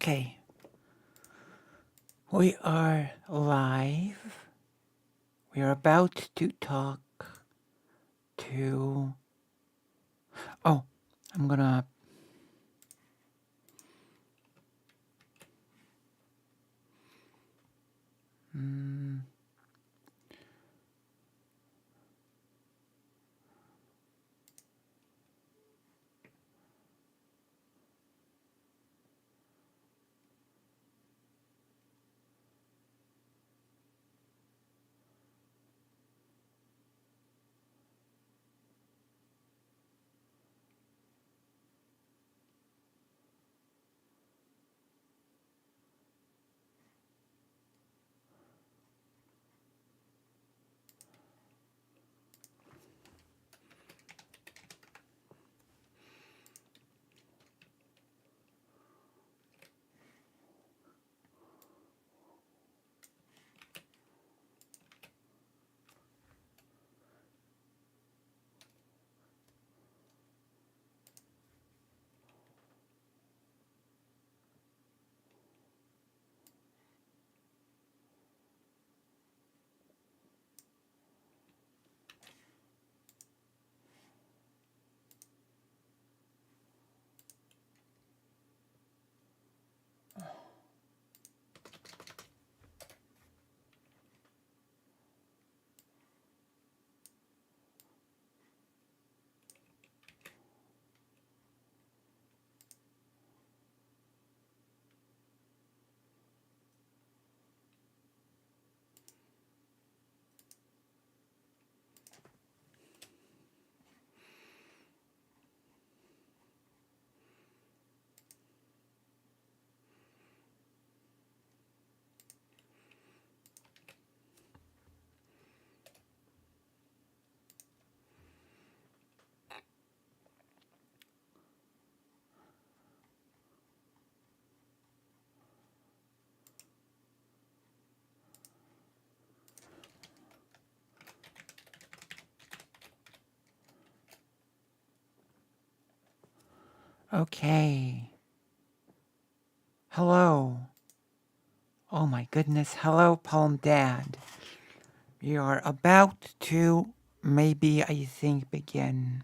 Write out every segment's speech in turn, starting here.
Okay, we are live. We are about to talk to. Oh, I'm gonna. Mm, okay. Hello. Oh my goodness. Hello, Palm Dad. We are about to maybe, I think, begin.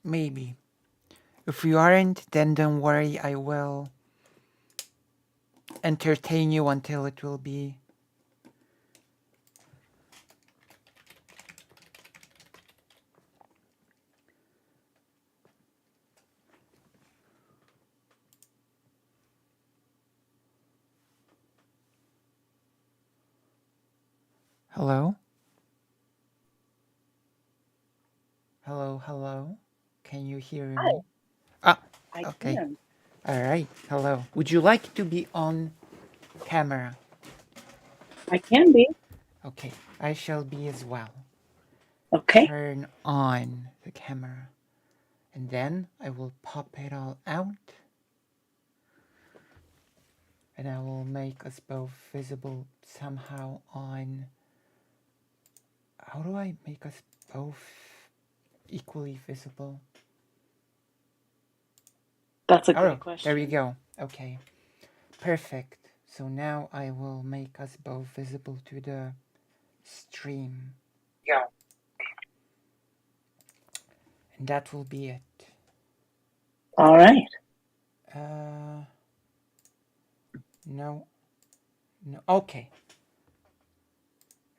Maybe. If you aren't, then don't worry. I will entertain you until it will be. Hello? Hello, hello. Can you hear Hi, me? Ah, I okay. can. All right. Hello. Would you like to be on camera? I can be. Okay. I shall be as well. Okay. Turn on the camera. And then I will pop it all out. And I will make us both visible somehow on. How do I make us both equally visible? That's a Oh, great there we question. go. Okay. Perfect. So now I will make us both visible to the stream. Yeah. And that will be it. All right. Uh, no, no. Okay.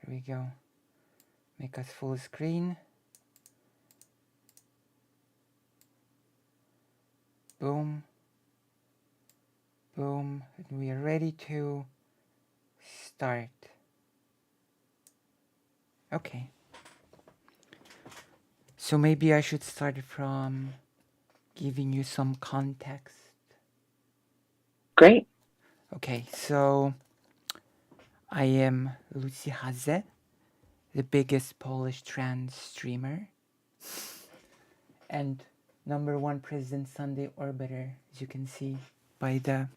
Here we go. Make us full screen. Boom, boom. And we are ready to start. Okay. So maybe I should start from giving you some context. Great. Okay, so I am Lucy Haze, the biggest Polish trans streamer and #1 President Sunday orbiter, as you can see by the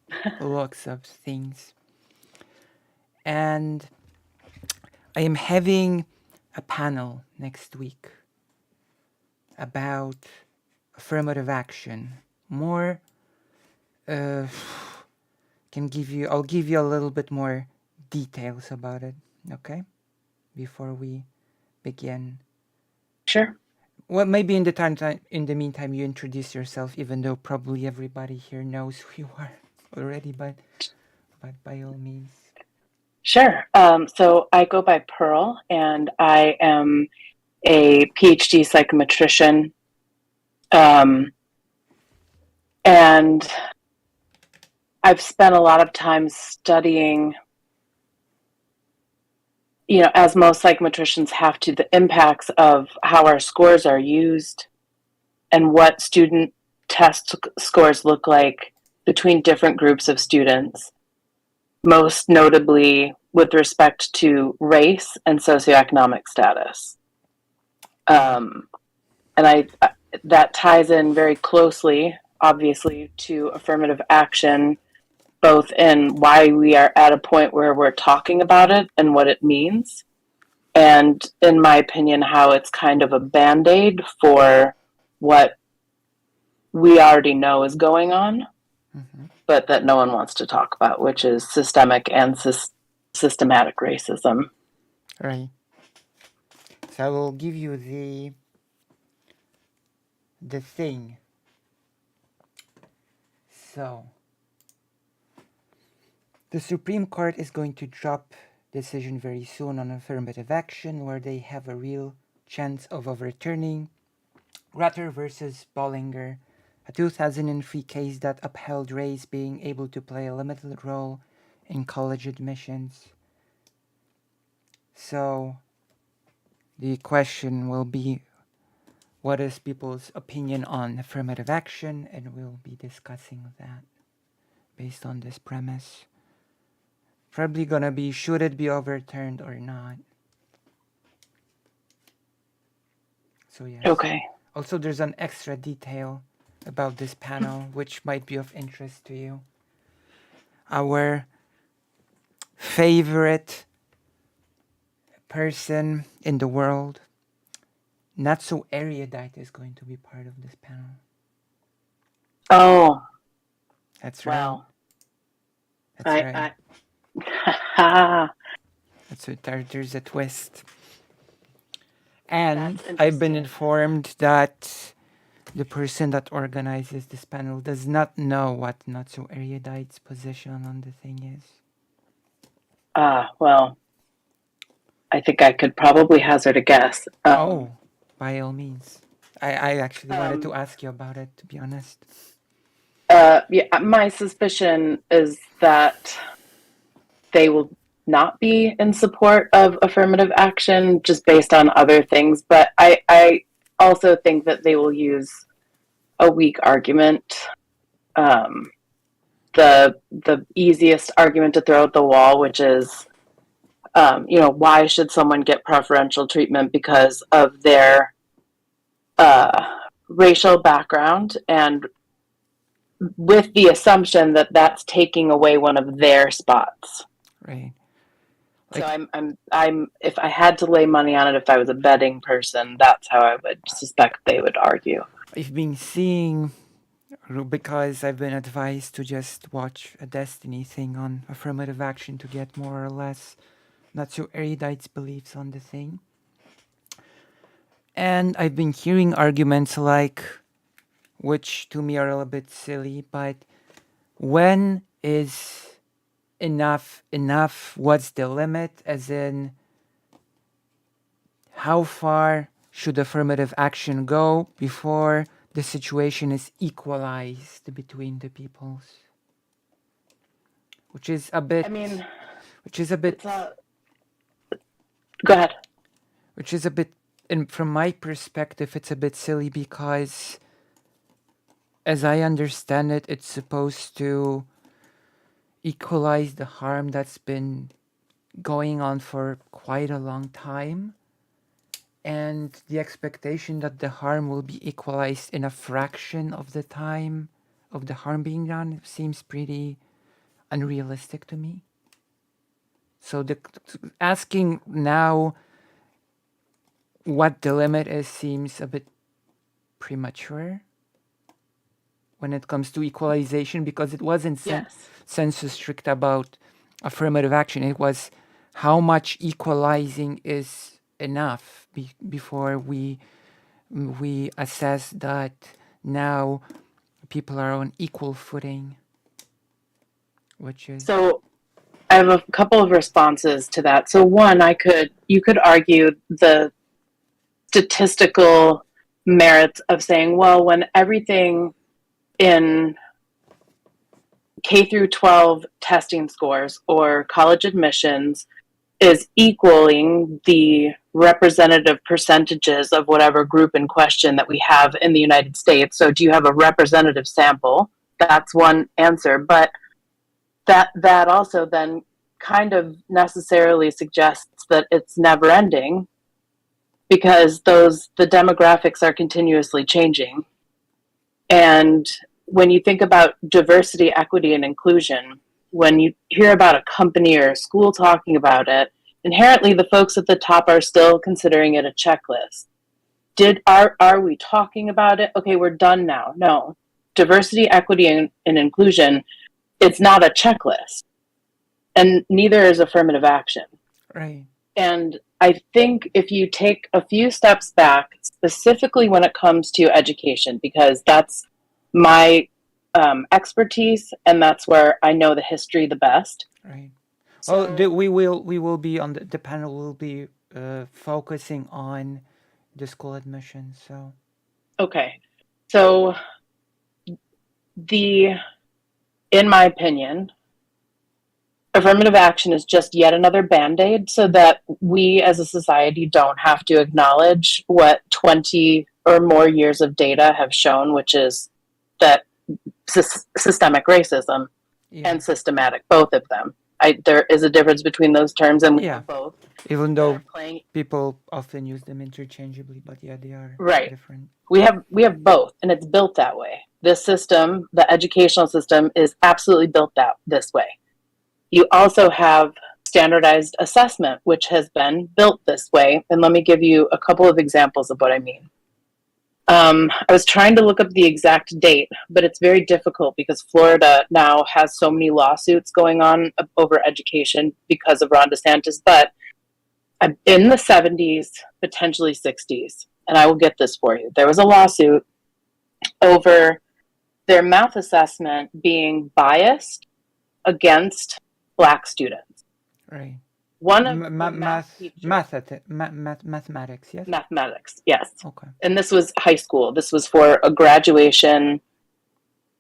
looks of things. And I am having a panel next week about affirmative action. More uh, I'll give you a little bit more details about it, okay? Before we begin. Sure. Well, maybe in the meantime, you introduce yourself, even though probably everybody here knows who you are already, but by all means. Sure. So I go by Pearl, and I am a PhD psychometrician. And I've spent a lot of time studying, as most psychometricians have to, the impacts of how our scores are used and what student test scores look like between different groups of students, most notably with respect to race and socioeconomic status. And that ties in very closely, obviously, to affirmative action, both in why we are at a point where we're talking about it and what it means, and in my opinion, how it's kind of a band-aid for what we already know is going on, but that no one wants to talk about, which is systemic and systematic racism. Right. So I will give you the thing. So the Supreme Court is going to drop decision very soon on affirmative action, where they have a real chance of overturning Rutter versus Bollinger, a 2003 case that upheld race being able to play a limited role in college admissions. So the question will be, what is people's opinion on affirmative action? And we'll be discussing that based on this premise. Probably gonna be, should it be overturned or not? So yes. Okay. Also, there's an extra detail about this panel which might be of interest to you. Our favorite person in the world, not so erudite, is going to be part of this panel. Oh, That's right. wow. That's right. That's right. There's a twist. And I've been informed that the person that organizes this panel does not know what not so erudite's position on the thing is. Well, I think I could probably hazard a guess. By all means. I actually wanted to ask you about it, to be honest. Yeah, my suspicion is that they will not be in support of affirmative action just based on other things. But I also think that they will use a weak argument. The easiest argument to throw at the wall, which is, why should someone get preferential treatment because of their racial background, and with the assumption that that's taking away one of their spots. Right. So I'm if I had to lay money on it, if I was a betting person, that's how I would suspect they would argue. I've been seeing, because I've been advised to just watch a Destiny thing on affirmative action to get more or less not so erudite's beliefs on the thing. And I've been hearing arguments like, which to me are a little bit silly, but when is enough? What's the limit? As in, how far should affirmative action go before the situation is equalized between the peoples? Which is a bit. Go ahead. Which is a bit, and from my perspective, it's a bit silly because, as I understand it, it's supposed to equalize the harm that's been going on for quite a long time, and the expectation that the harm will be equalized in a fraction of the time of the harm being done seems pretty unrealistic to me. So asking now what the limit is seems a bit premature when it comes to equalization, because it wasn't Yes. census strict about affirmative action. It was how much equalizing is enough before we assess that now people are on equal footing, which is So I have a couple of responses to that. So one, you could argue the statistical merits of saying, well, when everything in K through 12 testing scores or college admissions is equaling the representative percentages of whatever group in question that we have in the United States. So do you have a representative sample? That's one answer. But that also then kind of necessarily suggests that it's never ending, because the demographics are continuously changing. And when you think about diversity, equity, and inclusion, when you hear about a company or a school talking about it, inherently the folks at the top are still considering it a checklist. Are we talking about it? Okay, we're done now. No. Diversity, equity, and inclusion, it's not a checklist. And neither is affirmative action. right. And I think if you take a few steps back, specifically when it comes to education, because that's my expertise and that's where I know the history the best. Right. So, Well, we will be on the panel will be focusing on the school admissions. So okay. So in my opinion, affirmative action is just yet another band-aid so that we as a society don't have to acknowledge what 20 or more years of data have shown, which is that systemic racism and systematic, both of them. There is a difference between those terms, and we have both. Even though people often use them interchangeably, but yeah, they are different. We have both, and it's built that way. This system, the educational system, is absolutely built this way. You also have standardized assessment, which has been built this way. And let me give you a couple of examples of what I mean. I was trying to look up the exact date, but it's very difficult because Florida now has so many lawsuits going on over education because of Ron DeSantis. But in the 70s, potentially 60s, and I will get this for you, there was a lawsuit over their math assessment being biased against Black students. Right. One of mathematics, yes? Mathematics, yes. Okay. And this was high school. This was for a graduation,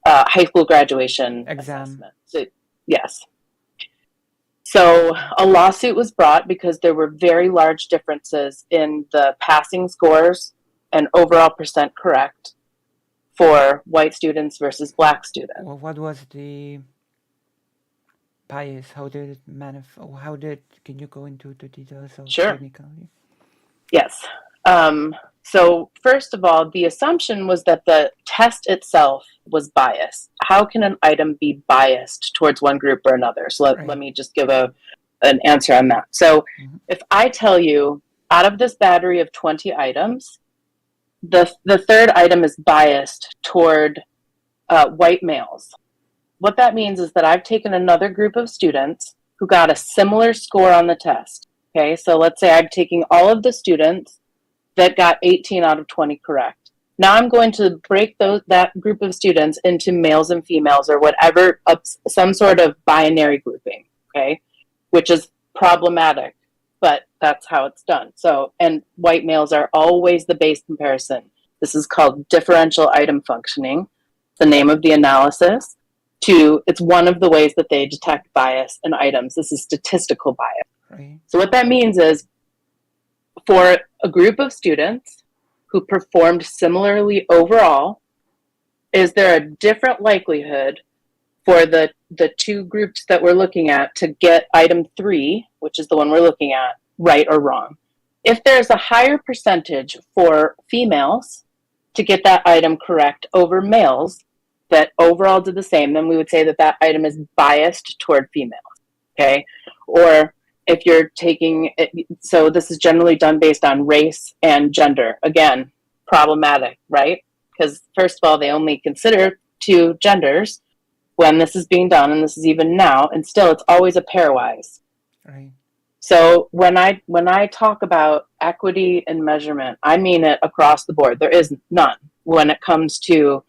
high school graduation exam. Assessment. So, yes. So a lawsuit was brought because there were very large differences in the passing scores and overall percent correct for white students versus Black students. Well, what was the bias? How did it can you go into the details of technically? Yes. So first of all, the assumption was that the test itself was biased. How can an item be biased towards one group or another? So let me just give an answer on that. So if I tell you, out of this battery of 20 items, the third item is biased toward white males. What that means is that I've taken another group of students who got a similar score on the test. Okay, so let's say I'm taking all of the students that got 18 out of 20 correct. Now I'm going to break that group of students into males and females or whatever, some sort of binary grouping, okay, which is problematic, but that's how it's done. So, and white males are always the base comparison. This is called differential item functioning, the name of the analysis. It's one of the ways that they detect bias in items. This is statistical bias. Right. So what that means is for a group of students who performed similarly overall, is there a different likelihood for the two groups that we're looking at to get item 3, which is the one we're looking at, right or wrong? If there's a higher percentage for females to get that item correct over males that overall did the same, then we would say that item is biased toward females, okay? Or if you're taking it, so this is generally done based on race and gender. Again, problematic, right? Because first of all, they only consider two genders when this is being done, and this is even now, and still it's always a pairwise. Right. So when I talk about equity and measurement, I mean it across the board. There is none when it comes to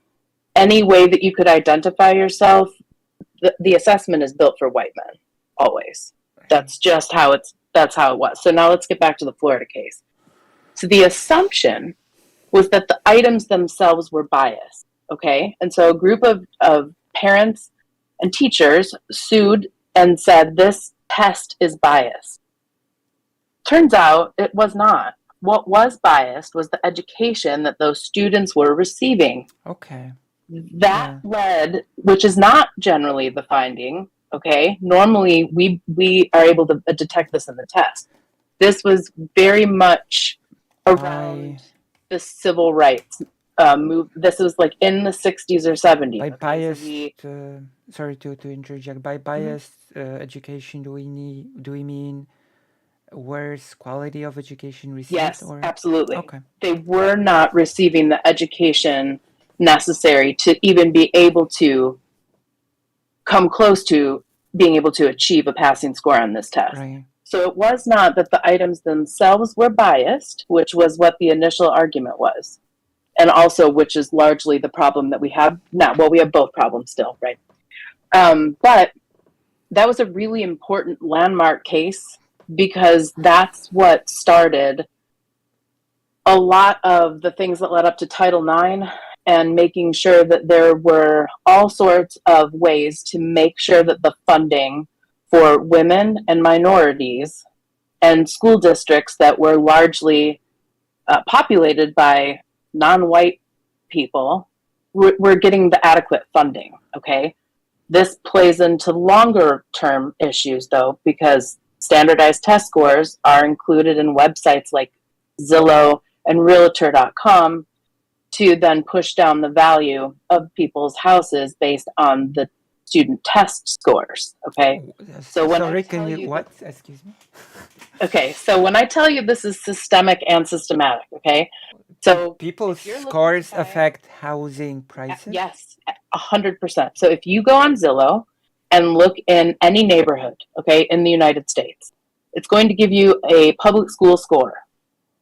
any way that you could identify yourself. The assessment is built for white men, always. Right. That's just that's how it was. So now let's get back to the Florida case. So the assumption was that the items themselves were biased. Okay. And so a group of parents and teachers sued and said this test is biased. Turns out it was not. What was biased was the education that those students were receiving. Okay. That led, which is not generally the finding, okay? Normally, we are able to detect this in the test. This was very much around the civil rights move. This was like in the 60s or 70s. By biased, so sorry to interject. By biased education, do we mean worse quality of education received? Yes, or? Absolutely. Okay. They were not receiving the education necessary to even be able to come close to being able to achieve a passing score on this test. Right. So it was not that the items themselves were biased, which was what the initial argument was, and also which is largely the problem that we have now. Well, we have both problems still, right? But that was a really important landmark case because that's what started a lot of the things that led up to Title IX and making sure that there were all sorts of ways to make sure that the funding for women and minorities and school districts that were largely populated by non-white people were getting the adequate funding, okay? This plays into longer term issues though, because standardized test scores are included in websites like Zillow and Realtor.com to then push down the value of people's houses based on the student test scores. Okay. So when sorry, can you what? Excuse me. Okay, so when I tell you this is systemic and systematic, okay, so people's scores affect housing prices. Yes, 100%. So if you go on Zillow and look in any neighborhood, okay, in the United States, it's going to give you a public school score.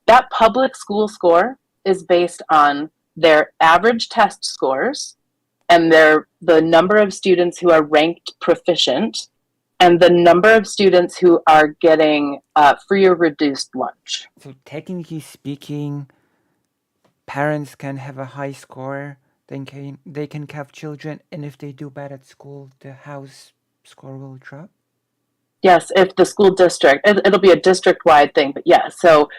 That public school score is based on their average test scores and the number of students who are ranked proficient and the number of students who are getting free or reduced lunch. So technically speaking, parents can have a high score, they can have children, and if they do bad at school, the house score will drop? Yes, if the school district, it'll be a district-wide thing, but yeah, so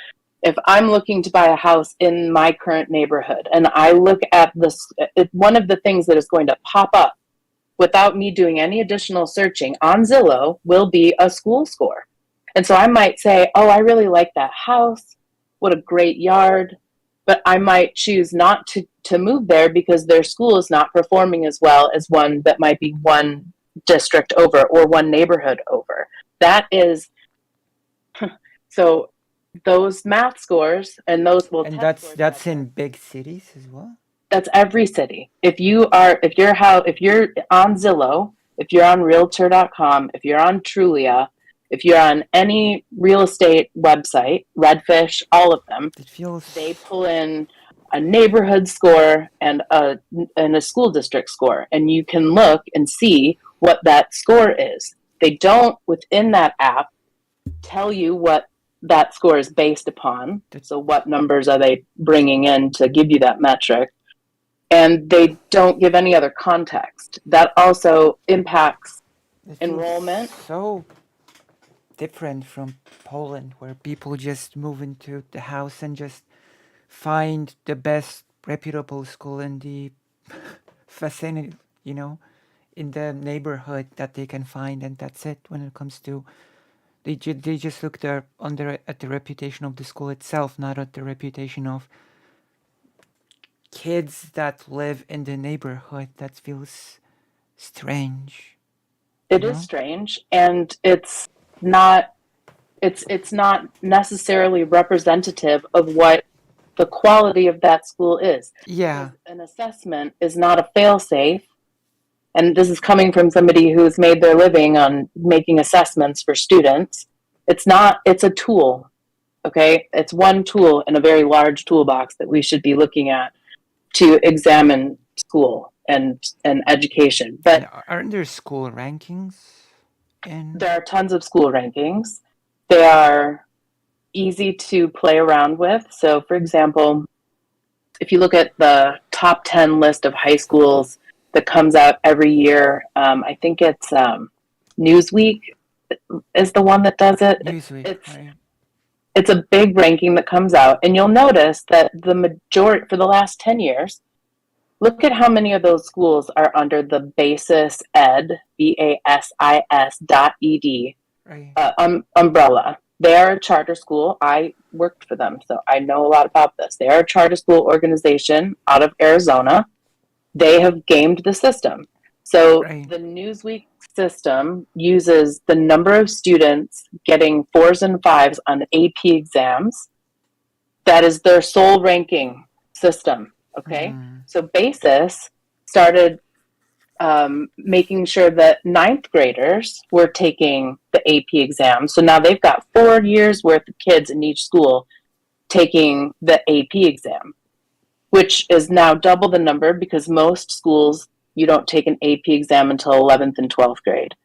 if I'm looking to buy a house in my current neighborhood and I look at this, one of the things that is going to pop up without me doing any additional searching on Zillow will be a school score. And so I might say, oh, I really like that house. What a great yard. But I might choose not to move there because their school is not performing as well as one that might be one district over or one neighborhood over. That is, so those math scores and those will, and that's in big cities as well. That's every city. If you're on Zillow, if you're on Realtor.com, if you're on Trulia, if you're on any real estate website, Redfish, all of them, they pull in a neighborhood score and a school district score, and you can look and see what that score is. They don't, within that app, tell you what that score is based upon. So what numbers are they bringing in to give you that metric? And they don't give any other context. That also impacts enrollment. So different from Poland, where people just move into the house and just find the best reputable school in the vicinity, in the neighborhood that they can find, and that's it. When it comes to, they just look at the reputation of the school itself, not at the reputation of kids that live in the neighborhood. That feels strange. It is strange, and it's not It's not necessarily representative of what the quality of that school is, because Yeah, an assessment is not a fail-safe. And this is coming from somebody who's made their living on making assessments for students. It's not, it's a tool. Okay, it's one tool in a very large toolbox that we should be looking at to examine school and education. and But aren't there school rankings in? there are tons of school rankings. They are easy to play around with. So, for example, if you look at the top 10 list of high schools that comes out every year, I think it's Newsweek is the one that does it. Newsweek, It's right? it's a big ranking that comes out, and you'll notice that the majority for the last 10 years, look at how many of those schools are under the basis ed, BASIS.ed Right, umbrella. They are a charter school. I worked for them, so I know a lot about this. They are a charter school organization out of Arizona. They have gamed the system. So right. the Newsweek system uses the number of students getting fours and fives on AP exams. That is their sole ranking system. Okay. Mm, So BASIS started making sure that ninth graders were taking the AP exam. So now they've got 4 years worth of kids in each school taking the AP exam, which is now double the number because most schools you don't take an AP exam until 11th and 12th grade.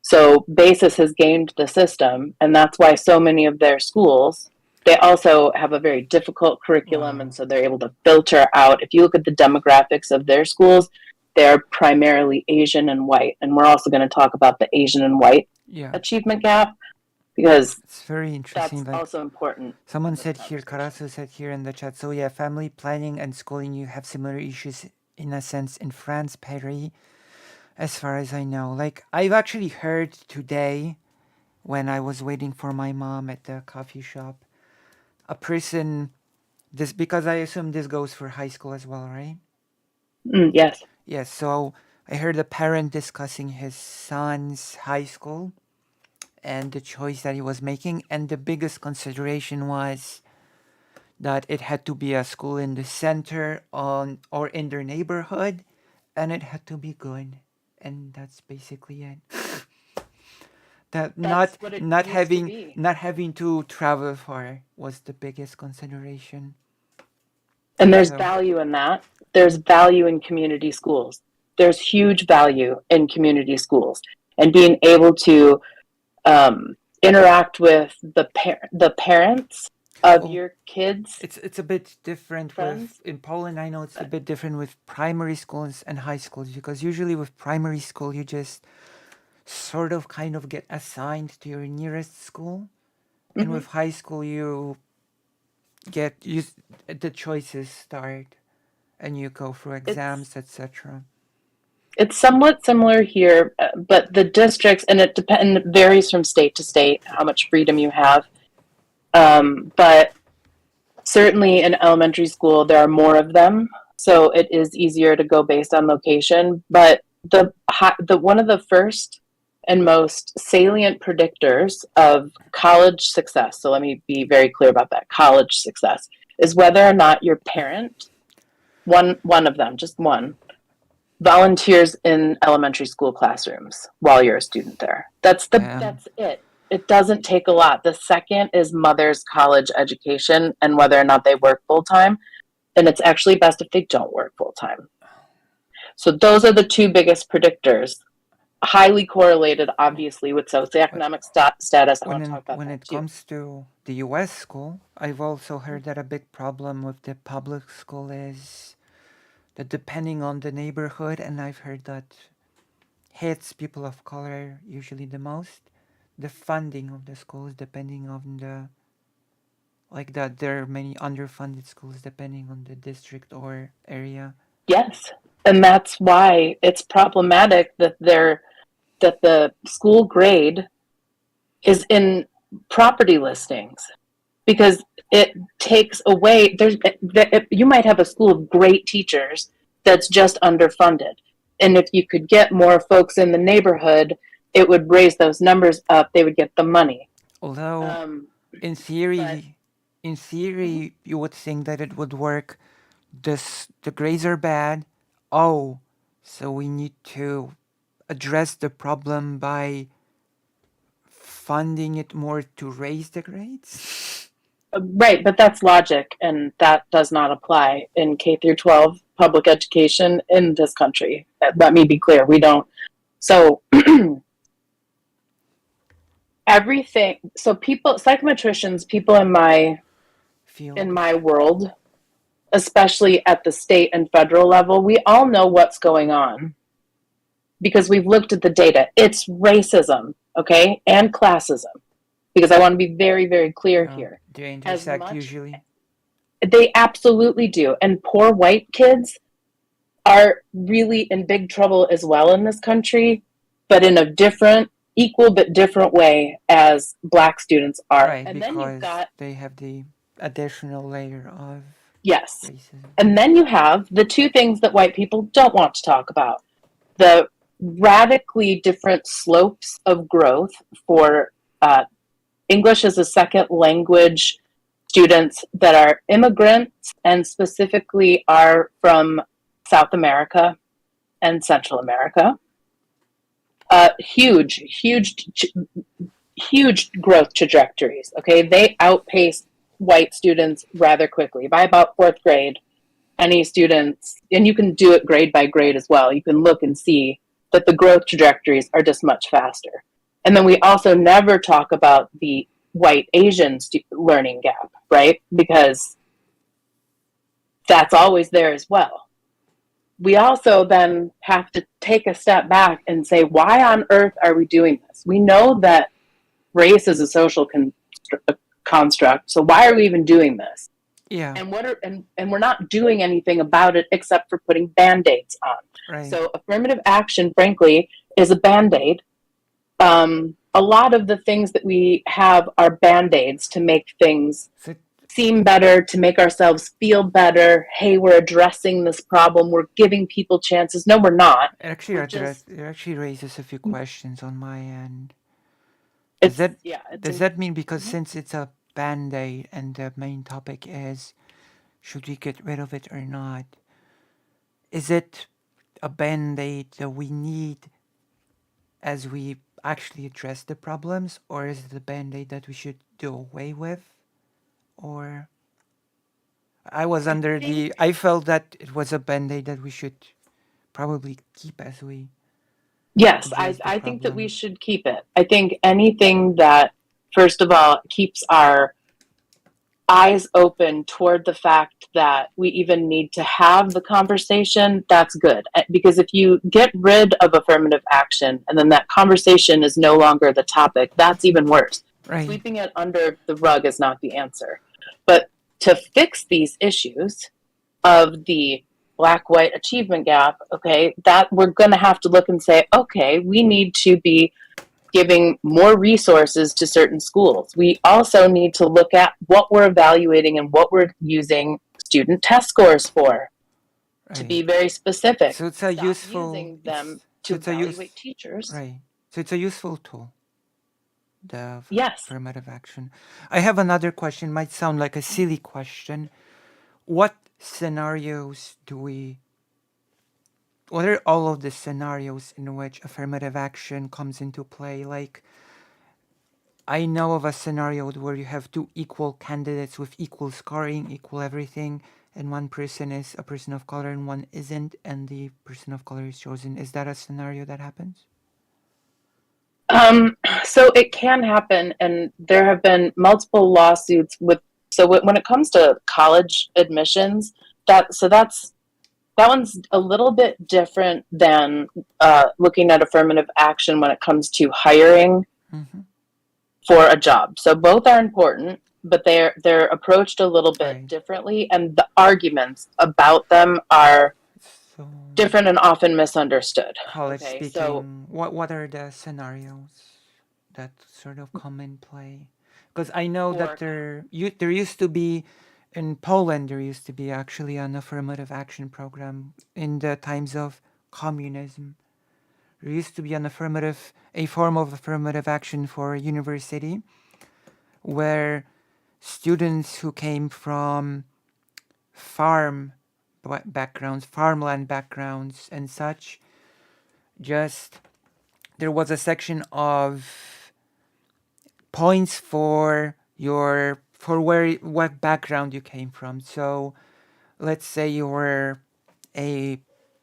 So BASIS has gamed the system, and that's why so many of their schools, they also have a very difficult curriculum, and wow. so they're able to filter out. If you look at the demographics of their schools, they're primarily Asian and white. And we're also going to talk about the Asian and white Yeah, achievement gap because it's very interesting. that's Like also important someone in this said here, conversation. Karasu said here in the chat. So yeah, family planning and schooling, you have similar issues in a sense in France, Paris, as far as I know. Like I've actually heard today when I was waiting for my mom at the coffee shop, a person this because I assume this goes for high school as well, right? Yes. Yes, so I heard a parent discussing his son's high school and the choice that he was making, and the biggest consideration was that it had to be a school in the center on or in their neighborhood, and it had to be good, and that's basically it. That That's what it used to be. not having to travel far was the biggest consideration. And there's So value in that. There's value in community schools. There's huge value in community schools and being able to interact with the parents of oh, your kids' it's a bit different with friends. in Poland. I know it's a But bit different with primary schools and high schools because usually with primary school you just sort of kind of get assigned to your nearest school, and mhm. with high school you get you the choices start and you go through it's exams, etc. it's somewhat similar here, but the districts and it depends varies from state to state how much freedom you have. But certainly in elementary school, there are more of them, so it is easier to go based on location. But the one of the first and most salient predictors of college success, so let me be very clear about that, college success, is whether or not your parent, one of them, just one, volunteers in elementary school classrooms while you're a student there. Damn. That's it. It doesn't take a lot. The second is mother's college education and whether or not they work full time. And it's actually best if they don't work full time. So those are the two biggest predictors. Highly correlated, obviously, with But socioeconomic status. I want to talk about when that it too. comes to the US school, I've also heard that a big problem with the public school is that depending on the neighborhood, and I've heard that hits people of color usually the most, the funding of the schools depending on the like that there are many underfunded schools depending on the district or area. Yes, and that's why it's problematic that the school grade is in property listings because it takes away you might have a school of great teachers that's just underfunded, and if you could get more folks in the neighborhood, it would raise those numbers up, they would get the money. Although Um, in but theory, in mhm. theory, you would think that it would work. The grades are bad. Oh, so we need to address the problem by funding it more to raise the grades. Right, but that's logic, and that does not apply in K through 12 public education in this country. Let me be clear, we don't. So everything. So people, psychometricians, people in Field. my world, especially at the state and federal level, we all know what's going on because we've looked at the data. It's racism, okay, and classism. Because I want to be very, very clear Oh, here. they As intersect much usually. they absolutely do, and poor white kids are really in big trouble as well in this country, but in a different, equal but different way as black students are. Right, And then you've because got, they have the additional layer of yes, racism. and then you have the two things that white people don't want to talk about: the radically different slopes of growth for uh, English as a second language students that are immigrants and specifically are from South America and Central America. Huge growth trajectories. Okay, they outpace white students rather quickly. By about fourth grade, any students, and you can do it grade by grade as well, you can look and see that the growth trajectories are just much faster. And then we also never talk about the white Asian learning gap, right? Because that's always there as well. We also then have to take a step back and say, why on earth are we doing this? We know that race is a social construct, so why are we even doing this? Yeah, And we're not doing anything about it except for putting band-aids on. right. So affirmative action, frankly, is a band-aid. A lot of the things that we have are band-aids to make things So seem better, to make ourselves feel better. Hey, we're addressing this problem. We're giving people chances. No, we're not. We're just, it actually raises a few questions on my end. Does it's, that yeah, it's, does that mean because mhm. since it's a band-aid and the main topic is should we get rid of it or not? Is it a band-aid that we need as we actually address the problems, or is it a band-aid that we should do away with? Or I think, I felt that it was a band-aid that we should probably keep as we yes, address the I think that we problem. should keep it. I think anything that, first of all, keeps our eyes open toward the fact that we even need to have the conversation, that's good. Because if you get rid of affirmative action and then that conversation is no longer the topic, that's even worse. Right. Sweeping it under the rug is not the answer. But to fix these issues of the black white achievement gap, okay, that we're going to have to look and say, okay, we need to be giving more resources to certain schools. We also need to look at what we're evaluating and what we're using student test scores for, to Right. be very specific. So it's a Stop useful. using them It's so to it's a use. evaluate teachers. Right. So it's a useful tool. The Yes. affirmative action. I have another question. Might sound like a silly question. What scenarios do we? What are all of the scenarios in which affirmative action comes into play? Like, I know of a scenario where you have two equal candidates with equal scoring, equal everything, and one person is a person of color and one isn't, and the person of color is chosen. Is that a scenario that happens? So it can happen, and there have been multiple lawsuits with. So when it comes to college admissions, that one's a little bit different than looking at affirmative action when it comes to hiring Mm-hmm. for a job. So both are important, but they're approached a little bit Right. differently, and the arguments about them are So, different and often misunderstood. college Okay, so speaking, what are the scenarios that sort of come in play? Because I know that for there used to be in Poland there used to be actually an affirmative action program in the times of communism. There used to be a form of affirmative action for university, where students who came from backgrounds, farmland backgrounds, and such, just there was a section of points for what background you came from. So let's say you were a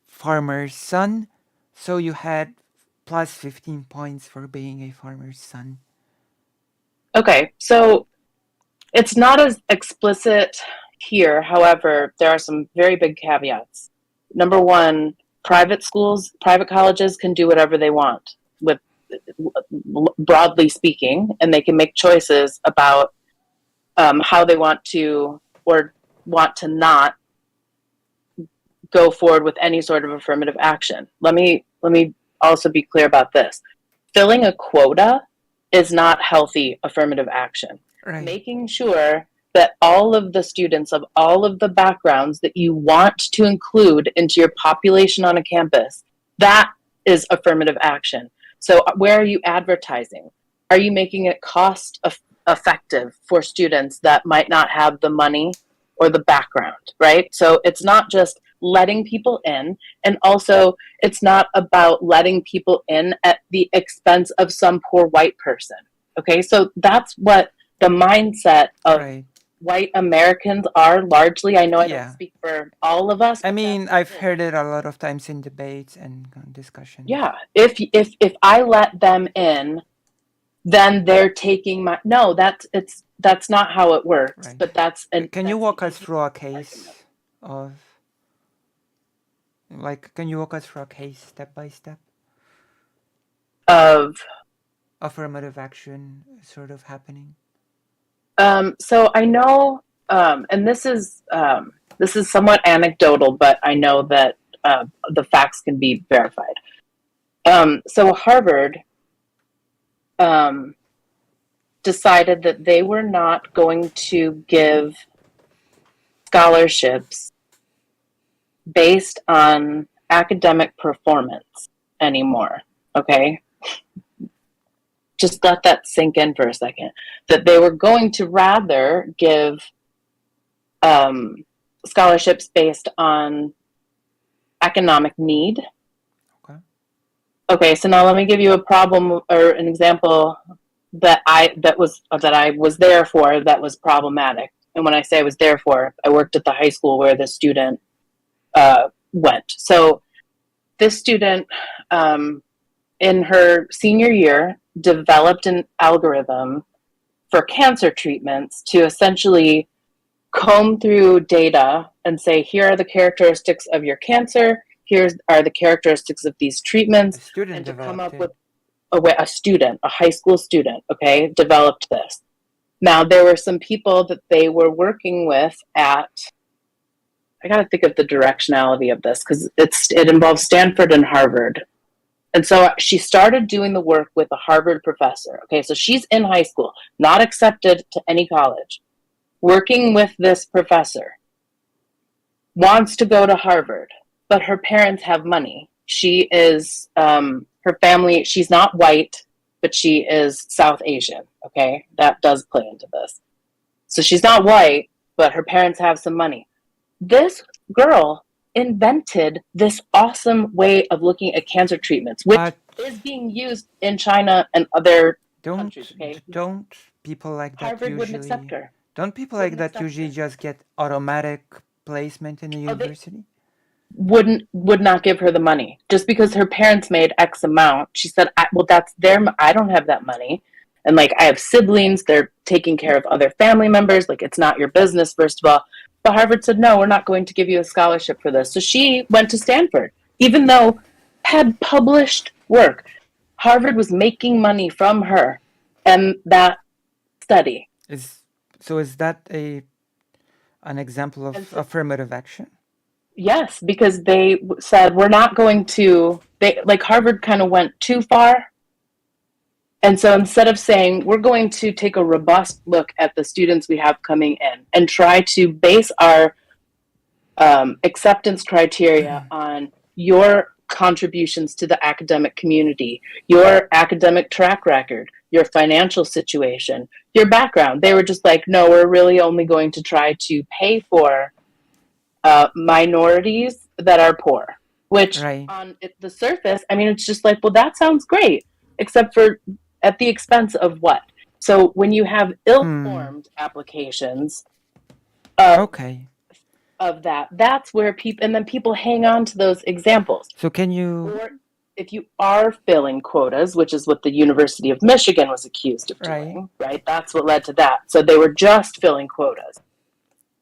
farmer's son, so you had plus 15 points for being a farmer's son. Okay, so it's not as explicit here. However, there are some very big caveats. Number one, private schools, private colleges can do whatever they want, with broadly speaking, and they can make choices about how they want to or want to not go forward with any sort of affirmative action. Let me also be clear about this. Filling a quota is not healthy affirmative action. Right. Making sure that all of the students of all of the backgrounds that you want to include into your population on a campus, that is affirmative action. So where are you advertising? Are you making it cost effective for students that might not have the money or the background, right? So it's not just letting people in, and also it's not about letting people in at the expense of some poor white person. Okay, so that's what the mindset of Right. white Americans are largely. I know I Yeah. don't speak for all of us. I but mean, that's I've it. heard it a lot of times in debates and discussions. Yeah, if I let them in, then they're taking my no. That's not how it works. Right. But that's Can you that's walk the us through a argument. case of, like, can you walk us through a case step by step Of affirmative action sort of happening? so I know, and this is somewhat anecdotal, but I know that the facts can be verified. So Harvard decided that they were not going to give scholarships based on academic performance anymore. Okay, just let that sink in for a second. That they were going to rather give scholarships based on economic need. Okay, so now let me give you a problem or an example that I was there for that was problematic. And when I say I was there for, I worked at the high school where the student went. So this student, in her senior year, developed an algorithm for cancer treatments to essentially comb through data and say, here are the characteristics of your cancer, here are the characteristics of these treatments, and to come up with a student, a high school student, okay, developed this. Now, there were some people that they were working with at, I got to think of the directionality of this because it involves Stanford and Harvard. And so she started doing the work with a Harvard professor. Okay, so she's in high school, not accepted to any college, working with this professor, wants to go to Harvard, but her parents have money. She is, her family, she's not white, but she is South Asian. Okay, that does play into this. So she's not white, but her parents have some money. This girl invented this awesome way of looking at cancer treatments, which is being used in China and other countries. Okay, don't people like that Harvard usually? wouldn't accept her. Don't people like that usually just get automatic placement in the university? Would not give her the money just because her parents made X amount. She said, well, that's I don't have that money. And like, I have siblings, they're taking care of other family members. Like, it's not your business, first of all. But Harvard said, no, we're not going to give you a scholarship for this. So she went to Stanford, even though had published work. Harvard was making money from her and that study. Is that an example of affirmative action? Yes, because they said, we're not going to, Harvard kind of went too far. And so instead of saying, we're going to take a robust look at the students we have coming in and try to base our acceptance criteria on your contributions to the academic community, your academic track record, your financial situation, your background. They were just like, no, we're really only going to try to pay for minorities that are poor, which Right. on the surface, I mean, it's just like, well, that sounds great, except for at the expense of what? So when you have Hmm. ill-formed applications of Okay. that, that's where people, and then people hang on to those examples. So can you, Or if you are filling quotas, which is what the University of Michigan was accused of right? doing, right? That's what led to that. So they were just filling quotas.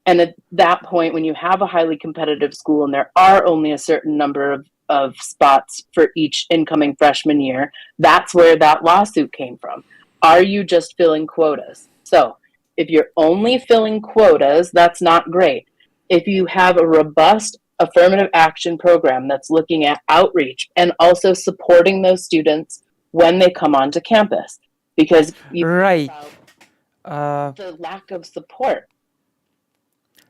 And at that point, when you have a highly competitive school and there are only a certain number of spots for each incoming freshman year, that's where that lawsuit came from. Are you just filling quotas? So if you're only filling quotas, that's not great. If you have a robust affirmative action program that's looking at outreach and also supporting those students when they come onto campus, because you think Right. about Uh, the lack of support,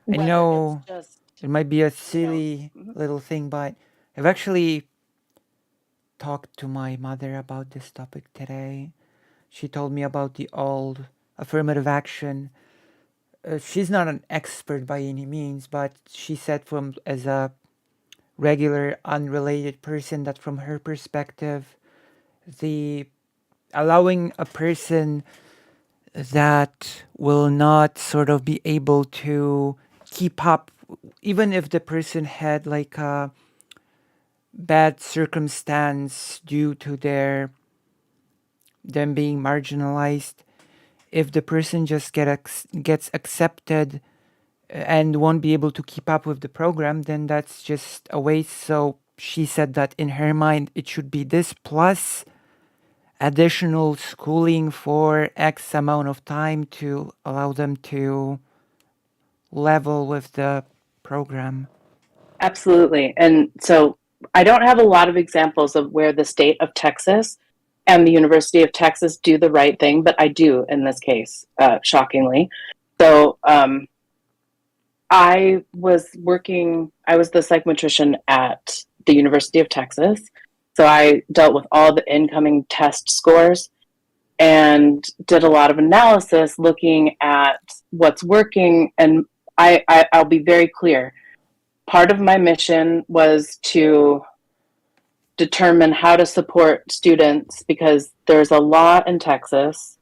I whether it's know just, it might be a you know, silly little thing, but I've actually talked to my mother about this topic today. She told me about the old affirmative action. She's not an expert by any means, but she said from as a regular unrelated person that from her perspective, the allowing a person that will not sort of be able to keep up, even if the person had like a bad circumstance due to them being marginalized, if the person just gets accepted and won't be able to keep up with the program, then that's just a waste. So she said that in her mind it should be this plus additional schooling for X amount of time to allow them to level with the program. absolutely. And so I don't have a lot of examples of where the state of Texas and the University of Texas do the right thing, but I do in this case, shockingly. So I was the psychometrician at the University of Texas. So I dealt with all the incoming test scores and did a lot of analysis looking at what's working. And I'll be very clear. Part of my mission was to determine how to support students because there's a law in Texas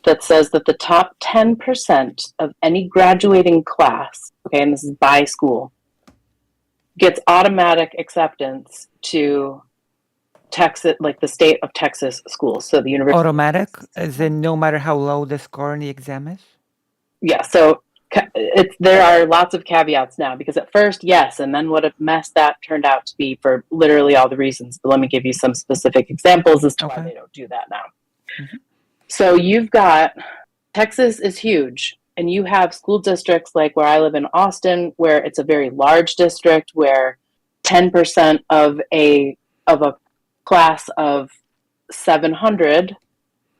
that says that the top 10% of any graduating class, okay, and this is by school, gets automatic acceptance to Texas, like the state of Texas schools. So the University of Automatic, Texas. as in no matter how low the score in the exam is? Yeah, so there are lots of caveats now because at first, yes, and then what a mess that turned out to be for literally all the reasons. But let me give you some specific examples as to why Okay. they don't do that now. Mm-hmm. So you've got Texas is huge, and you have school districts like where I live in Austin, where it's a very large district where 10% of a class of 700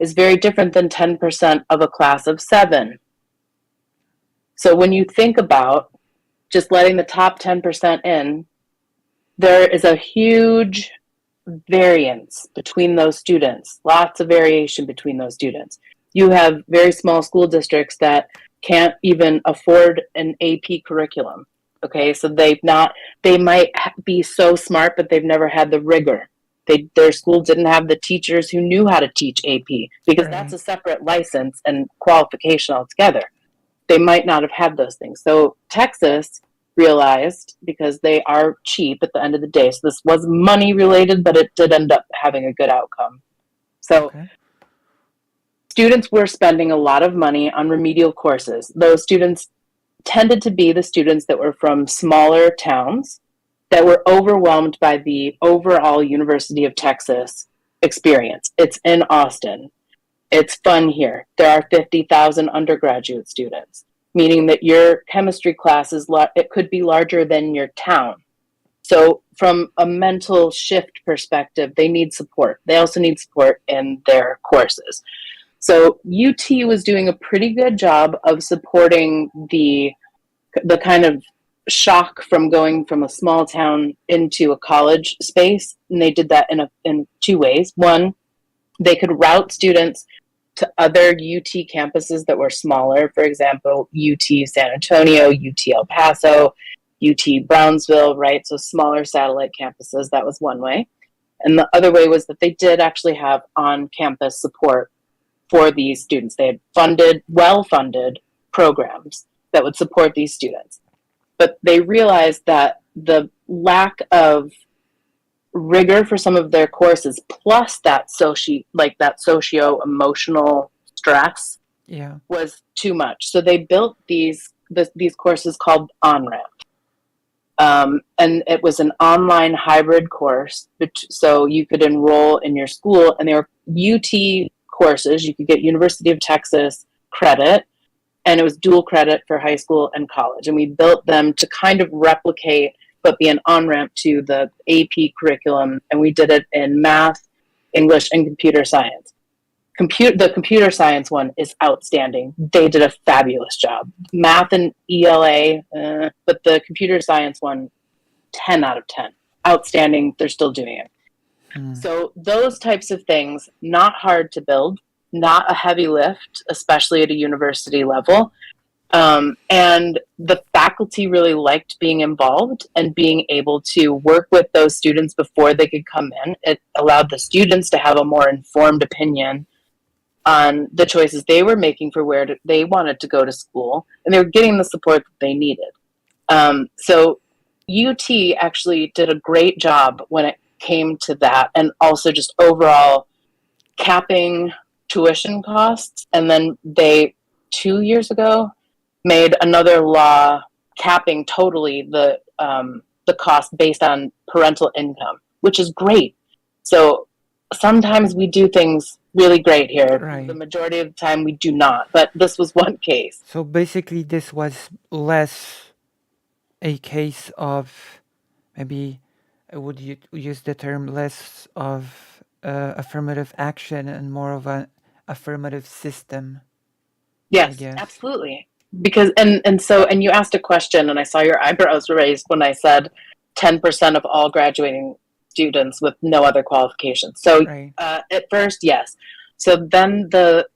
is very different than 10% of a class of 7. So when you think about just letting the top 10% in, there is a huge variance between those students, lots of variation between those students. You have very small school districts that can't even afford an AP curriculum. Okay, so they might be so smart, but they've never had the rigor. Their school didn't have the teachers who knew how to teach AP because that's Right. a separate license and qualification altogether. They might not have had those things. So Texas realized, because they are cheap at the end of the day, so this was money related, but it did end up having a good outcome. So Okay. students were spending a lot of money on remedial courses. Those students tended to be the students that were from smaller towns that were overwhelmed by the overall University of Texas experience. It's in Austin. It's fun here. There are 50,000 undergraduate students, meaning that your chemistry class it could be larger than your town. So from a mental shift perspective, they need support. They also need support in their courses. So UT was doing a pretty good job of supporting the kind of shock from going from a small town into a college space, and they did that in two ways. One, they could route students to other UT campuses that were smaller. For example, UT San Antonio, UT El Paso, UT Brownsville, right? So smaller satellite campuses. That was one way. And the other way was that they did actually have on-campus support for these students. They had well-funded programs that would support these students. But they realized that the lack of rigor for some of their courses, plus that socio-emotional stress, Yeah. was too much. So they built these courses called On-Ramp. And it was an online hybrid course, so you could enroll in your school, and they were UT courses. You could get University of Texas credit, and it was dual credit for high school and college. And we built them to kind of replicate, but be an on-ramp to the AP curriculum. And we did it in math, English, and computer science. The computer science one is outstanding. They did a fabulous job. Math and ELA, but the computer science one, 10 out of 10. Outstanding. They're still doing it. So those types of things, not hard to build, not a heavy lift, especially at a university level. And the faculty really liked being involved and being able to work with those students before they could come in. It allowed the students to have a more informed opinion on the choices they were making for where they wanted to go to school, and they were getting the support that they needed. So UT actually did a great job when it came to that, and also just overall capping tuition costs. And then they, 2 years ago, made another law capping totally the cost based on parental income, which is great. So sometimes we do things really great here. Right. The majority of the time we do not, but this was one case. So basically this was less a case of, maybe I would use the term, less of affirmative action and more of an affirmative system. Yes, absolutely. Because and you asked a question, and I saw your eyebrows raised when I said 10% of all graduating students with no other qualifications. So Right. At first, yes. So then the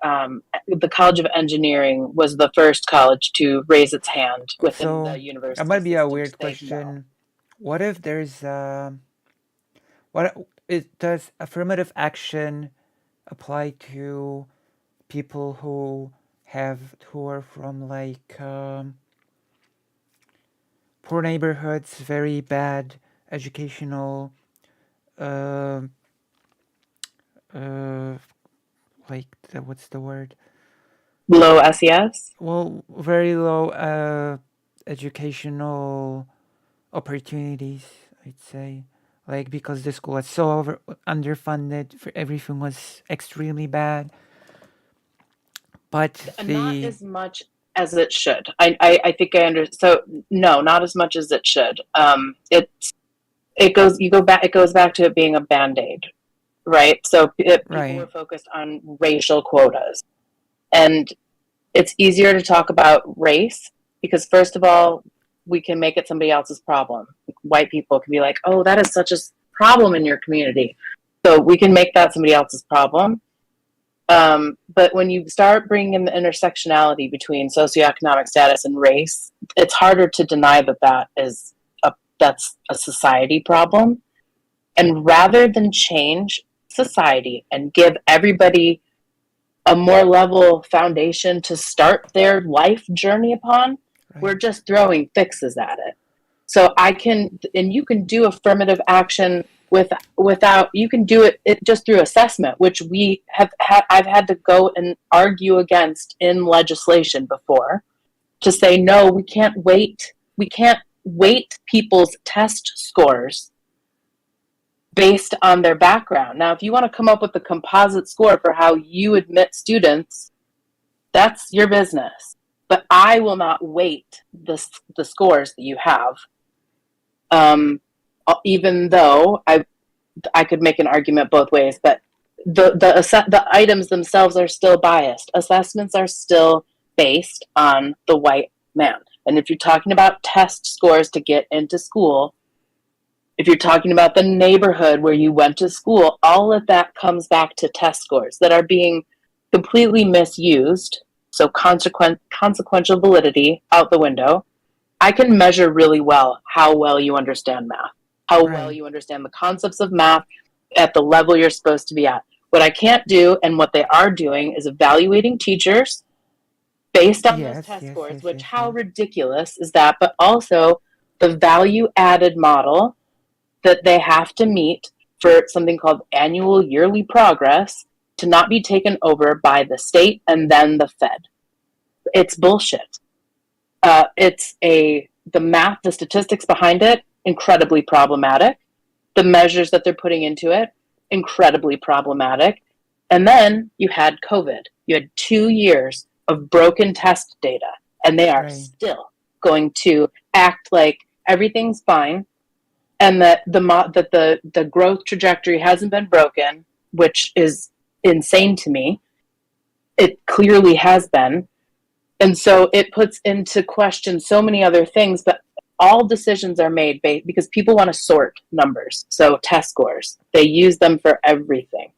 College of Engineering was the first college to raise its hand within the university. That might be a system to weird say no. question. What if there's does affirmative action apply to people who are from like poor neighborhoods, very bad educational what's the word? Low SES? Well, very low educational opportunities, I'd say. Like, because the school was so underfunded, everything was extremely bad. But not as much as it should. I think I understand. So no, not as much as it should. It goes back to it being a Band-Aid, right? So people were focused on racial quotas, and it's easier to talk about race because, first of all, we can make it somebody else's problem. White people can be like, oh, that is such a problem in your community. So we can make that somebody else's problem. But when you start bringing in the intersectionality between socioeconomic status and race, it's harder to deny that that's a society problem. And rather than change society and give everybody a more level foundation to start their life journey upon, we're just throwing fixes at it. So you can do affirmative action without, you can do it just through assessment, which I've had to go and argue against in legislation before, to say, no, we can't weight people's test scores based on their background. Now, if you want to come up with a composite score for how you admit students, that's your business. But I will not weight the scores that you have. Even though I could make an argument both ways, but the items themselves are still biased. Assessments are still based on the white man. And if you're talking about test scores to get into school, if you're talking about the neighborhood where you went to school, all of that comes back to test scores that are being completely misused. So consequential validity out the window. I can measure really well how well you understand math, how well Right. you understand the concepts of math at the level you're supposed to be at. What I can't do and what they are doing is evaluating teachers based on those Yes, test yes, scores, yes, which yes, how yes. ridiculous is that? But also the value added model that they have to meet for something called annual yearly progress to not be taken over by the state and then the Fed. It's bullshit. The math, the statistics behind it, incredibly problematic. The measures that they're putting into it, incredibly problematic. And then you had COVID. You had 2 years of broken test data, and they are Right. still going to act like everything's fine, and that the growth trajectory hasn't been broken, which is insane to me. It clearly has been, and so it puts into question so many other things. But all decisions are made because people want to sort numbers. So test scores, they use them for everything.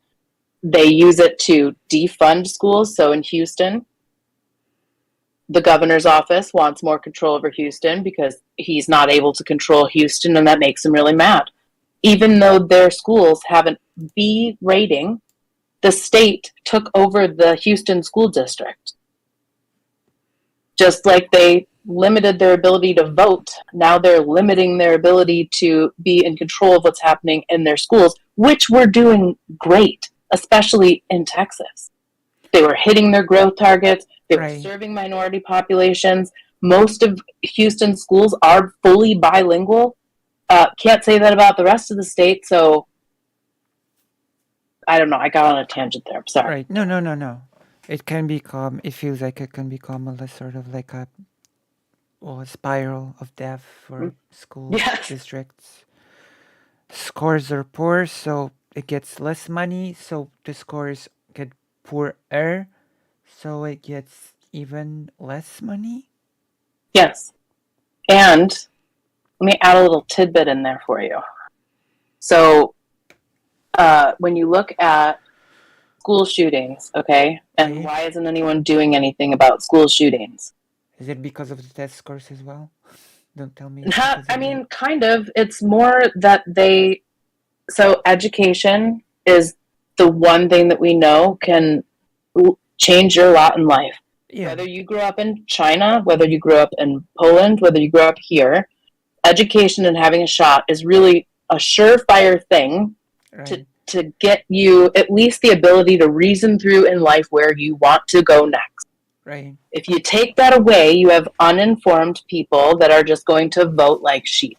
They use it to defund schools. So in Houston, the governor's office wants more control over Houston because he's not able to control Houston, and that makes him really mad. Even though their schools have an B rating, the state took over the Houston school district. Just like they limited their ability to vote, now they're limiting their ability to be in control of what's happening in their schools, which were doing great, especially in Texas. They were hitting their growth targets. They were Right. serving minority populations. Most of Houston schools are fully bilingual. Can't say that about the rest of the state. So I don't know. I got on a tangent there. I'm sorry. Right. No, no, no, no. It can become, it feels like it can become a sort of like a, well, a spiral of death for school Yes. districts. Scores are poor, so it gets less money, so the scores get poorer, so it gets even less money. Yes. And let me add a little tidbit in there for you. So when you look at school shootings, okay, and Right? why isn't anyone doing anything about school shootings? Is it because of the test scores as well? Don't tell me it's Not, because I of the. mean, kind of. It's more that so education is the one thing that we know can change your lot in life. Yeah. Whether you grew up in China, whether you grew up in Poland, whether you grew up here, education and having a shot is really a surefire thing to Right. to get you at least the ability to reason through in life where you want to go next. Right. If you take that away, you have uninformed people that are just going to vote like sheep.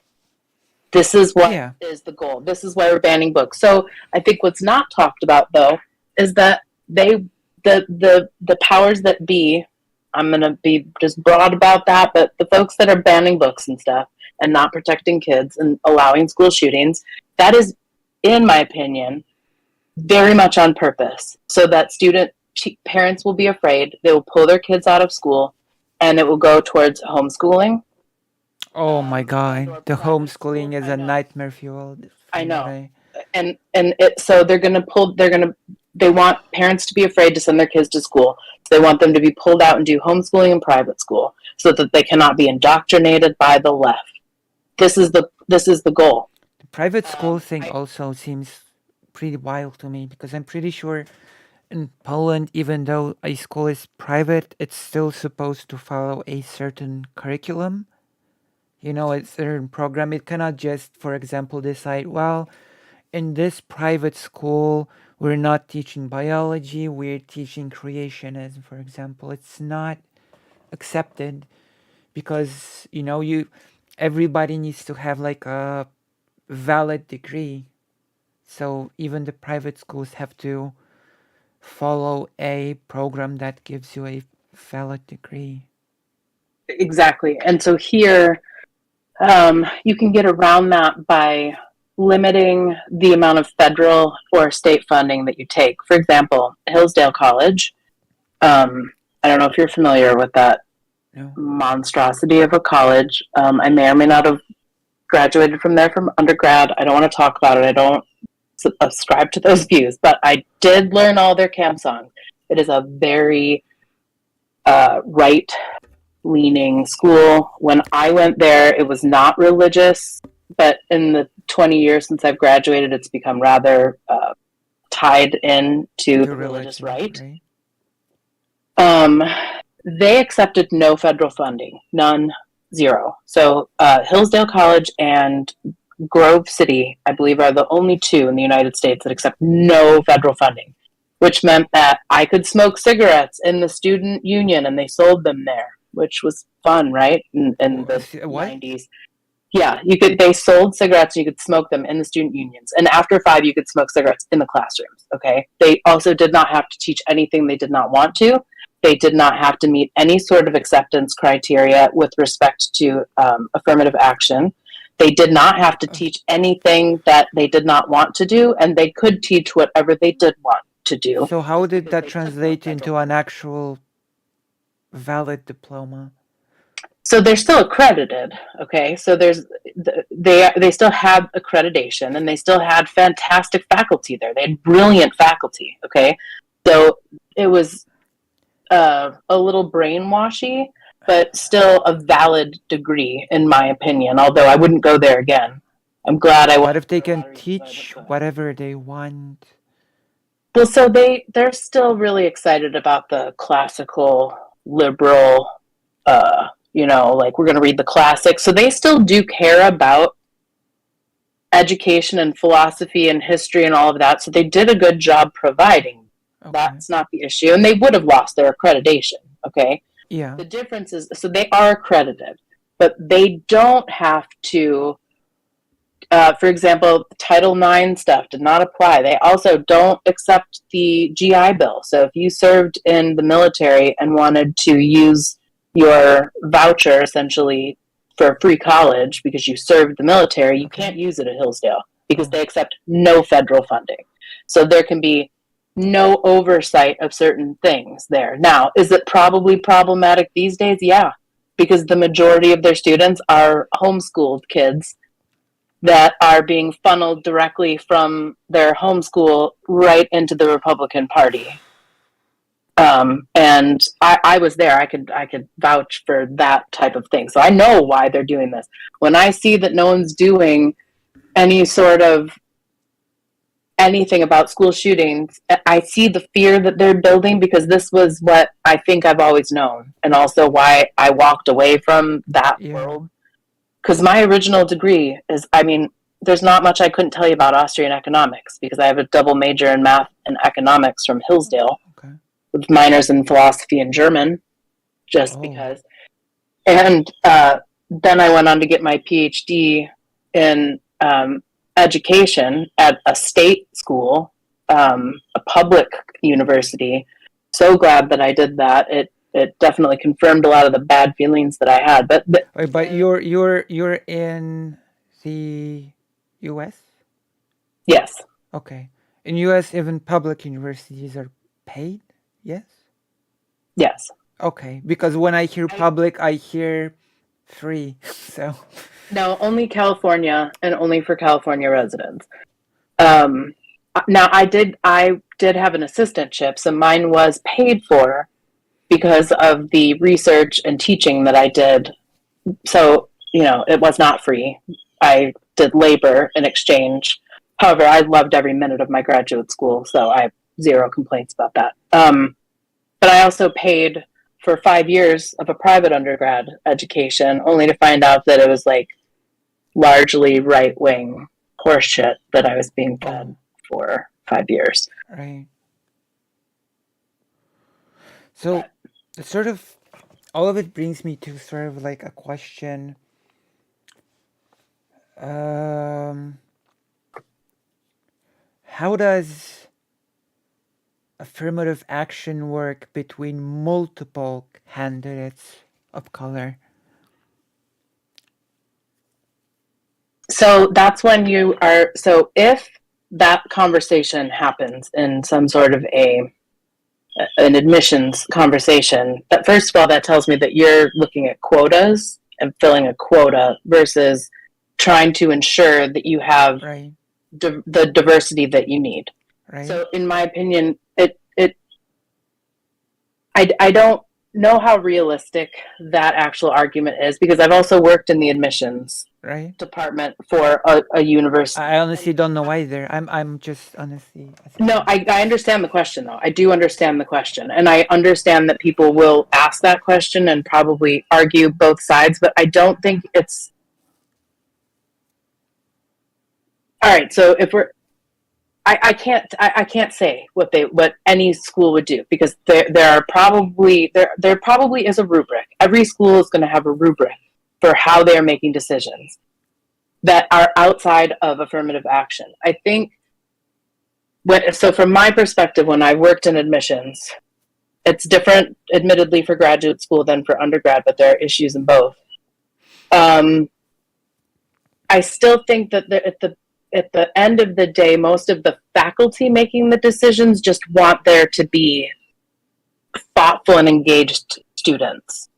This is what Yeah. is the goal. This is why we're banning books. So I think what's not talked about though is that the powers that be, I'm gonna be just broad about that, but the folks that are banning books and stuff and not protecting kids and allowing school shootings, that is, in my opinion, very much on purpose. So that parents will be afraid, they will pull their kids out of school, and it will go towards homeschooling, Oh my and god. or The private homeschooling schools. is I a know. nightmare fuel I from what know. I. So they want parents to be afraid to send their kids to school. So they want them to be pulled out and do homeschooling in private school so that they cannot be indoctrinated by the left. This is the goal. The private school thing I also seems pretty wild to me because I'm pretty sure in Poland, even though a school is private, it's still supposed to follow a certain curriculum. You know, a certain program. It cannot just, for example, decide, well, in this private school, we're not teaching biology, we're teaching creationism, for example. It's not accepted because, everybody needs to have like a valid degree. So even the private schools have to follow a program that gives you a valid degree. exactly. And so here, you can get around that by limiting the amount of federal or state funding that you take. For example, Hillsdale College. I don't know if you're familiar with that No? monstrosity of a college. I may or may not have graduated from there from undergrad. I don't want to talk about it. I don't ascribe to those views, but I did learn all their camp songs. It is a very right-leaning school. When I went there, it was not religious, but in the 20 years since I've graduated, it's become rather tied in to the religious right. They accepted no federal funding, none, zero. So Hillsdale College and Grove City, I believe, are the only two in the United States that accept no federal funding, which meant that I could smoke cigarettes in the student union, and they sold them there, which was fun, right? In the What? 90s. Yeah, you could. They sold cigarettes. You could smoke them in the student unions, and after 5, you could smoke cigarettes in the classrooms. Okay. They also did not have to teach anything they did not want to. They did not have to meet any sort of acceptance criteria with respect to affirmative action. They did not have to teach anything that they did not want to do, and they could teach whatever they did want to do. So how did that translate into an actual valid diploma? So they're still accredited, okay? So they still have accreditation, and they still had fantastic faculty there. They had brilliant faculty, okay? So it was a little brainwashy, but still a valid degree, in my opinion, although I wouldn't go there again. I'm glad I went. What if they can teach whatever they want? Well, so they're still really excited about the classical liberal like we're going to read the classics. So they still do care about education and philosophy and history and all of that. So they did a good job providing. Okay. That's not the issue. And they would have lost their accreditation. Okay. Yeah. The difference is, so they are accredited, but they don't have to, for example, Title IX stuff did not apply. They also don't accept the GI Bill. So if you served in the military and wanted to use your voucher essentially for free college because you served the military, you can't use it at Hillsdale because they accept no federal funding. So there can be no oversight of certain things there. Now, is it probably problematic these days? Yeah, because the majority of their students are homeschooled kids that are being funneled directly from their homeschool right into the Republican Party. And I was there. I could vouch for that type of thing. So I know why they're doing this. When I see that no one's doing any sort of anything about school shootings, I see the fear that they're building, because this was what I think I've always known, and also why I walked away from that world. Because my original degree is, there's not much I couldn't tell you about Austrian economics, because I have a double major in math and economics from Hillsdale. With minors in philosophy and German, just because. And then I went on to get my PhD in education at a state school, a public university. So glad that I did that. It definitely confirmed a lot of the bad feelings that I had. But you're in the U.S.? Yes. Okay. In U.S., even public universities are paid? Yes? Yes. Okay, because when I hear public, I hear free, so... No, only California, and only for California residents. Now, I did have an assistantship, so mine was paid for because of the research and teaching that I did. So, it was not free. I did labor in exchange. However, I loved every minute of my graduate school, so I have zero complaints about that. But I also paid for 5 years of a private undergrad education, only to find out that it was largely right-wing horseshit that I was being fed for 5 years. Right. So, sort of, all of it brings me to sort of a question. How does affirmative action work between multiple candidates of color? So that's when if that conversation happens in some sort of an admissions conversation, that first of all, that tells me that you're looking at quotas and filling a quota versus trying to ensure that you have the diversity that you need. Right. So in my opinion, I don't know how realistic that actual argument is, because I've also worked in the admissions right? department for a university. I honestly don't know either. I'm just honestly No, asking. I understand the question, though. I do understand the question. And I understand that people will ask that question and probably argue both sides, but I don't think it's. All right, so if we're. I can't say what any school would do, because there probably is a rubric. Every school is going to have a rubric for how they are making decisions that are outside of affirmative action. I think so from my perspective, when I worked in admissions, it's different, admittedly, for graduate school than for undergrad, but there are issues in both. I still think that at the end of the day, most of the faculty making the decisions just want there to be thoughtful and engaged students.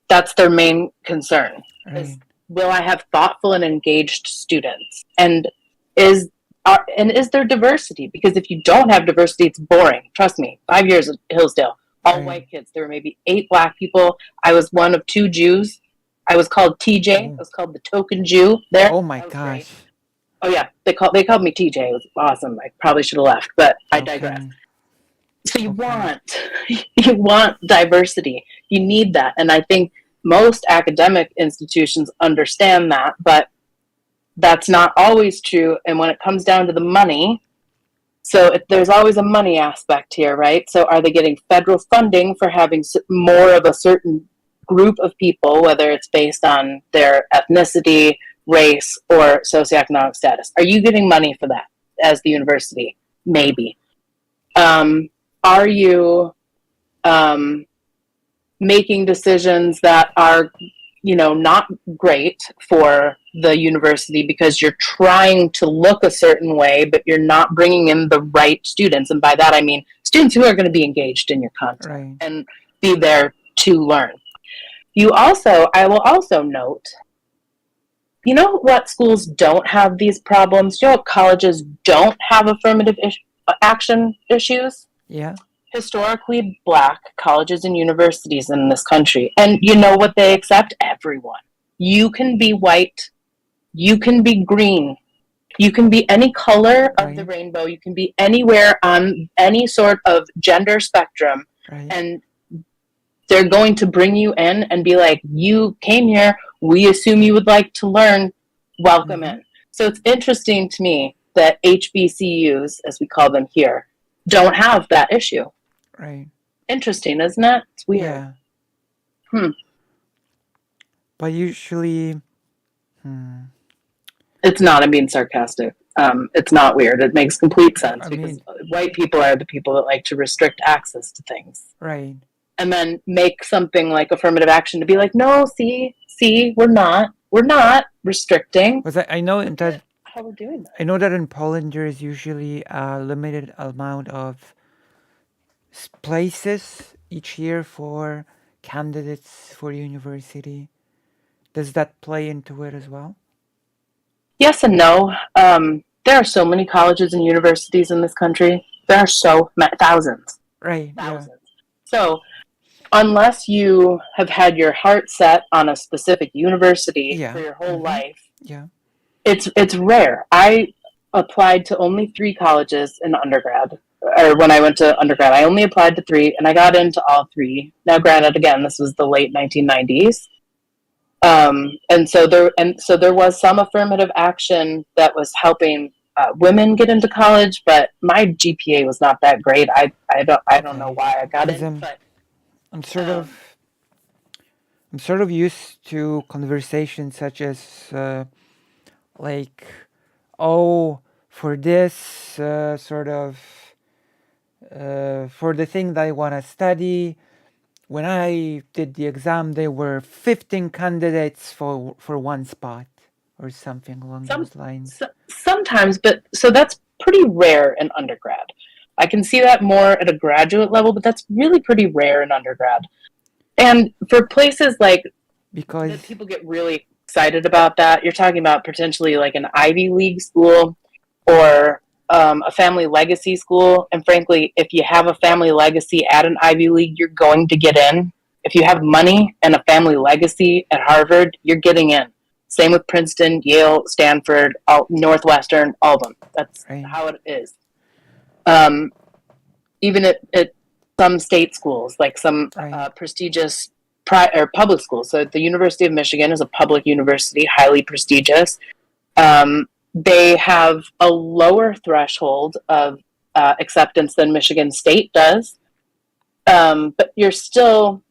That's their main concern. Right. Is, will I have thoughtful and engaged students? And is there diversity? Because if you don't have diversity, it's boring. Trust me. 5 years at Hillsdale, all Right. white kids. There were maybe 8 black people. I was one of 2 Jews. I was called TJ. I was called the token Jew there. Oh my That was gosh. great. Oh yeah, they called me TJ. It was awesome. I probably should have left, but I digress. Okay. So you Okay. want diversity. You need that, and I think most academic institutions understand that, but that's not always true. And when it comes down to the money, so there's always a money aspect here, right? So are they getting federal funding for having more of a certain group of people, whether it's based on their ethnicity, race, or socioeconomic status? Are you getting money for that as the university? Maybe. Are you making decisions that are, not great for the university because you're trying to look a certain way, but you're not bringing in the right students? And by that, I mean students who are going to be engaged in your content, Right. and be there to learn. I will also note, what schools don't have these problems? You know what colleges don't have affirmative action issues? Yeah. Historically black colleges and universities in this country. And you know what they accept? Everyone. You can be white. You can be green. You can be any color of the rainbow. You can be anywhere on any sort of gender spectrum. Right. And they're going to bring you in and be like, you came here. We assume you would like to learn. Welcome in. So it's interesting to me that HBCUs, as we call them here, don't have that issue. Right. Interesting, isn't it? It's weird. Yeah. But usually, It's not. I'm being sarcastic. It's not weird. It makes complete sense, because white people are the people that like to restrict access to things. Right. And then make something like affirmative action to be like, no, see, we're not restricting. Because I know that how we're doing that. I know that in Poland there is usually a limited amount of places each year for candidates for university. Does that play into it as well? Yes and no. There are so many colleges and universities in this country. There are thousands. Right. Thousands. Yeah. So unless you have had your heart set on a specific university for your whole life, it's rare. I applied to only 3 colleges in undergrad. Or when I went to undergrad, I only applied to 3, and I got into all 3. Now, granted, again, this was the late 1990s, and so there was some affirmative action that was helping women get into college, but my GPA was not that great. I don't know why I got in, but I'm sort of used to conversations such as like, oh, for this for the thing that I want to study, when I did the exam, there were 15 candidates for one spot, or something along those lines. Sometimes, but so that's pretty rare in undergrad. I can see that more at a graduate level, but that's really pretty rare in undergrad. And for places like, because people get really excited about that, you're talking about potentially like an Ivy League school, or a family legacy school, and frankly, if you have a family legacy at an Ivy League, you're going to get in. If you have money and a family legacy at Harvard, you're getting in. Same with Princeton, Yale, Stanford, Northwestern, all of them. That's Right. how it is. Even at some state schools, like some Right. prestigious or public schools. So the University of Michigan is a public university, highly prestigious. They have a lower threshold of acceptance than Michigan State does, but you're still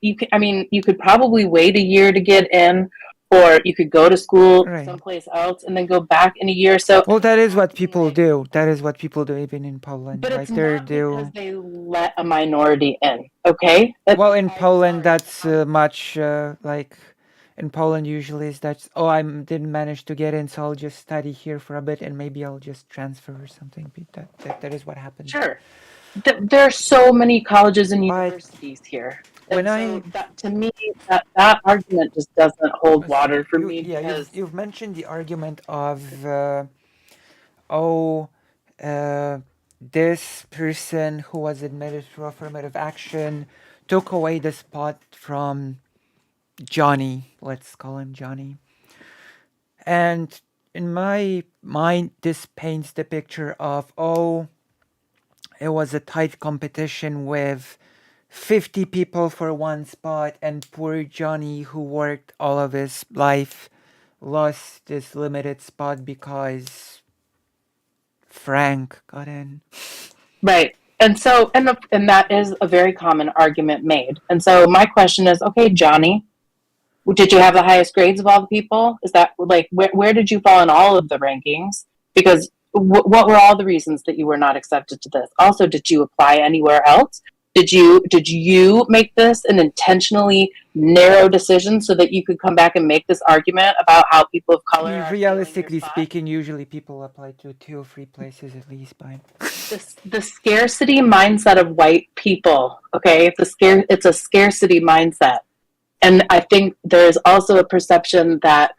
you could probably wait a year to get in, or you could go to school Right. someplace else and then go back in a year. So Well, that is what people do. That is what people do even in Poland. but it's Like they not because do. they let a minority in. Okay. Well, in I'm Poland, sorry. that's much like in Poland usually is that oh I didn't manage to get in, so I'll just study here for a bit and maybe I'll just transfer or something. That is what happens. Sure. There are so many colleges and But universities here. when And so I that to me that argument just doesn't hold so water for you me yeah because you've mentioned the argument of oh this person who was admitted through affirmative action took away the spot from Johnny. Let's call him Johnny. And in my mind, this paints the picture of, oh, it was a tight competition with 50 people for one spot, and poor Johnny, who worked all of his life, lost this limited spot because Frank got in. right. And so and that is a very common argument made. And so my question is, okay, Johnny, did you have the highest grades of all the people? Is that like where did you fall in all of the rankings? Because what were all the reasons that you were not accepted to this? Also, did you apply anywhere else? Did you make this an intentionally narrow decision so that you could come back and make this argument about how people of I color mean, are stealing your realistically spot? speaking, usually people apply to 2 or 3 places at least, but The scarcity mindset of white people. Okay, it's a scarcity mindset, and I think there's also a perception that,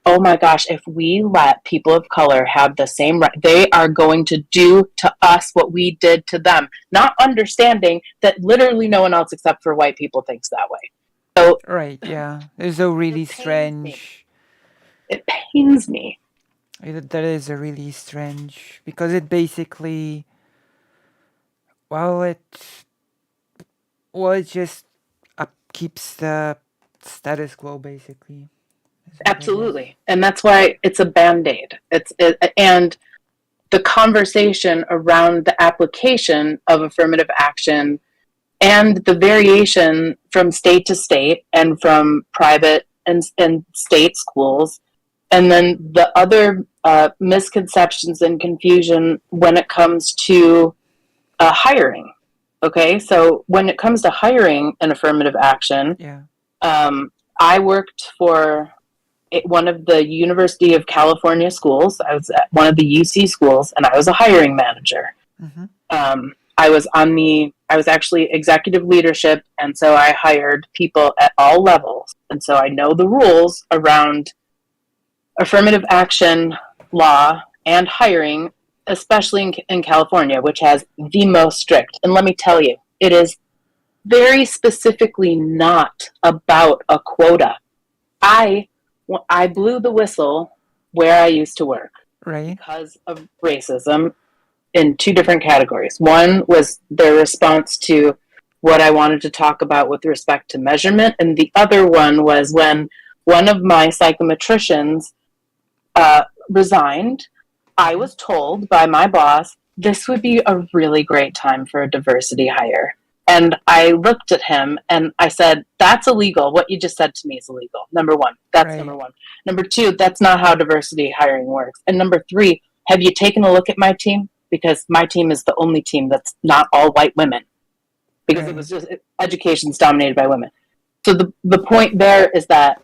oh my gosh, if we let people of color have the same right, they are going to do to us what we did to them, not understanding that literally no one else except for white people thinks that way. So right, yeah, it's a really it pains me. strange. It pains me. That is a really strange because it basically, well, it just keeps the status quo basically. Is what it is. Absolutely, and that's why it's a band-aid. And the conversation around the application of affirmative action and the variation from state to state and from private and state schools, and then the other misconceptions and confusion when it comes to hiring. Okay, so when it comes to hiring an affirmative action, Yeah. I worked for one of the University of California schools. I was at one of the UC schools, and I was a hiring manager. Mm-hmm. I was actually executive leadership, and so I hired people at all levels. And so I know the rules around affirmative action law and hiring, especially in California, which has the most strict. And let me tell you, it is very specifically not about a quota. I blew the whistle where I used to work Right. because of racism in 2 different categories. One was their response to what I wanted to talk about with respect to measurement, and the other one was when one of my psychometricians resigned. I was told by my boss this would be a really great time for a diversity hire. And I looked at him and I said, that's illegal. What you just said to me is illegal. Number one. That's Right. number one. Number 2, that's not how diversity hiring works. And number 3, have you taken a look at my team? Because my team is the only team that's not all white women. Because Right. it was just education's dominated by women. So the point there is that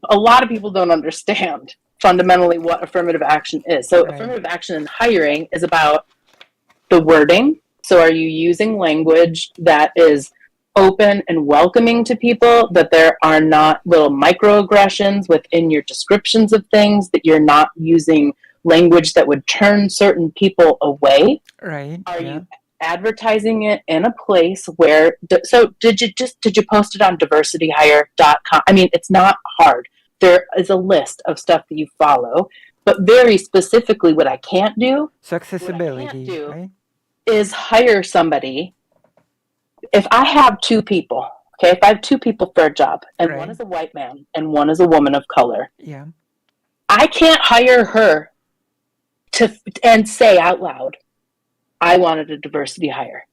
a lot of people don't understand fundamentally what affirmative action is. So Right. affirmative action in hiring is about the wording. So are you using language that is open and welcoming to people, that there are not little microaggressions within your descriptions of things, that you're not using language that would turn certain people away? Right. Are Yeah. you advertising it in a place where, so did you post it on diversityhire.com? I mean, it's not hard. There is a list of stuff that you follow, but very specifically what I can't do, So what I can't accessibility, do right? is hire somebody. If I have two people, okay, if I have two people for a job and one Right. is a white man and one is a woman of color, Yeah. I can't hire her to and say out loud, I wanted a diversity hire.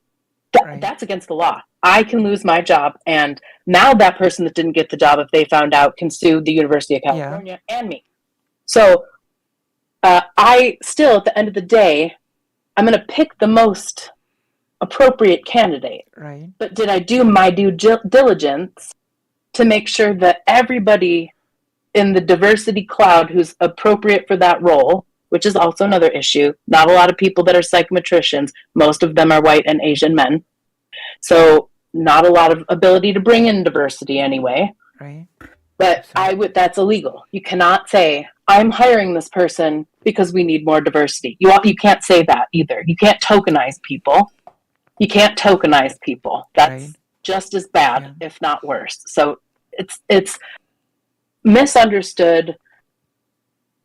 Right. That's against the law. I can lose my job, and now that person that didn't get the job, if they found out, can sue the University of Yeah. California and me. So I still, at the end of the day, I'm going to pick the most appropriate candidate. Right. But did I do my due diligence to make sure that everybody in the diversity cloud who's appropriate for that role, which is also another issue, not a lot of people that are psychometricians, most of them are white and Asian men. So not a lot of ability to bring in diversity anyway. Right. But So, that's illegal. You cannot say, I'm hiring this person because we need more diversity. You can't say that either. You can't tokenize people. You can't tokenize people. That's right. just as bad, Yeah. if not worse. So it's misunderstood,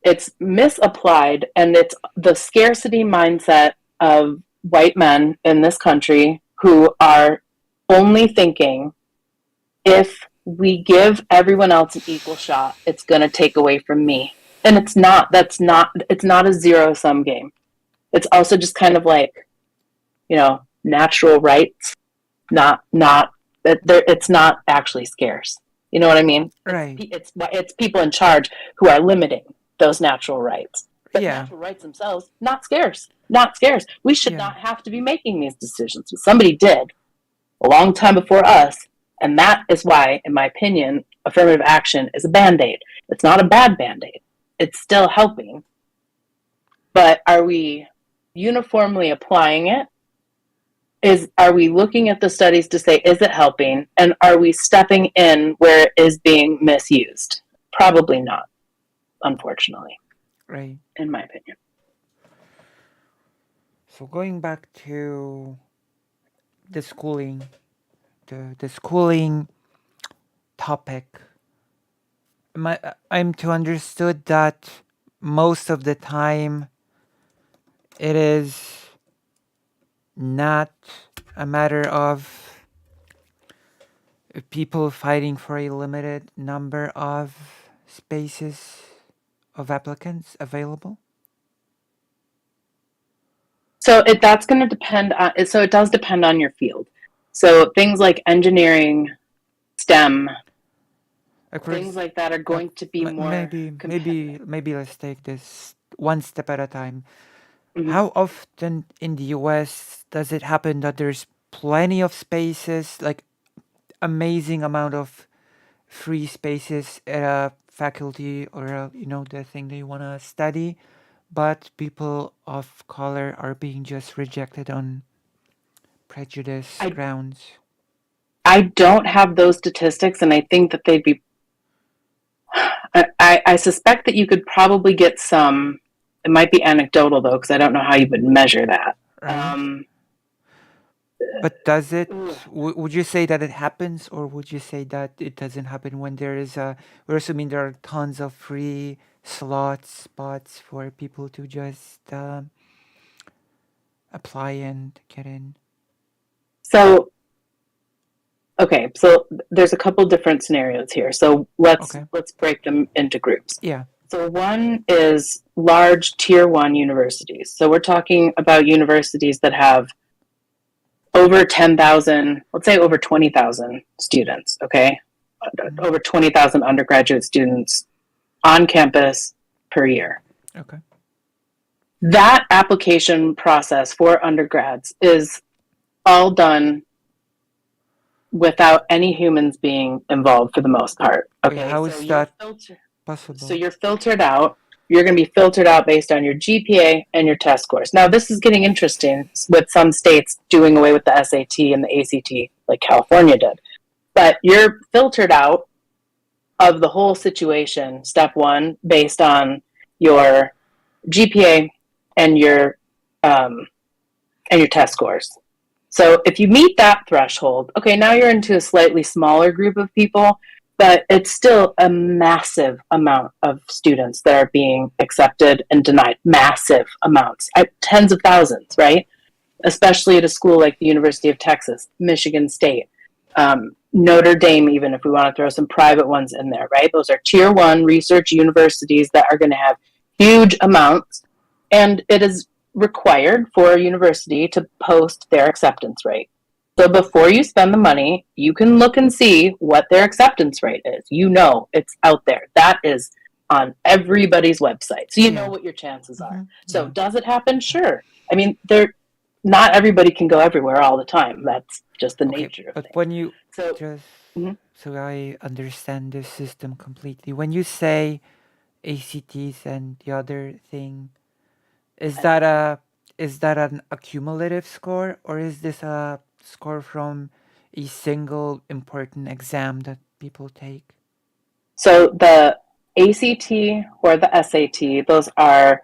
it's misapplied, and it's the scarcity mindset of white men in this country who are only thinking, if we give everyone else an equal shot, it's going to take away from me. And it's not. It's not a zero sum game. It's also just kind of like, natural rights, it's not actually scarce. You know what I mean? Right. It's people in charge who are limiting those natural rights. But Yeah. natural rights themselves, not scarce. Not scarce. We should Yeah. not have to be making these decisions. Somebody did a long time before us, and that is why, in my opinion, affirmative action is a Band-Aid. It's not a bad Band-Aid. It's still helping. But are we uniformly applying it? Are we looking at the studies to say, is it helping? And are we stepping in where it is being misused? Probably not, unfortunately, Right. in my opinion. So going back to the schooling, the schooling topic, I'm to understood that most of the time it is not a matter of people fighting for a limited number of spaces of applicants available. So that's going to depend on. So it does depend on your field. So things like engineering, STEM, things like that are going to be more competitive. Maybe let's take this one step at a time. Mm-hmm. How often in the US does it happen that there's plenty of spaces, like amazing amount of free spaces at a faculty or the thing they want to study, but people of color are being just rejected on prejudice grounds? I don't have those statistics, and I think that they'd be. I suspect that you could probably get some. It might be anecdotal though, because I don't know how you would measure that. Right. But does it? Would you say that it happens, or would you say that it doesn't happen when there is a? We're assuming there are tons of free spots for people to just apply and get in. So, okay, so there's a couple different scenarios here. So let's break them into groups. Yeah. So one is large tier 1 universities. So we're talking about universities that have over 10,000, let's say over 20,000 students, okay? Mm-hmm. Over 20,000 undergraduate students on campus per year. Okay. That application process for undergrads is all done without any humans being involved for the most part. Okay, wait, how is that possible? So you're filtered out. You're going to be filtered out based on your GPA and your test scores. Now, this is getting interesting with some states doing away with the SAT and the ACT, like California did. But you're filtered out of the whole situation, step one, based on your GPA and your test scores. So if you meet that threshold, okay, now you're into a slightly smaller group of people, but it's still a massive amount of students that are being accepted and denied. Massive amounts, tens of thousands, right? Especially at a school like the University of Texas, Michigan State, Notre Dame, even if we want to throw some private ones in there, right? Those are tier one research universities that are going to have huge amounts, and it is required for a university to post their acceptance rate. So before you spend the money, you can look and see what their acceptance rate is. You know, it's out there. That is on everybody's website. So you know what your chances are. So does it happen? Sure. I mean, not everybody can go everywhere all the time. That's just the nature of but things. when you so I understand this system completely. When you say ACTs and the other thing, is that an accumulative score, or is this a score from a single important exam that people take? So the ACT or the SAT, those are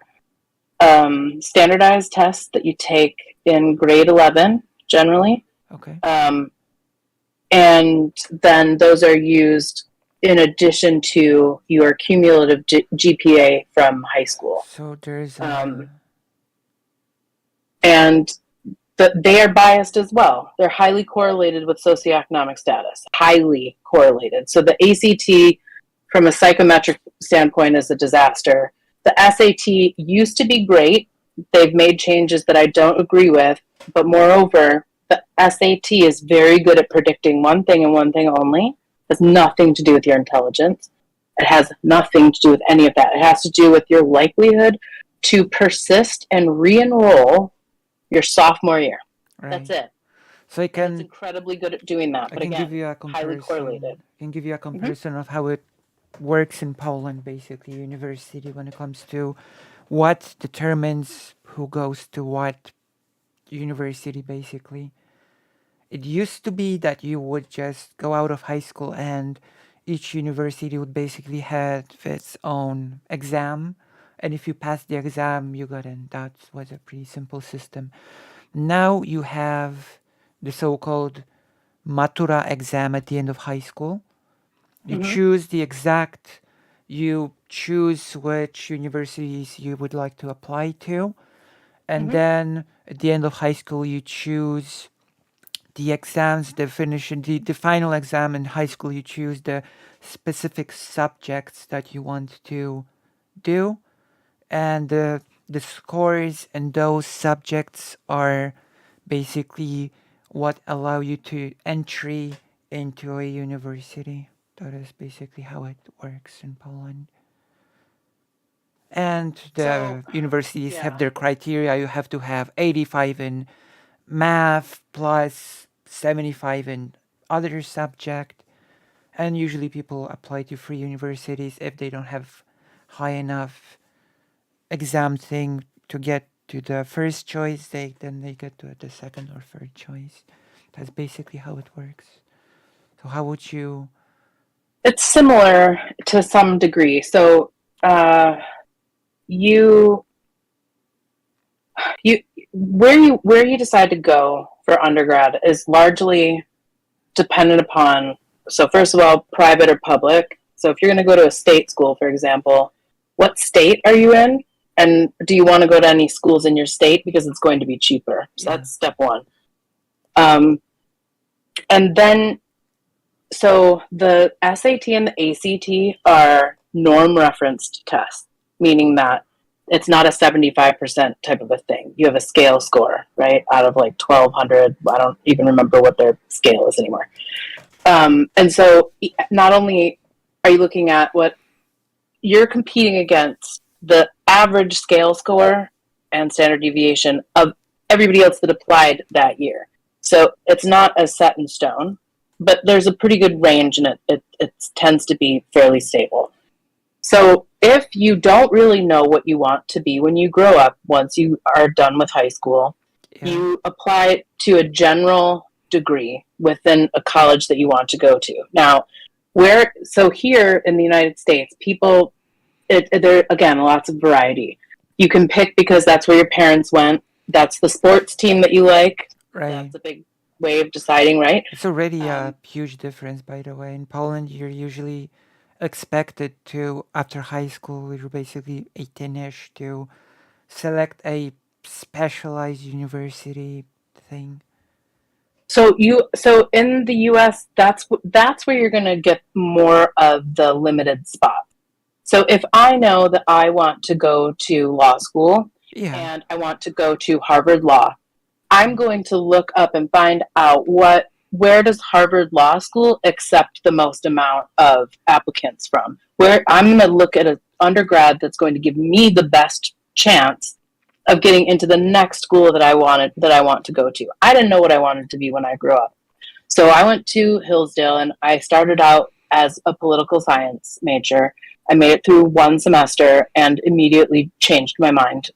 standardized tests that you take in grade 11 generally. Okay. And then those are used in addition to your cumulative GPA from high school. So there's and they are biased as well. They're highly correlated with socioeconomic status, highly correlated. So the ACT, from a psychometric standpoint, is a disaster. The SAT used to be great. They've made changes that I don't agree with, but moreover, the SAT is very good at predicting one thing and one thing only. It has nothing to do with your intelligence. It has nothing to do with any of that. It has to do with your likelihood to persist and re-enroll your sophomore year. Right. That's it. So it's incredibly good at doing that. But again, give you a comparison. Highly correlated. I can give you a comparison of how it works in Poland, basically, university, when it comes to what determines who goes to what university, basically. It used to be that you would just go out of high school and each university would basically have its own exam. And if you passed the exam, you got in. That was a pretty simple system. Now you have the so-called Matura exam at the end of high school. You choose you choose which universities you would like to apply to. And then at the end of high school, you choose the exams, the final exam in high school. You choose the specific subjects that you want to do. And the scores in those subjects are basically what allow you to entry into a university. That is basically how it works in Poland. And the universities have their criteria. You have to have 85 in math plus 75 in other subject. And usually people apply to free universities if they don't have high enough exam thing to get to the first choice, then they get to the second or third choice. That's basically how it works. So how would you? It's similar to some degree. So where you decide to go for undergrad is largely dependent upon, so first of all, private or public. So if you're going to go to a state school, for example, what state are you in? And do you want to go to any schools in your state? Because it's going to be cheaper. So that's step one. And then, so the SAT and the ACT are norm referenced tests, meaning that it's not a 75% type of a thing. You have a scale score, right? Out of like 1,200. I don't even remember what their scale is anymore. And so not only are you looking at what you're competing against, the average scale score and standard deviation of everybody else that applied that year. So it's not as set in stone, but there's a pretty good range, and it tends to be fairly stable. So if you don't really know what you want to be when you grow up, once you are done with high school, you apply to a general degree within a college that you want to go to. Now, so here in the United States, people, there again, lots of variety. You can pick because that's where your parents went. That's the sports team that you like. Right. That's a big way of deciding, right? It's already a Um, huge difference, by the way. In Poland, you're usually expected to, after high school, you're basically 18-ish, to select a specialized university thing. so in the U.S., that's where you're going to get more of the limited spots. So if I know that I want to go to law school Yeah. and I want to go to Harvard Law, I'm going to look up and find out where does Harvard Law School accept the most amount of applicants from. Where I'm going to look at an undergrad that's going to give me the best chance of getting into the next school that I want to go to. I didn't know what I wanted to be when I grew up. So I went to Hillsdale and I started out as a political science major. I made it through one semester and immediately changed my mind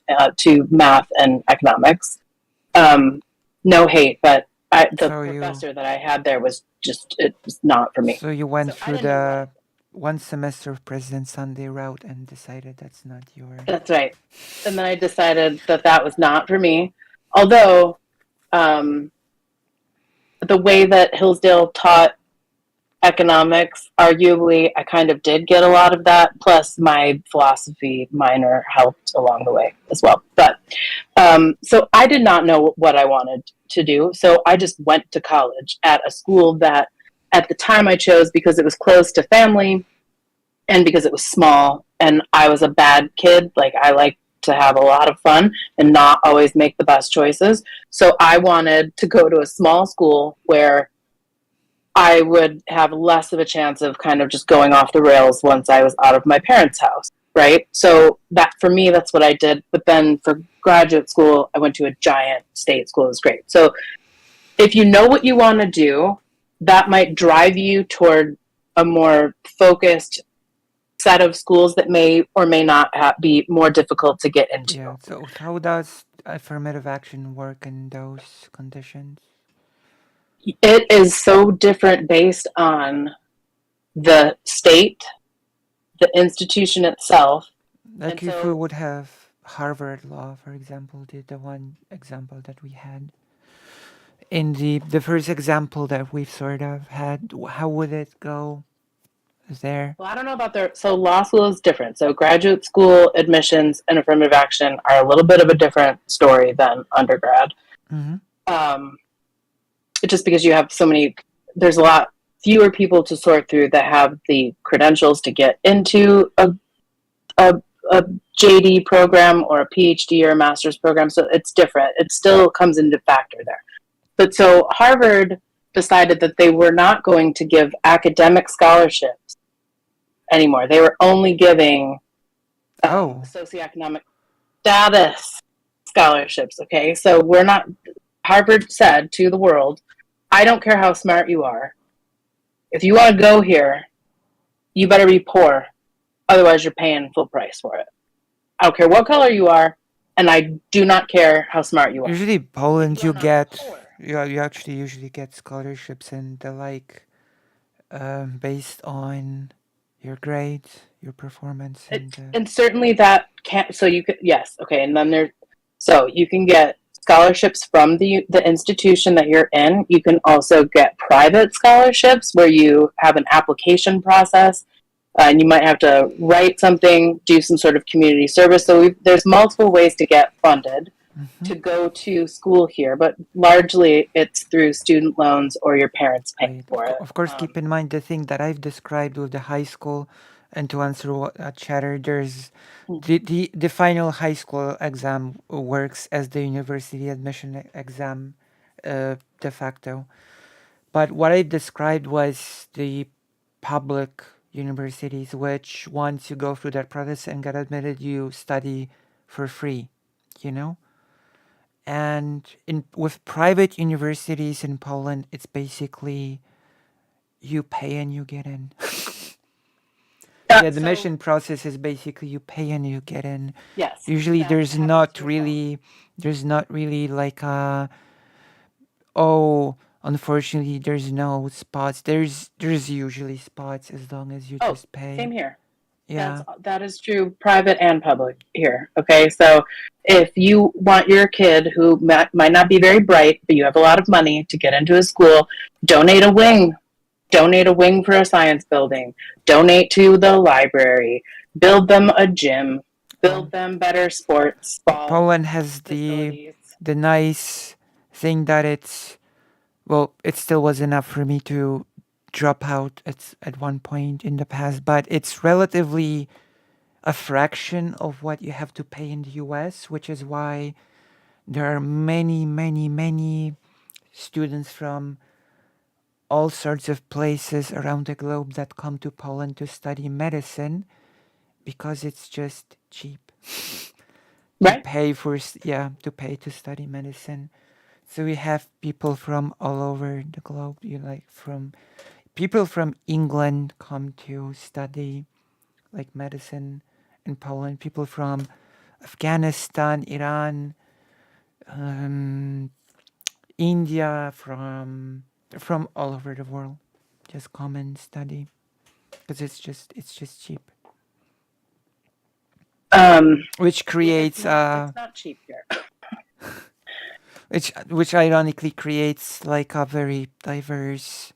to math and economics. Um, no hate, but the So you professor that I had there was just, it was not for me. so you went So I through didn't know what. the one semester of President Sunday route and decided that's not your. That's right. And then I decided that that was not for me. Although um, the way that Hillsdale taught economics, arguably, I kind of did get a lot of that. Plus, my philosophy minor helped along the way as well. But so I did not know what I wanted to do. So I just went to college at a school that at the time I chose because it was close to family and because it was small and I was a bad kid. Like I like to have a lot of fun and not always make the best choices. So I wanted to go to a small school where I would have less of a chance of kind of just going off the rails once I was out of my parents' house, right? So that for me, that's what I did. But then for graduate school, I went to a giant state school. It was great. So if you know what you want to do, that might drive you toward a more focused set of schools that may or may not be more difficult to get into. Yeah. So how does affirmative action work in those conditions? It is so different based on the state, the institution itself. And Like if we so, would have Harvard Law, for example, the one example that we had. In the first example that we've sort of had, how would it go there? well, I don't know about their. So, law school is different. So, graduate school admissions and affirmative action are a little bit of a different story than undergrad. Mm-hmm. Um, just because you have so many, there's a lot fewer people to sort through that have the credentials to get into a, a JD program or a PhD or a master's program. So, it's different. It still comes into factor there. But so, Harvard decided that they were not going to give academic scholarships anymore. They were only giving Oh, socioeconomic status scholarships. Okay, so we're not. Harvard said to the world, "I don't care how smart you are. If you want to go here, you better be poor. Otherwise, you're paying full price for it. I don't care what color you are, and I do not care how smart you are. usually If Poland you are you not get poor." you actually usually get scholarships and the like based on your grades, your performance, and And certainly that can't. So you could, yes, okay, and then there. So you can get scholarships from the institution that you're in. You can also get private scholarships where you have an application process, and you might have to write something, do some sort of community service. So there's multiple ways to get funded mm-hmm. to go to school here, but largely it's through student loans or your parents paying Right. for it. Of course, keep in mind the thing that I've described with the high school, and to answer what Chatter, there's the final high school exam works as the university admission exam de facto. But what I described was the public universities, which once you go through that process and get admitted, you study for free, you know? And in with private universities in Poland, it's basically you pay and you get in. The Yeah, so admission process is basically you pay and you get in. yes, Usually that happens here as well. there's not really like a oh unfortunately there's no spots. There's usually spots as long as you Oh, just pay. same here. Yeah. That is true, private and public here. Okay, so if you want your kid who might not be very bright, but you have a lot of money to get into a school, donate a wing. Donate a wing for a science building. Donate to the library. Build them a gym. Build them better sports ball Poland has facilities. the nice thing that it still was enough for me to drop out at one point in the past, but it's relatively a fraction of what you have to pay in the US, which is why there are many, many, many students from all sorts of places around the globe that come to Poland to study medicine because it's just cheap to Right? pay to pay to study medicine. So we have people from all over the globe. You like from people from England come to study like medicine in Poland. People from Afghanistan, Iran, um, India, from all over the world, just come and study because it's just cheap, which creates it's not cheap here. which ironically creates like a very diverse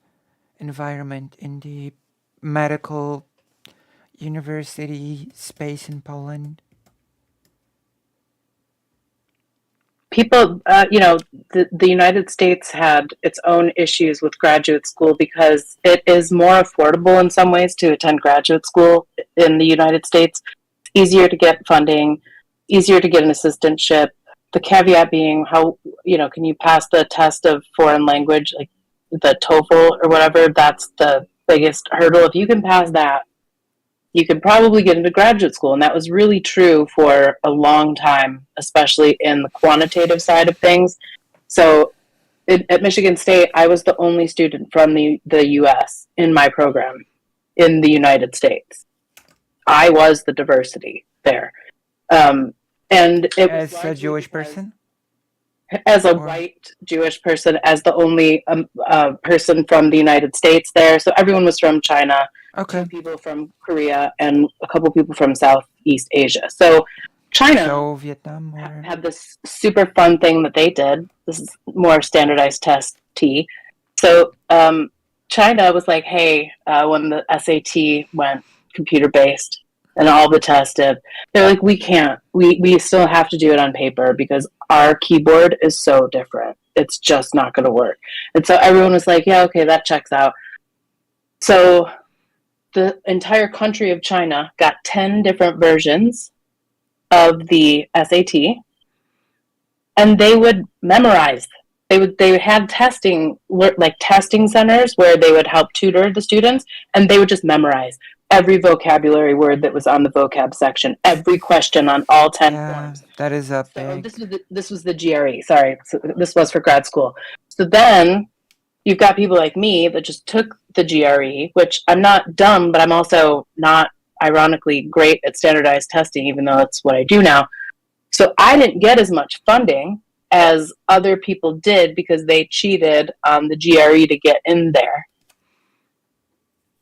environment in the medical university space in Poland. People, the United States had its own issues with graduate school because it is more affordable in some ways to attend graduate school in the United States. Easier to get funding, easier to get an assistantship. The caveat being how, can you pass the test of foreign language, like the TOEFL or whatever? That's the biggest hurdle. If you can pass that, you could probably get into graduate school. And that was really true for a long time, especially in the quantitative side of things. So at Michigan State, I was the only student from the US in my program in the United States. I was the diversity there. And it was As a Jewish person, as a or white Jewish person, as the only person from the United States there. So everyone was from China, okay, 2 people from Korea, and a couple people from Southeast Asia. So China so Vietnam or had this super fun thing that they did. This is more standardized test T. So China was like, hey, when the SAT went computer based and all the tests did, they're like, we can't. We still have to do it on paper because our keyboard is so different. It's just not going to work. And so everyone was like, yeah, okay, that checks out. So the entire country of China got 10 different versions of the SAT, and they would memorize. They had testing centers where they would help tutor the students, and they would just memorize every vocabulary word that was on the vocab section, every question on all 10 forms. that is a So big. this was the GRE. Sorry, so this was for grad school. So then you've got people like me that just took the GRE, which I'm not dumb, but I'm also not ironically great at standardized testing, even though that's what I do now. So I didn't get as much funding as other people did because they cheated on the GRE to get in there.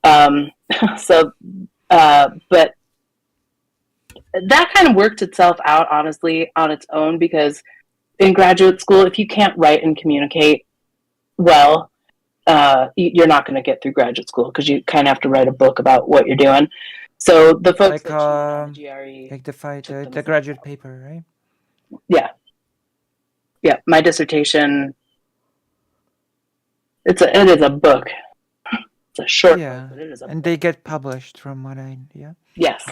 But that kind of worked itself out, honestly, on its own, because in graduate school, if you can't write and communicate well, you're not going to get through graduate school because you kind of have to write a book about what you're doing. So the folks Like that cheated on the GRE, like the graduate paper, right? Yeah, my dissertation. It is a book. It's a short book, but it is a and book. they get published from what I Yes.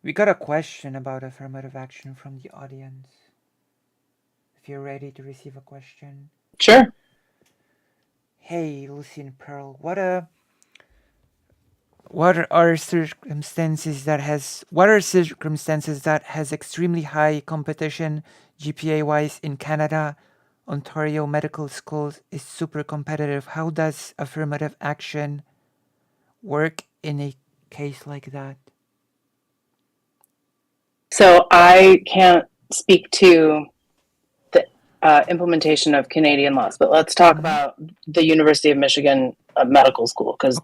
We got a question about affirmative action from the audience. If you're ready to receive a question. Sure. Hey, Lucy and Pearl, what are circumstances that has extremely high competition GPA wise in Canada? Ontario medical schools is super competitive. How does affirmative action work in a case like that? So I can't speak to the implementation of Canadian laws, but let's talk about the University of Michigan Medical School, because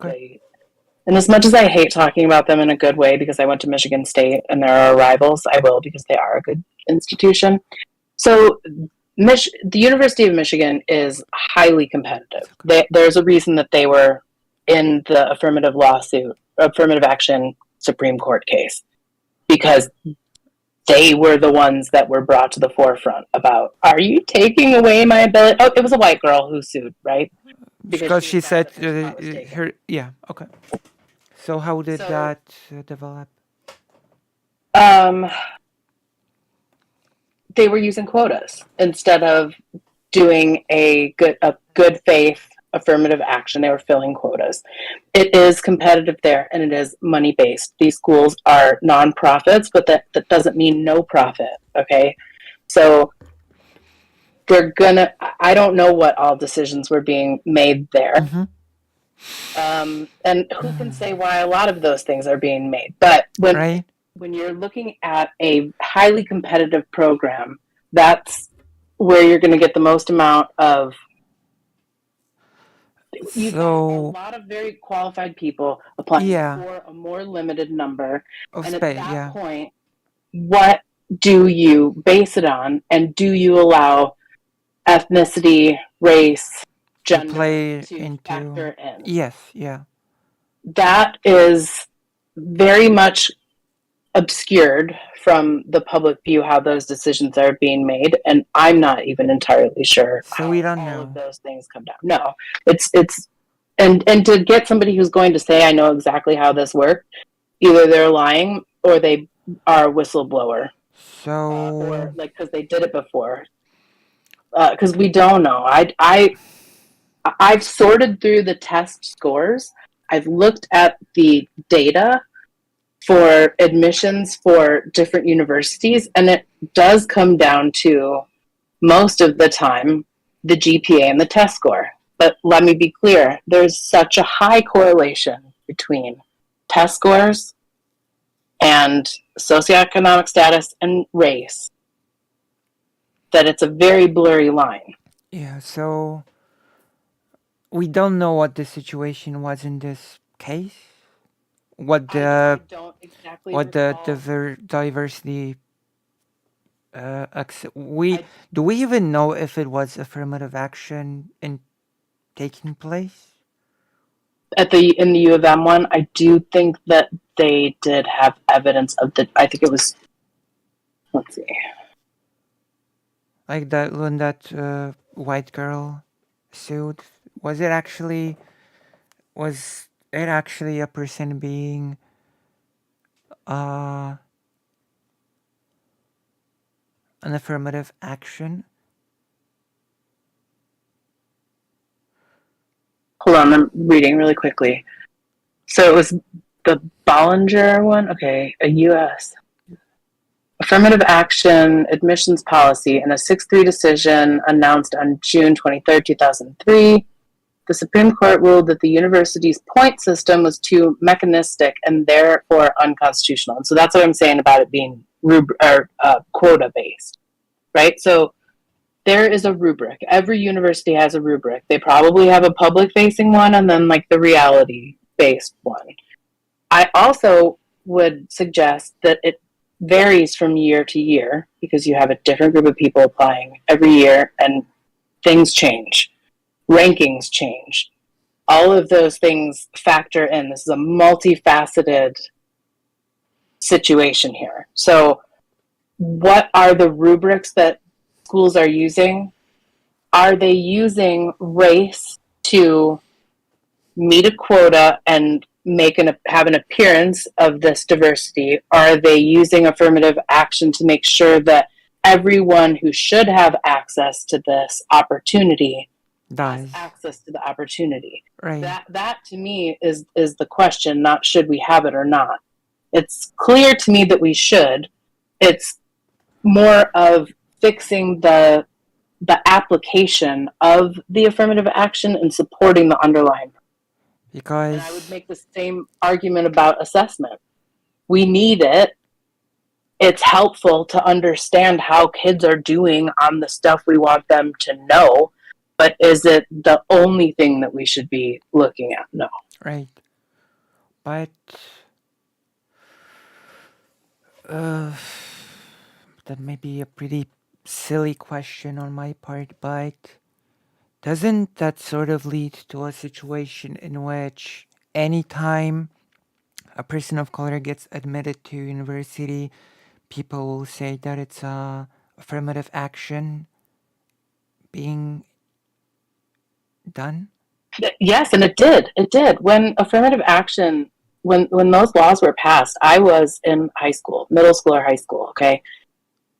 And as much as I hate talking about them in a good way because I went to Michigan State and there are rivals, I will because they are a good institution. So the University of Michigan is highly competitive. There's a reason that they were in the affirmative action Supreme Court case, because they were the ones that were brought to the forefront about, are you taking away my ability? Oh, it was a white girl who sued, right? Because she said her. yeah, okay. So how did that develop? They were using quotas instead of doing a good faith affirmative action. They were filling quotas. It is competitive there, and it is money based. These schools are nonprofits, but that doesn't mean no profit. Okay, so I don't know what all decisions were being made there. And who can say why a lot of those things are being made? But when you're looking at a highly competitive program, that's where you're going to get the most amount of. You have a lot of very qualified people applying for a more limited number. And at that point, what do you base it on? And do you allow ethnicity, race, gender to factor in? Yes, yeah. That is very much obscured from the public view how those decisions are being made, and I'm not even entirely sure how we don't all know of those things come down. No, it's and to get somebody who's going to say I know exactly how this worked, either they're lying or they are a whistleblower. So or like because they did it before. Because we don't know. I've sorted through the test scores. I've looked at the data for admissions for different universities, and it does come down to, most of the time, the GPA and the test score. But let me be clear, there's such a high correlation between test scores and socioeconomic status and race that it's a very blurry line. Yeah, so we don't know what the situation was in this case. What the diversity do we even know if it was affirmative action in taking place in the U of M one? I do think that they did have evidence of I think it was, let's see, like that when that white girl sued. Was it actually a person being an affirmative action? Hold on, I'm reading really quickly. So it was the Bollinger one? Okay, a U.S. affirmative action admissions policy in a 6-3 decision announced on June 23rd, 2003. The Supreme Court ruled that the university's point system was too mechanistic and therefore unconstitutional. And so that's what I'm saying about it being quota-based, right? So there is a rubric. Every university has a rubric. They probably have a public-facing one and then like the reality-based one. I also would suggest that it varies from year to year because you have a different group of people applying every year and things change. Rankings change. All of those things factor in. This is a multifaceted situation here. So what are the rubrics that schools are using? Are they using race to meet a quota and have an appearance of this diversity? Are they using affirmative action to make sure that everyone who should have access to this opportunity has access to the opportunity? Right. That to me is the question, not should we have it or not. It's clear to me that we should. It's more of fixing the application of the affirmative action and supporting the underlying. Because I would make the same argument about assessment. We need it. It's helpful to understand how kids are doing on the stuff we want them to know, but is it the only thing that we should be looking at? No. Right. But uh, that may be a pretty silly question on my part, but doesn't that sort of lead to a situation in which anytime a person of color gets admitted to university, people will say that it's a affirmative action being done? Yes, and it did. It did. When affirmative action, when those laws were passed, I was in high school, middle school or high school. Okay,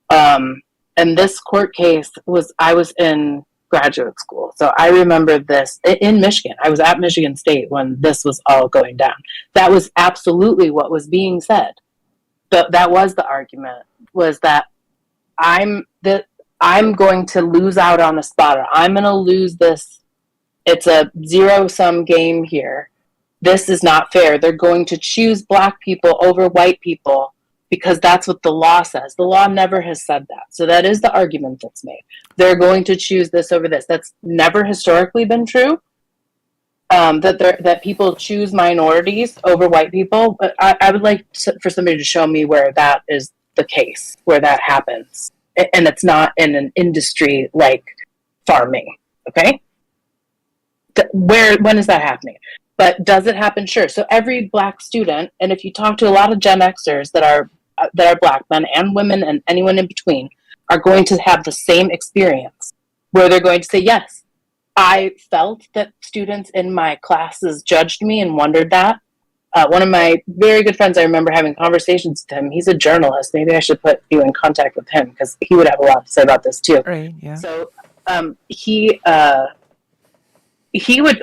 and this court case was I was in graduate school, so I remember this in Michigan. I was at Michigan State when this was all going down. That was absolutely what was being said. That was the argument, was that that I'm going to lose out on a spot, or I'm going to lose this. It's a zero sum game here. This is not fair. They're going to choose black people over white people because that's what the law says. The law never has said that. So that is the argument that's made. They're going to choose this over this. That's never historically been true. That people choose minorities over white people. But I would like for somebody to show me where that is the case, where that happens. And it's not in an industry like farming. Okay? When is that happening? But does it happen? Sure. So every black student, and if you talk to a lot of Gen Xers that are black men and women and anyone in between, are going to have the same experience where they're going to say, yes, I felt that students in my classes judged me and wondered that. One of my very good friends, I remember having conversations with him. He's a journalist. Maybe I should put you in contact with him because he would have a lot to say about this too. Right, yeah. So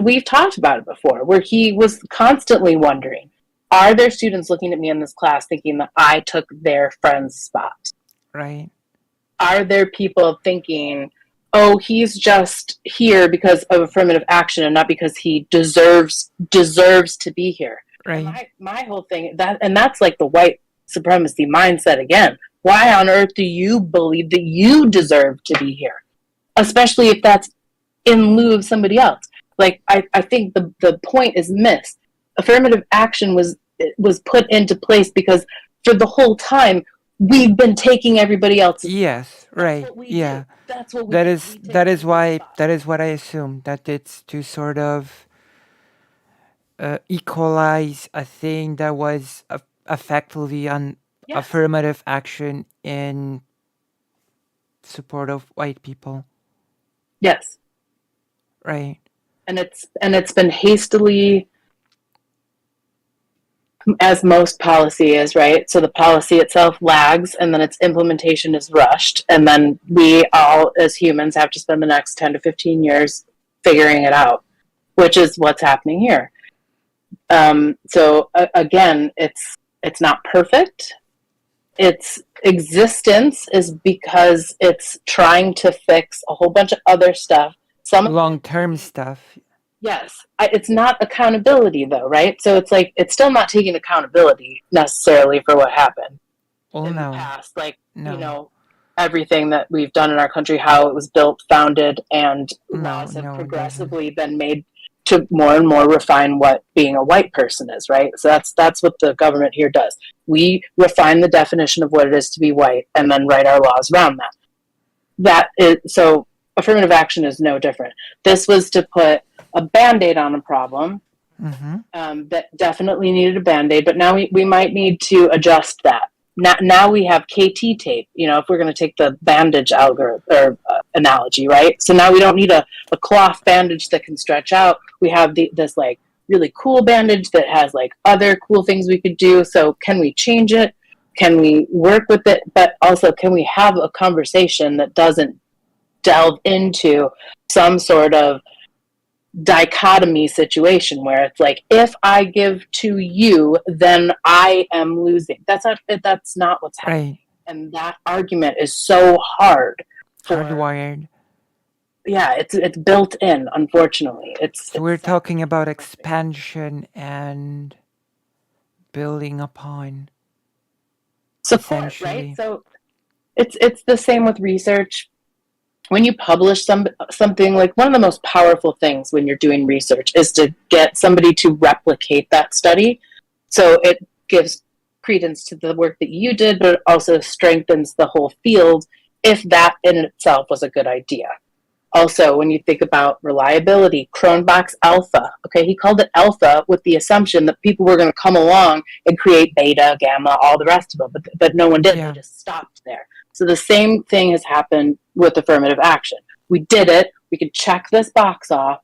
we've talked about it before, where he was constantly wondering, are there students looking at me in this class thinking that I took their friend's spot? Right. Are there people thinking, oh, he's just here because of affirmative action and not because he deserves to be here? Right. My whole thing, that's like the white supremacy mindset again. Why on earth do you believe that you deserve to be here? Especially if that's in lieu of somebody else. Like, I think the point is missed. Affirmative action was put into place because for the whole time we've been taking everybody else's. Yes, right. Yeah. Do. That's what we That do. is that is why that is what I assume, that it's to sort of equalize a thing that was effectively an affirmative action in support of white people. Yes. Right. And it's been hastily, as most policy is, right? So the policy itself lags, and then its implementation is rushed, and then we all as humans have to spend the next 10 to 15 years figuring it out, which is what's happening here. So again, it's not perfect. Its existence is because it's trying to fix a whole bunch of other stuff. Some long-term stuff. Yes. It's not accountability, though, right? So it's like, it's still not taking accountability necessarily for what happened in the past. Like, you know, everything that we've done in our country, how it was built, founded, and laws have progressively been made to more and more refine what being a white person is, right? So that's what the government here does. We refine the definition of what it is to be white and then write our laws around that. So affirmative action is no different. This was to put a Band-Aid on a problem that definitely needed a Band-Aid, but now we might need to adjust that. Now we have KT tape, you know, if we're going to take the bandage analogy, right? So now we don't need a cloth bandage that can stretch out. We have this like really cool bandage that has like other cool things we could do. So can we change it? Can we work with it? But also, can we have a conversation that doesn't delve into some sort of dichotomy situation where it's like, if I give to you, then I am losing. That's not what's happening. Right. And that argument is so hardwired. Yeah, it's built in, unfortunately. So we're talking about expansion and building upon support, right? So it's the same with research. When you publish something, like, one of the most powerful things when you're doing research is to get somebody to replicate that study. So it gives credence to the work that you did, but it also strengthens the whole field if that in itself was a good idea. Also, when you think about reliability, Cronbach's alpha, okay, he called it alpha with the assumption that people were going to come along and create beta, gamma, all the rest of them, but no one did. They Yeah. just stopped there. So the same thing has happened with affirmative action. We did it. We can check this box off,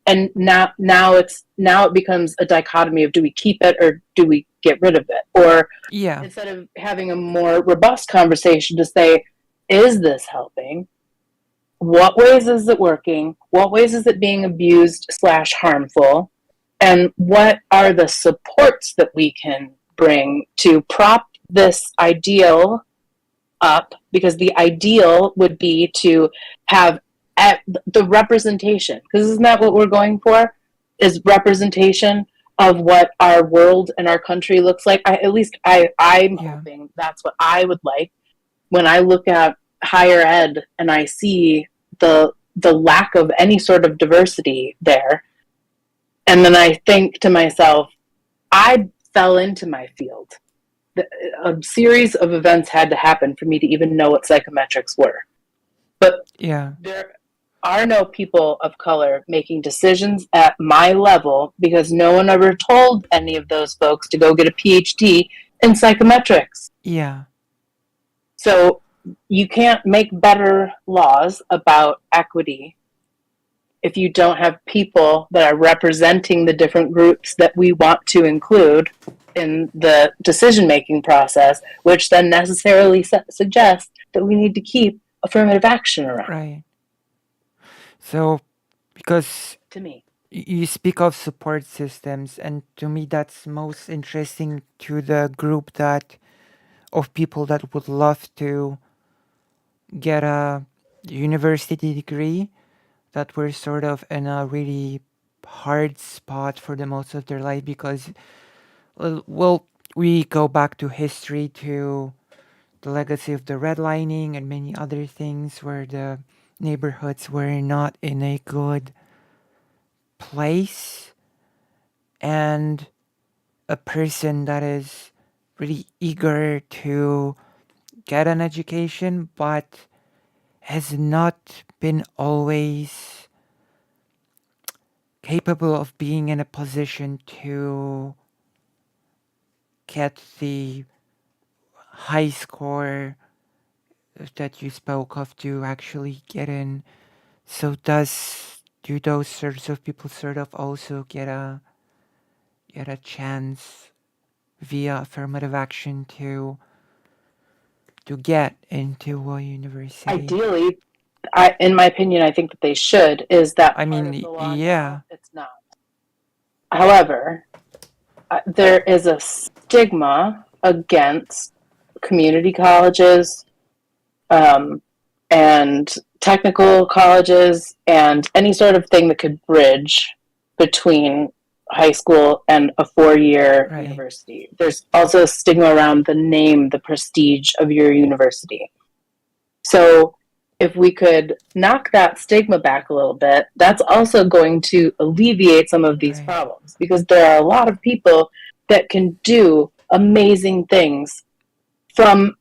and now it becomes a dichotomy of do we keep it or do we get rid of it? Or Yeah. instead of having a more robust conversation to say, is this helping? What ways is it working? What ways is it being abused slash harmful? And what are the supports that we can bring to prop this ideal up? Because the ideal would be to have the representation, because isn't that what we're going for? Is representation of what our world and our country looks like. I'm Yeah. hoping that's what I would like when I look at higher ed and I see the lack of any sort of diversity there. And then I think to myself, I fell into my field. A series of events had to happen for me to even know what psychometrics were. But Yeah. there are no people of color making decisions at my level because no one ever told any of those folks to go get a PhD in psychometrics. Yeah. So you can't make better laws about equity if you don't have people that are representing the different groups that we want to include in the decision-making process, which then necessarily suggests that we need to keep affirmative action around. Right. So, because To me, you speak of support systems, and to me, that's most interesting to the group that of people that would love to get a university degree that were sort of in a really hard spot for the most of their life because, well, we go back to history to the legacy of the redlining and many other things where the neighborhoods were not in a good place, and a person that is really eager to get an education but has not been always capable of being in a position to get the high score that you spoke of to actually get in. So do those sorts of people sort of also get a chance via affirmative action to get into a university? ideally, in my opinion, I think that they should. Is that I part mean, of the law yeah, now? It's not. However, there is a stigma against community colleges and technical colleges and any sort of thing that could bridge between high school and a 4-year right, university. There's also a stigma around the name, the prestige of your university. So if we could knock that stigma back a little bit, that's also going to alleviate some of these right, problems because there are a lot of people that can do amazing things from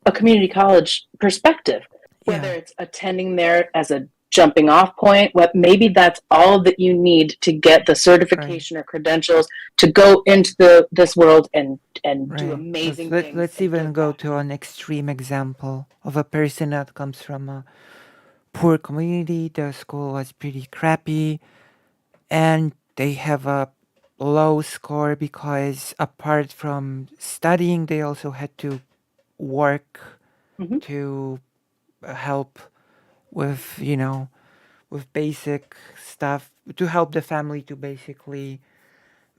a community college perspective, whether yeah, it's attending there as a jumping off point, what maybe that's all that you need to get the right, certification or credentials to go into this world and do right. amazing things Let's and even give go back. to an extreme example of a person that comes from a poor community. The school was pretty crappy, and they have a low score because apart from studying, they also had to work Mm-hmm. to help with, with basic stuff to help the family to basically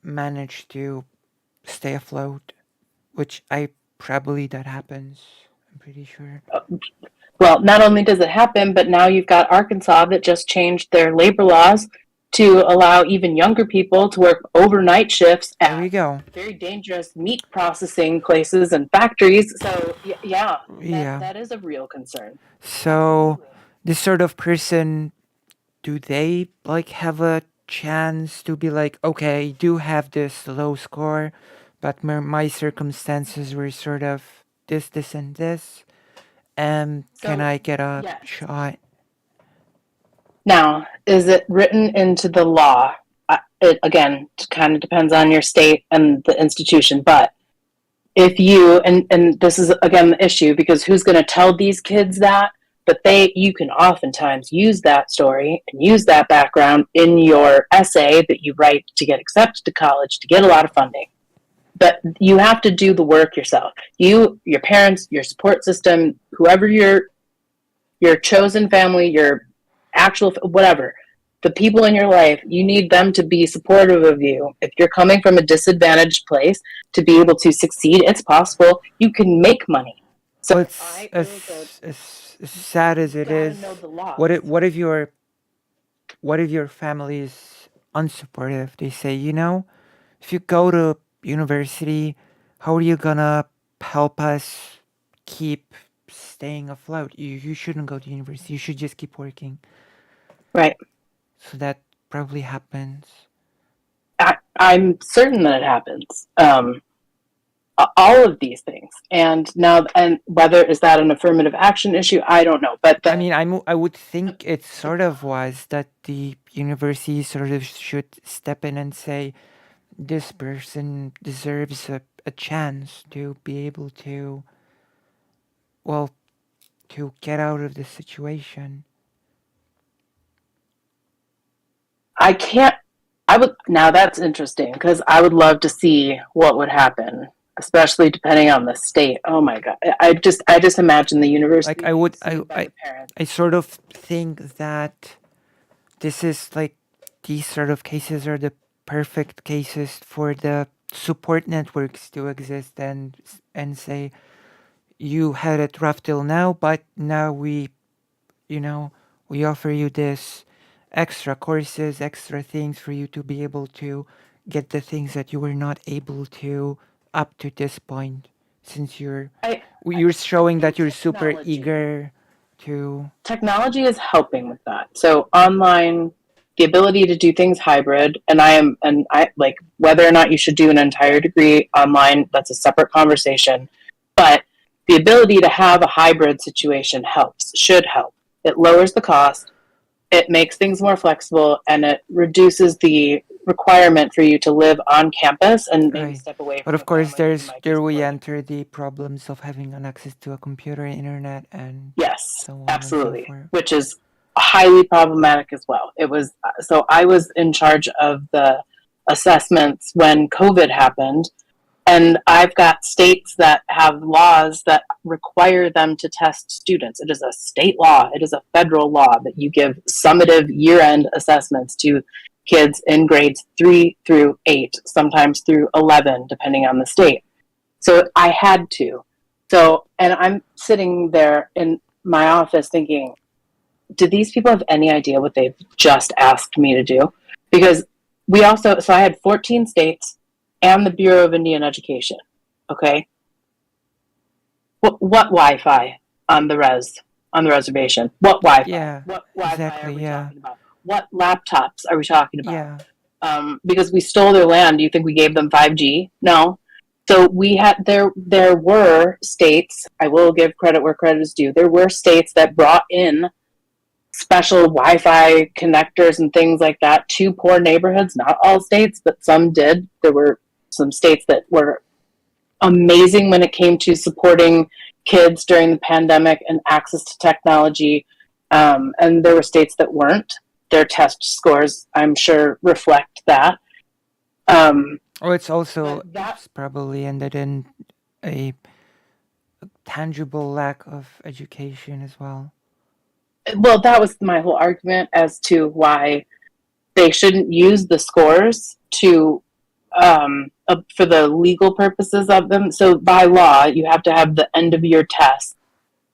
manage to stay afloat, which I probably that happens. I'm pretty sure. Well, not only does it happen, but now you've got Arkansas that just changed their labor laws to allow even younger people to work overnight shifts There at we go. very dangerous meat processing places and factories. So yeah, Yeah. that is a real concern. So Absolutely. this sort of person, do they like have a chance to be like, okay, I do have this low score, but my circumstances were sort of this, and this. Can So, I get a yes. shot? Now, is it written into the law? It again kind of depends on your state and the institution, but if you and this is again the issue because who's going to tell these kids that? But you can oftentimes use that story and use that background in your essay that you write to get accepted to college to get a lot of funding. But you have to do the work yourself. Your parents, your support system, whoever your chosen family, your actual whatever, the people in your life, you need them to be supportive of you. If you're coming from a disadvantaged place, to be able to succeed, it's possible. You can make money. So Well, it's it was as sad as you it gotta is. know the laws. What if your family is unsupportive? They say, if you go to university, how are you gonna help us keep staying afloat? You shouldn't go to university. You should just keep working. Right. So that probably happens. I'm certain that it happens. All of these things, and whether is that an affirmative action issue, I don't know. But I mean, I would think it sort of was that the university sort of should step in and say, this person deserves a chance to be able to, well, to get out of this situation. I can't. I would now. That's interesting because I would love to see what would happen, especially depending on the state. Oh my god! I just imagine the university Like I would, sued by the parents. I sort of think that this is like these sort of cases are the perfect cases for the support networks to exist and say, you had it rough till now, but now you know, we offer you this extra courses, extra things for you to be able to get the things that you were not able to up to this point, since I you're showing think that you're super eager to. technology is helping with that. So online, the ability to do things hybrid, and I like whether or not you should do an entire degree online. That's a separate conversation, but the ability to have a hybrid situation should help. It lowers the cost, it makes things more flexible, and it reduces the requirement for you to live on campus and maybe Right. step away But from of a course, family that you might be there we supporting. enter the problems of having an access to a computer, internet, and Yes, so on and so absolutely, forth. which is highly problematic as well. It was so I was in charge of the assessments when COVID happened, and I've got states that have laws that require them to test students. It is a state law, it is a federal law that you give summative year end assessments to kids in grades 3 through 8, sometimes through 11, depending on the state. So I had to. So, and I'm sitting there in my office thinking, do these people have any idea what they've just asked me to do? Because so I had 14 states and the Bureau of Indian Education. Okay. What Wi-Fi on the reservation? What Wi-Fi? Yeah, What Wi-Fi are exactly. we Yeah, talking about? What laptops are we talking about? yeah. Because we stole their land. Do you think we gave them 5G? No. So we had there were states. I will give credit where credit is due. There were states that brought in special Wi-Fi connectors and things like that to poor neighborhoods. Not all states, but some did. There were some states that were amazing when it came to supporting kids during the pandemic and access to technology. And there were states that weren't. Their test scores, I'm sure, reflect that. Oh, it's also That probably ended in a tangible lack of education as well. well, that was my whole argument as to why they shouldn't use the scores to for the legal purposes of them. So by law, you have to have the end of year test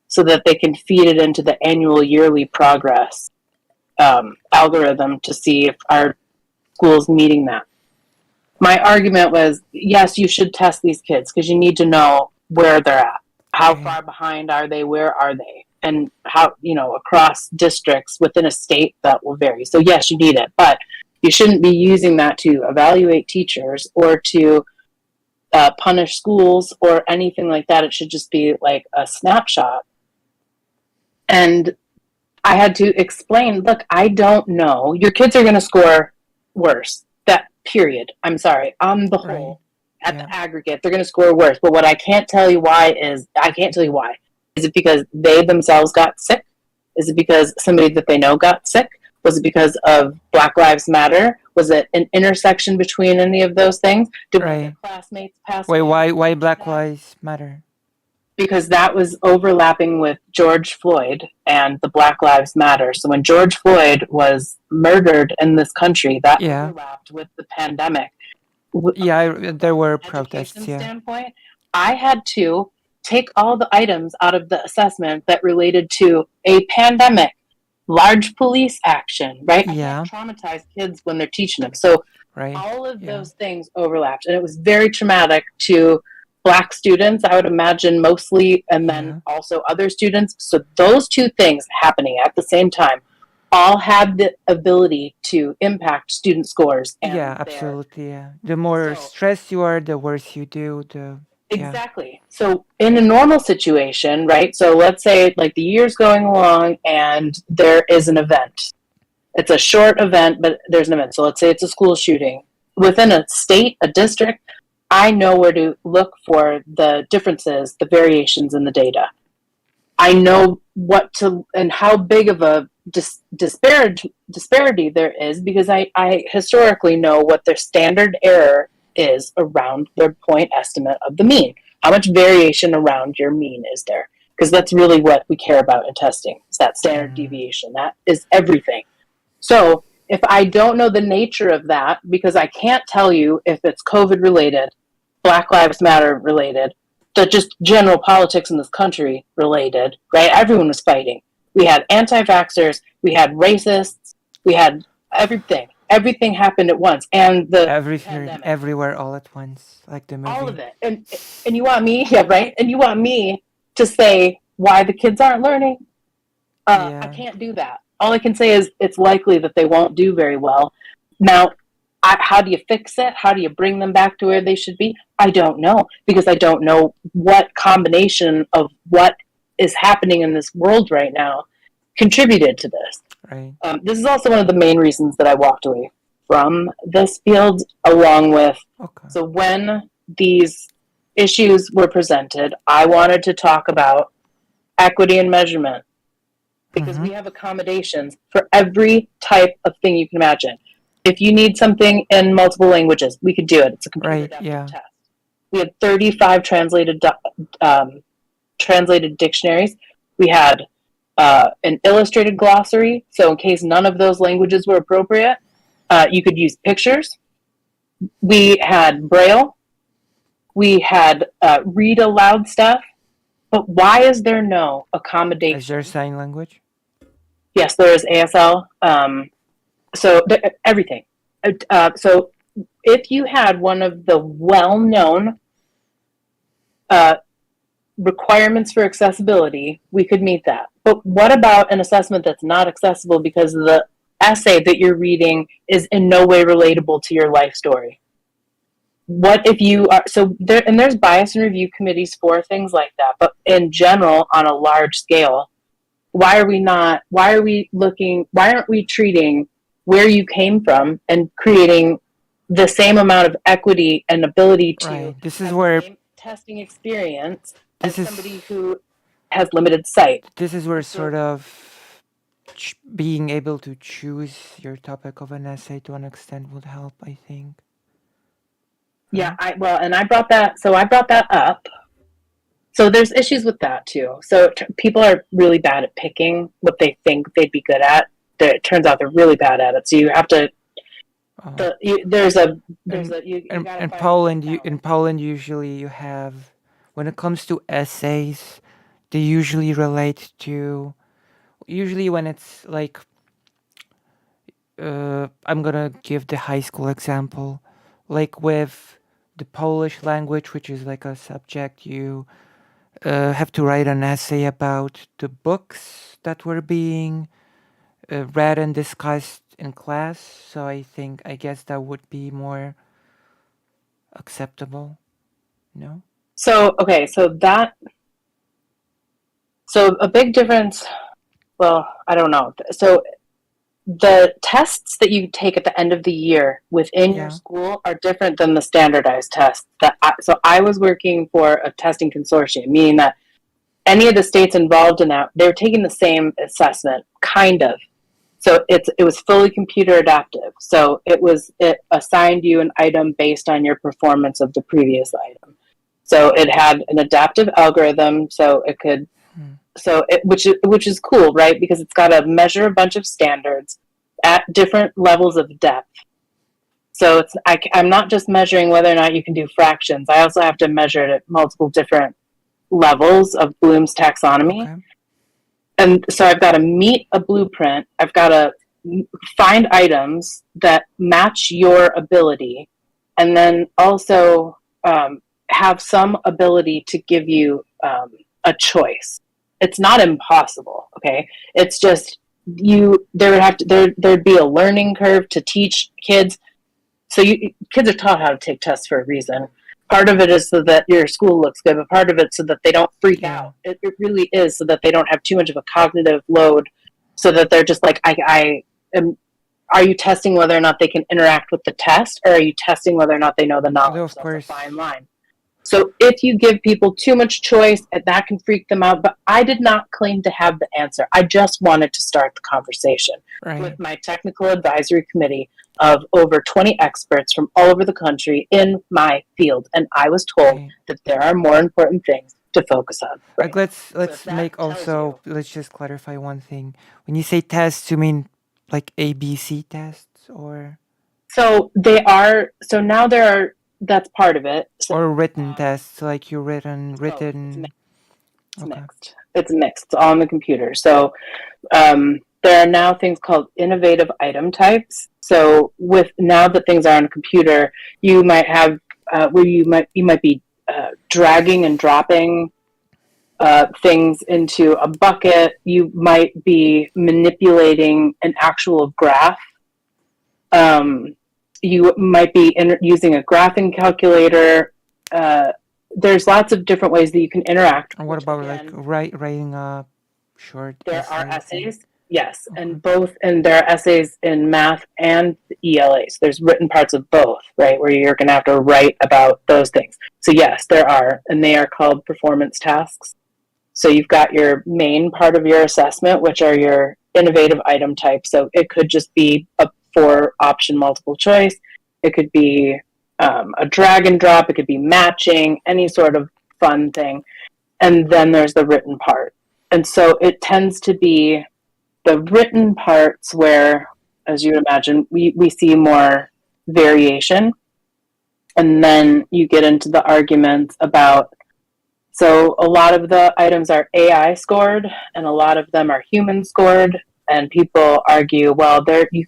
so that they can feed it into the annual yearly progress algorithm to see if our school's meeting that. My argument was, yes, you should test these kids because you need to know where they're at. How Right. far behind are they? Where are they? And how, across districts within a state that will vary. So yes, you need it, but you shouldn't be using that to evaluate teachers or to punish schools or anything like that. It should just be like a snapshot. And I had to explain, look, I don't know. Your kids are going to score worse. That period. I'm sorry. On the Right. whole, at Yeah. the aggregate, they're going to score worse. But what I can't tell you why is I can't tell you why. Is it because they themselves got sick? Is it because somebody that they know got sick? Was it because of Black Lives Matter? Was it an intersection between any of those things? Did one of their Right. classmates pass Wait, away why because why they did Black that? Lives Matter? Because that was overlapping with George Floyd and the Black Lives Matter. So when George Floyd was murdered in this country, that Yeah. overlapped with the pandemic. Yeah, there From were an protests, education yeah. standpoint, I had to take all the items out of the assessment that related to a pandemic, large police action, right? I can't Yeah. traumatize kids when they're teaching them. So Right. all of Yeah. those things overlapped, and it was very traumatic to Black students, I would imagine mostly, and then Yeah. also other students. So those two things happening at the same time all had the ability to impact student scores Yeah, and their. absolutely, yeah. The more So stressed you are, the worse you do, the yeah. exactly. So in a normal situation, right? So let's say like the year's going along and there is an event. It's a short event, but there's an event. So let's say it's a school shooting. Within a state, a district, I know where to look for the differences, the variations in the data. I know what to and how big of a disparity there is because I historically know what their standard error is around their point estimate of the mean. How much variation around your mean is there? Because that's really what we care about in testing. It's that standard Mm, deviation. That is everything. So if I don't know the nature of that, because I can't tell you if it's COVID related, Black Lives Matter related, the just general politics in this country related, right? Everyone was fighting. We had anti vaxxers, we had racists, we had everything. Everything happened at once. And the everything, pandemic, everywhere, all at once, like the all of movie. it. And you want me, yeah, right? And you want me to say why the kids aren't learning? I Yeah. can't do that. All I can say is it's likely that they won't do very well. Now, how do you fix it? How do you bring them back to where they should be? I don't know because I don't know what combination of what is happening in this world right now contributed to this. Right. This is also one of the main reasons that I walked away from this field, along with Okay. so when these issues were presented, I wanted to talk about equity and measurement because Mm-hmm. we have accommodations for every type of thing you can imagine. If you need something in multiple languages, we could do it. It's a computer Right. adaptive Yeah. test. We had 35 um, translated dictionaries. We had an illustrated glossary. So, in case none of those languages were appropriate, you could use pictures. We had Braille. We had read aloud stuff. But why is there no Is there accommodation? sign language? Yes, there is ASL. So everything. So if you had one of the well-known uh, requirements for accessibility, we could meet that. But what about an assessment that's not accessible because the essay that you're reading is in no way relatable to your life story? What if you are so there? And there's bias and review committees for things like that. But in general, on a large scale, why are we not? Why are we looking? Why aren't we treating where you came from and creating the same amount of equity and ability to Right. This is have the where same testing experience this as is somebody who has limited sight? this is where So sort of being able to choose your topic of an essay to an extent would help, I think. yeah, Right? and I brought that. So I brought that up. So there's issues with that too. So people are really bad at picking what they think they'd be good at. It turns out they're really bad at it. So you have to. Oh. There's And a you got to in find the right Poland, balance. usually you have, when it comes to essays, they usually relate to, usually when it's like, I'm gonna give the high school example, like with the Polish language, which is like a subject, you have to write an essay about the books that were being read and discussed in class. So I guess that would be more acceptable. No? So a big difference. Well, I don't know. So the tests that you take at the end of the year within your Yeah. school are different than the standardized tests. So I was working for a testing consortium, meaning that any of the states involved in that, they were taking the same assessment, kind of. So it was fully computer adaptive. So it assigned you an item based on your performance of the previous item. So it had an adaptive algorithm, so it could Hmm. which is cool, right? Because it's got to measure a bunch of standards at different levels of depth. So I'm not just measuring whether or not you can do fractions. I also have to measure it at multiple different levels of Bloom's taxonomy. Okay. And so I've got to meet a blueprint. I've got to find items that match your ability, and then also have some ability to give you a choice. It's not impossible, okay? It's just there'd be a learning curve to teach kids. So kids are taught how to take tests for a reason. Part of it is so that your school looks good, but part of it so that they don't freak Yeah. out. It really is so that they don't have too much of a cognitive load, so that they're just like, I am. Are you testing whether or not they can interact with the test, or are you testing whether or not they know the Although, knowledge? of That's a course, fine line. So if you give people too much choice, that can freak them out. But I did not claim to have the answer. I just wanted to start the conversation with right. my technical advisory committee of over 20 experts from all over the country in my field. And I was told Right. that there are more important things to focus on right now. Let's So if let's that make tells also you. let's just clarify one thing. When you say tests, you mean like ABC tests So now there are, that's part of it. So, or written tests, like you written. it's Okay. mixed. It's mixed. It's all on the computer. So there are now things called innovative item types. So with now that things are on a computer, you might have where you might be dragging and dropping things into a bucket. You might be manipulating an actual graph. You might be using a graphing calculator. There's lots of different ways that you can interact, And what which about like again, writing a short there are essay thing? essays, yes, Okay. and there are essays in math and ELAs. There's written parts of both, right, where you're going to have to write about those things. So yes, there are, and they are called performance tasks. So you've got your main part of your assessment, which are your innovative item types. So it could just be a 4-option multiple choice. It could be a drag and drop. It could be matching, any sort of fun thing. And then there's the written part. And so it tends to be the written parts where, as you would imagine, we see more variation. And then you get into the arguments about, so a lot of the items are AI scored and a lot of them are human scored. And people argue, well, there you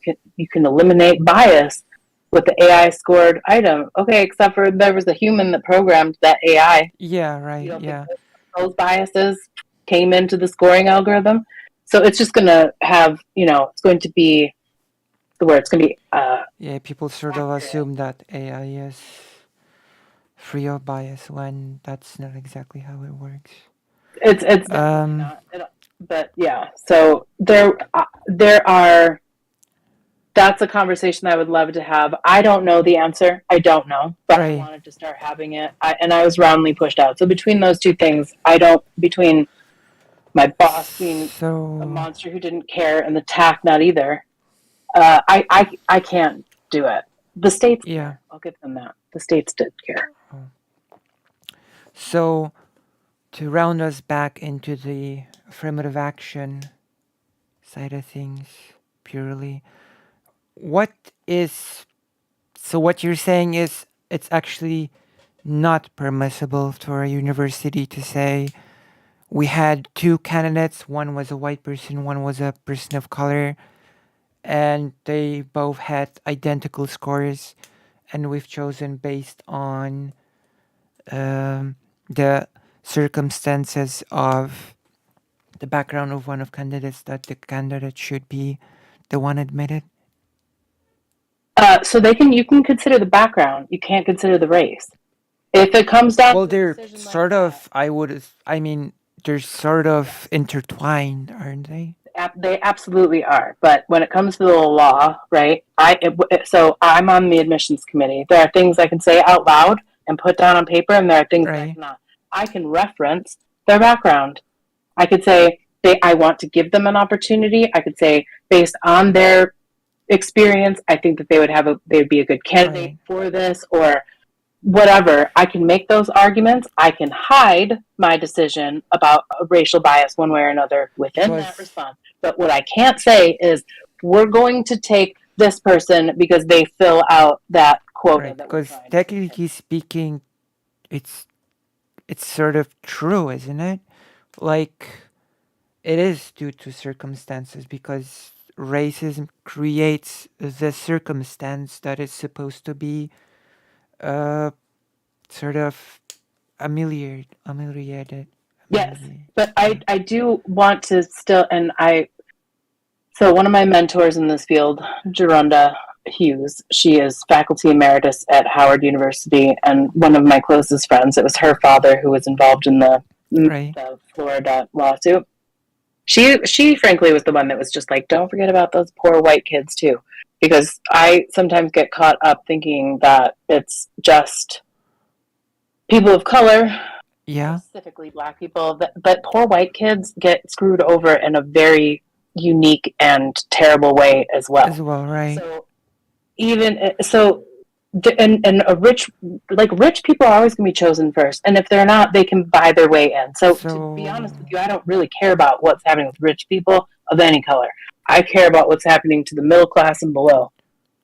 can eliminate bias with the AI scored item. Okay, except for there was a human that programmed that AI. Yeah. You Right. don't think Yeah. those biases came into the scoring algorithm? So it's just going to have, it's going to be where it's going to be Yeah. People sort of accurate. assume that AI is free of bias when that's not exactly how it works. It's definitely Um. not. But yeah, so there are. That's a conversation I would love to have. I don't know the answer. I don't know, but I Right. wanted to start having it. And I was roundly pushed out. So between those two things, between my boss being a So monster who didn't care and the TAC not either, I can't do it. The states yeah. care. I'll give them that. The states did care. Oh. So to round us back into the affirmative action side of things purely, what is so what you're saying is it's actually not permissible for a university to say we had two candidates, one was a white person, one was a person of color, and they both had identical scores, and we've chosen based on the circumstances of the background of one of candidates that the candidate should be the one admitted. So you can consider the background. You can't consider the race. If it comes down Well, to a they're decision like sort that, of, I mean, they're sort of yes, intertwined, aren't they? they absolutely are. But when it comes to the law, right? So I'm on the admissions committee. There are things I can say out loud and put down on paper, and there are things that I Right, cannot. I can reference their background. I could say I want to give them an opportunity. I could say based on their experience, I think that they'd be a good candidate right. for this, or whatever. I can make those arguments. I can hide my decision about a racial bias one way or another within that Because, response. But what I can't say is we're going to take this person because they fill out that quota right, that we're because trying to hit. technically speaking, it's it's sort of true, isn't it? Like, it is due to circumstances because racism creates the circumstance that is supposed to be uh sort of Yes, ameliorated. but Yeah. I do want to still, and so one of my mentors in this field, Geronda Hughes, she is faculty emeritus at Howard University, and one of my closest friends. It was her father who was involved in Right. the Florida lawsuit. She frankly was the one that was just like, don't forget about those poor white kids too, because I sometimes get caught up thinking that it's just people of color, Yeah. specifically black people, but poor white kids get screwed over in a very unique and terrible way as As well. well, right. So even so, and a rich people are always going to be chosen first, and if they're not, they can buy their way in. So to be So, honest with you, I don't really care about what's happening with rich people of any color. I care about what's happening to the middle class and below.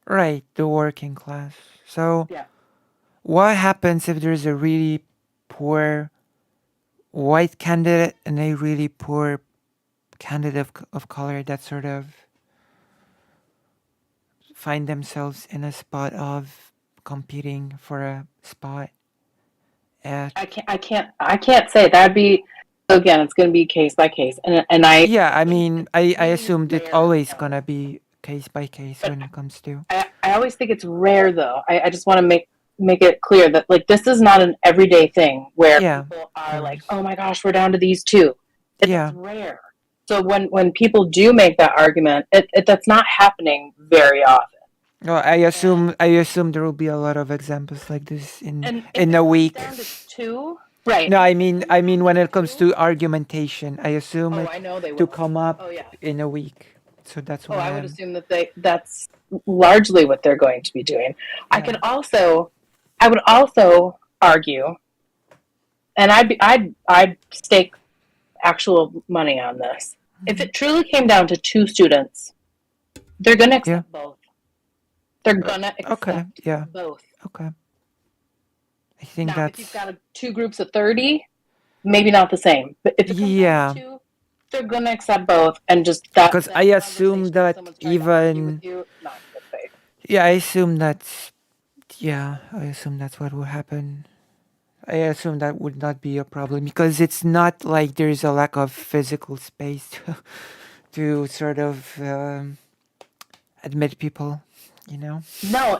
right, the working class. So, Yeah. what happens if there's a really poor white candidate and a really poor candidate of color that sort of find themselves in a spot of competing for a spot at I can't say that'd be again. It's going to be case by case, and yeah, I I think mean, it's I really assumed it rare always though. gonna be case by case But when it comes to I always think it's rare though. I just want to make it clear that like this is not an everyday thing where yeah, people of are like, course. oh my gosh, we're down to these two. That's Yeah. rare. So when people do make that argument, that's not happening very often. No, And I assume there will be a lot of examples like this and if in it a comes week. down to two, right? No, If it comes I down mean to when it comes two, to argumentation, I assume oh, it I know they to will. come Oh up yeah. in a week. So that's Oh, why I would I'm assume that that's largely what they're going to be doing. I yeah. could also I would also argue, and I'd stake actual money on this. If Mhm. it truly came down to two students, they're going to Yeah. accept both. They're Uh, going to okay. accept Yeah. both. Okay. I think Now, if you've that's got two groups of 30, maybe not the same. But if it comes down to yeah. two, they're going to accept both. And just that, Because I that assume conversation, if that someone's trying to argue with even you, not in good faith. yeah, I assume that's yeah, I assume that's what will happen. I assume that would not be a problem because it's not like there's a lack of physical space to sort of admit people, you know? No,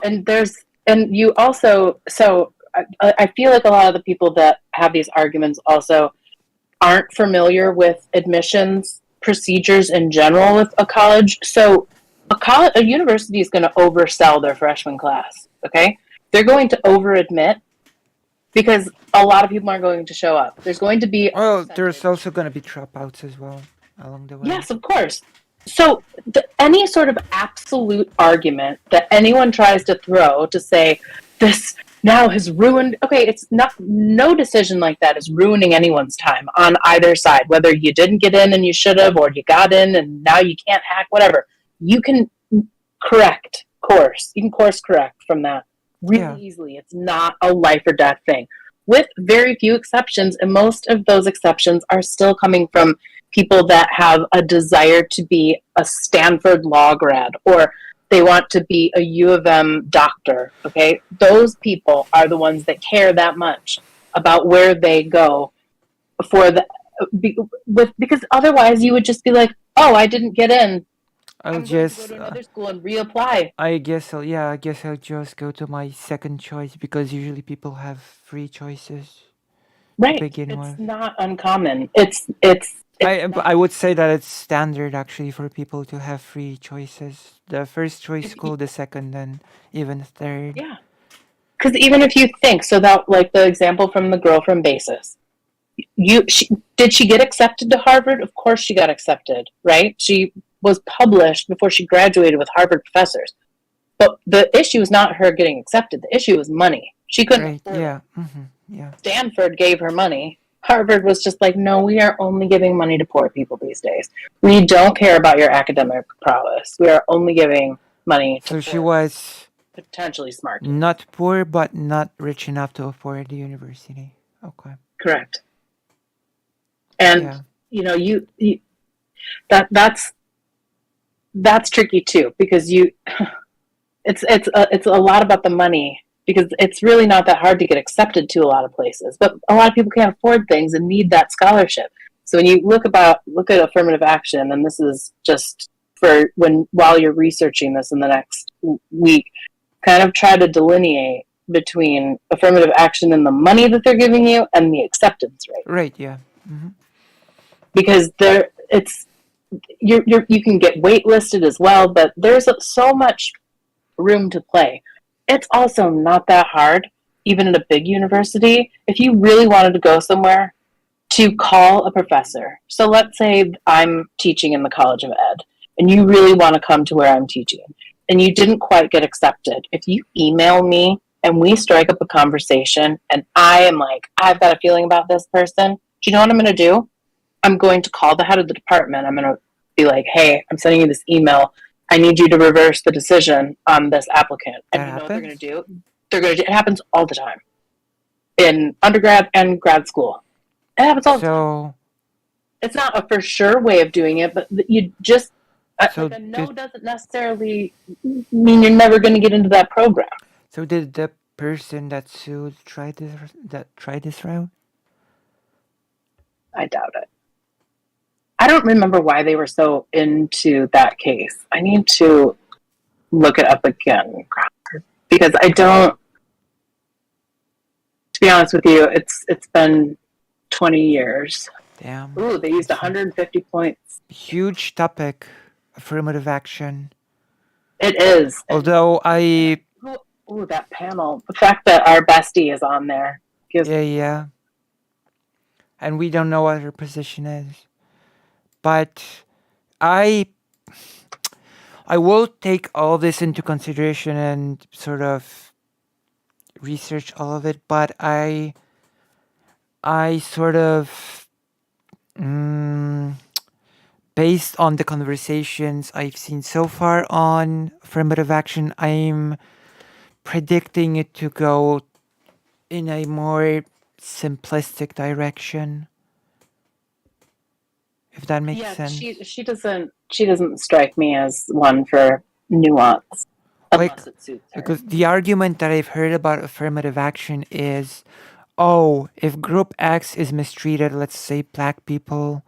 and you also, so I feel like a lot of the people that have these arguments also aren't familiar with admissions procedures in general with a college. So a university is going to oversell their freshman class. Okay, they're going to over admit because a lot of people aren't going to show up. There's going to be a Well, there's percentage. also going to be dropouts as well along the way. Yes, of course. So any sort of absolute argument that anyone tries to throw to say this now has ruined, okay, it's not, no decision like that is ruining anyone's time on either side, whether you didn't get in and you should have, or you got in and now you can't hack, whatever. You can correct course. You can course correct from that really Yeah. easily. It's not a life or death thing, with very few exceptions, and most of those exceptions are still coming from people that have a desire to be a Stanford law grad, or they want to be a U of M doctor. Okay, those people are the ones that care that much about where they go for the because otherwise you would just be like, oh, I didn't get in. I'll I'm going to go just to another school and reapply. I guess I'll just go to my second choice because usually people have three choices to Right. begin It's with. not uncommon. It's not. I would say that it's standard actually for people to have three choices. The first choice If, school, the second, and even third. yeah. Because even if you think, so that, like the example from the girl from Basis, did she get accepted to Harvard? Of course she got accepted, right? She was published before she graduated with Harvard professors. But the issue is not her getting accepted. The issue is money. She couldn't Right, afford it. yeah. Yeah. Stanford gave her money. Harvard was just like, no, we are only giving money to poor people these days. We don't care about your academic prowess. We are only giving money to So she poor, was potentially smart kids. not poor but not rich enough to afford the university. Okay. Correct. And Yeah. you that's tricky too, because it's a lot about the money, because it's really not that hard to get accepted to a lot of places, but a lot of people can't afford things and need that scholarship. So when you look at affirmative action, and this is just for while you're researching this in the next week, kind of try to delineate between affirmative action and the money that they're giving you and the acceptance rate, Right, yeah. Mm-hmm. because you can get waitlisted as well, but there's so much room to play. It's also not that hard, even at a big university, if you really wanted to go somewhere, to call a professor. So let's say I'm teaching in the College of Ed, and you really want to come to where I'm teaching, and you didn't quite get accepted. If you email me and we strike up a conversation, and I am like, I've got a feeling about this person, do you know what I'm going to do? I'm going to call the head of the department. I'm going to be like, hey, I'm sending you this email. I need you to reverse the decision on this applicant. And That you know what they're going happens? to do? It happens all the time in undergrad and grad school. It happens all the time. So It's not a for sure way of doing it, but you just, so like, a no did doesn't necessarily mean you're never going to get into that program. so did the person that sued try this route? I doubt it. I don't remember why they were so into that case. I need to look it up again, because I don't. To be honest with you, it's been 20 years. Damn. Ooh, they used It's a 150 points. huge topic, affirmative action. It is. Although I Ooh, that panel. The fact that our bestie is on there gives. yeah, and we don't know what her position is. But I I will take all this into consideration and sort of research all of it, but I sort of based on the conversations I've seen so far on affirmative action, I'm predicting it to go in a more simplistic direction. If that makes Yeah, sense. she doesn't strike me as one for nuance, Like, unless it suits her. because the argument that I've heard about affirmative action is, oh, if group X is mistreated, let's say black people,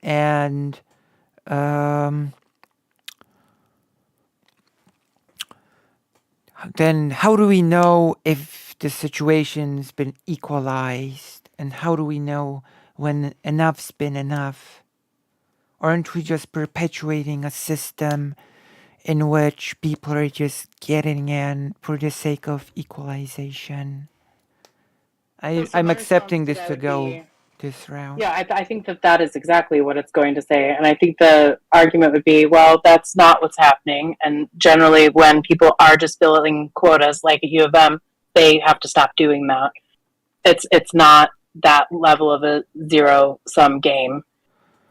and then how do we know if the situation's been equalized? And how do we know when enough's been enough? Aren't we just perpetuating a system in which people are just getting in for the sake of equalization? So I'm my response accepting to this that to would go be, this route. yeah, I think that is exactly what it's going to say. And I think the argument would be, well, that's not what's happening. And generally, when people are just filling quotas, like at U of M, they have to stop doing that. It's not that level of a zero sum game.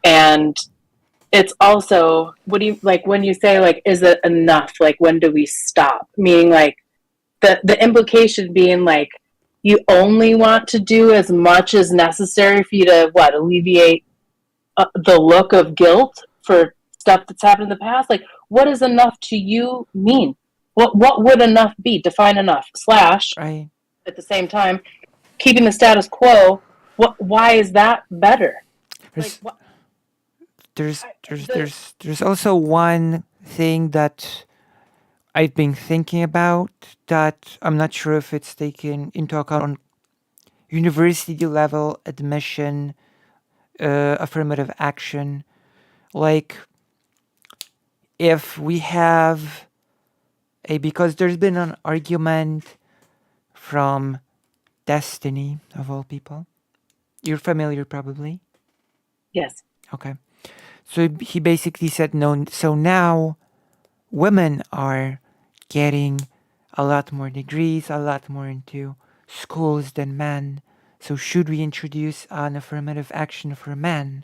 And it's also, what do you, like, when you say, like, is it enough? Like, when do we stop? Meaning, like, the implication being, like, you only want to do as much as necessary for you to alleviate the look of guilt for stuff that's happened in the past. Like, what does enough to you mean? What would enough be? Define enough. Slash, Right. at the same time, keeping the status quo. Why is that better? Like, There's, what? there's also one thing that I've been thinking about that I'm not sure if it's taken into account on university level admission, affirmative action. Like if we have because there's been an argument from Destiny of all people. You're familiar probably. Yes. Okay. So he basically said no. So now women are getting a lot more degrees, a lot more into schools than men. So should we introduce an affirmative action for men?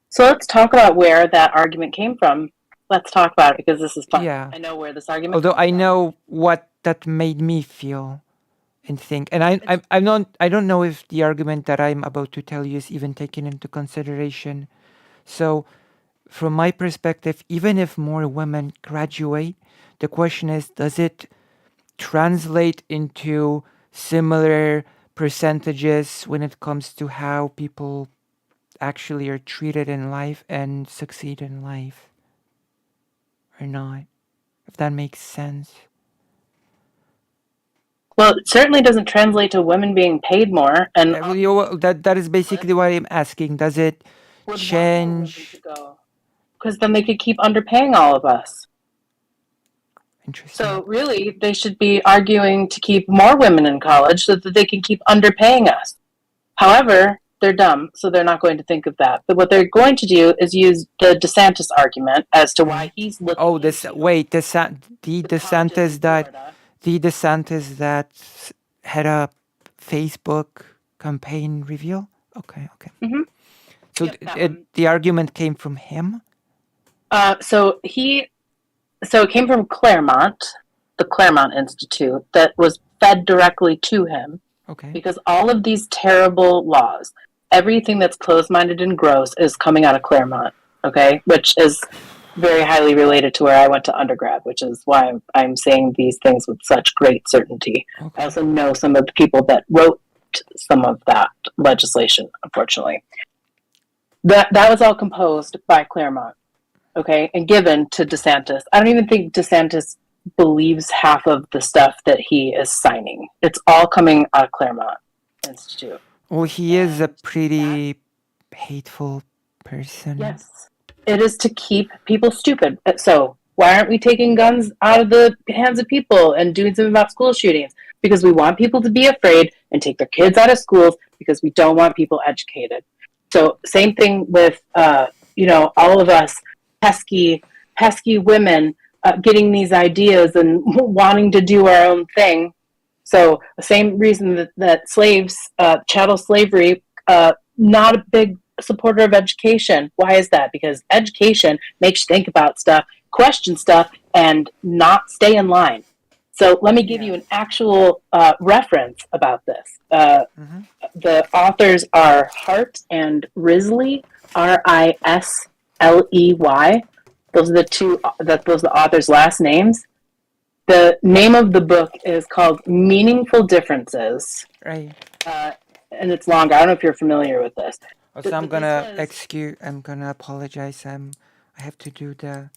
So let's talk about where that argument came from. Let's talk about it because this is fun. Yeah. I know where this argument Although comes I from. know what that made me feel and think, and I don't know if the argument that I'm about to tell you is even taken into consideration. So, from my perspective, even if more women graduate, the question is, does it translate into similar percentages when it comes to how people actually are treated in life and succeed in life or not? If that makes sense. Well, it certainly doesn't translate to women being paid more. And That is basically what I'm asking. Does it would want more women to change? go because then they could keep underpaying all of us. Interesting. So really, they should be arguing to keep more women in college so that they can keep underpaying us. However, they're dumb, so they're not going to think of that. But what they're going to do is use the DeSantis argument as to why he's looking. Oh, the DeSantis that had a Facebook campaign reveal. Okay. Mm-hmm. So the argument came from him. So it came from Claremont, the Claremont Institute, that was fed directly to him. Okay. Because all of these terrible laws, everything that's closed-minded and gross is coming out of Claremont, okay? Which is very highly related to where I went to undergrad, which is why I'm saying these things with such great certainty. Okay. I also know some of the people that wrote some of that legislation, unfortunately. That was all composed by Claremont, okay, and given to DeSantis. I don't even think DeSantis believes half of the stuff that he is signing. It's all coming out of Claremont Institute. Well, he is a pretty hateful person. Yes. It is to keep people stupid. So why aren't we taking guns out of the hands of people and doing something about school shootings? Because we want people to be afraid and take their kids out of schools because we don't want people educated. So same thing with, all of us pesky women getting these ideas and wanting to do our own thing. So the same reason that slaves, chattel slavery, not a big supporter of education. Why is that? Because education makes you think about stuff, question stuff, and not stay in line. So let me give you an actual reference about this. The authors are Hart and Risley, Risley. Those are the authors' last names. The name of the book is called Meaningful Differences. Right. And it's longer. I don't know if you're familiar with this. So I'm gonna apologize. I have to do the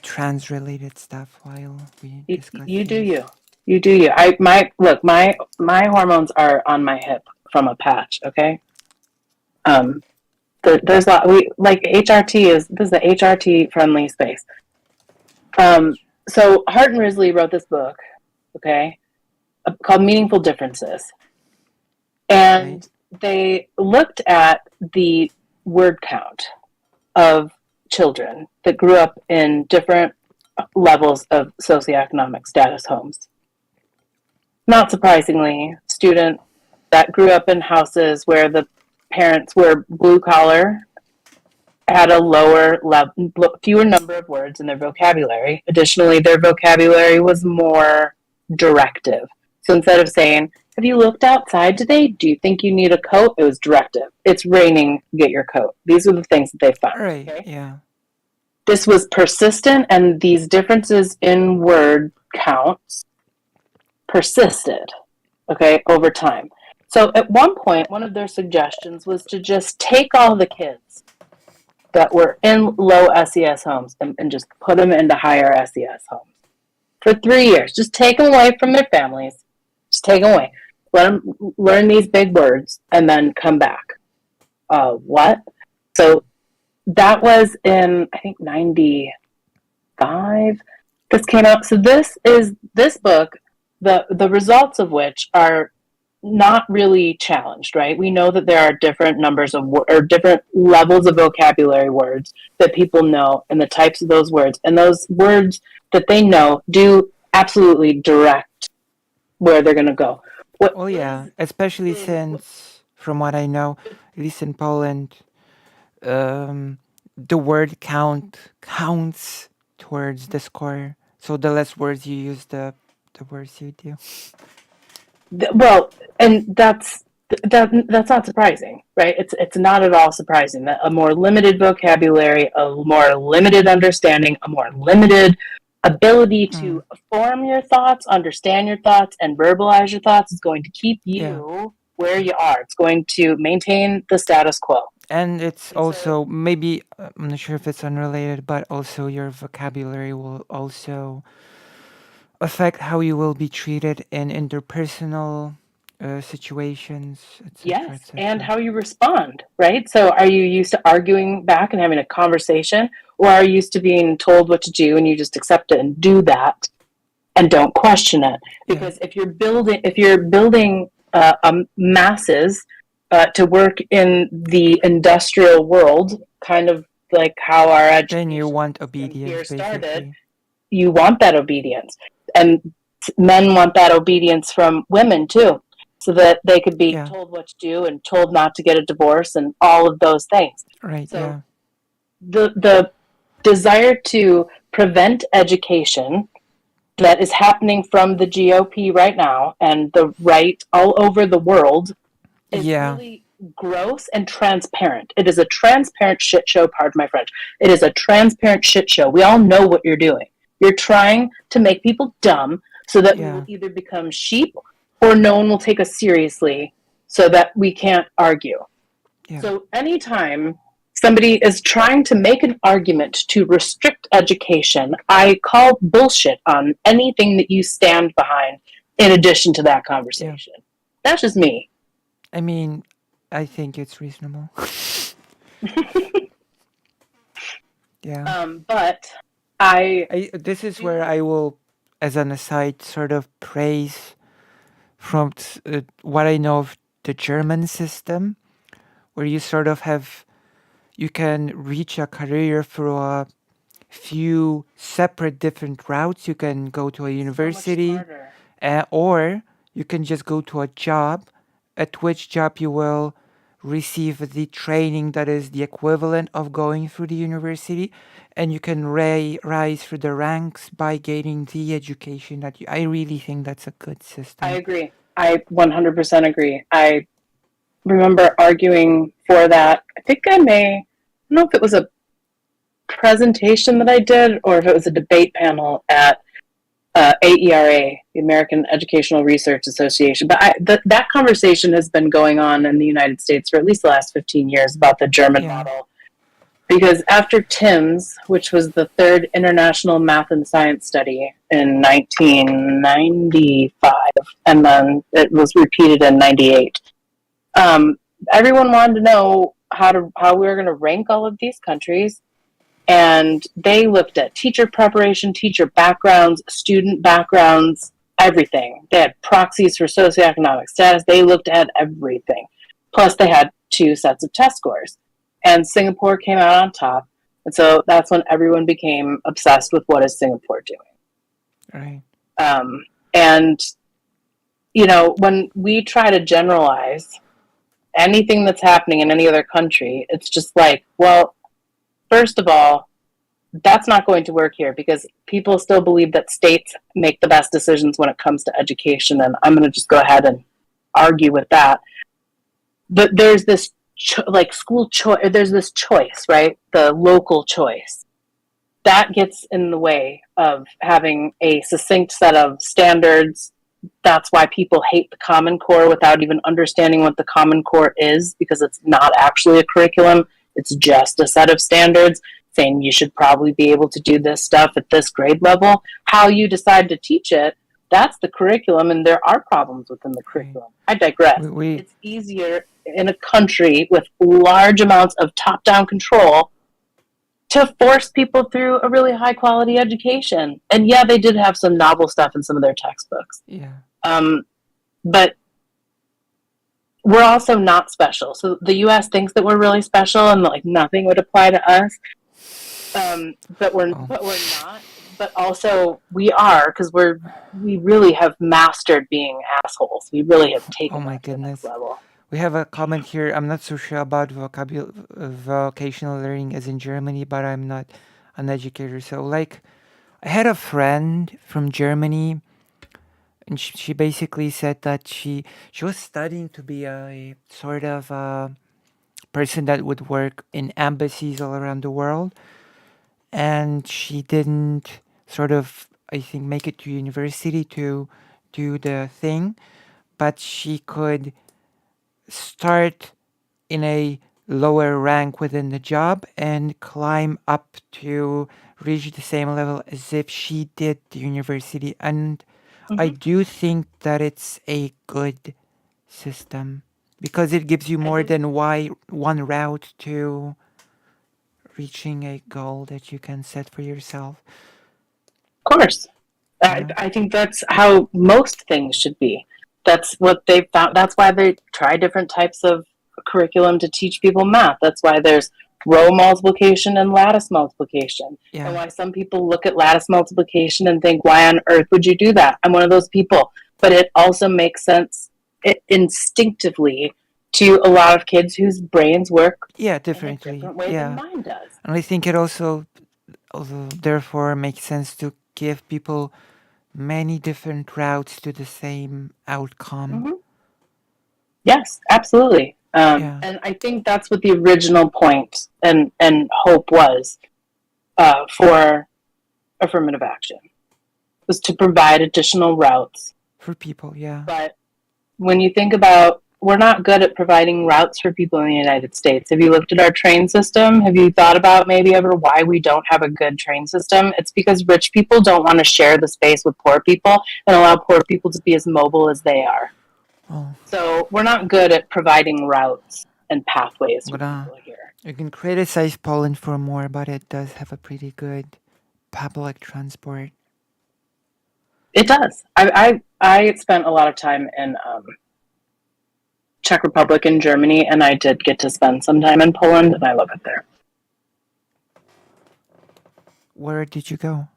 trans-related stuff while we discuss. You do you. My hormones are on my hip from a patch. Okay. There's a lot. This is the HRT friendly space. So Hart and Risley wrote this book, okay, called Meaningful Differences. And they looked at the word count of children that grew up in different levels of socioeconomic status homes. Not surprisingly, student that grew up in houses where the parents were blue collar had a fewer number of words in their vocabulary. Additionally, their vocabulary was more directive. So instead of saying, "Have you looked outside today? Do you think you need a coat?" It was directive. "It's raining, get your coat." These are the things that they found. Right, okay? Yeah. This was persistent, and these differences in word counts persisted, okay, over time. So at one point, one of their suggestions was to just take all the kids that were in low SES homes and just put them into higher SES homes for 3 years. Just take them away from their families. Just take them away. Let them learn these big words and then come back. What? So that was in, I think, 95. This came out. So this book, the results of which are not really challenged, right? We know that there are different numbers of or different levels of vocabulary words that people know and the types of those words. And those words that they know do absolutely direct where they're going to go. What Oh yeah, especially since, from what I know, at least in Poland, the word counts towards the score. So the less words you use, the worse you do. well, and that's not surprising, right? It's not at all surprising that a more limited vocabulary, a more limited understanding, a more limited ability to form your thoughts, understand your thoughts, and verbalize your thoughts is going to keep you where you are. It's going to maintain the status quo. And it's also maybe, I'm not sure if it's unrelated, but also your vocabulary will also affect how you will be treated in interpersonal situations, etc., Yes, etc. and how you respond, right? So are you used to arguing back and having a conversation, or are you used to being told what to do and you just accept it and do that and don't question it? Because if you're building masses to work in the industrial world, kind of like how our education Then you want system obedience, here started, basically. you want that obedience, and men want that obedience from women too, so that they could be told what to do and told not to get a divorce and all of those things. Right, So the desire to prevent education that is happening from the GOP right now and the right all over the world is really gross and transparent. It is a transparent shit show, pardon my French. It is a transparent shit show. We all know what you're doing. You're trying to make people dumb so that we will either become sheep or no one will take us seriously so that we can't argue. So anytime somebody is trying to make an argument to restrict education, I call bullshit on anything that you stand behind in addition to that conversation. That's just me. I mean, I think it's reasonable. But this is where I will, as an aside, sort of praise from what I know of the German system, where you sort of you can reach a career through a few separate different routes. You can go to a university, or you can just go to a job, at which job you will receive the training that is the equivalent of going through the university, and you can rise through the ranks by gaining the education that I really think that's a good system. I agree. I 100% agree. I remember arguing for that. I think I don't know if it was a presentation that I did or if it was a debate panel at AERA, the American Educational Research Association. But that conversation has been going on in the United States for at least the last 15 years about the German model. Because after TIMSS, which was the third International Math and Science Study in 1995, and then it was repeated in 98, everyone wanted to know how we were going to rank all of these countries. And they looked at teacher preparation, teacher backgrounds, student backgrounds, everything. They had proxies for socioeconomic status. They looked at everything. Plus, they had 2 sets of test scores. And Singapore came out on top. And so that's when everyone became obsessed with what is Singapore doing. Right. And, when we try to generalize anything that's happening in any other country, it's just like, well, first of all, that's not going to work here because people still believe that states make the best decisions when it comes to education, and I'm going to just go ahead and argue with that. But there's this school choice. There's this choice, right? The local choice that gets in the way of having a succinct set of standards That's why people hate the Common Core without even understanding what the Common Core is, because it's not actually a curriculum. It's just a set of standards saying you should probably be able to do this stuff at this grade level. How you decide to teach it, that's the curriculum, and there are problems within the Right. curriculum. I digress. We It's easier in a country with large amounts of top down control to force people through a really high quality education. And yeah, they did have some novel stuff in some of their textbooks. yeah. But we're also not special. So the U.S. thinks that we're really special and like nothing would apply to us. But we're not. But also we are, because we really have mastered being assholes. We really have taken Oh my that to the next goodness. level. We have a comment here. I'm not so sure about vocational learning as in Germany, but I'm not an educator. So, like, I had a friend from Germany, and she basically said that she was studying to be a sort of person that would work in embassies all around the world, and she didn't sort of, I think, make it to university to do the thing, but she could start in a lower rank within the job and climb up to reach the same level as if she did the university. And I Mm-hmm. do think that it's a good system because it gives you more than one route to reaching a goal that you can set for yourself. Of course. Yeah. I think that's how most things should be. That's what they found. That's why they try different types of curriculum to teach people math. That's why there's row multiplication and lattice multiplication. Yeah. And why some people look at lattice multiplication and think, why on earth would you do that? I'm one of those people. But it also makes sense instinctively to a lot of kids whose brains work Yeah, in a differently. different way Yeah. than mine does. And I think it also therefore makes sense to give people many different routes to the same outcome. Mm-hmm. Yes, absolutely. Yeah. And I think that's what the original point and hope was for affirmative action, was to provide additional routes. For people, yeah. But when you think about, we're not good at providing routes for people in the United States. Have you looked at our train system? Have you thought about maybe ever why we don't have a good train system? It's because rich people don't want to share the space with poor people and allow poor people to be as mobile as they are. Oh, So we're not good at providing routes and pathways for people here. you can criticize Poland for more, but it does have a pretty good public transport. It does. I spent a lot of time in Czech Republic and Germany, and I did get to spend some time in Poland, and I love it there. Where did you go?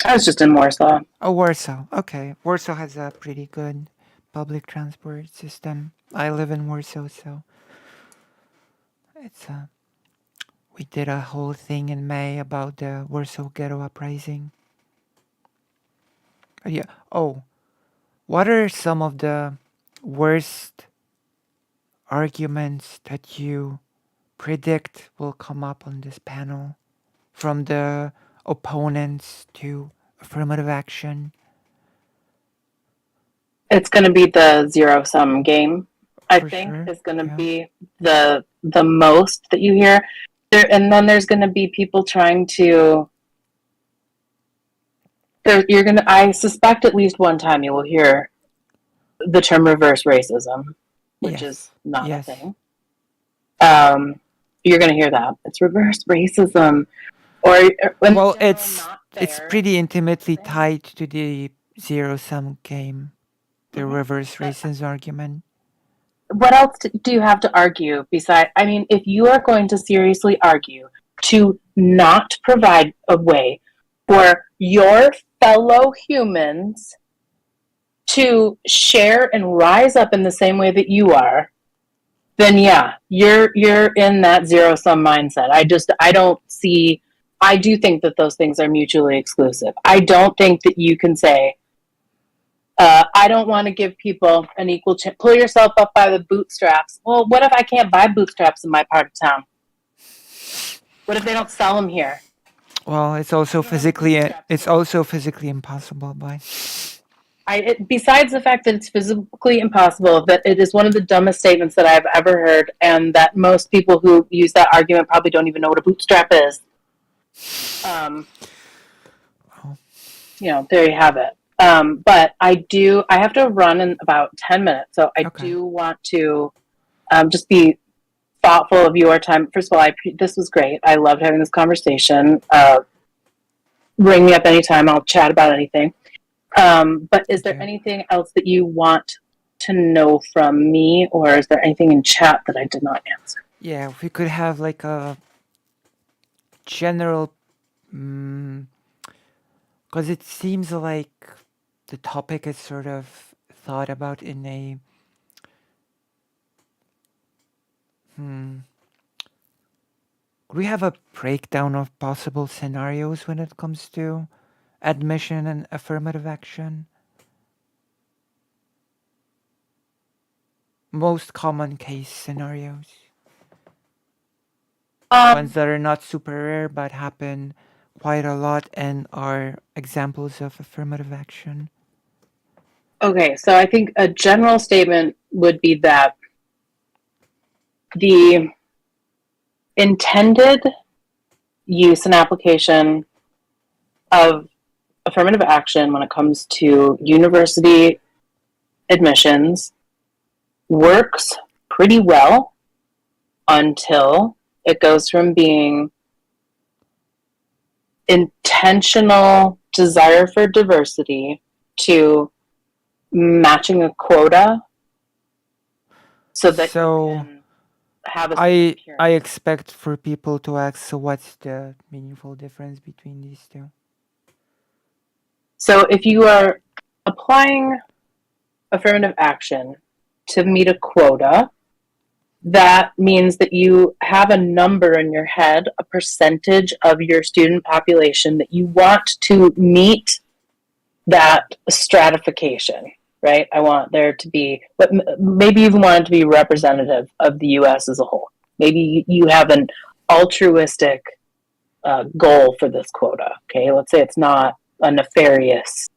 I was just in Warsaw. Oh, Warsaw. Okay. Warsaw has a pretty good public transport system. I live in Warsaw, so it's we did a whole thing in May about the Warsaw Ghetto Uprising. Yeah. Oh, what are some of the worst arguments that you predict will come up on this panel from the opponents to affirmative action? It's going to be the zero sum game. I For think sure. is going to Yeah. be the most that you hear. And then there's going to be people trying to. You're going to. I suspect at least one time you will hear the term reverse racism, which Yes. is not Yes. a thing. You're going to hear that it's reverse racism, or when Well, general, it's not it's fair. pretty intimately tied to the zero sum game, the Mhm. reverse racism argument. What else do you have to argue besides? I mean, if you are going to seriously argue to not provide a way for your fellow humans to share and rise up in the same way that you are, then yeah, you're in that zero sum mindset. I don't see. I do think that those things are mutually exclusive. I don't think that you can say, I don't want to give people an equal chance. Pull yourself up by the bootstraps. Well, what if I can't buy bootstraps in my part of town? What if they don't sell them here? Well, it's also physically impossible, but Besides the fact that it's physically impossible, that it is one of the dumbest statements that I've ever heard, and that most people who use that argument probably don't even know what a bootstrap is. There you have it. But I have to run in about 10 minutes, so I do want to just be thoughtful of your time. First of all, this was great. I loved having this conversation. Ring me up anytime. I'll chat about anything. But is there anything else that you want to know from me, or is there anything in chat that I did not answer? Yeah, if we could have like a general, because it seems like the topic is sort of thought about in a could we have a breakdown of possible scenarios when it comes to admission and affirmative action? Most common case scenarios. Ones that are not super rare but happen quite a lot and are examples of affirmative action. Okay, so I think a general statement would be that the intended use and application of affirmative action when it comes to university admissions works pretty well until it goes from being intentional desire for diversity to matching a quota so that you can have a I expect for people to ask, so what's the meaningful difference between these two? So if you are applying affirmative action to meet a quota, that means that you have a number in your head, a percentage of your student population that you want to meet that stratification, right? I want there to be, but maybe you even want it to be representative of the U.S. as a whole. Maybe you have an altruistic goal for this quota, okay? Let's say it's not a nefarious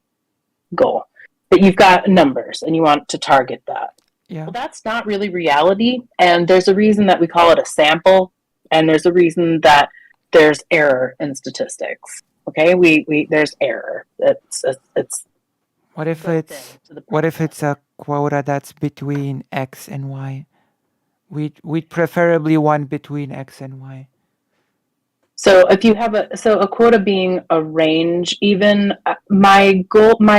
goal, but you've got numbers and you want to target that. Yeah. Well, that's not really reality, and there's a reason that we call it a sample, and there's a reason that there's error in statistics. Okay, there's error. It's what if it's a quota that's between X and Y? We'd preferably one between X and Y. So if you have a quota being a range, even my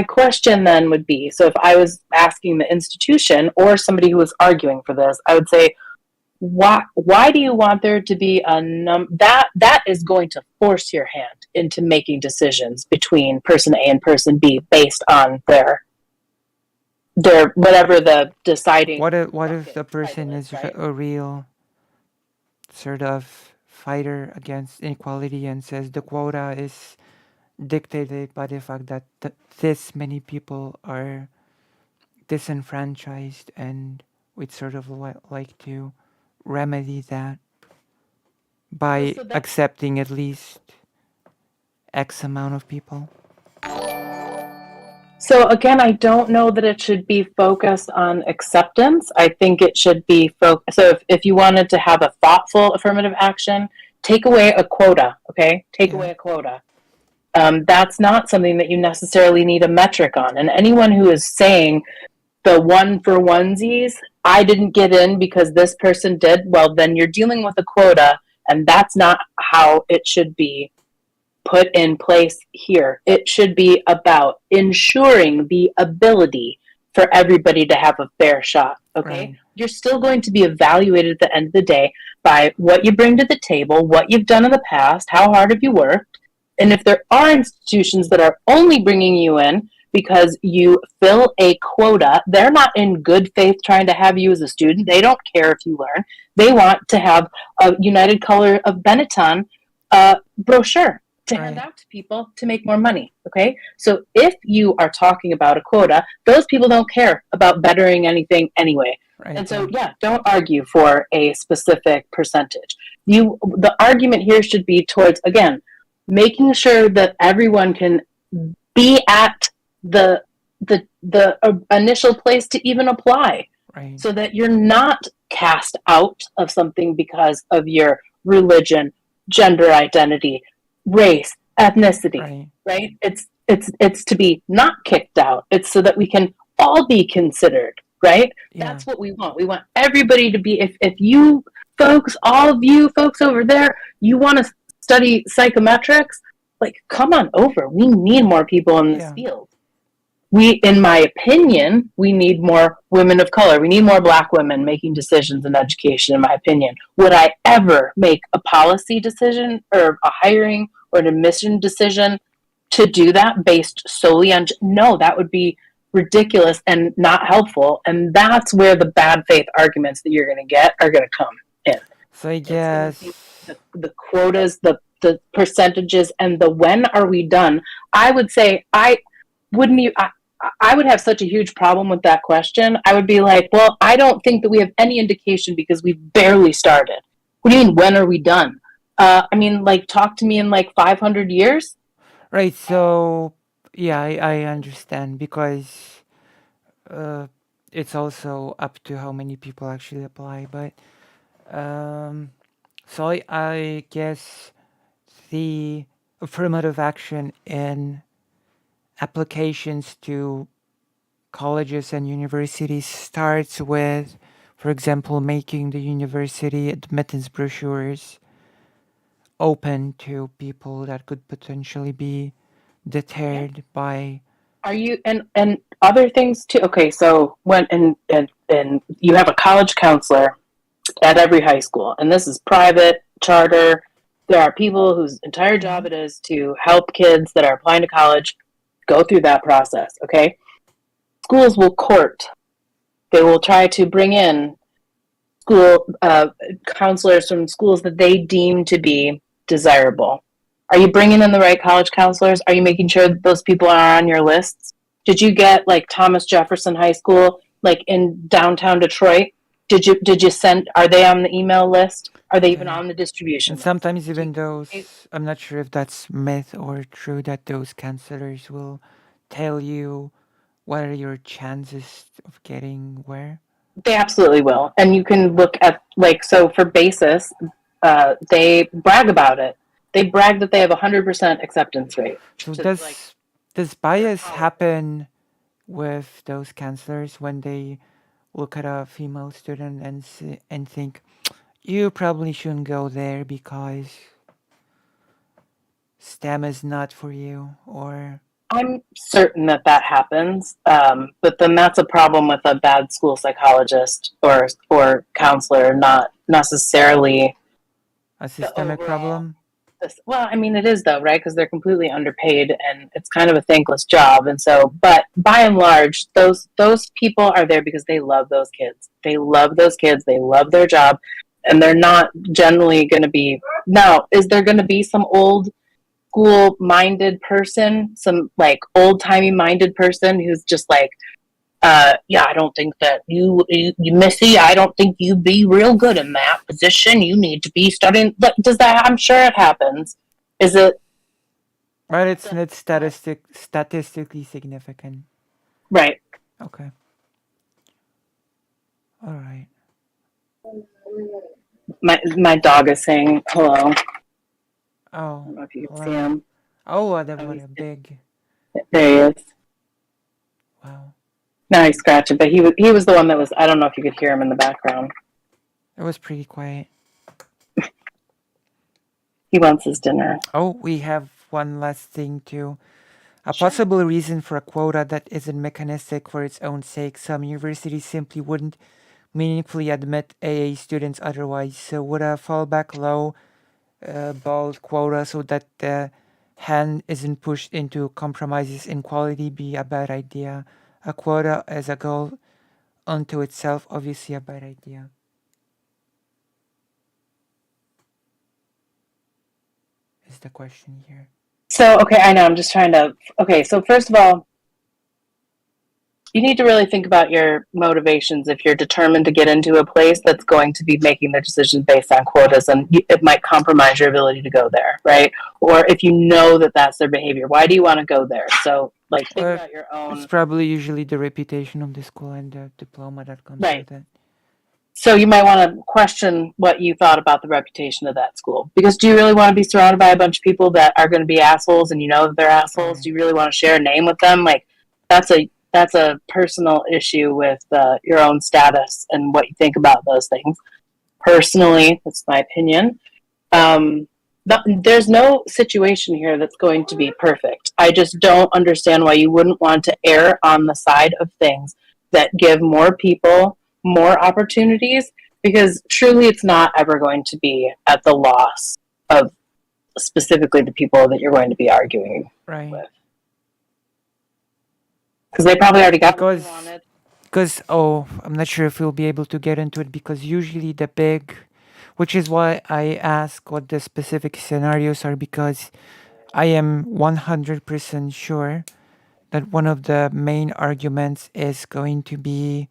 question then would be, so if I was asking the institution or somebody who was arguing for this, I would say, why do you want there to be a that is going to force your hand into making decisions between person A and person B based on their whatever the deciding. What if the person is right? A real sort of fighter against inequality and says the quota is dictated by the fact that this many people are disenfranchised, and we'd sort of like to remedy that by accepting at least X amount of people. So again, I don't know that it should be focused on acceptance. I think it should be so if you wanted to have a thoughtful affirmative action, take away a quota, okay? Take away a quota. That's not something that you necessarily need a metric on. And anyone who is saying the one for onesies, I didn't get in because this person did, well, then you're dealing with a quota, and that's not how it should be put in place here. It should be about ensuring the ability for everybody to have a fair shot, okay? Right. You're still going to be evaluated at the end of the day by what you bring to the table, what you've done in the past, how hard have you worked, and if there are institutions that are only bringing you in because you fill a quota, they're not in good faith trying to have you as a student. They don't care if you learn. They want to have a United Color of Benetton brochure to hand out to people to make more money, okay? So if you are talking about a quota, those people don't care about bettering anything anyway. Right. And so, don't argue for a specific percentage. The argument here should be towards, again, making sure that everyone can be at the the initial place to even apply, Right. so that you're not cast out of something because of your religion, gender identity, race, ethnicity, Right. right? It's to be not kicked out. It's so that we can all be considered, right? Yeah. That's what we want. We want everybody to be, if you folks, all of you folks over there, you want to study psychometrics, like come on over. We need more people in this Yeah. field. In my opinion, we need more women of color. We need more Black women making decisions in education, in my opinion. Would I ever make a policy decision or a hiring or an admission decision to do that based solely on? No, that would be ridiculous and not helpful. And that's where the bad faith arguments that you're going to get are going to come in. So I It's going to be guess. the quotas, the percentages, and the when are we done. I would say wouldn't you I would have such a huge problem with that question. I would be like, well, I don't think that we have any indication because we barely started. What do you mean, when are we done? I mean, like, talk to me in like 500 years? Right. So yeah, I understand because uh, it's also up to how many people actually apply. But um, so I guess the affirmative action in applications to colleges and universities starts with, for example, making the university admittance brochures open to people that could potentially be Yeah. deterred by. Are you, and other things too? Okay, so when, and you have a college counselor at every high school, and this is private, charter. There are people whose entire job Mhm. it is to help kids that are applying to college go through that process, okay? Schools will court. They will try to bring in school counselors from schools that they deem to be desirable. Are you bringing in the right college counselors? Are you making sure that those people are on your lists? Did you get like Thomas Jefferson High School, like in downtown Detroit? Did you send? Are they on the email list? Are they even Yeah. on the And distribution list? sometimes Do you, even those, I'm not sure if that's myth or true, that those counselors will tell you what are your chances of getting where. They absolutely will. And you can look at, like, so for basis, they brag about it. They brag that they have a 100% acceptance rate So to like does their bias college. happen with those counselors when they look at a female student and and think you probably shouldn't go there because STEM is not for you, or I'm certain that that happens, but then that's a problem with a bad school psychologist or counselor, not necessarily a the systemic overall. problem? Well, I mean, it is though, right? Because they're completely underpaid and it's kind of a thankless job. And so, but by and large, those people are there because they love those kids. They love those kids. They love their job, and they're not generally going to be. Now, is there going to be some old school minded person, some like old timey minded person who's just like, yeah, I don't think that you Missy, I don't think you'd be real good in that position. You need to be studying. But does that? I'm sure it happens. Is it But it's not statistically significant. right? Okay. All right. My dog is saying hello. I Oh, don't know if you can see hello. him. Oh, that Oh, was a big. there he is. Wow. Now he's scratching, but he was the one that was. I don't know if you could hear him in the background. It was pretty quiet. He wants his dinner. Oh, we have one last thing too. A Sure. possible reason for a quota that isn't mechanistic for its own sake. Some universities simply wouldn't meaningfully admit AA students otherwise. So would a fallback low bold quota so that the hand isn't pushed into compromises in quality be a bad idea? A quota as a goal unto itself, obviously a bad idea. Is the question here. So okay, I know. I'm just trying to. Okay, so first of all, you need to really think about your motivations if you're determined to get into a place that's going to be making their decisions based on quotas, and it might compromise your ability to go there, right? Or if you know that that's their behavior, why do you want to go there? So Like, think Uh, about your it's own. probably usually the reputation of the school and the diploma that comes Right. with it. So you might want to question what you thought about the reputation of that school. Because do you really want to be surrounded by a bunch of people that are going to be assholes, and you know that they're assholes? Right. Do you really want to share a name with them? Like, that's a personal issue with your own status and what you think about those things. Personally, that's my opinion. Um, there's no situation here that's going to be perfect. I just don't understand why you wouldn't want to err on the side of things that give more people more opportunities, because truly it's not ever going to be at the loss of specifically the people that you're going to be arguing Right. with, because they probably already got what they Because wanted. because I'm not sure if we'll be able to get into it because usually the big, which is why I ask what the specific scenarios are, because I am 100% sure that one of the main arguments is going to be,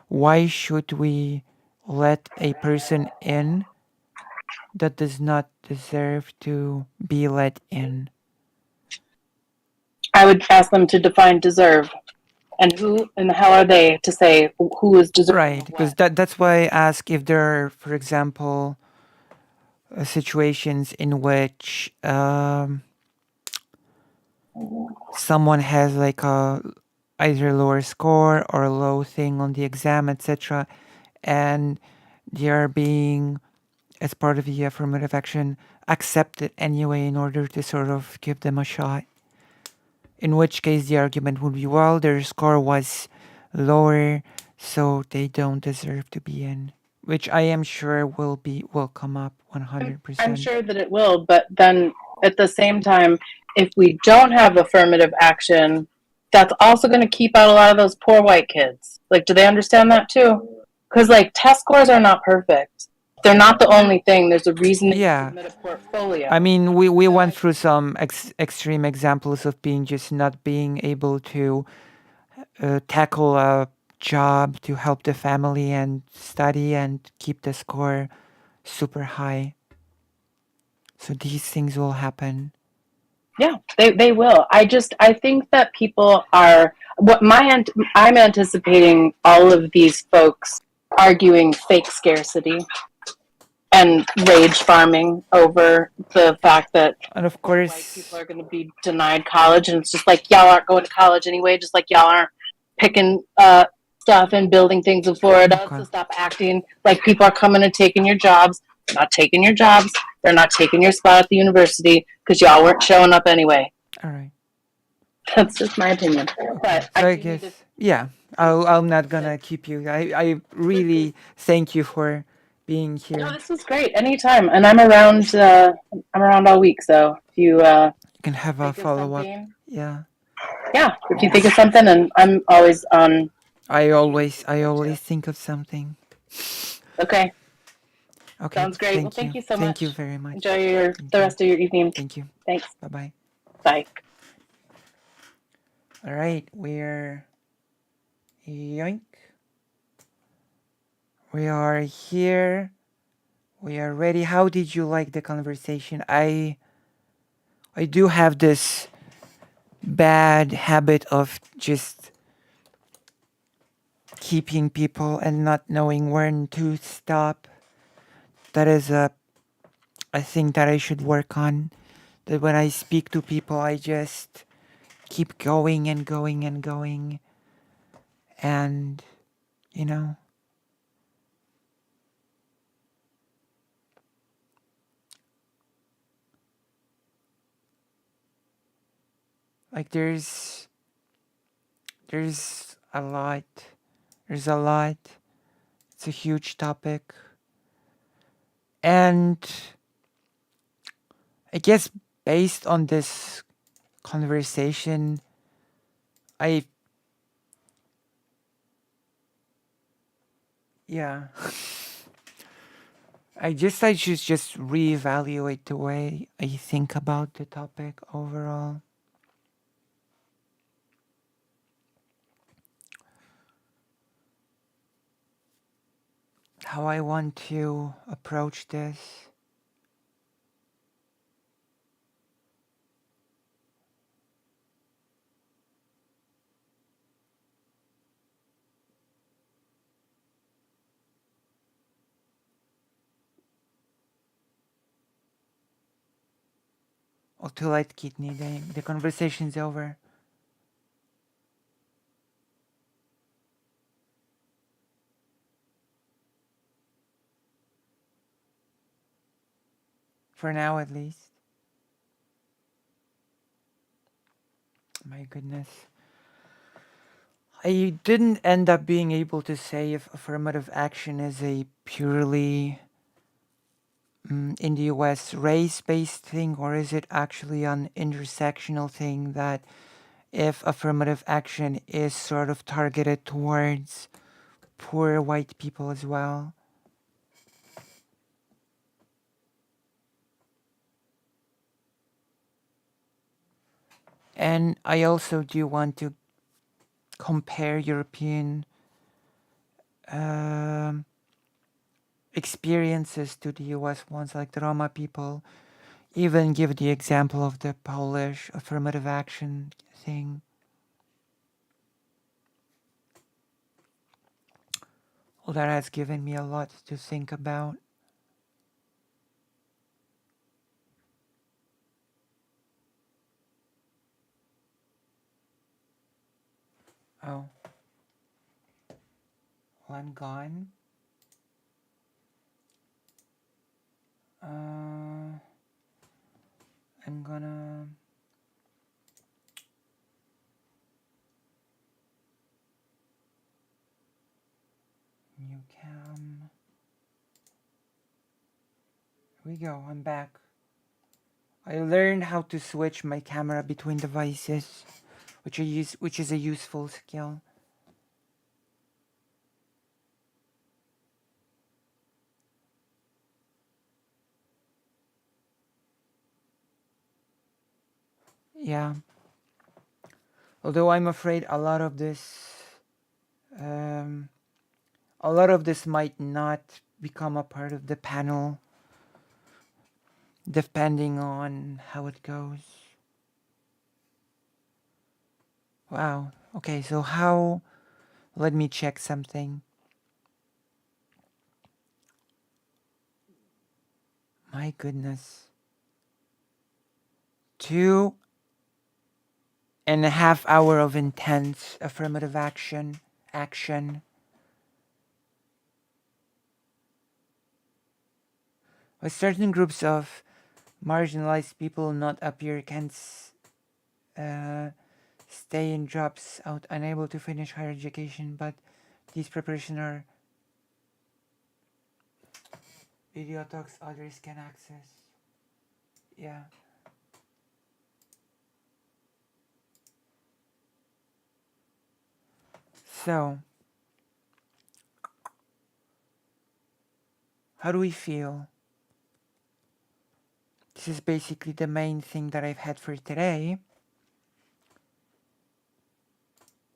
why should we let a person in that does not deserve to be let in? I would ask them to define deserve, and who in the hell are they to say who is deserving Right, of because what? that's why I ask if there are, for example, situations in which someone has like a either lower score or a low thing on the exam, etc., and they are being, as part of the affirmative action, accepted anyway in order to sort of give them a shot. In which case, the argument would be, well, their score was lower, so they don't deserve to be in. Which I am sure will come up I'm 100%. sure that it will, but then at the same time, if we don't have affirmative action, that's also going to keep out a lot of those poor white kids. Like, do they understand that too? Because, like, test scores are not perfect. They're not the only thing. There's a reason that you Yeah, submit a portfolio. I mean, we So went through some extreme examples of being just not being able to tackle a job to help the family and study and keep the score super high. So these things will happen. yeah, they will. I think that people are I'm anticipating all of these folks arguing fake scarcity and rage farming over the fact that And of white people course, are going to be denied college, and it's just like y'all aren't going to college anyway, just like y'all aren't picking stuff and building things in Florida. okay, So stop acting like people are coming and taking your jobs. They're not taking your jobs. They're not taking your spot at the university because y'all weren't showing up anyway. all right, That's just my opinion. okay. But So I I do need to guess, yeah, I'm not gonna keep you. I really thank you for being No, here. this was great. Anytime, and I'm around. I'm around all week. So if you You can have a think of follow up. something, Yeah. yeah, if you think of something, and I'm always on. I always think of something. Okay, Okay, sounds great. Well, thank thank you. you so Thank you much. very much. Enjoy Thank the you. rest of your evening. Thank you. Thanks. Bye bye. Bye. All right, we're yoink. We are here. We are ready. How did you like the conversation? I do have this bad habit of just keeping people and not knowing when to stop. That is a thing that I should work on. That when I speak to people, I just keep going and going and going. And, you know, like there's a lot. There's a lot. It's a huge topic. And I guess based on this conversation, I, yeah, I should just reevaluate the way I think about the topic overall. How I want to approach this. Oh, too late, kidney. The conversation's over. For now, at least. My goodness. I didn't end up being able to say if affirmative action is a purely in the US race-based thing, or is it actually an intersectional thing that if affirmative action is sort of targeted towards poor white people as well. And I also do want to compare European um, experiences to the US ones, like the Roma people. Even give the example of the Polish affirmative action thing. Well, that has given me a lot to think about. Oh, well, I'm gone. I'm gonna new cam. Here we go. I'm back. I learned how to switch my camera between devices, which is a useful skill. Yeah. Although I'm afraid um, a lot of this might not become a part of the panel, depending on how it goes. Wow. Okay, so how? Let me check something. My goodness. 2.5 hours of intense affirmative action. With certain groups of marginalized people not appear can stay in jobs out unable to finish higher education, but these preparations are video talks others can access. Yeah. So, how do we feel? This is basically the main thing that I've had for today.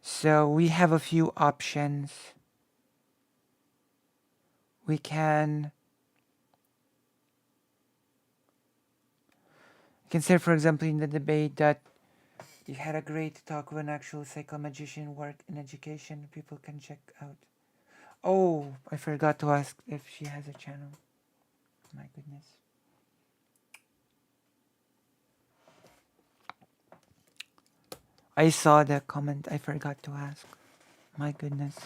So we have a few options. We can consider, for example, in the debate that you had a great talk with an actual psychomagician work in education. People can check out. Oh, I forgot to ask if she has a channel. My goodness. I saw the comment. I forgot to ask. My goodness.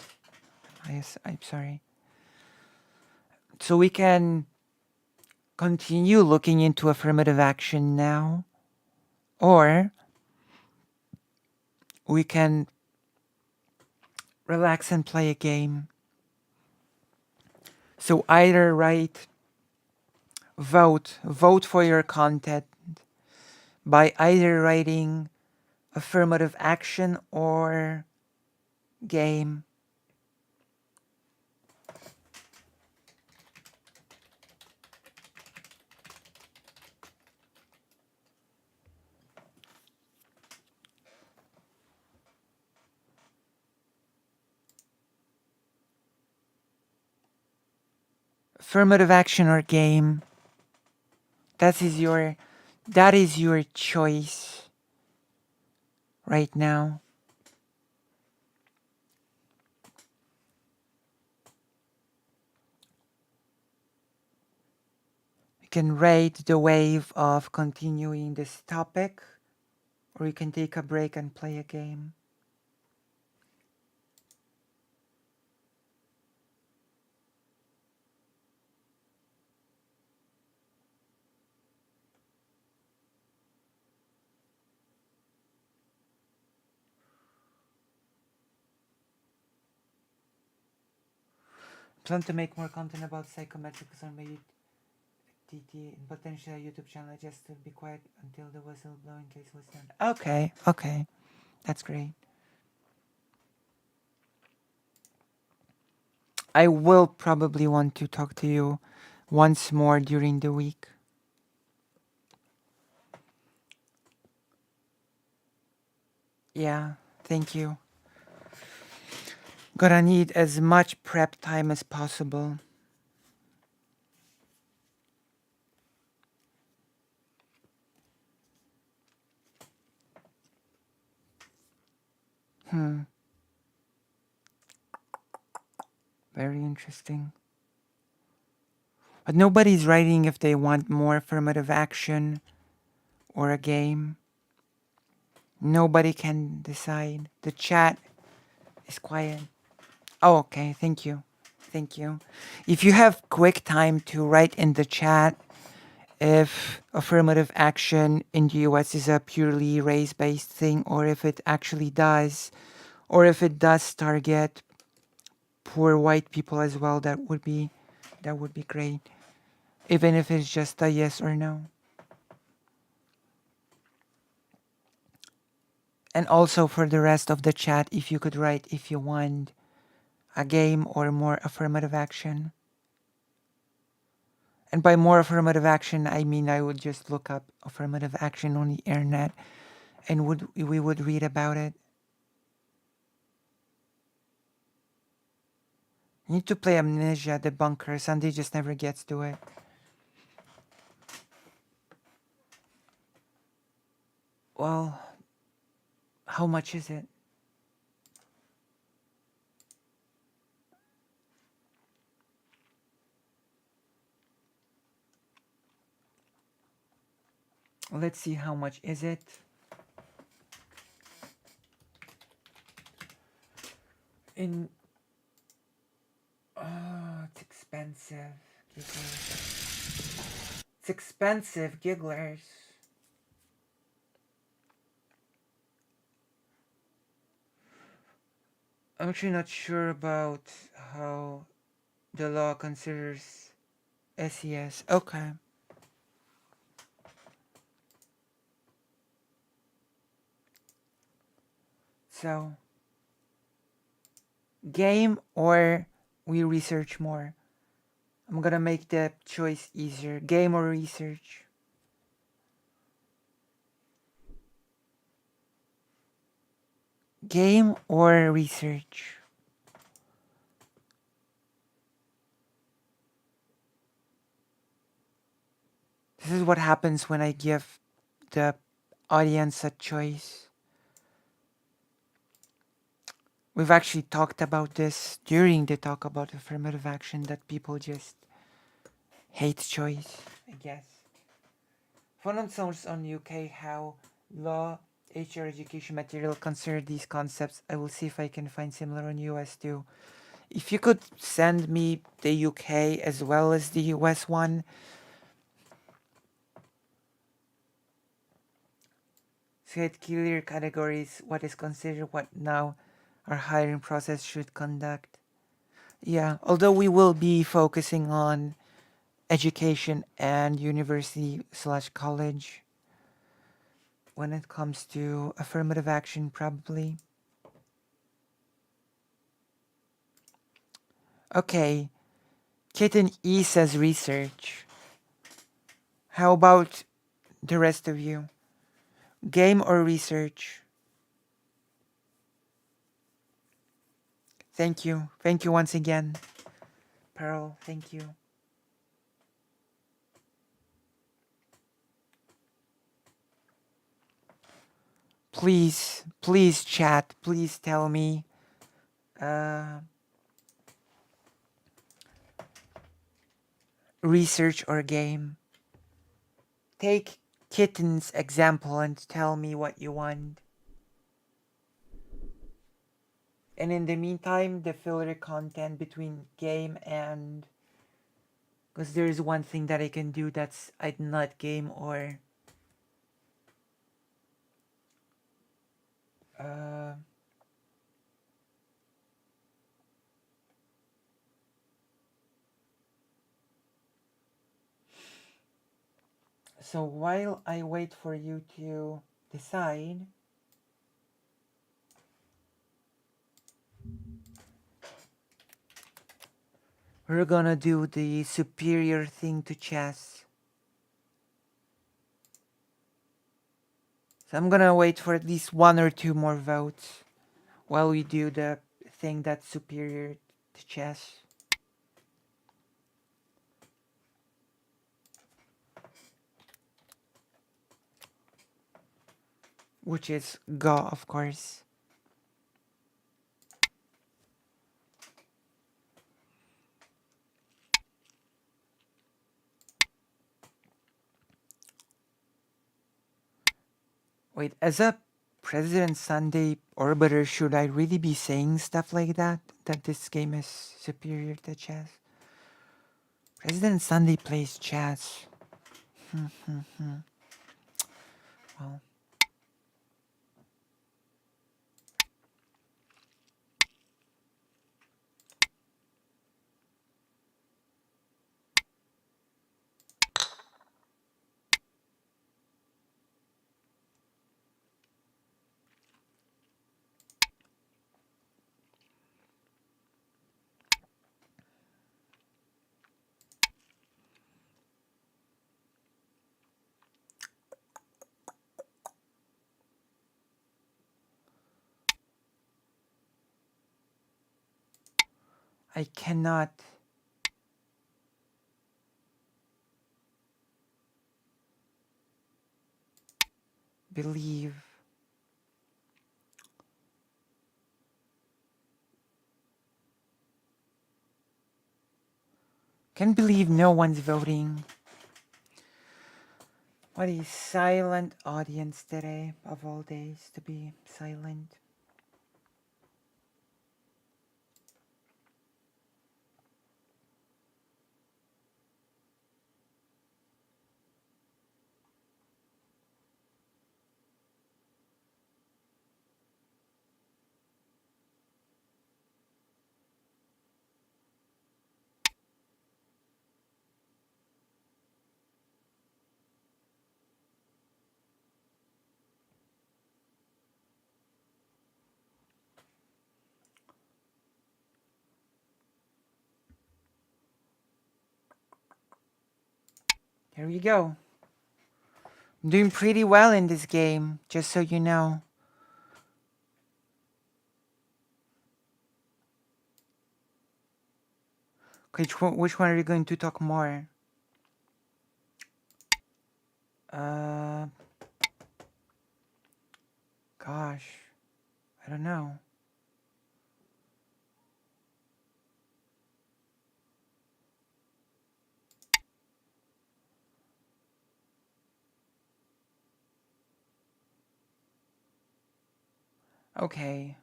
I'm sorry. So we can continue looking into affirmative action now, or we can relax and play a game. So either vote for your content by either writing affirmative action or game. Affirmative action or game. That is your choice right now. can ride the wave of continuing this topic, or you can take a break and play a game. Plan to make more content about psychometrics on my TT and potential YouTube channel. Just to be quiet until the whistleblowing case was done. Okay, okay, that's great. I will probably want to talk to you once more during the week. Yeah, thank you. Gonna need as much prep time as possible. Very interesting. But nobody's writing if they want more affirmative action or a game. Nobody can decide. The chat is quiet. Oh, okay. Thank you. Thank you. If you have quick time to write in the chat if affirmative action in the US is a purely race-based thing, or if it actually does, or if it does target poor white people as well, that would be great. Even if it's just a yes or no. And also for the rest of the chat, if you could write if you want a game or more affirmative action. And by more affirmative action, I mean I would just look up affirmative action on the internet and we would read about it. You need to play Amnesia the Bunker. Sunday just never gets to it. Well, how much is it? Let's see how much is it. In it's expensive. Gigglers. It's expensive, gigglers. I'm actually not sure about how the law considers SES. Okay. So, game or we research more? I'm gonna make the choice easier. Game or research? Game or research? This is what happens when I give the audience a choice. We've actually talked about this during the talk about affirmative action, that people just hate choice, I guess. Found on source on UK how law, HR education material consider these concepts. I will see if I can find similar on US too. If you could send me the UK as well as the US one. Set clear categories, what is considered, what now our hiring process should conduct. Yeah, although we will be focusing on education and university / college when it comes to affirmative action, probably. Okay, Kitten E says research. How about the rest of you? Game or research? Thank you. Thank you once again. Pearl, thank you. Please, please chat. Please tell me. Research or game? take kitten's example and tell me what you want. And in the meantime, the filler content between game and... Because there's one thing that I can do that's either not game or... Uh, so while I wait for you to decide... We're gonna do the superior thing to chess. So I'm gonna wait for at least 1 or 2 more votes while we do the thing that's superior to chess. Which is Go, of course. Wait, as a President Sunday orbiter, should I really be saying stuff like that? That this game is superior to chess? President Sunday plays chess. Well, I cannot believe... Can't believe no one's voting. What a silent audience today, of all days to be silent. Here we go. I'm doing pretty well in this game, just so you know. Which one are you going to talk more? Uh, Gosh, I don't know. Okay.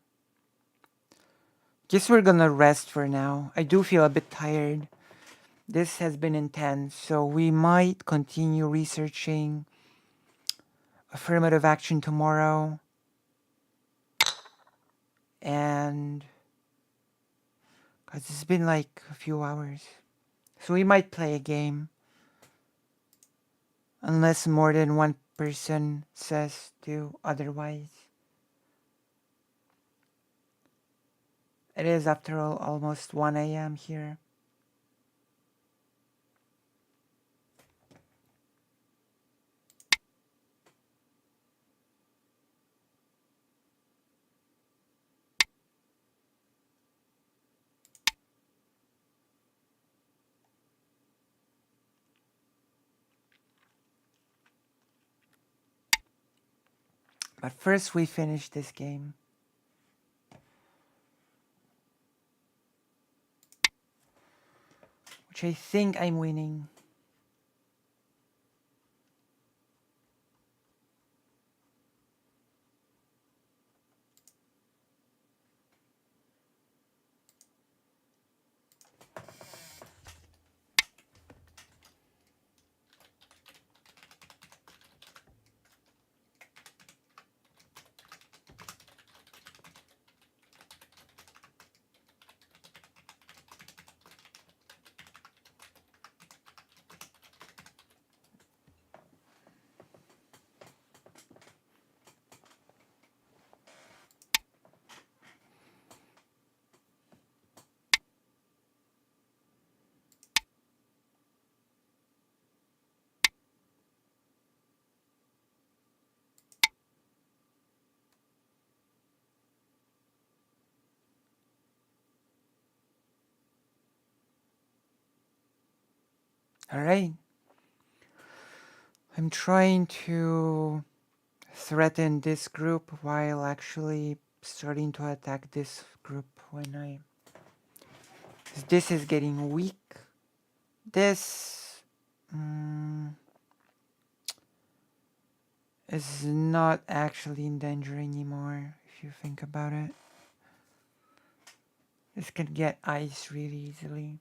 Guess we're gonna rest for now. I do feel a bit tired. This has been intense, so we might continue researching affirmative action tomorrow. And... Because it's been like a few hours. So we might play a game. Unless more than one person says to otherwise. It is, after all, almost 1 a.m. here. But first we finish this game. Which I think I'm winning. All right. I'm trying to threaten this group while actually starting to attack this group when this is getting weak. This is not actually in danger anymore, if you think about it. This can get ice really easily.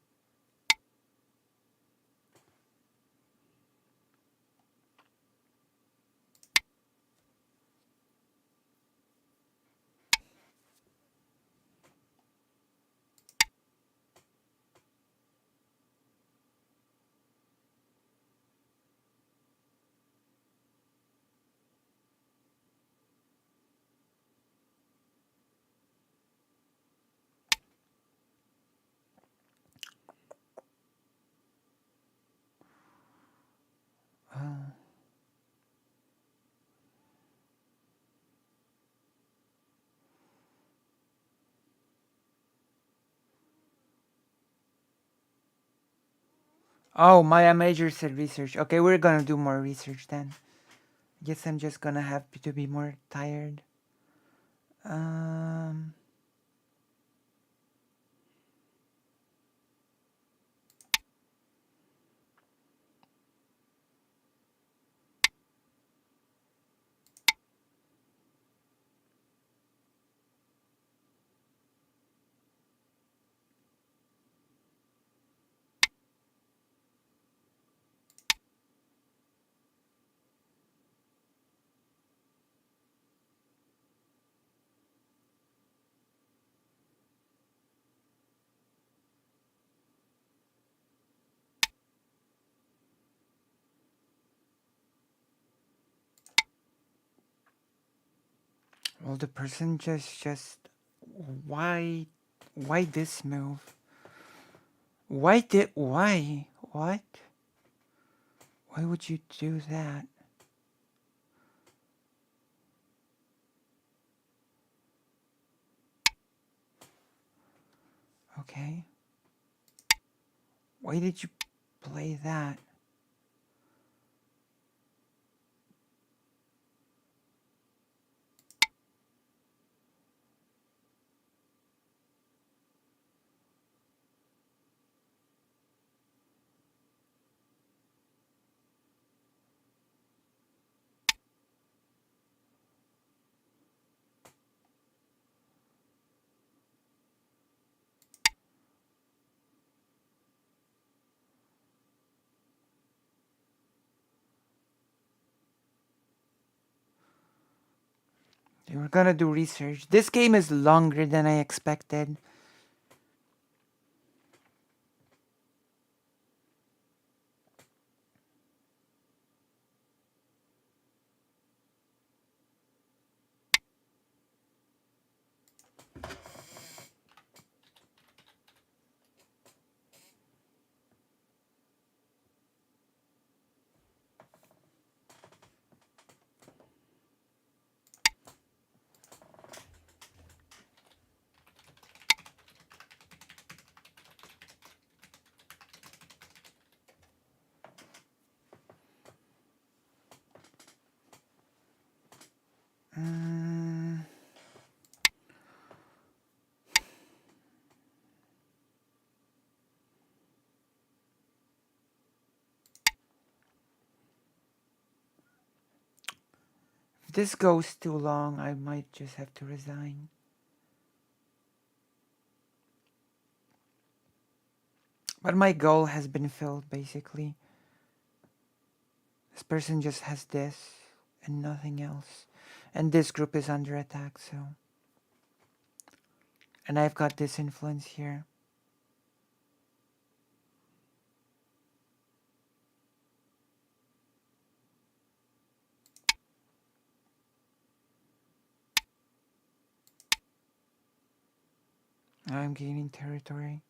Oh. Oh, Maya Major said research. Okay, we're gonna do more research then. Guess I'm just gonna have to be more tired. Um, well, the person just why this move? Why? What? Why would you do that? Okay. Why did you play that? They were gonna do research. This game is longer than I expected. If this goes too long, I might just have to resign. But my goal has been filled, basically. This person just has this and nothing else. And this group is under attack, so. And I've got this influence here. I'm gaining territory.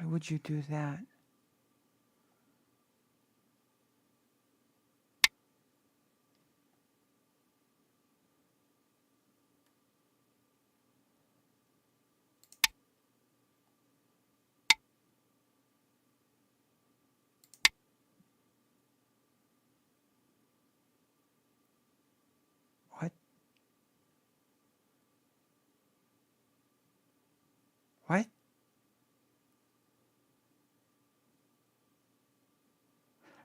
Why would you do that? What? What?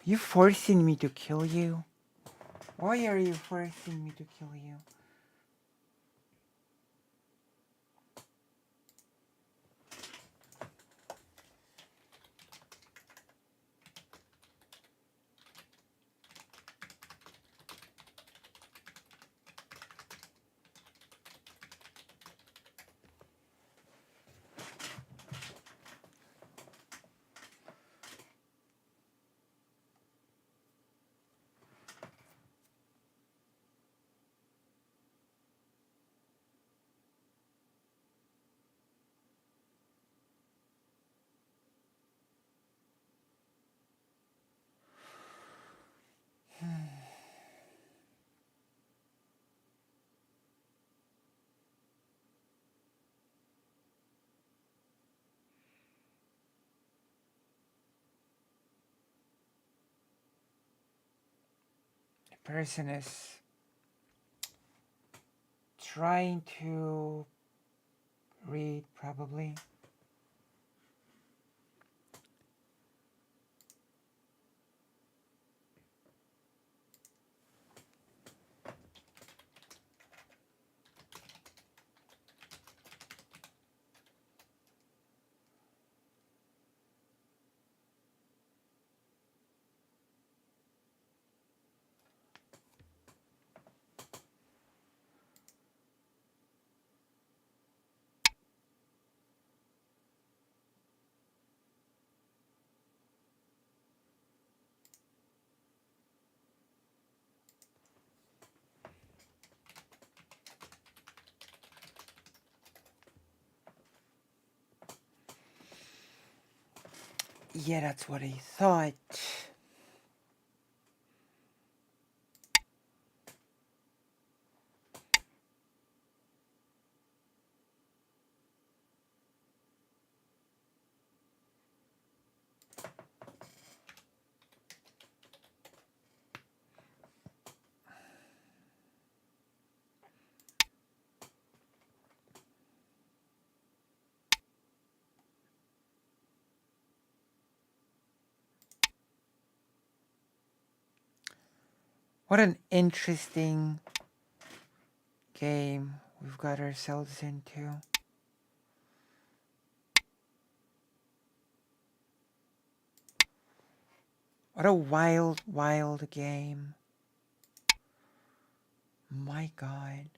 You forcing me to kill you? Why are you forcing me to kill you? The person is trying to read, probably. Yeah, that's what I thought. What an interesting game we've got ourselves into. What a wild, wild game. My God.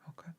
Okay.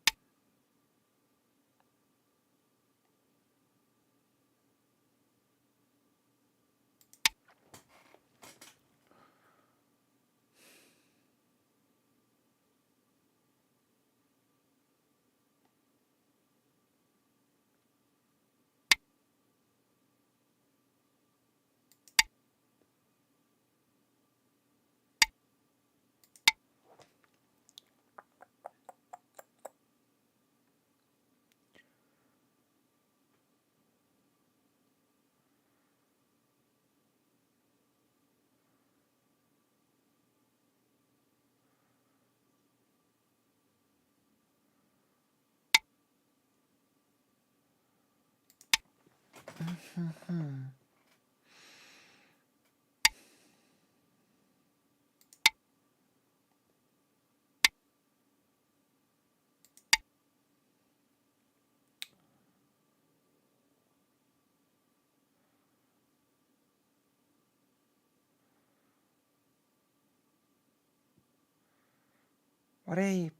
What a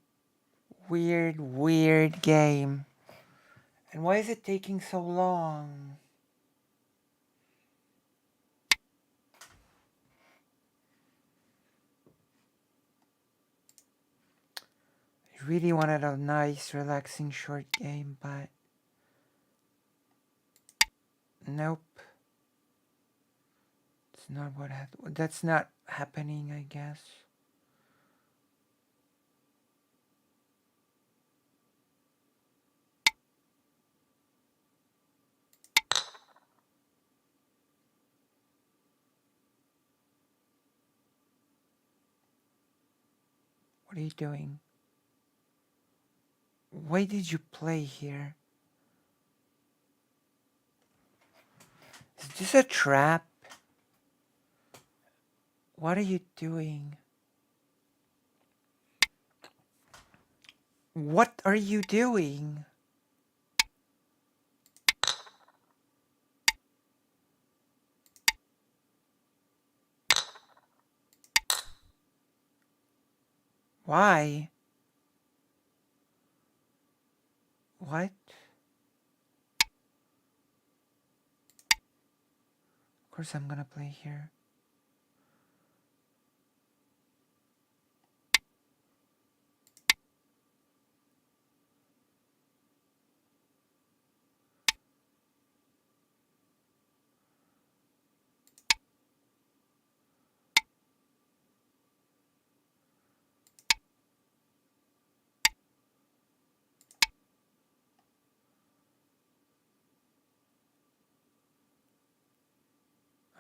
weird, weird game. And why is it taking so long? I really wanted a nice, relaxing, short game, but nope. It's not what that's not happening, I guess. What are you doing? Why did you play here? Is this a trap? What are you doing? What are you doing? Why? What? Of course I'm gonna play here.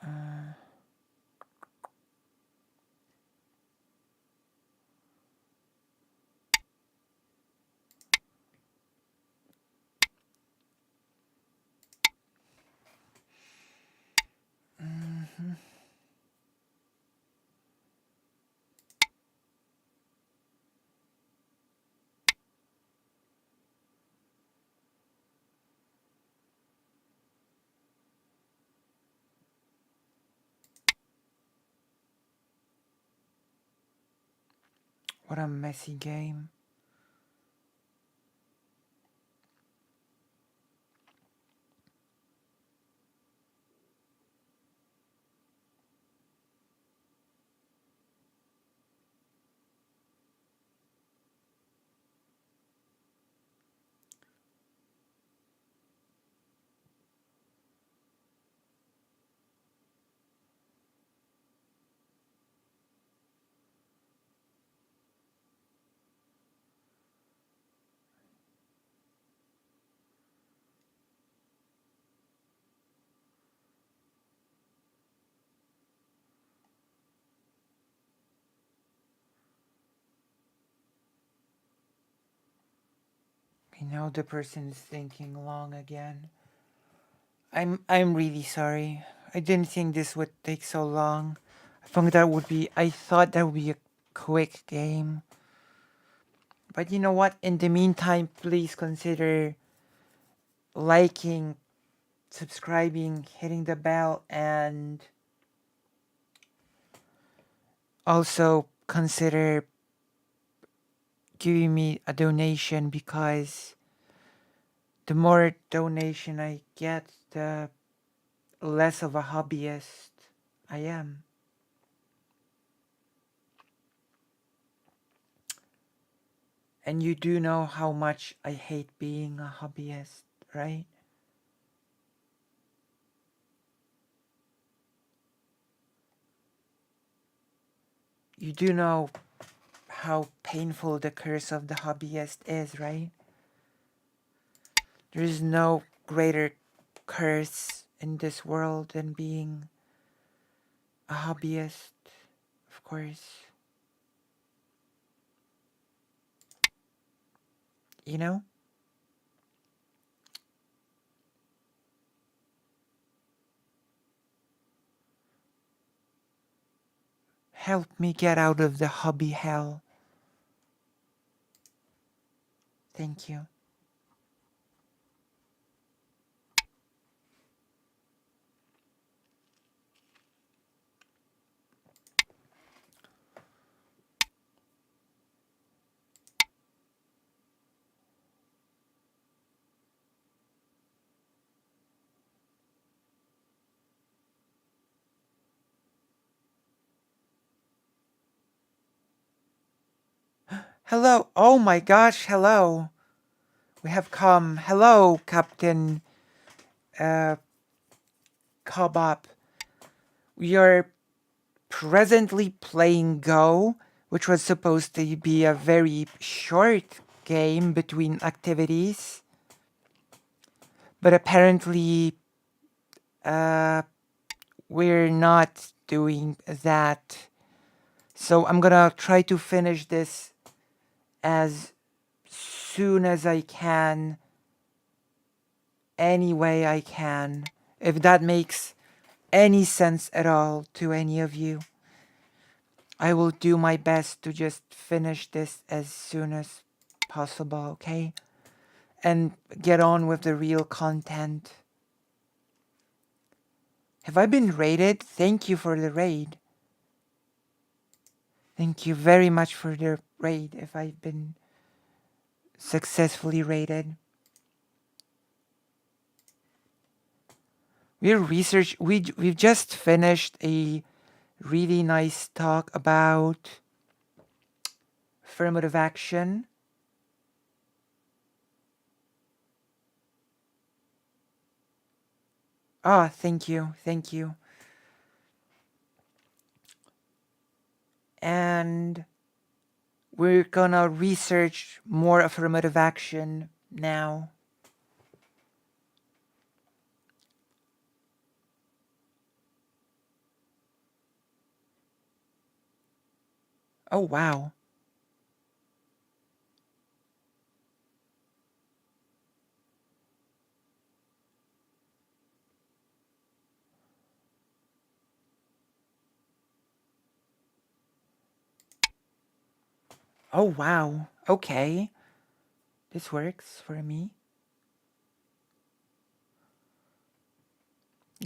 Uh, mhm. What a messy game. Okay, now the person is thinking long again. I'm really sorry. I didn't think this would take so long. I thought that would be a quick game. But you know what? In the meantime, please consider liking, subscribing, hitting the bell, and also consider giving me a donation, because the more donation I get, the less of a hobbyist I am. And you do know how much I hate being a hobbyist, right? You do know how painful the curse of the hobbyist is, right? There is no greater curse in this world than being a hobbyist, of course. You know? Help me get out of the hobby hell. Thank you. Hello. Oh my gosh, hello. We have come. Hello, Captain uh, Kobop. We are presently playing Go, which was supposed to be a very short game between activities. But apparently, uh, we're not doing that. So I'm gonna try to finish this as soon as I can, any way I can, if that makes any sense at all to any of you. I will do my best to just finish this as soon as possible, okay? And get on with the real content. Have I been raided? Thank you for the raid. Thank you very much for the raid if I've been successfully raided. We've just finished a really nice talk about affirmative action. Ah, thank you, thank you. And we're gonna research more affirmative action now. Oh, wow. Oh, wow. Okay. This works for me.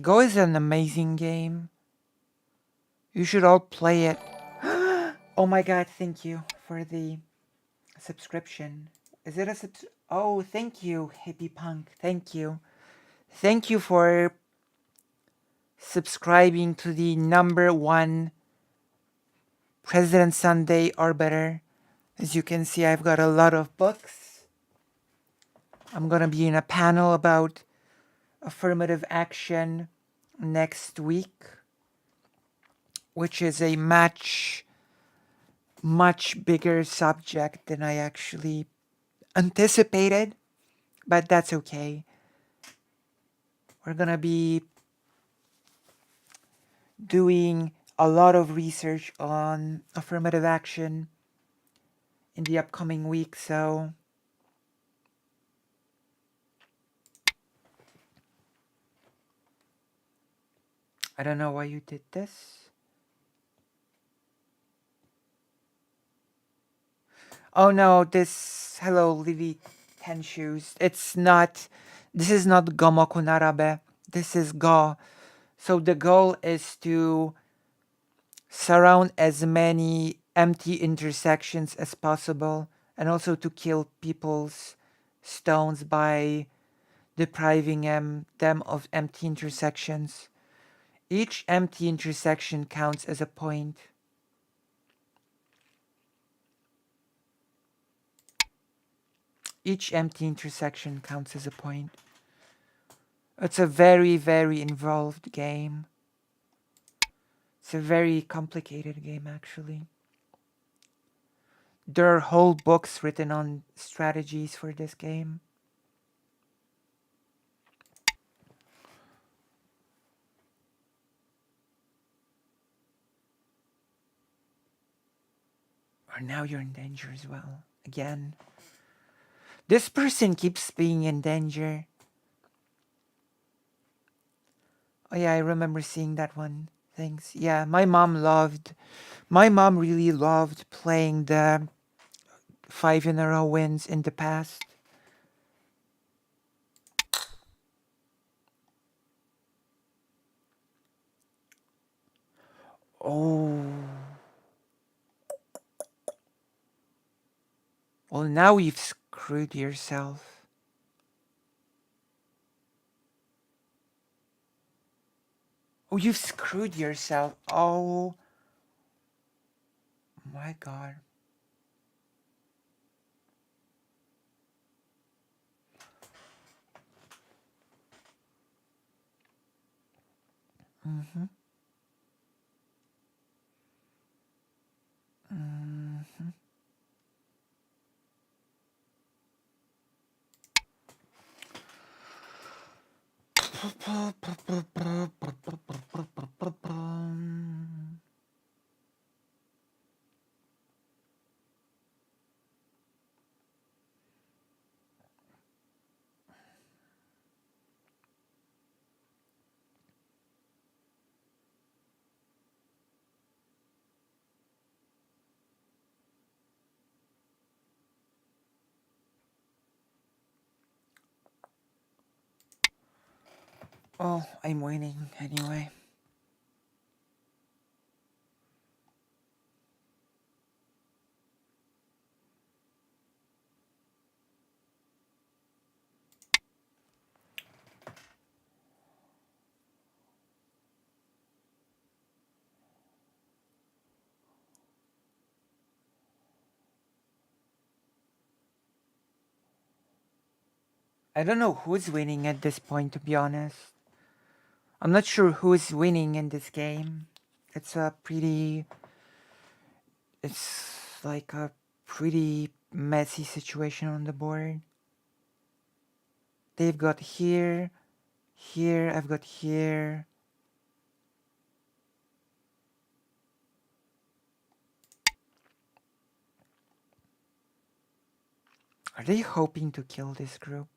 Go is an amazing game. You should all play it. Oh my god, thank you for the subscription. Is it a Oh, thank you, Hippie Punk. Thank you. Thank you for subscribing to the #1 President Sunday Arbiter. As you can see, I've got a lot of books. I'm gonna be in a panel about affirmative action next week, which is a much bigger subject than I actually anticipated, but that's okay. We're gonna be doing a lot of research on affirmative action in the upcoming week, so I don't know why you did this. Oh no, hello, Livy Ten Shoes. This is not Gomoku Narabe. This is Go. So the goal is to surround as many empty intersections as possible and also to kill people's stones by depriving them of empty intersections. Each empty intersection counts as a point. Each empty intersection counts as a point. It's a very, very involved game. It's a very complicated game, actually. There are whole books written on strategies for this game. Or now you're in danger as well. Again. This person keeps being in danger. Oh yeah, I remember seeing that one. Thanks. Yeah, my mom really loved playing the 5 in a row wins in the past. Oh. Well, now you've screwed yourself. Oh, you've screwed yourself. Oh my god. Mm-hmm. Mm-hmm. Oh, I'm winning anyway. I don't know who's winning at this point, to be honest. I'm not sure who's winning in this game. It's a pretty. It's like a pretty messy situation on the board. They've got here, here, I've got here. Are they hoping to kill this group?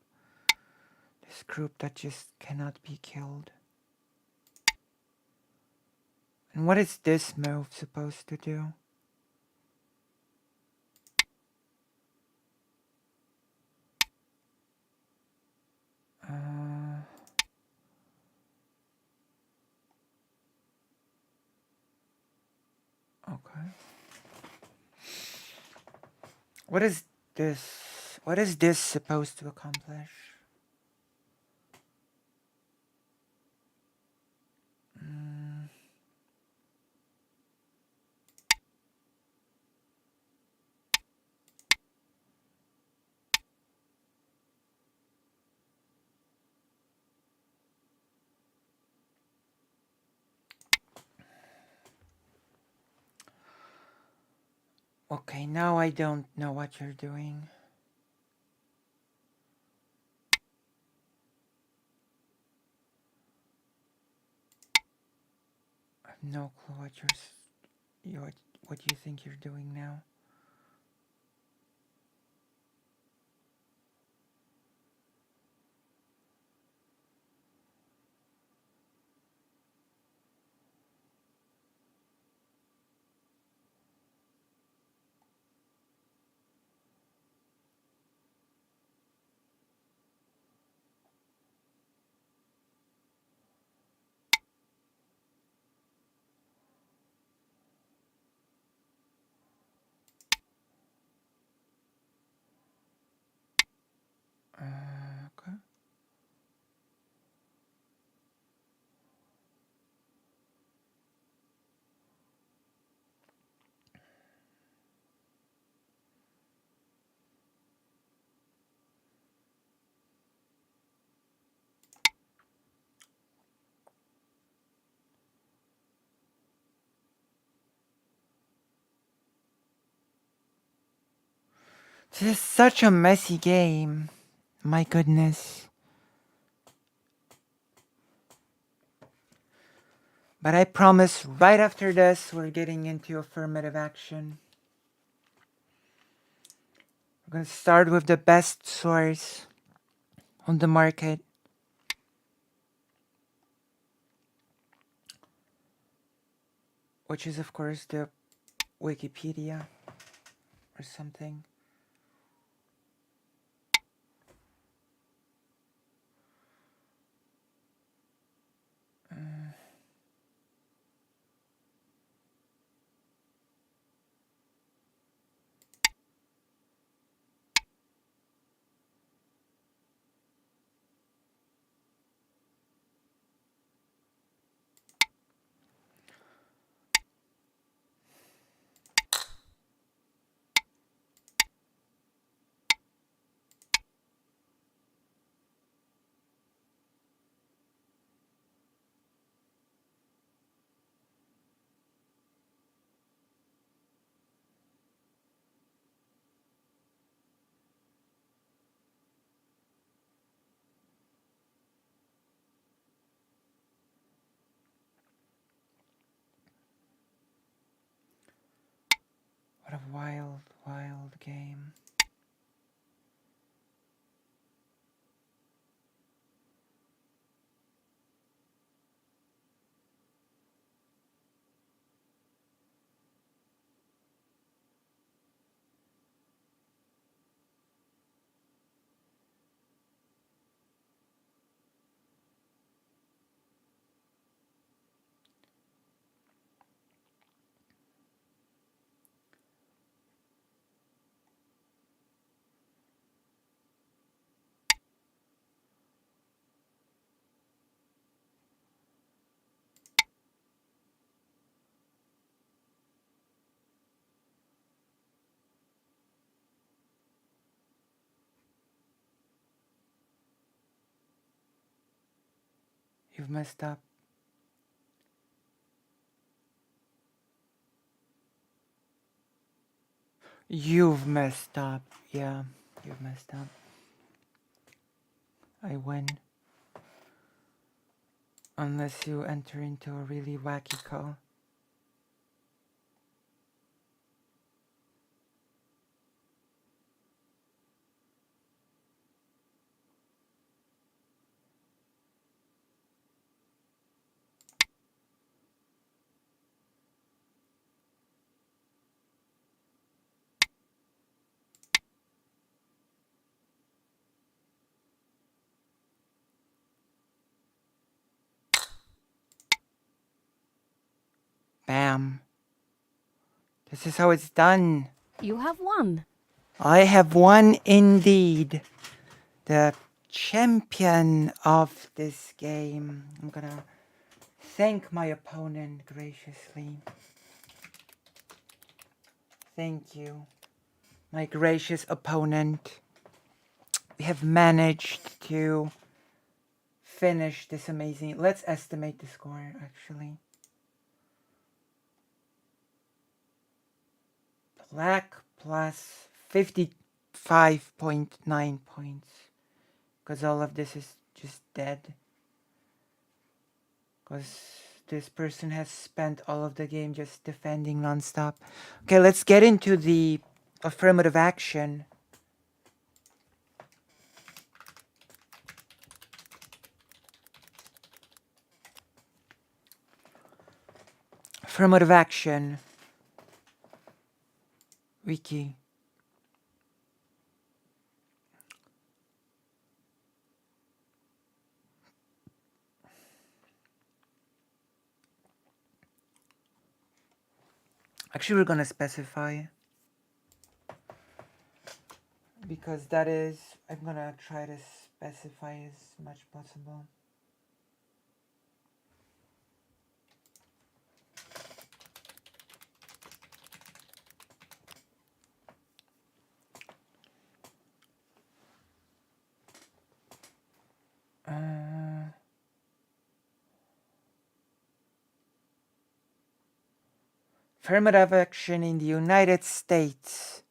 This group that just cannot be killed. And what is this move supposed to do? Okay. What is this? What is this supposed to accomplish? Okay, now I don't know what you're doing. I have no clue what what you think you're doing now. Okay. This is such a messy game. My goodness. But I promise right after this, we're getting into affirmative action. We're going to start with the best source on the market, which is, of course, the Wikipedia or something. What a wild, wild game. You've messed up. You've messed up. Yeah, you've messed up. I win. Unless you enter into a really wacky call. Bam. This is how it's done. You have won. I have won indeed. The champion of this game. I'm gonna thank my opponent graciously. Thank you, my gracious opponent. We have managed to finish this amazing. Let's estimate the score actually. Black plus 55.9 points. Because all of this is just dead. Because this person has spent all of the game just defending nonstop. Okay, let's get into the affirmative action. Affirmative action. Wiki. Actually, we're gonna specify. Because that is, I'm gonna try to specify as much possible. Affirmative action in the United States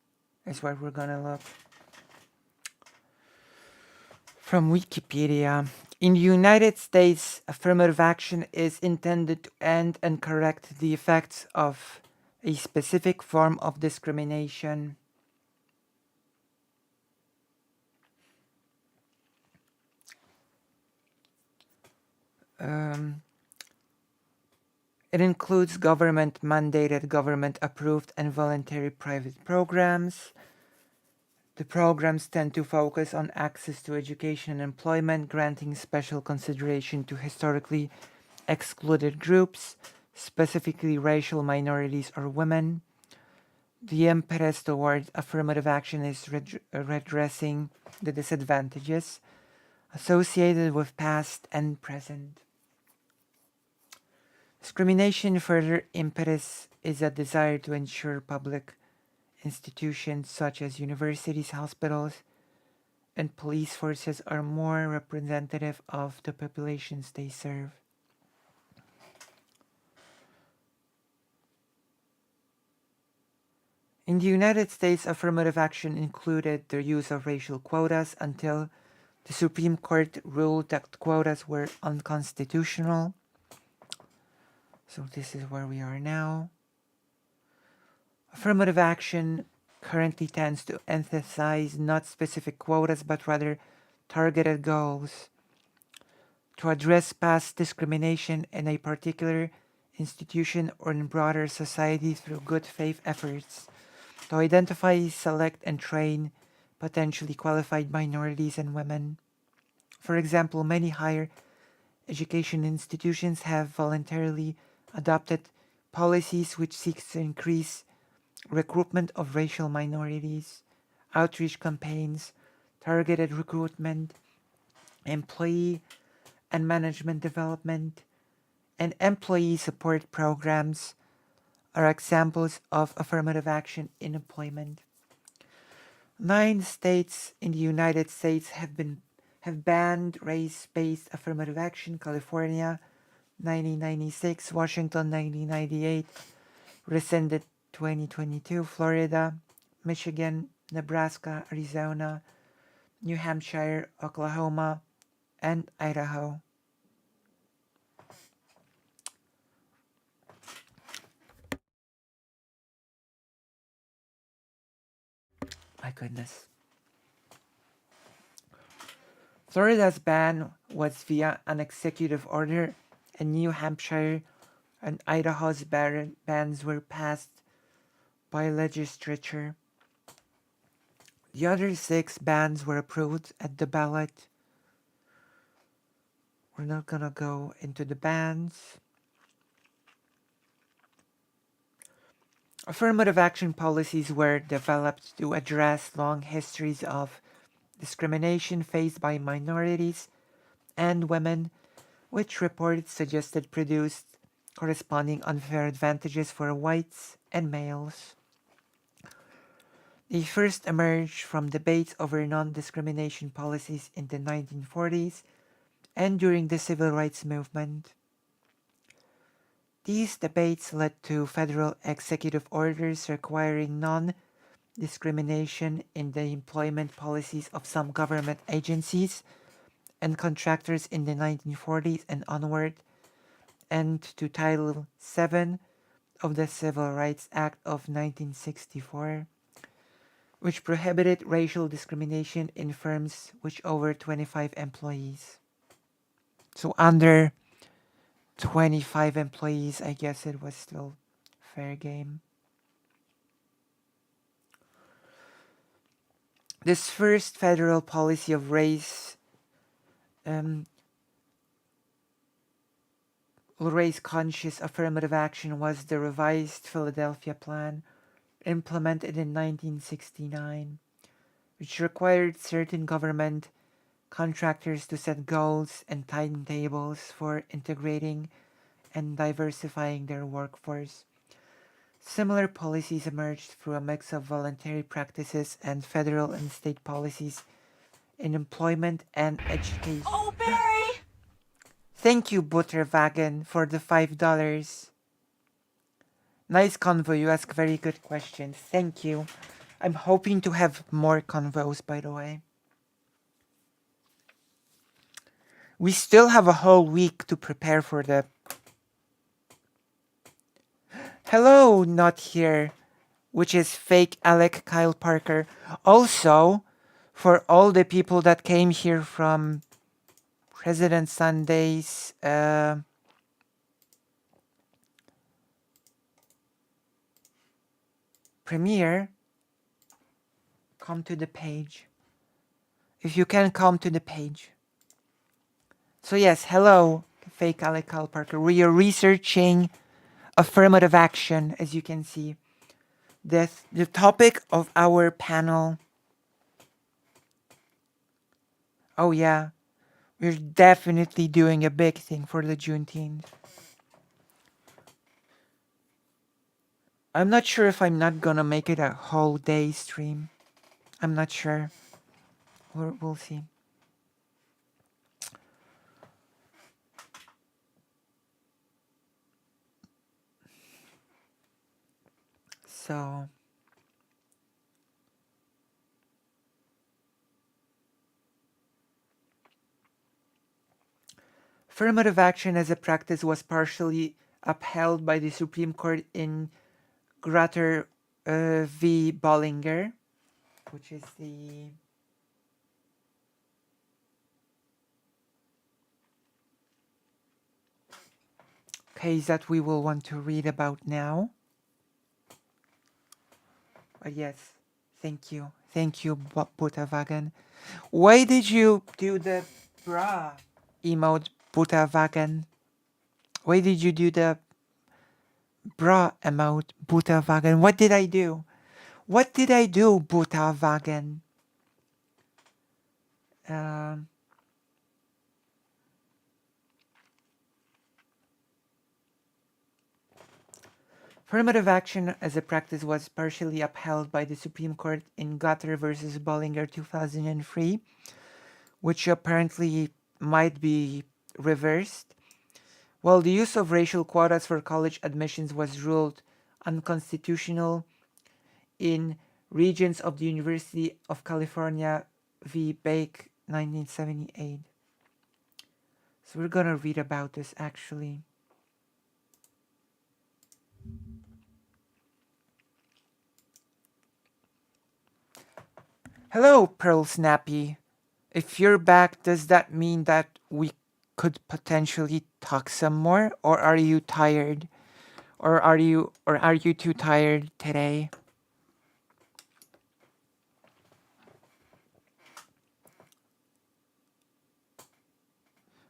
is what we're gonna look. From Wikipedia. In the United States, affirmative action is intended to end and correct the effects of a specific form of discrimination. It includes government-mandated, government-approved, and voluntary private programs. The programs tend to focus on access to education and employment, granting special consideration to historically excluded groups, specifically racial minorities or women. The impetus towards affirmative action is redressing the disadvantages associated with past and present. Discrimination further impetus is a desire to ensure public institutions such as universities, hospitals, and police forces are more representative of the populations they serve. In the United States, affirmative action included the use of racial quotas until the Supreme Court ruled that quotas were unconstitutional. So this is where we are now. Affirmative action currently tends to emphasize not specific quotas but rather targeted goals to address past discrimination in a particular institution or in broader society through good faith efforts to identify, select, and train potentially qualified minorities and women. For example, many higher education institutions have voluntarily adopted policies which seek to increase recruitment of racial minorities, outreach campaigns, targeted recruitment, employee and management development, and employee support programs are examples of affirmative action in employment. 9 states in the United States have banned race-based affirmative action. California, 1996, Washington, 1998, rescinded 2022, Florida, Michigan, Nebraska, Arizona, New Hampshire, Oklahoma, and Idaho. My goodness. Florida's ban was via an executive order, and New Hampshire and Idaho's bans were passed by legislature. The other 6 bans were approved at the ballot. We're not gonna go into the bans. Affirmative action policies were developed to address long histories of discrimination faced by minorities and women, which reports suggested produced corresponding unfair advantages for whites and males. They first emerged from debates over non-discrimination policies in the 1940s and during the civil rights movement. These debates led to federal executive orders requiring non-discrimination in the employment policies of some government agencies and contractors in the 1940s and onward, and to Title VII of the Civil Rights Act of 1964, which prohibited racial discrimination in firms with over 25 employees. So under 25 employees, I guess it was still fair game. This first federal policy of race-conscious affirmative action was the revised Philadelphia Plan, implemented in 1969, which required certain government contractors to set goals and timetables for integrating and diversifying their workforce. Similar policies emerged through a mix of voluntary practices and federal and state policies in employment and education. Oh, Barry! Thank you, Butterwagen, for the $5. Nice convo. You ask very good questions. Thank you. I'm hoping to have more convos, by the way. We still have a whole week to prepare for the... Hello, not here, which is fake Alec Kyle Parker. Also, for all the people that came here from President Sunday's premiere, come to the page. If you can, come to the page. So yes, hello, fake Alec Kyle Parker. We are researching affirmative action, as you can see. The topic of our panel. Oh yeah, we're definitely doing a big thing for the Juneteenth. I'm not sure if I'm not gonna make it a whole day stream. I'm not sure. We'll see. So... affirmative action as a practice was partially upheld by the Supreme Court in Grutter v. Bollinger, which is the case that we will want to read about now. Yes, thank you. Thank you, Butterwagen. Why did you do the bra emote, Butterwagen? Why did you do the bra emote, Butterwagen? What did I do? What did I do, Butterwagen? Um, Affirmative action as a practice was partially upheld by the Supreme Court in Gutter versus Bollinger 2003, which apparently might be reversed. While the use of racial quotas for college admissions was ruled unconstitutional in Regents of the University of California v. Bake 1978. So we're gonna read about this actually. Hello, Pearlsnappy. If you're back, does that mean that we could potentially talk some more, or are you tired? Or are you too tired today?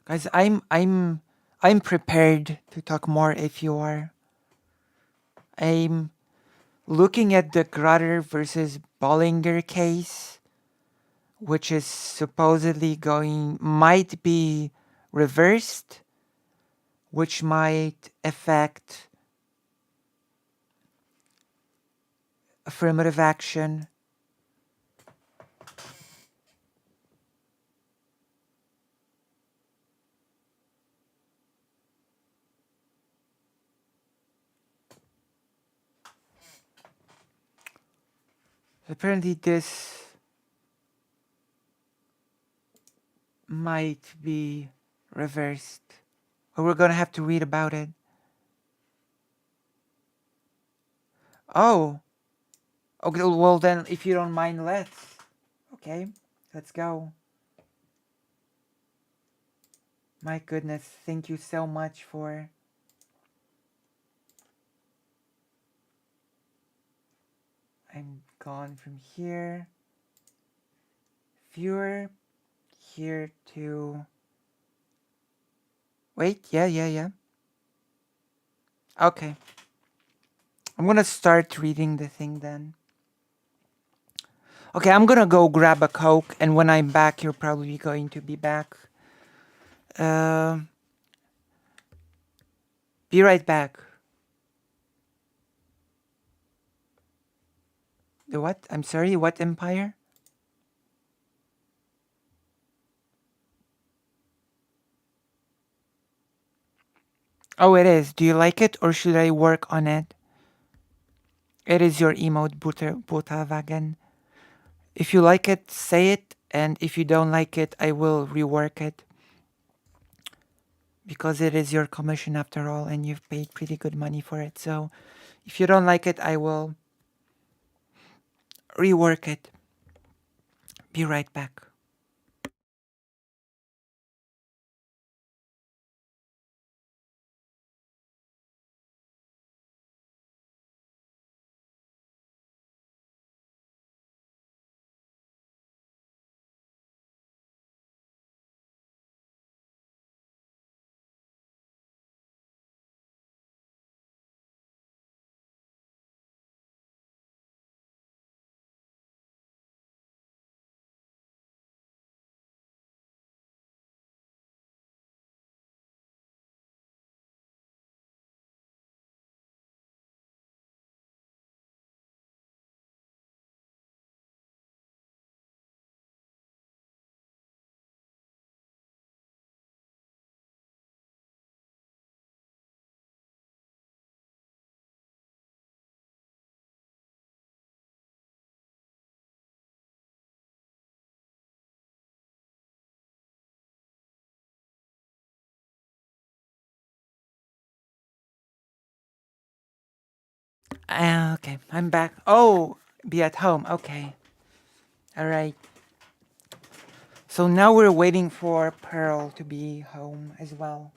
Guys, I'm prepared to talk more if you are. I'm looking at the Grutter versus Bollinger case, which is supposedly might be reversed, which might affect affirmative action. Apparently this might be reversed. Or we're gonna have to read about it. Oh. Okay, well then, if you don't mind, let's. Okay, let's go. My goodness, thank you so much for... I'm gone from here. Viewer, here to... Wait, yeah. Okay. I'm gonna start reading the thing then. Okay, I'm gonna go grab a Coke, and when I'm back, you're probably going to be back. Be right back. The what? I'm sorry, what empire? Oh, it is. Do you like it, or should I work on it? It is your emote, Butterwagen. If you like it, say it, and if you don't like it, I will rework it. Because it is your commission after all, and you've paid pretty good money for it. So if you don't like it, I will rework it. Be right back. Okay, I'm back. Oh, be at home. Okay. All right. So now we're waiting for Pearl to be home as well,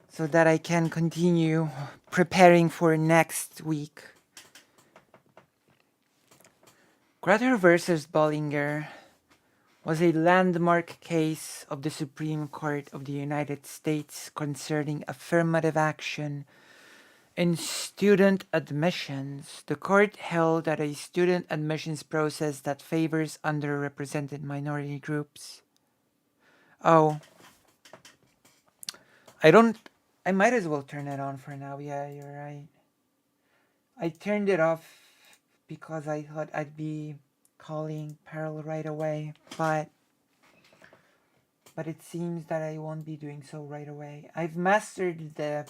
so that I can continue preparing for next week. Grutter versus Bollinger was a landmark case of the Supreme Court of the United States concerning affirmative action in student admissions. The court held that a student admissions process that favors underrepresented minority groups. Oh, I don't. I might as well turn it on for now. Yeah, you're right. I turned it off because I thought I'd be calling Pearl right away, but it seems that I won't be doing so right away. I've mastered the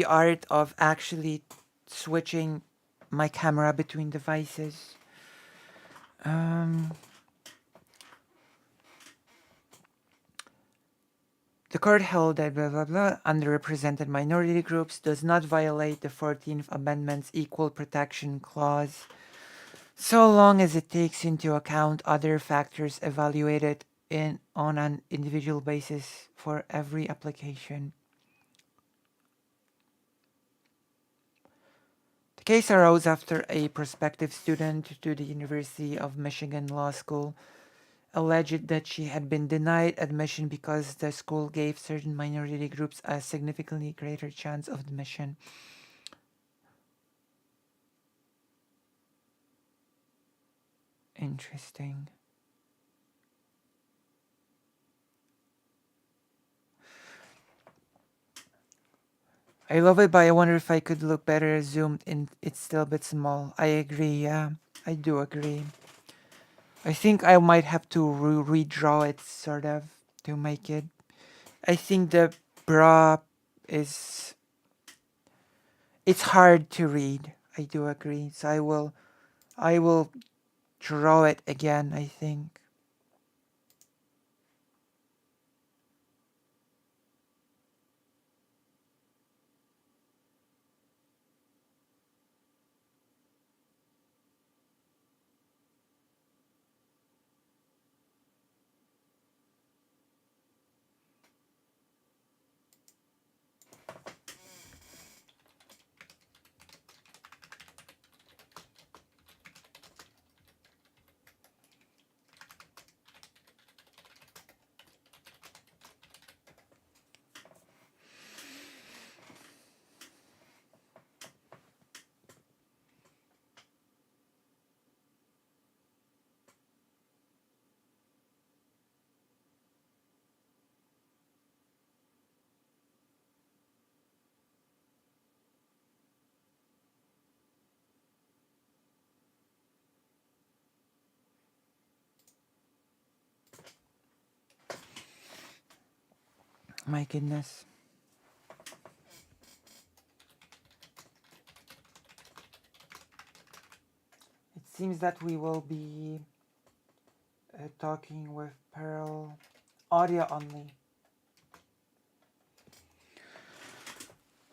art of actually switching my camera between devices. Um, the court held that blah blah blah underrepresented minority groups does not violate the 14th Amendment's Equal Protection Clause, so long as it takes into account other factors evaluated on an individual basis for every application. The case arose after a prospective student to the University of Michigan Law School alleged that she had been denied admission because the school gave certain minority groups a significantly greater chance of admission. Interesting. I love it, but I wonder if I could look better zoomed in. It's still a bit small. I agree, yeah. I do agree. I think I might have to redraw it, sort of, to make it. I think the bra is. It's hard to read. I do agree. So I will draw it again, I think. My goodness. It seems that we will be talking with Pearl audio only.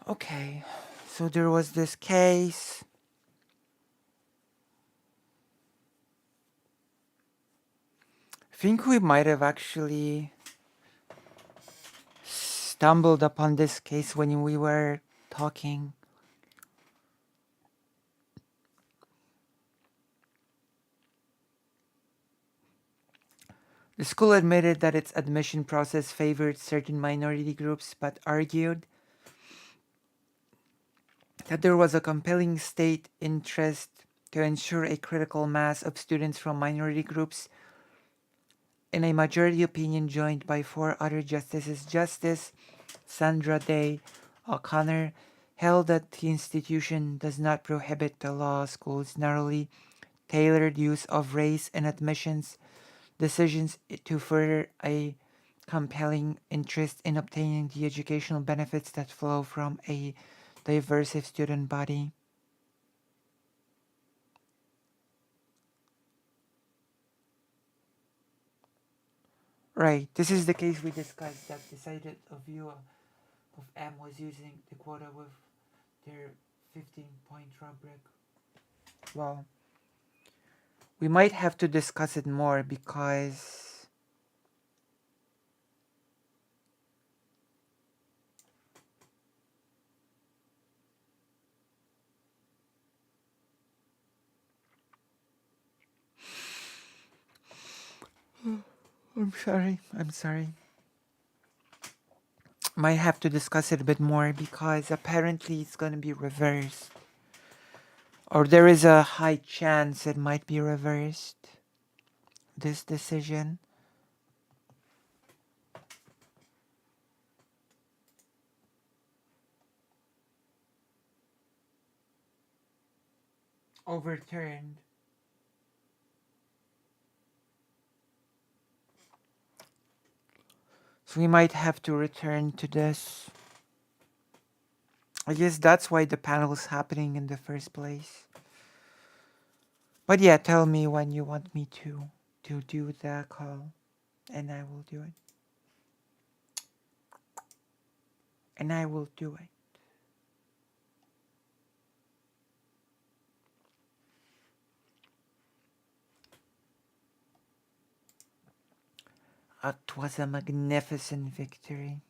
Okay, so there was this case. I think we might have actually stumbled upon this case when we were talking. The school admitted that its admission process favored certain minority groups, but argued that there was a compelling state interest to ensure a critical mass of students from minority groups. In a majority opinion joined by four other justices, Justice Sandra Day O'Connor held that the institution does not prohibit the law school's narrowly tailored use of race in admissions decisions to further a compelling interest in obtaining the educational benefits that flow from a diverse student body. Right, this is the case we discussed that decided a view of M was using the quota with their 15-point rubric. Well, we might have to discuss it more because I'm sorry. Might have to discuss it a bit more because apparently it's going to be reversed. Or there is a high chance it might be reversed. This decision. Overturned. So we might have to return to this. I guess that's why the panel is happening in the first place. But yeah, tell me when you want me to do the call, and I will do it. And I will do it. It was a magnificent victory.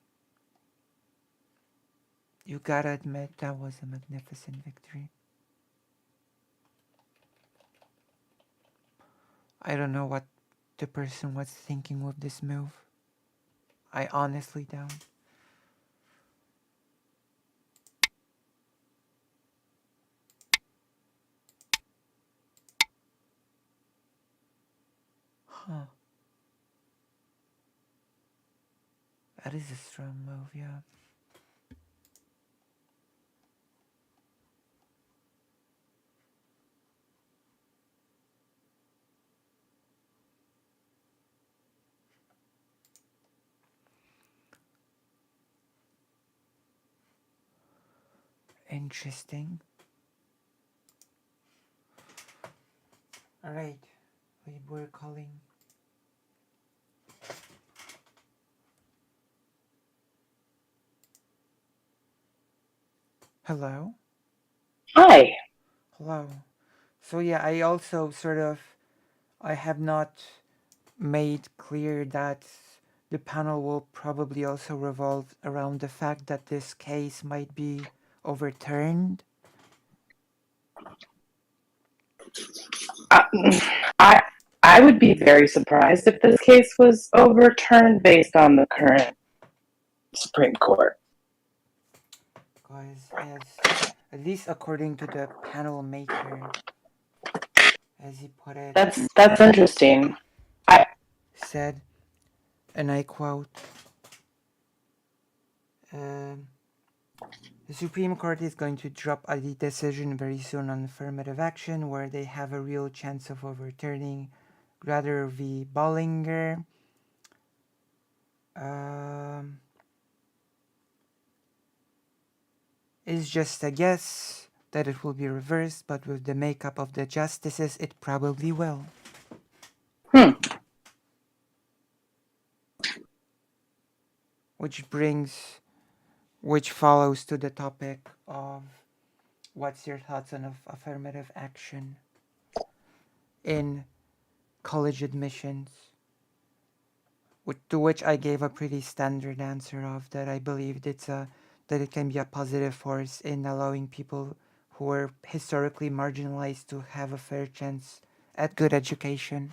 You gotta admit that was a magnificent victory. I don't know what the person was thinking with this move. I honestly don't. Huh. That is a strong move, yeah. Interesting. Alright. We were calling. Hello? Hi. Hello. So yeah, I also I have not made clear that the panel will probably also revolve around the fact that this case might be overturned. I, I I would be very surprised if this case was overturned based on the current Supreme Court. Because as at least according to the panel maker, as he put it, That's interesting. I said, and I quote, um, the Supreme Court is going to drop a decision very soon on affirmative action where they have a real chance of overturning Grader v. Bollinger. It's just a guess that it will be reversed, but with the makeup of the justices, it probably will. Which follows to the topic of what's your thoughts on affirmative action in college admissions, to which I gave a pretty standard answer of that I believe that it can be a positive force in allowing people who were historically marginalized to have a fair chance at good education.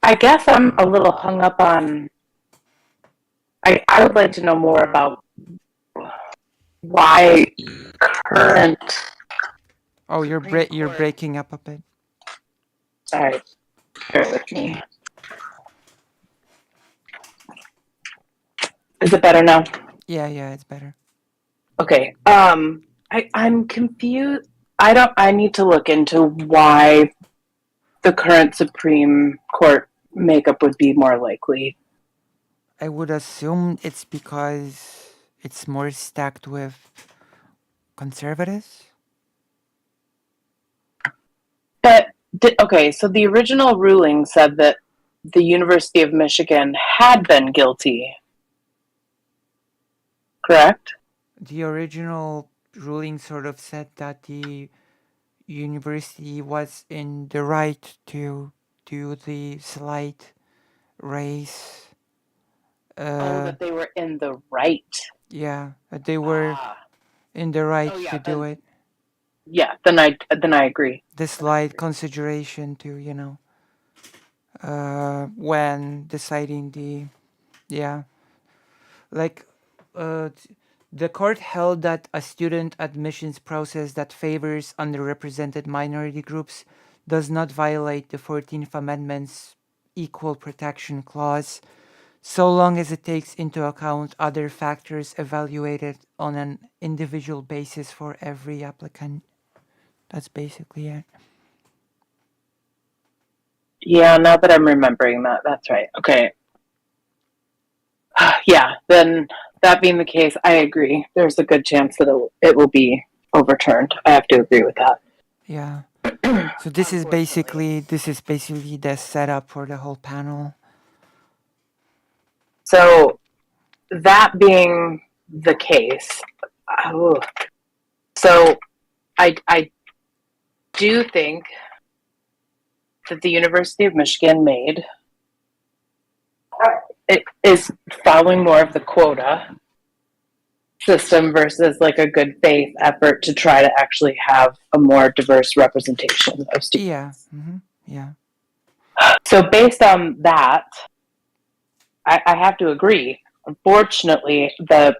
I guess I'm a little hung up on. I would like to know more about why current. Oh, you're breaking up a bit. Sorry, bear with me. Is it better now? Yeah, it's better. Okay. I'm confused. I need to look into why the current Supreme Court makeup would be more likely. I would assume it's because it's more stacked with conservatives. But okay, so the original ruling said that the University of Michigan had been guilty. Correct? The original ruling sort of said that the university was in the right to do the slight race. That they were in the right. Yeah, they were in the right to do it. Yeah, then I agree. The slight consideration to, when deciding like, the court held that a student admissions process that favors underrepresented minority groups does not violate the 14th Amendment's Equal Protection Clause, so long as it takes into account other factors evaluated on an individual basis for every applicant. That's basically it. Yeah, now that I'm remembering that, that's right. Okay. Yeah, then that being the case, I agree. There's a good chance that it will be overturned. I have to agree with that. Yeah. So this is basically the setup for the whole panel. So that being the case, so I do think that the University of Michigan made it is following more of the quota system versus like a good faith effort to try to actually have a more diverse representation of students. Yeah. Mm-hmm. Yeah. So based on that, I have to agree. Unfortunately, the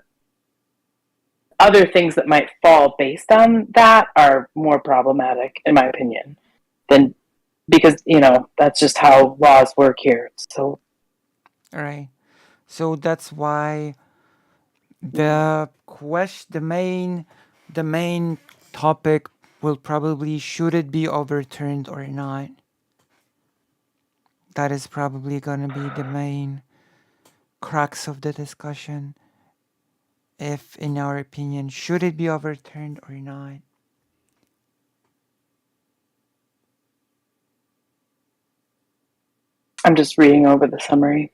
other things that might fall based on that are more problematic, in my opinion, than because that's just how laws work here. So, all right. So that's why the main topic will probably, should it be overturned or not. That is probably going to be the main crux of the discussion. If, in our opinion, should it be overturned or not. I'm just reading over the summary.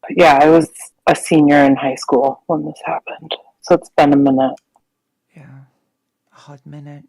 Yeah, I was a senior in high school when this happened, so it's been a minute. Yeah, a hot minute.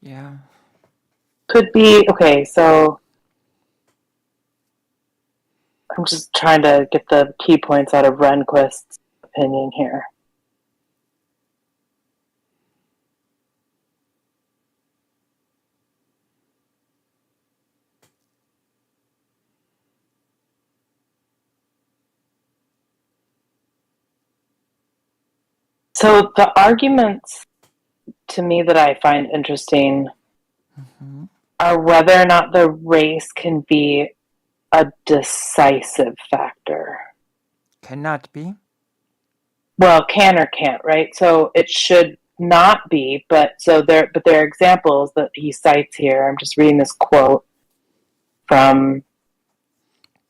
Yeah. Could be, okay, so I'm just trying to get the key points out of Rehnquist's opinion here. So the arguments to me that I find interesting are whether or not the race can be a decisive factor. Cannot be. Well, can or can't, right? So it should not be, but there are examples that he cites here. I'm just reading this quote from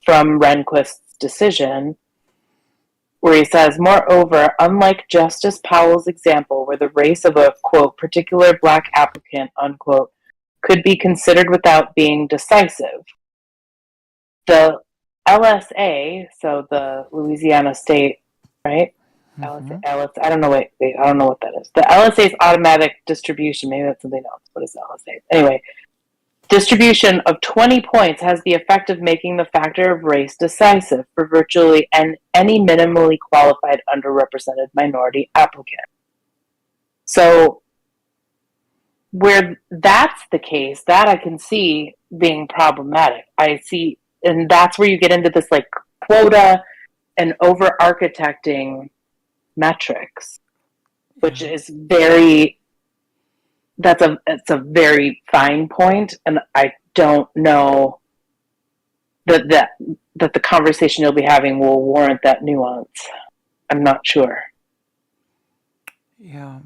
Rehnquist's decision, where he says, moreover, unlike Justice Powell's example, where the race of a, quote, particular black applicant, unquote, could be considered without being decisive, the LSA, so the Louisiana State, right? LSA, I don't know. Wait, I don't know what that is. The LSA's automatic distribution. Maybe that's something else. What is LSA? Anyway, distribution of 20 points has the effect of making the factor of race decisive for virtually any minimally qualified underrepresented minority applicant. So where that's the case, that I can see being problematic. I see, and that's where you get into this like quota and over architecting metrics, which Yeah. is it's a very fine point, and I don't know that the conversation you'll be having will warrant that nuance. I'm not sure. Yeah.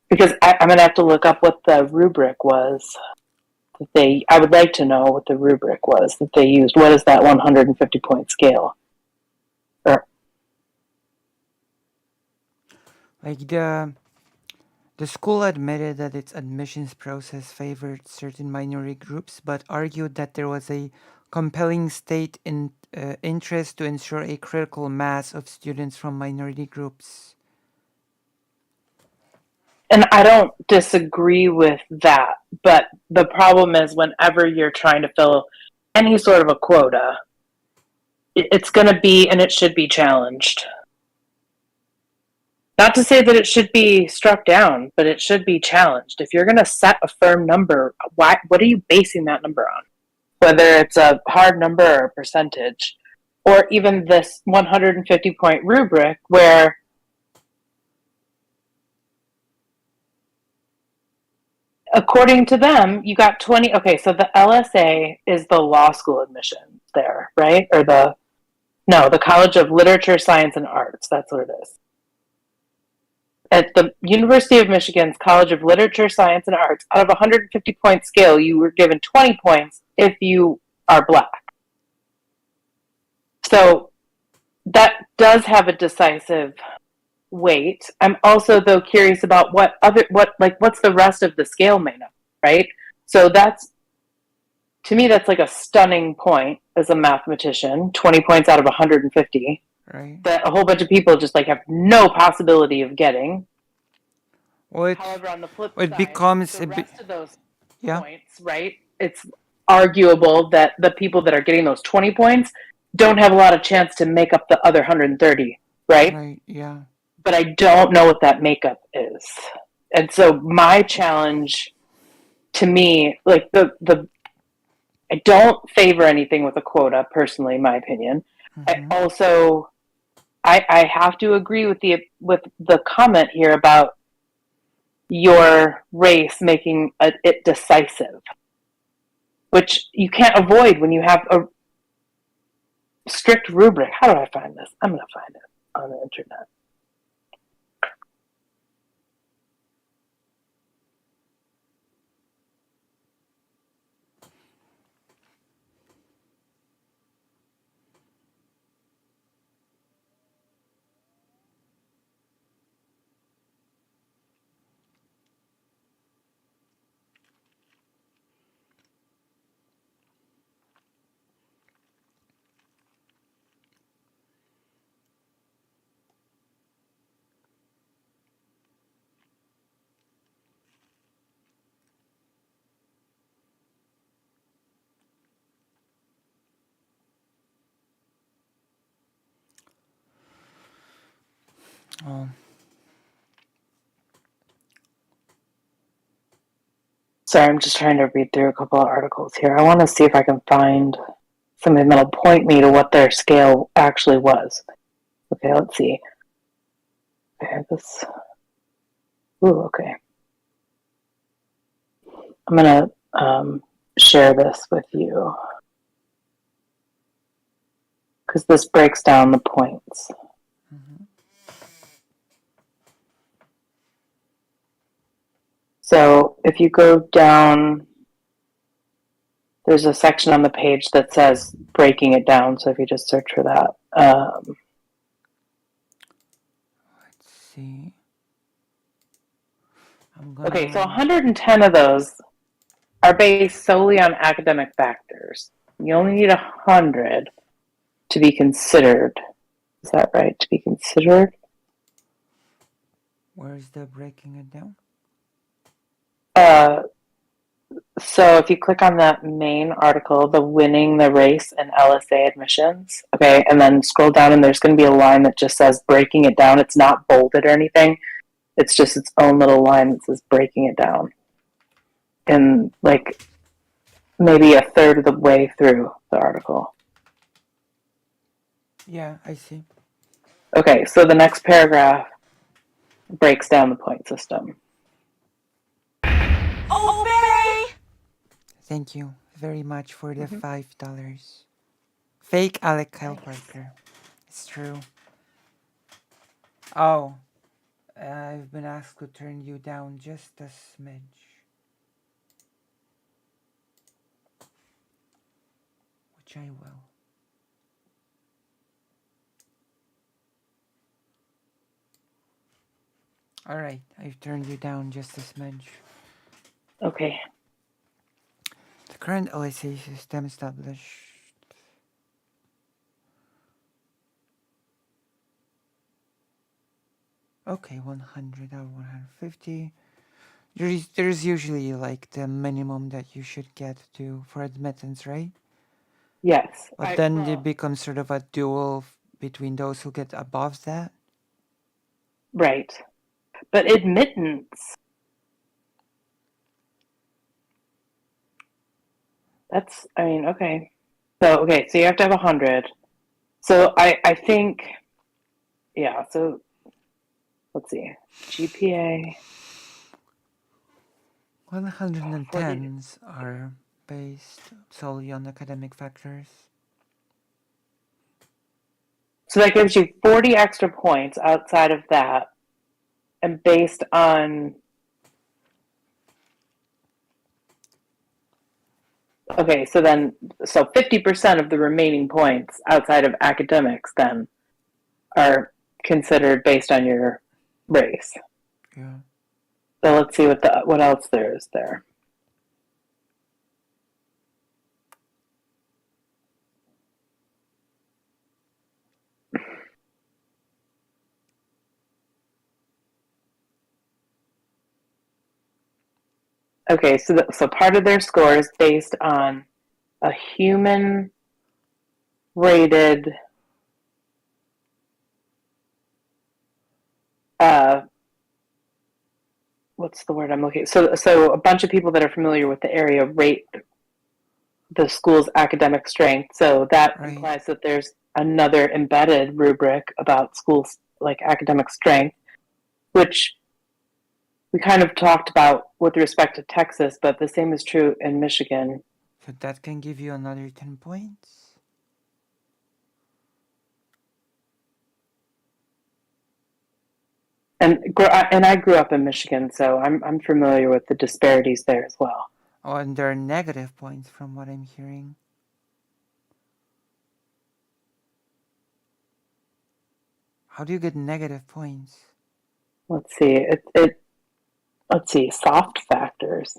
Because I'm going to have to look up what the rubric was that I would like to know what the rubric was that they used. What is that 150 point scale? Like the school admitted that its admissions process favored certain minority groups, but argued that there was a compelling state interest to ensure a critical mass of students from minority groups. And I don't disagree with that, but the problem is whenever you're trying to fill any sort of a quota, it's going to be, and it should be challenged. Not to say that it should be struck down, but it should be challenged. If you're going to set a firm number, what are you basing that number on? Whether it's a hard number or a percentage, or even this 150 point rubric where according to them, you got 20. Okay, so the LSA is the law school admission there, right? Or the College of Literature, Science, and Arts. That's what it is. At the University of Michigan's College of Literature, Science, and Arts, out of a 150 point scale, you were given 20 points if you are Black. So that does have a decisive weight. I'm also though curious about what's the rest of the scale made of, right? So that's, to me, that's like a stunning point as a mathematician. 20 points out of 150, Right. that a whole bunch of people just like have no possibility of getting. Well, However, on the flip it side, becomes the rest of those yeah. points, right? It's arguable that the people that are getting those 20 points don't have a lot of chance to make up the other 130, right? Right. Yeah. But I don't know what that makeup is. And so my challenge to me, like I don't favor anything with a quota, personally, in my opinion. Mm-hmm. I have to agree with the comment here about your race making it decisive, which you can't avoid when you have a strict rubric. How do I find this? I'm going to find it on the internet. Oh. Sorry, I'm just trying to read through a couple of articles here. I want to see if I can find something that'll point me to what their scale actually was. Okay, let's see. Okay, this. Ooh, okay. I'm going to share this with you because this breaks down the points. Mm-hmm. So if you go down, there's a section on the page that says breaking it down. So if you just search for that. Let's see. Okay, so 110 of those are based solely on academic factors. You only need 100 to be considered. Is that right? To be considered? Where's the breaking it down? So if you click on that main article, the winning the race in LSA admissions, okay, and then scroll down and there's going to be a line that just says breaking it down. It's not bolded or anything. It's just its own little line that says breaking it down. in like maybe a third of the way through the article. Yeah, I see. Okay, so the next paragraph breaks down the point system. Obey! Thank you very much for the $5. Fake Alec Kyle Parker. It's true. Oh, I've been asked to turn you down just a smidge. Which I will. Alright, I've turned you down just a smidge. Okay. The current LSA system established. Okay, 100 or 150. There's usually like the minimum that you should get to for admittance, right? Yes. But then it becomes sort of a duel between those who get above that. Right. But admittance, that's, I mean, okay. So you have to have 100. So I think, yeah, so let's see. GPA. 110s are based solely on academic factors. So that gives you 40 extra points outside of that. And based on, okay, so 50% of the remaining points outside of academics then are considered based on your race. Yeah. So let's see what else there is there. Okay, so part of their score is based on a human rated what's the word I'm looking at? So a bunch of people that are familiar with the area rate the school's academic strength. So that implies that there's another embedded rubric about schools like academic strength, which we kind of talked about with respect to Texas, but the same is true in Michigan. So that can give you another 10 points? And I grew up in Michigan, so I'm familiar with the disparities there as well. Oh, and there are negative points from what I'm hearing. How do you get negative points? Let's see. Let's see. Soft factors.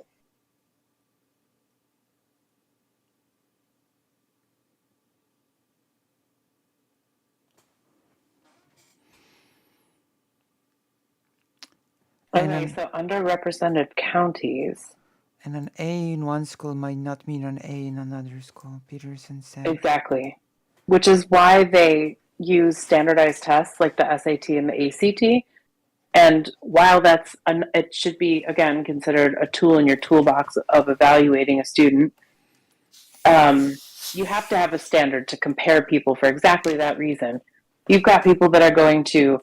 Okay, so underrepresented counties. And an A in one school might not mean an A in another school, Peterson said. Exactly. Which is why they use standardized tests like the SAT and the ACT. And while it should be, again, considered a tool in your toolbox of evaluating a student, you have to have a standard to compare people for exactly that reason. You've got people that are going to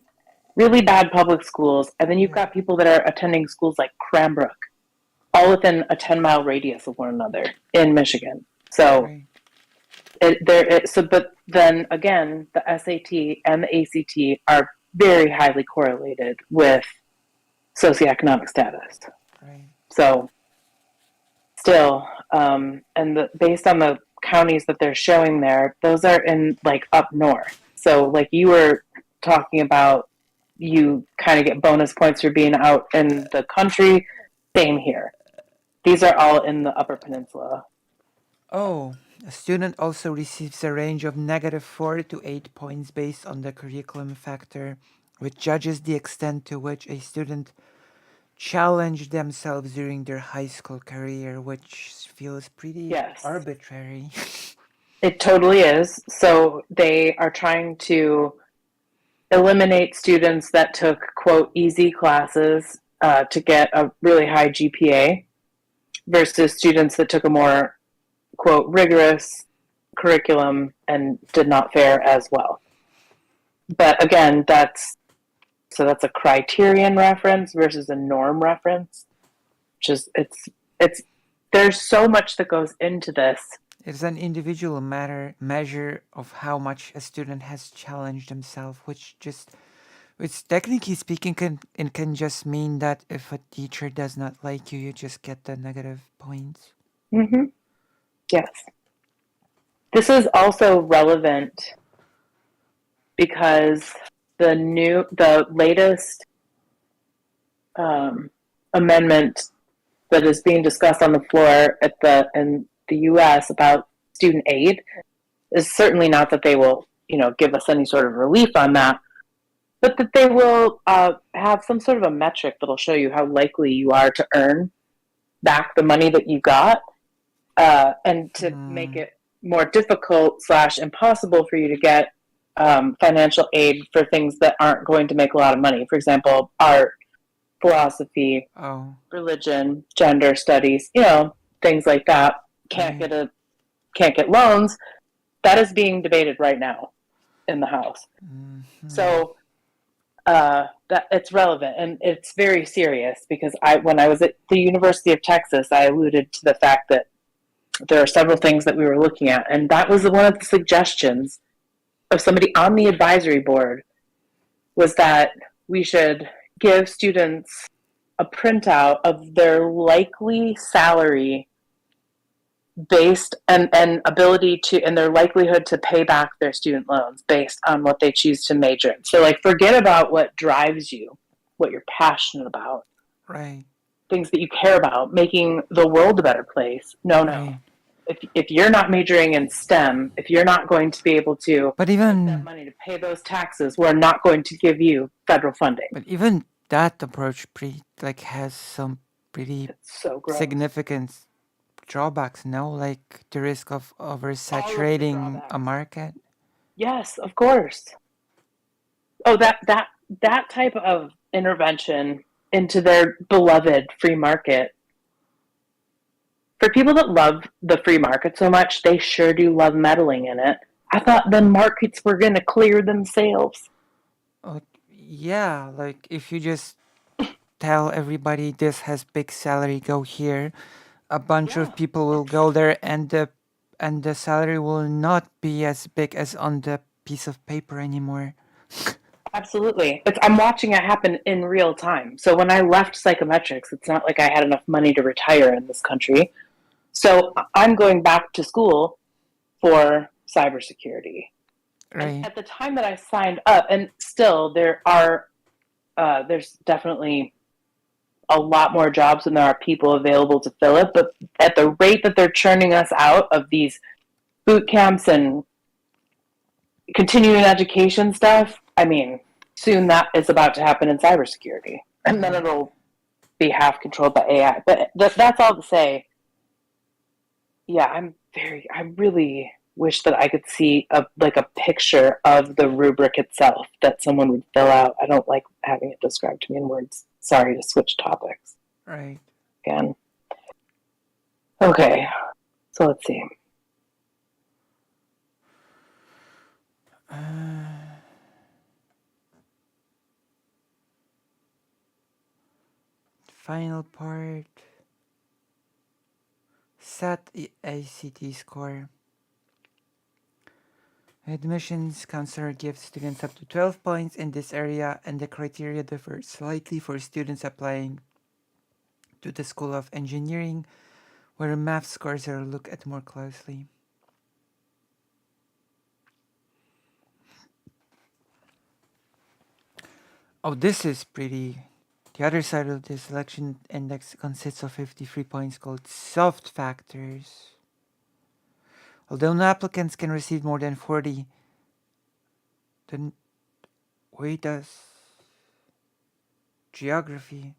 really bad public schools, and then you've got people that are attending schools like Cranbrook, all within a 10-mile radius of one another in Michigan. So, but then again, the SAT and the ACT are very highly correlated with socioeconomic status. Right. So, still, based on the counties that they're showing there, those are in like up north. So, like you were talking about, you kind of get bonus points for being out in the country. Same here. These are all in the Upper Peninsula. Oh, a student also receives a range of -4 to 8 points based on the curriculum factor, which judges the extent to which a student challenged themselves during their high school career, which feels pretty arbitrary. It totally is. So they are trying to eliminate students that took, quote, easy classes to get a really high GPA. versus students that took a more, quote, rigorous curriculum and did not fare as well. But again, that's a criterion reference versus a norm reference. Just it's there's so much that goes into this. It's an individual measure of how much a student has challenged himself, which technically speaking can just mean that if a teacher does not like you, you just get the negative points. Mm-hmm. Yes. This is also relevant because the latest amendment that is being discussed on the floor in the U.S. about student aid is certainly not that they will, give us any sort of relief on that, but that they will have some sort of a metric that'll show you how likely you are to earn back the money that you got, and to make it more difficult / impossible for you to get financial aid for things that aren't going to make a lot of money. For example, art, philosophy, religion, gender studies, things like that. Can't get loans. That is being debated right now in the House. Mm-hmm. So that it's relevant and it's very serious because when I was at the University of Texas, I alluded to the fact that there are several things that we were looking at, and that was one of the suggestions of somebody on the advisory board, was that we should give students a printout of their likely salary based and ability to, and their likelihood to pay back their student loans based on what they choose to major in. So forget about what drives you, what you're passionate about. Right. Things that you care about, making the world a better place. No. Right. If you're not majoring in STEM, if you're not going to be able to make that money to pay those taxes, we're not going to give you federal funding. But even that approach has some pretty significant drawbacks, no? Like the risk of oversaturating a market. Yes, of course. Oh, that type of intervention into their beloved free market. For people that love the free market so much, they sure do love meddling in it. I thought the markets were going to clear themselves. Yeah, like if you just tell everybody this has big salary, go here, a bunch of people will go there, and the salary will not be as big as on the piece of paper anymore. Absolutely. I'm watching it happen in real time. So when I left psychometrics, it's not like I had enough money to retire in this country. So I'm going back to school for cybersecurity. Right. And at the time that I signed up, and still there's definitely a lot more jobs than there are people available to fill it. But at the rate that they're churning us out of these boot camps and continuing education stuff, I mean, soon that is about to happen in cybersecurity. And then it'll be half controlled by AI. But that's all to say, yeah, I really wish that I could see a picture of the rubric itself that someone would fill out. I don't like having it described to me in words. Sorry to switch topics. Right. Again. Okay, so let's see. Final part. Set ACT score. Admissions counselor gives students up to 12 points in this area, and the criteria differ slightly for students applying to the School of Engineering, where math scores are looked at more closely. Oh, this is pretty. The other side of the selection index consists of 53 points called soft factors. Although no applicants can receive more than 40, then wait, does geography?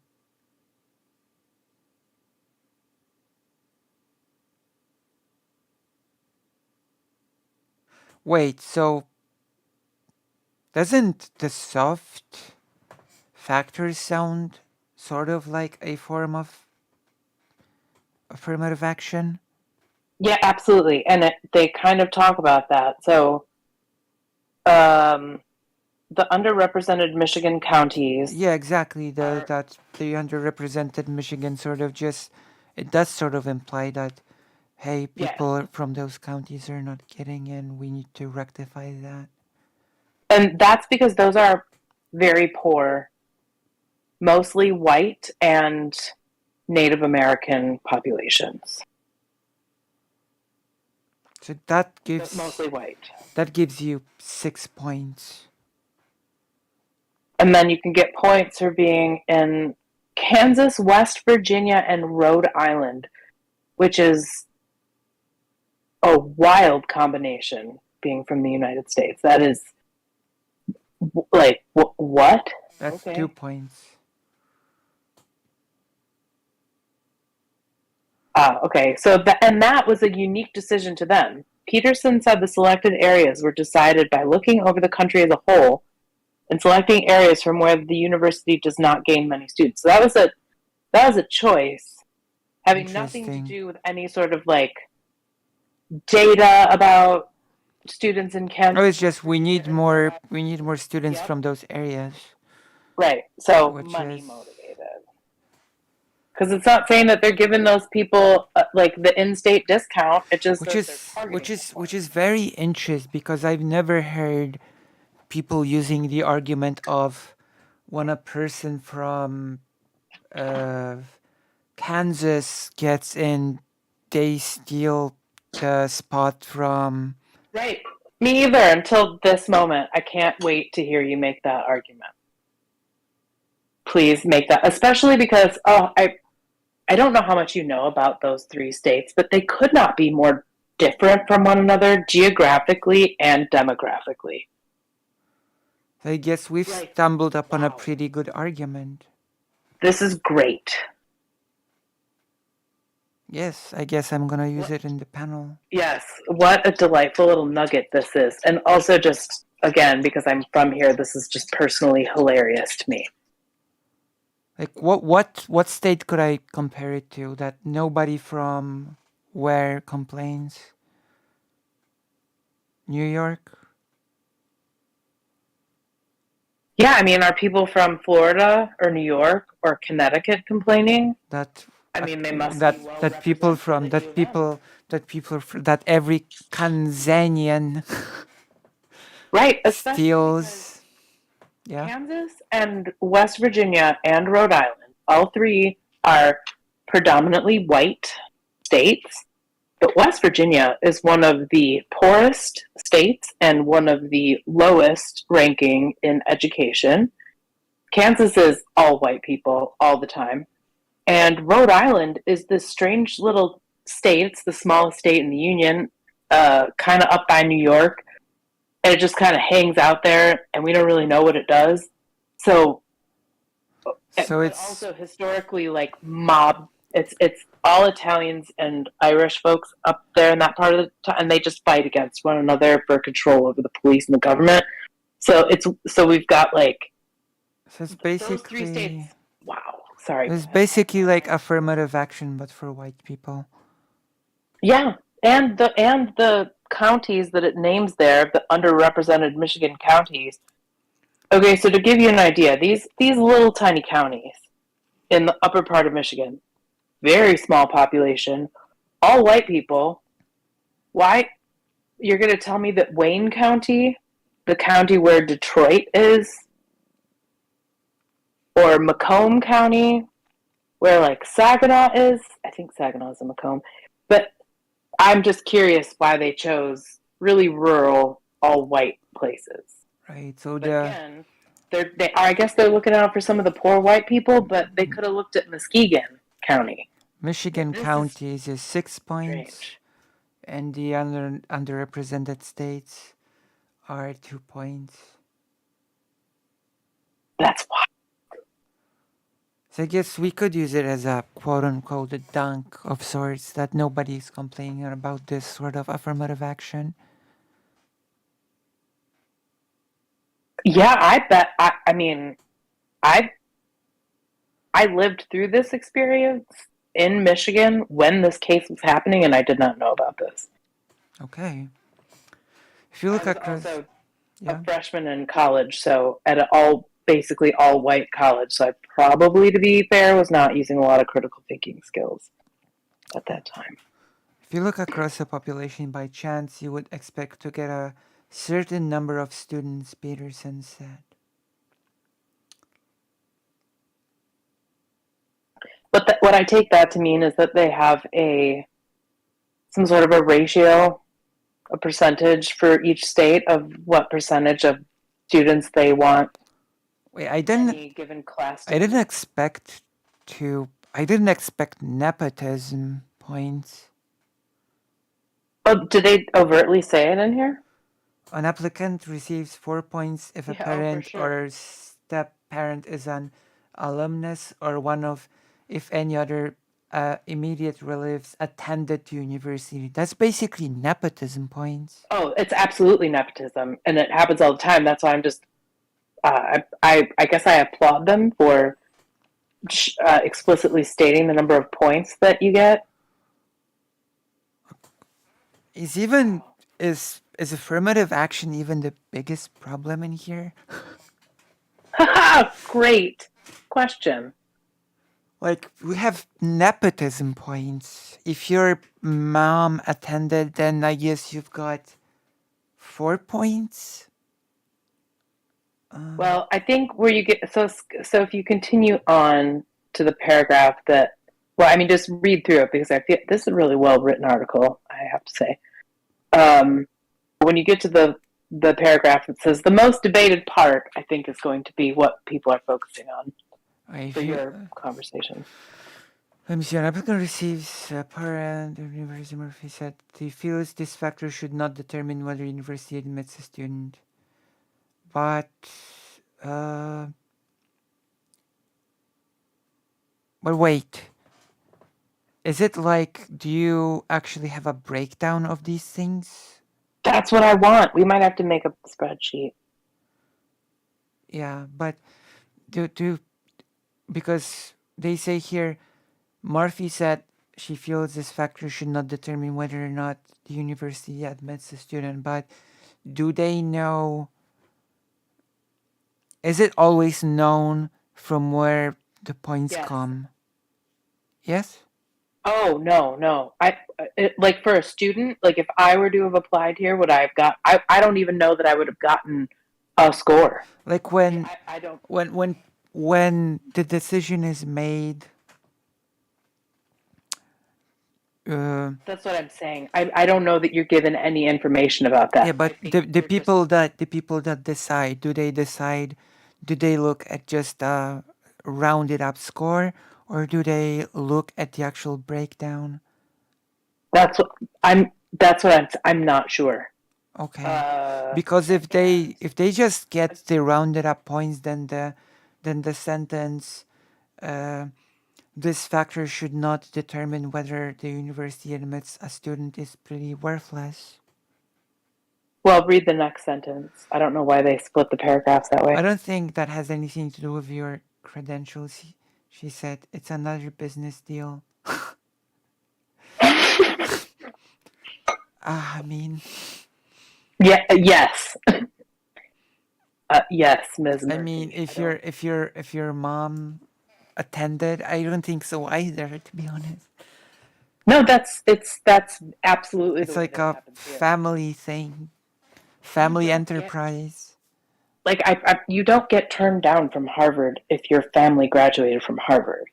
Wait, so doesn't the soft factors sound sort of like a form of affirmative action? Yeah, absolutely. And they kind of talk about that. So, um, the underrepresented Michigan counties Yeah, exactly. The are, that the underrepresented Michigan sort of just it does sort of imply that hey, yes. people from those counties are not getting in. We need to rectify that. And that's because those are very poor, mostly white and Native American populations, So but mostly white. that gives you 6 points. And then you can get points for being in Kansas, West Virginia, and Rhode Island, which is a wild combination being from the United States. That is like, what? That's two Okay. points. Okay. So that was a unique decision to them. Peterson said the selected areas were decided by looking over the country as a whole and selecting areas from where the university does not gain many students. So that was a choice having nothing to Interesting. do with any sort of like data about students in Oh, Kansas it's and West just Virginia. It's more about, we need more students yep, from those areas, right. So which money is motivated. Because it's not saying that they're giving those people like the in-state discount. It just says they're targeting them more. which is very interesting because I've never heard people using the argument of when a person from uh, Kansas gets in, they steal the spot from. Right. Me either. Until this moment, I can't wait to hear you make that argument. Please make that, especially because I don't know how much you know about those three states, but they could not be more different from one another geographically and demographically. I guess we've Like, stumbled upon a wow, pretty good argument. this is great. Yes, I guess I'm gonna use What? it in the panel. Yes, what a delightful little nugget this is. And also, just again, because I'm from here, this is just personally hilarious to me. Like what state could I compare it to that nobody from where complains? New York? Yeah, I mean, are people from Florida or New York or Connecticut complaining? That I mean, they must be well that people represented from at U of M. that every Kanzanian Right, especially because steals. Yeah. Kansas and West Virginia and Rhode Island, all three are predominantly white states. But West Virginia is one of the poorest states and one of the lowest ranking in education. Kansas is all white people all the time. And Rhode Island is this strange little state. It's the smallest state in the union, kind of up by New York. And it just kind of hangs out there, and we don't really know what it does. So, So but it's also historically, like mob. It's all Italians and Irish folks up there in that part of the time, and they just fight against one another for control over the police and the government. So we've got like so it's those three basically states. Wow. Sorry. Go it's ahead. basically like affirmative action but for white people. Yeah, and the counties that it names there, the underrepresented Michigan counties. Okay, so to give you an idea, these little tiny counties in the upper part of Michigan, very small population, all white people. Why? You're going to tell me that Wayne County, the county where Detroit is, or Macomb County, where like Saginaw is? I think Saginaw is in Macomb. But I'm just curious why they chose really rural, all white places. Right. So But the again, I guess they're looking out for some of the poor white people, but they could have looked at Muskegon County. Michigan This is counties is 6 points strange. and the underrepresented states are 2 points. That's why. So I guess we could use it as a quote unquote a dunk of sorts that nobody's complaining about this sort of affirmative action. Yeah, I bet. I mean, I I lived through this experience in Michigan when this case was happening, and I did not know about this. Okay. If you I look was across, also a yeah. freshman in college, so at an basically all white college. So I probably, to be fair, was not using a lot of critical thinking skills at that time. If you look across the population by chance, you would expect to get a certain number of students, Peterson said. But what I take that to mean is that they have some sort of a ratio, a percentage for each state of what percentage of students they want Wait, any given class to I didn't be. expect I didn't expect nepotism points. Oh, did they overtly say it in here? An applicant receives 4 points if a Yeah, oh, for parent sure. or step parent is an alumnus or one of, if any other immediate relatives attended to university. That's basically nepotism points. Oh, it's absolutely nepotism, and it happens all the time. That's why I'm just, I guess I applaud them for explicitly stating the number of points that you get. Is even is affirmative action even the biggest problem in here? Great question. Like, we have nepotism points. If your mom attended, then I guess you've got 4 points. Well, I think where you get so if you continue on to the paragraph that, well, I mean, just read through it because I feel this is a really well written article. I have to say, when you get to the paragraph that says the most debated part, I think is going to be what people are focusing on for your conversation. Let me see. An applicant receives a parent. University Murphy said he feels this factor should not determine whether university admits a student. But, uh, but wait. Is it like, do you actually have a breakdown of these things? That's what I want. We might have to make a spreadsheet. Yeah, but do because they say here, Murphy said she feels this factor should not determine whether or not the university admits a student, but do they know? Is it always known from where the points Yes. come? Yes? Oh no. Like for a student, like if I were to have applied here, would I have got? I don't even know that I would have gotten a score. Like I don't. when the decision is made. That's what I'm saying. I don't know that you're given any information about that. Yeah, but the people that decide, do they look at just a rounded up score, or do they look at the actual breakdown? That's what I'm. That's what I'm not sure. Okay, because if they just get the rounded up points, then the sentence, this factor should not determine whether the university admits a student is pretty worthless. Well, read the next sentence. I don't know why they split the paragraphs that way. I don't think that has anything to do with your credentials. She said it's another business deal. I mean, Yeah. Yes. Yes, Ms. Murphy. I mean, if your mom attended, I don't think so either. To be honest, No, that's absolutely it's the way like that it a happens here. family thing, family enterprise. Like you don't get turned down from Harvard if your family graduated from Harvard.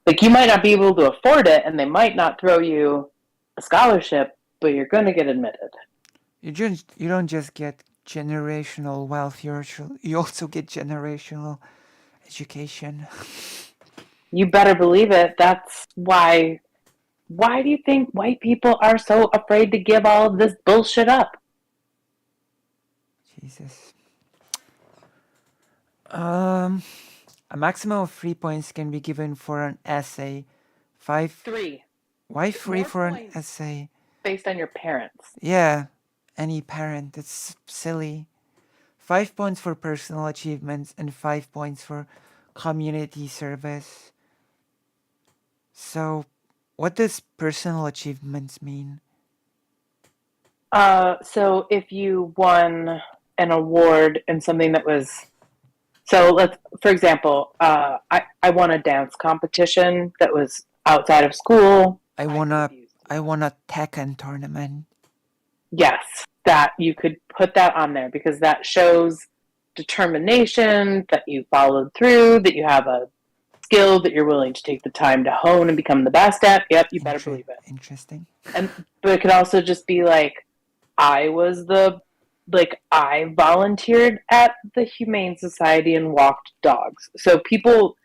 Like you might not be able to afford it, and they might not throw you a scholarship, but you're going to get admitted. You don't just get generational wealth. You also get generational education. You better believe it. That's why. Why do you think white people are so afraid to give all of this bullshit up? Jesus. Um, a maximum of 3 points can be given for an essay. 3. Why 3 More for an points essay? based on your parents. Yeah, any parent. It's silly. 5 points for personal achievements and 5 points for community service. So, what does personal achievements mean? So if you won an award in something that was, so let's, for example, I won a dance competition that was outside of school. I I could have wanna used I that. want a Tekken tournament. Yes, that you could put that on there because that shows determination, that you followed through, that you have a skill that you're willing to take the time to hone and become the best at. Yep, you better believe it. Interesting. And but it could also just be like I was the I volunteered at the Humane Society and walked dogs. So people,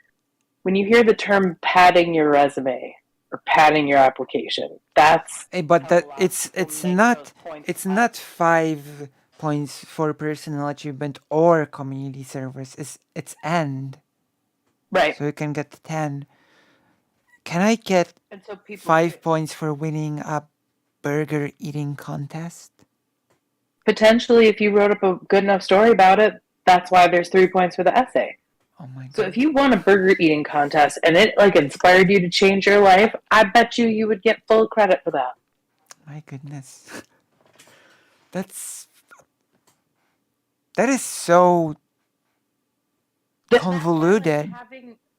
when you hear the term padding your resume or padding your application, that's But how a that lot of people it's make those not points it's up. not 5 points for personal achievement or community service. It's and Right. so you can get 10. Can I get And so people 5 points for winning a burger eating contest? potentially, if you wrote up a good enough story about it, that's why there's 3 points for the essay. Oh my So if god. you won a burger eating contest and it like inspired you to change your life, I bet you would get full credit for that. My goodness. That's that is so convoluted.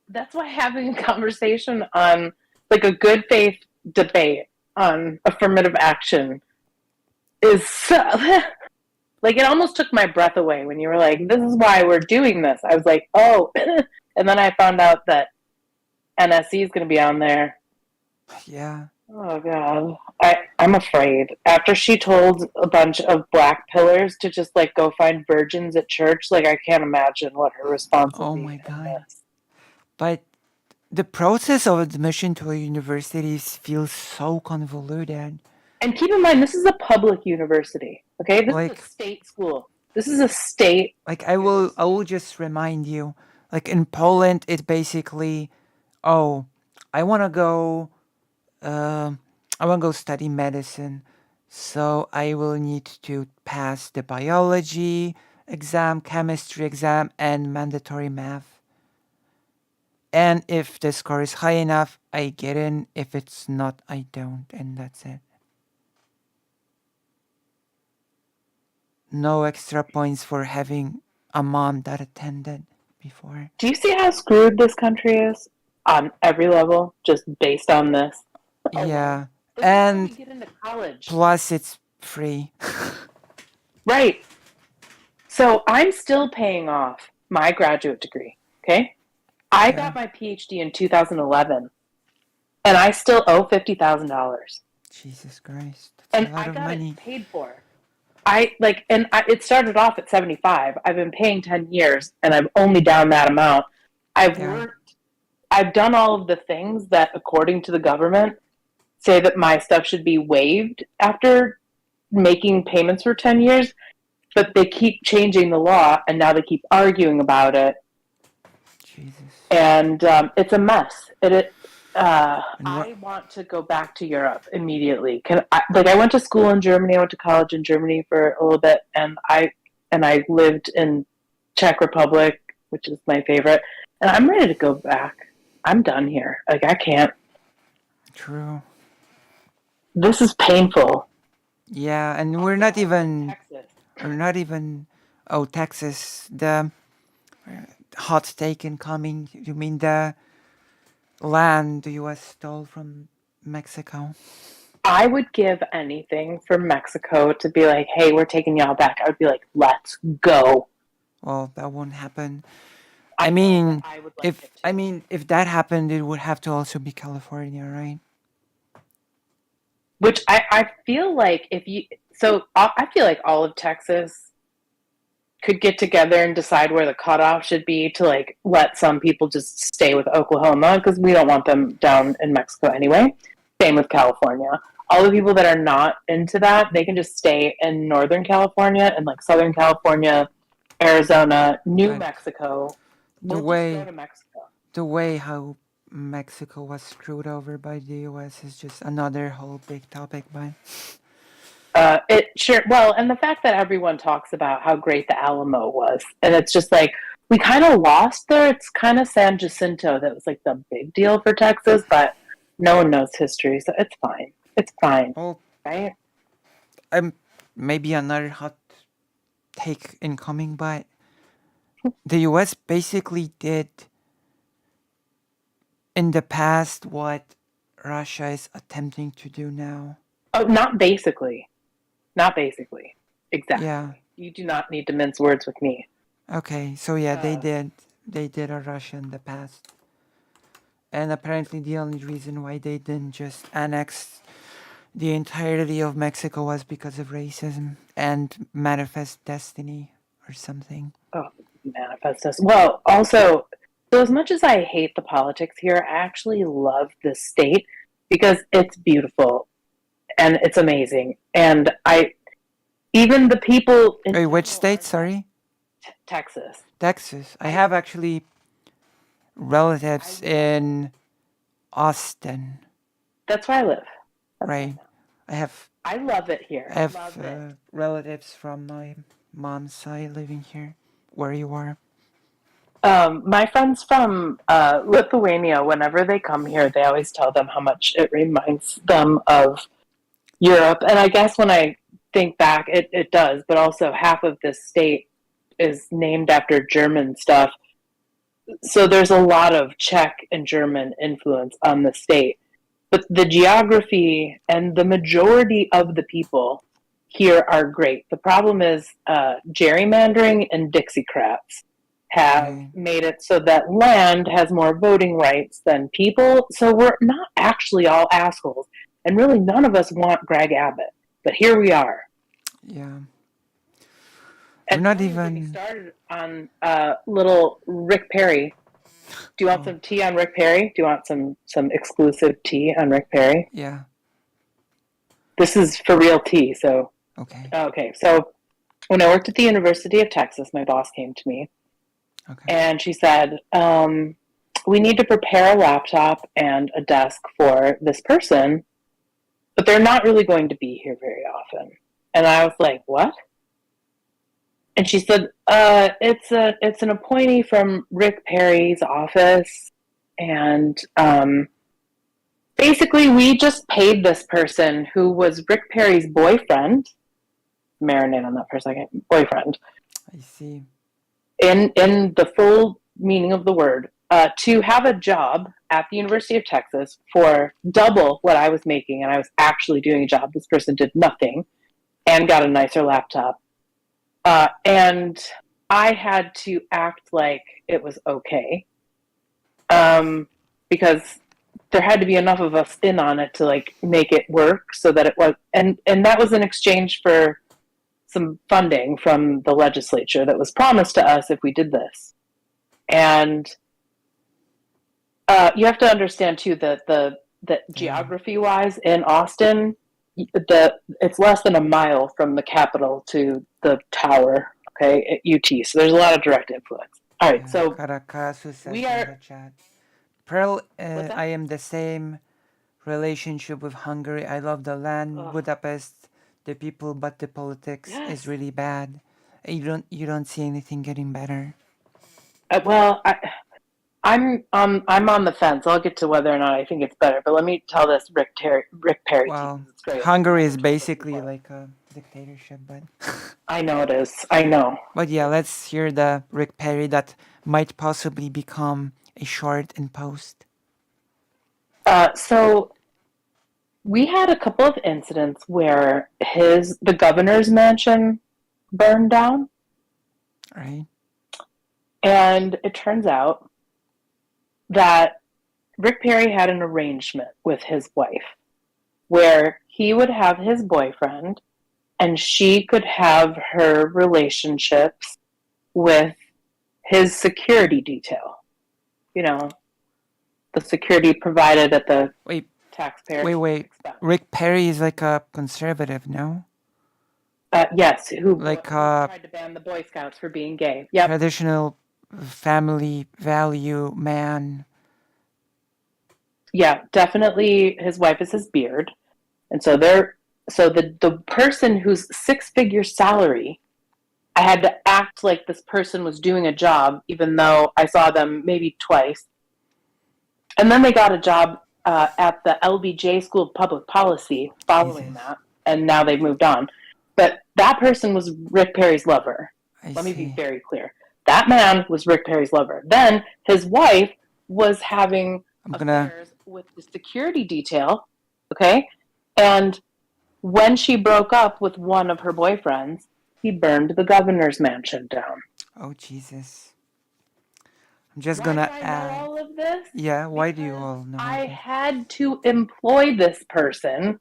That's why having a conversation on like a good faith debate on affirmative action is so, like it almost took my breath away when you were like, this is why we're doing this. I was like, oh, and then I found out that NSC is going to be on there. Yeah. Oh god, I'm afraid. After she told a bunch of black pillars to just like go find virgins at church, like I can't imagine what her response will Oh be my in god. this. But the process of admission to a university feels so convoluted. And keep in mind, this is a public university. Okay, this is a Like state school. This is a state I university. will just remind you, like in Poland it basically, oh, I want to go um I want to go study medicine. So I will need to pass the biology exam, chemistry exam and mandatory math. And if the score is high enough, I get in. If it's not, I don't, and that's it. No extra points for having a mom that attended before. Do you see how screwed this country is on every level, just based on this alone? Yeah. This is how we And get into college. plus, it's free. Right. So I'm still paying off my graduate degree. Okay. I Yeah. got my PhD in 2011 and I still owe $50,000. Jesus Christ. That's a And lot I of got it money. paid for. It started off at 75. I've been paying 10 years and I've only down that amount. I've Yeah. worked, I've done all of the things that, according to the government, say that my stuff should be waived after making payments for 10 years, but they keep changing the law and now they keep arguing about it. Jesus. And it's a mess. And what? I want to go back to Europe immediately. I went to school in Germany. I went to college in Germany for a little bit, and I lived in Czech Republic, which is my favorite. And I'm ready to go back. I'm done here. Like I can't. True. This is painful. Yeah, and Also, I was in Texas. we're not even, oh, Texas, the hot take incoming. You mean the land the US stole from Mexico? I would give anything for Mexico to be like, "Hey, we're taking y'all back." I would be like, "Let's go." Well, that won't happen. I I know, but mean, I would like it to. if that happened, it would have to also be California, right? Which I feel like if you, so I feel like all of Texas could get together and decide where the cutoff should be to like let some people just stay with Oklahoma because we don't want them down in Mexico anyway. Same with California. All the people that are not into that, they can just stay in Northern California and like Southern California, Arizona, New But Mexico. the We'll just go way to Mexico. the way how Mexico was screwed over by the US is just another whole big topic, but It sure well, and the fact that everyone talks about how great the Alamo was, and it's just like we kind of lost there. It's kind of San Jacinto that was like the big deal for Texas, but No one knows history, so it's fine. It's fine, Well, right? I'm maybe another hot take incoming, but the US basically did in the past what Russia is attempting to do now. Oh, not basically. Not basically. Yeah. Exactly. You do not need to mince words with me. Okay. So yeah, they Uh, did. They did a Russia in the past. And apparently the only reason why they didn't just annex the entirety of Mexico was because of racism and manifest destiny or something. oh, manifest us. Well, also, so as much as I hate the politics here, I actually love this state because it's beautiful and it's amazing. And even the people in Wait, which general state? are not Sorry? Texas. Texas. I I have actually I relatives love it. in Austin, That's where I live. That's where I right? know. I have I love it I here. have Love it. relatives from my mom's side living here, where you are. My friends from Lithuania, whenever they come here, they always tell them how much it reminds them of Europe. And I guess when I think back, it does, but also half of this state is named after German stuff. So there's a lot of Czech and German influence on the state. But the geography and the majority of the people here are great. The problem is gerrymandering and Dixiecrats have Right. made it so that land has more voting rights than people. So we're not actually all assholes. And really, none of us want Greg Abbott. But here we are. Yeah. We're And not don't even get me even. started on little Rick Perry. Do you want Oh, some tea on Rick Perry? Do you want some exclusive tea on Rick Perry? yeah. This is for real tea. So Okay. okay. So when I worked at the University of Texas, my boss came to me Okay. and she said, "We need to prepare a laptop and a desk for this person, but they're not really going to be here very often." And I was like, "What?" And she said, it's an appointee from Rick Perry's office, and basically we just paid this person who was Rick Perry's boyfriend. Marinate on that for a second. Boyfriend, I see. in the full meaning of the word, to have a job at the University of Texas for double what I was making, and I was actually doing a job. This person did nothing and got a nicer laptop. And I had to act like it was okay, because there had to be enough of us in on it to like make it work so that it was, and that was in exchange for some funding from the legislature that was promised to us if we did this. And you have to understand too that the Yeah. geography wise in Austin, it's less than a mile from the capital to the tower. Okay, at UT. So there's a lot of direct influence. All right, Yeah. so Caracas we says in are. the chat. Pearl, What's I that? am the same relationship with Hungary. I love the land, Oh, Budapest, the people, but the politics is yes. really bad. You don't see anything getting better. Well, I'm on the fence. I'll get to whether or not I think it's better. But let me tell this Rick Perry tea Well, because it's great. I've Hungary never is told this basically before. like a dictatorship, but I know it is. I know. but yeah, let's hear the Rick Perry that might possibly become a short in post. So we had a couple of incidents where the governor's mansion burned down, Right? and it turns out that Rick Perry had an arrangement with his wife where he would have his boyfriend and she could have her relationships with his security detail. You know, the security provided at the Wait, taxpayer's wait. expense. Rick Perry is like a conservative, no? Yes, who Like a tried to ban the Boy Scouts for being gay. Yep. traditional family value man. Yeah, definitely his wife is his beard. And so the person whose six-figure salary, I had to act like this person was doing a job even though I saw them maybe twice. And then they got a job at the LBJ School of Public Policy following Jesus. that, and now they've moved on. But that person was Rick Perry's lover. I Let me be see. very clear. That man was Rick Perry's lover. Then his wife was having I'm gonna. affairs with the security detail, okay? And when she broke up with one of her boyfriends, he burned the governor's mansion down. Oh, Jesus. I'm just Why do gonna I know add. all of this? Yeah, why do you Because all know all I this? had to employ this person,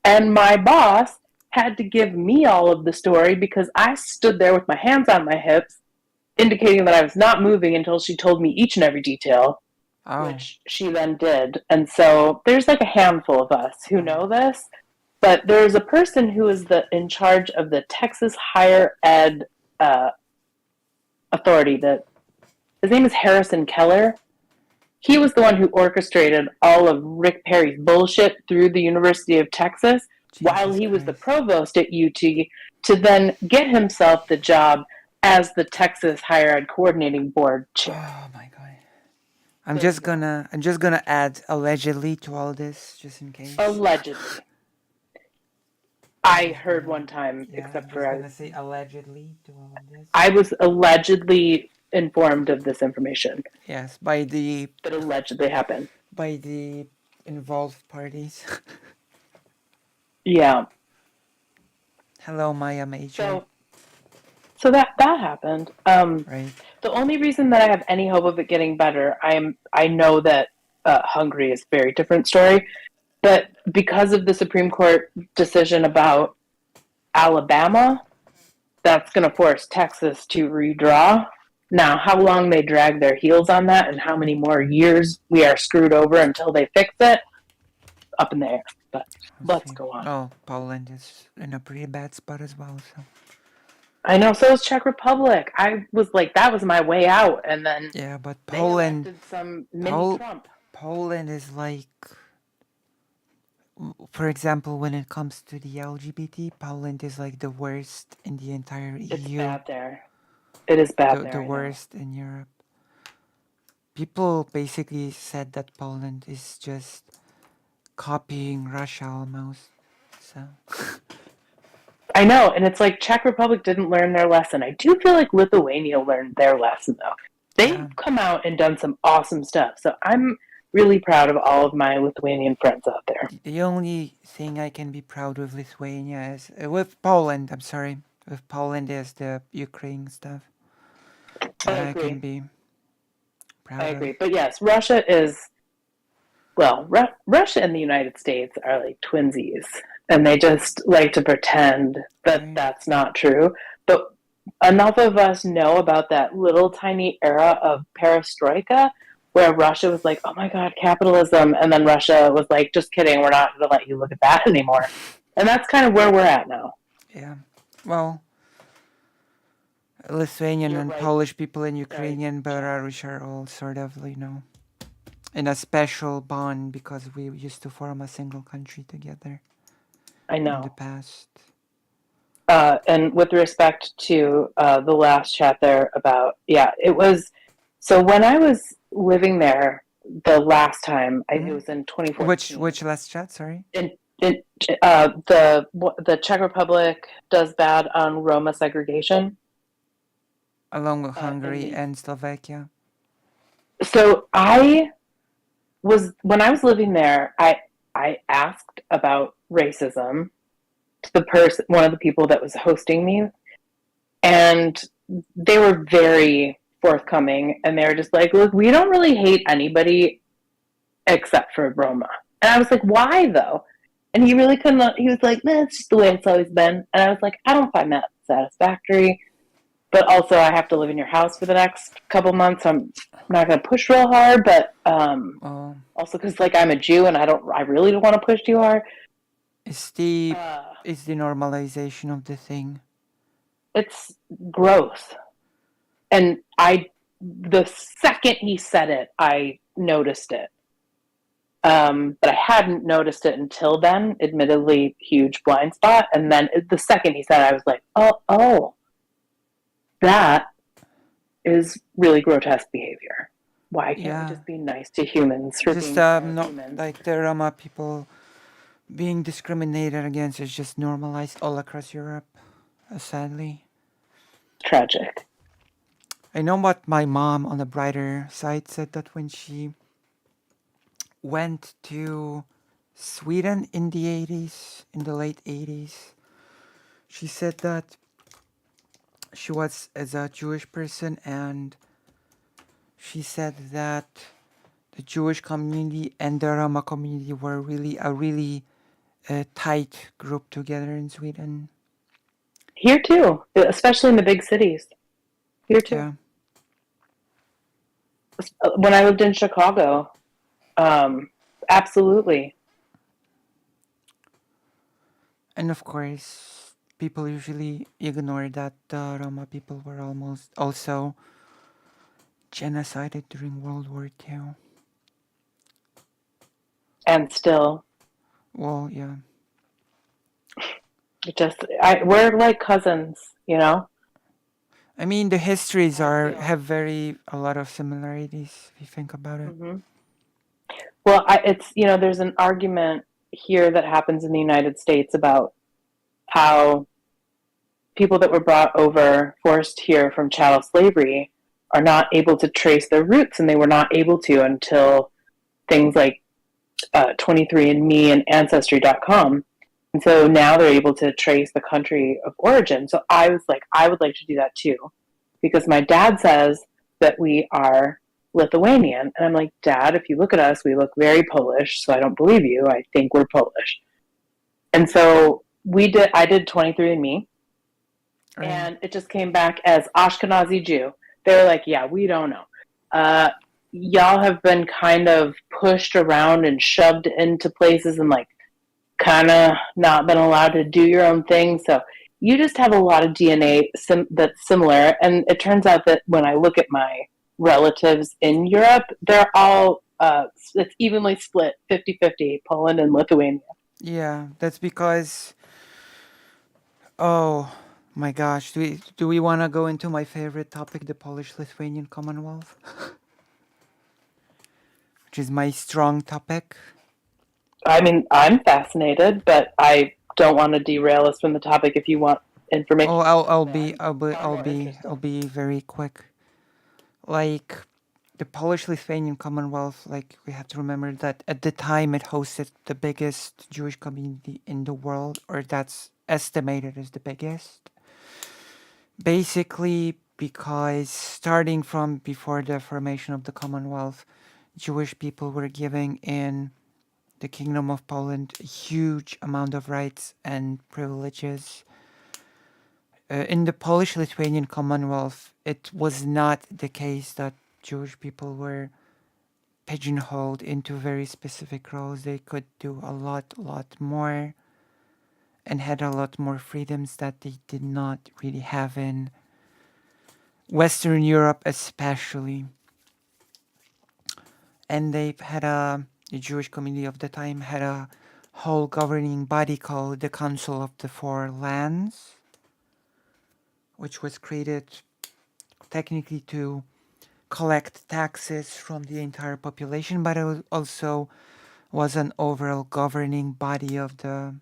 and my boss had to give me all of the story because I stood there with my hands on my hips, indicating that I was not moving until she told me each and every detail, Oh. which she then did. And so there's like a handful of us who Oh. know this, but there's a person who is in charge of the Texas Higher Ed uh, Authority. That his name is Harrison Keller. He was the one who orchestrated all of Rick Perry's bullshit through the University of Texas while Jesus he was the Christ. provost at UT to then get himself the job as the Texas Higher Ed Coordinating Board chair. Oh my god. There you go. I'm just gonna add allegedly to all this, just in case. Allegedly. I'm I just heard gonna, one time, yeah, I'm except just for gonna say allegedly to all of this. I was allegedly informed of this information Yes, that allegedly happened. by the involved parties. Yeah. Hello, Maya Major. So that happened. Right. The only reason that I have any hope of it getting better, I know that Hungary is a very different story, but because of the Supreme Court decision about Alabama, that's going to force Texas to redraw. Now, how long they drag their heels on that and how many more years we are screwed over until they fix it, up in the air. But let's go on. Oh, Poland is in a pretty bad spot as well. So I know, so is Czech Republic. I was like, that was my way out, and then yeah, but they elected some mini Trump. Poland is like, for example, when it comes to the LGBT, Poland is like the worst in the entire EU. It's bad there. It is bad there. The worst in Europe. People basically said that Poland is just copying Russia almost. So I know, and it's like Czech Republic didn't learn their lesson. I do feel like Lithuania learned their lesson, though. They've come out and done some awesome stuff. So I'm really proud of all of my Lithuanian friends out there. The only thing I can be proud of Lithuania is with Poland. I'm sorry, with Poland is the Ukraine stuff. That I can be proud of. I agree, but yes, Russia is. Well, Russia and the United States are like twinsies, and they just like to pretend that that's not true. But enough of us know about that little tiny era of perestroika where Russia was like, oh my God, capitalism. And then Russia was like, just kidding, we're not going to let you look at that anymore. And that's kind of where we're at now. Yeah. Well, Lithuanian and Polish people and Ukrainian, Belarus are all sort of, in a special bond because we used to form a single country together. I know. In the past. And with respect to the last chat there about, it was, so when I was living there the last time, it was in 2014. Which last chat, sorry? The Czech Republic does bad on Roma segregation. Along with Hungary and Slovakia. So when I was living there, I asked about racism to one of the people that was hosting me, and they were very forthcoming, and they were just like, look, we don't really hate anybody except for Roma. And I was like, why though? And he really couldn't. He was like, nah, it's just the way it's always been. And I was like, I don't find that satisfactory. But also, I have to live in your house for the next couple months. I'm not going to push real hard, but also because I'm a Jew and I really don't want to push too hard. It's the normalization of the thing. It's gross. And the second he said it, I noticed it. But I hadn't noticed it until then. Admittedly, huge blind spot. And then the second he said it, I was like, oh. That is really grotesque behavior. Why can't we Yeah, just be nice to humans for just being no, humans? like the Roma people being discriminated against is just normalized all across Europe, sadly. Tragic. I know what my mom, on the brighter side, said that when she went to Sweden in the 80s, in the late 80s, she said that she was as a Jewish person, and she said that the Jewish community and the Roma community were really tight group together in Sweden. Here too, especially in the big cities. Here too. Yeah. When I lived in Chicago, um, absolutely. And of course, people usually ignore that the Roma people were almost also genocided during World War II. And still, Well, yeah. we're like cousins, you know? I mean, the histories I are feel. have a lot of similarities if you think about it. Hmm. Well, there's an argument here that happens in the United States about how people that were brought over, forced here from chattel slavery, are not able to trace their roots, and they were not able to until things like 23andMe and Ancestry.com. And so now they're able to trace the country of origin. So I was like, I would like to do that too, because my dad says that we are Lithuanian. And I'm like, Dad, if you look at us, we look very Polish. So I don't believe you. I think we're Polish. And so I did 23andMe, Right. and it just came back as Ashkenazi Jew. They were like, yeah, we don't know. Uh, y'all have been kind of pushed around and shoved into places and like kind of not been allowed to do your own thing. So you just have a lot of DNA that's similar. And it turns out that when I look at my relatives in Europe, they're all, it's evenly split 50-50, Poland and Lithuania. Yeah, that's because oh my gosh, do we want to go into my favorite topic, the Polish-Lithuanian Commonwealth, which is my strong topic? I mean, I'm fascinated, but I don't want to derail us from the topic. If you want Oh, information I'll about it, I'll then be I'm I'll be far I'll more be interested. I'll be very quick. Like the Polish-Lithuanian Commonwealth, like we have to remember that at the time it hosted the biggest Jewish community in the world, or that's estimated as the biggest. Basically, because starting from before the formation of the Commonwealth, Jewish people were giving in the Kingdom of Poland a huge amount of rights and privileges. In the Polish-Lithuanian Commonwealth, it was not the case that Jewish people were pigeonholed into very specific roles. They could do a lot more and had a lot more freedoms that they did not really have in Western Europe, especially. And the Jewish community of the time had a whole governing body called the Council of the Four Lands, which was created technically to collect taxes from the entire population, but it also was an overall governing body of the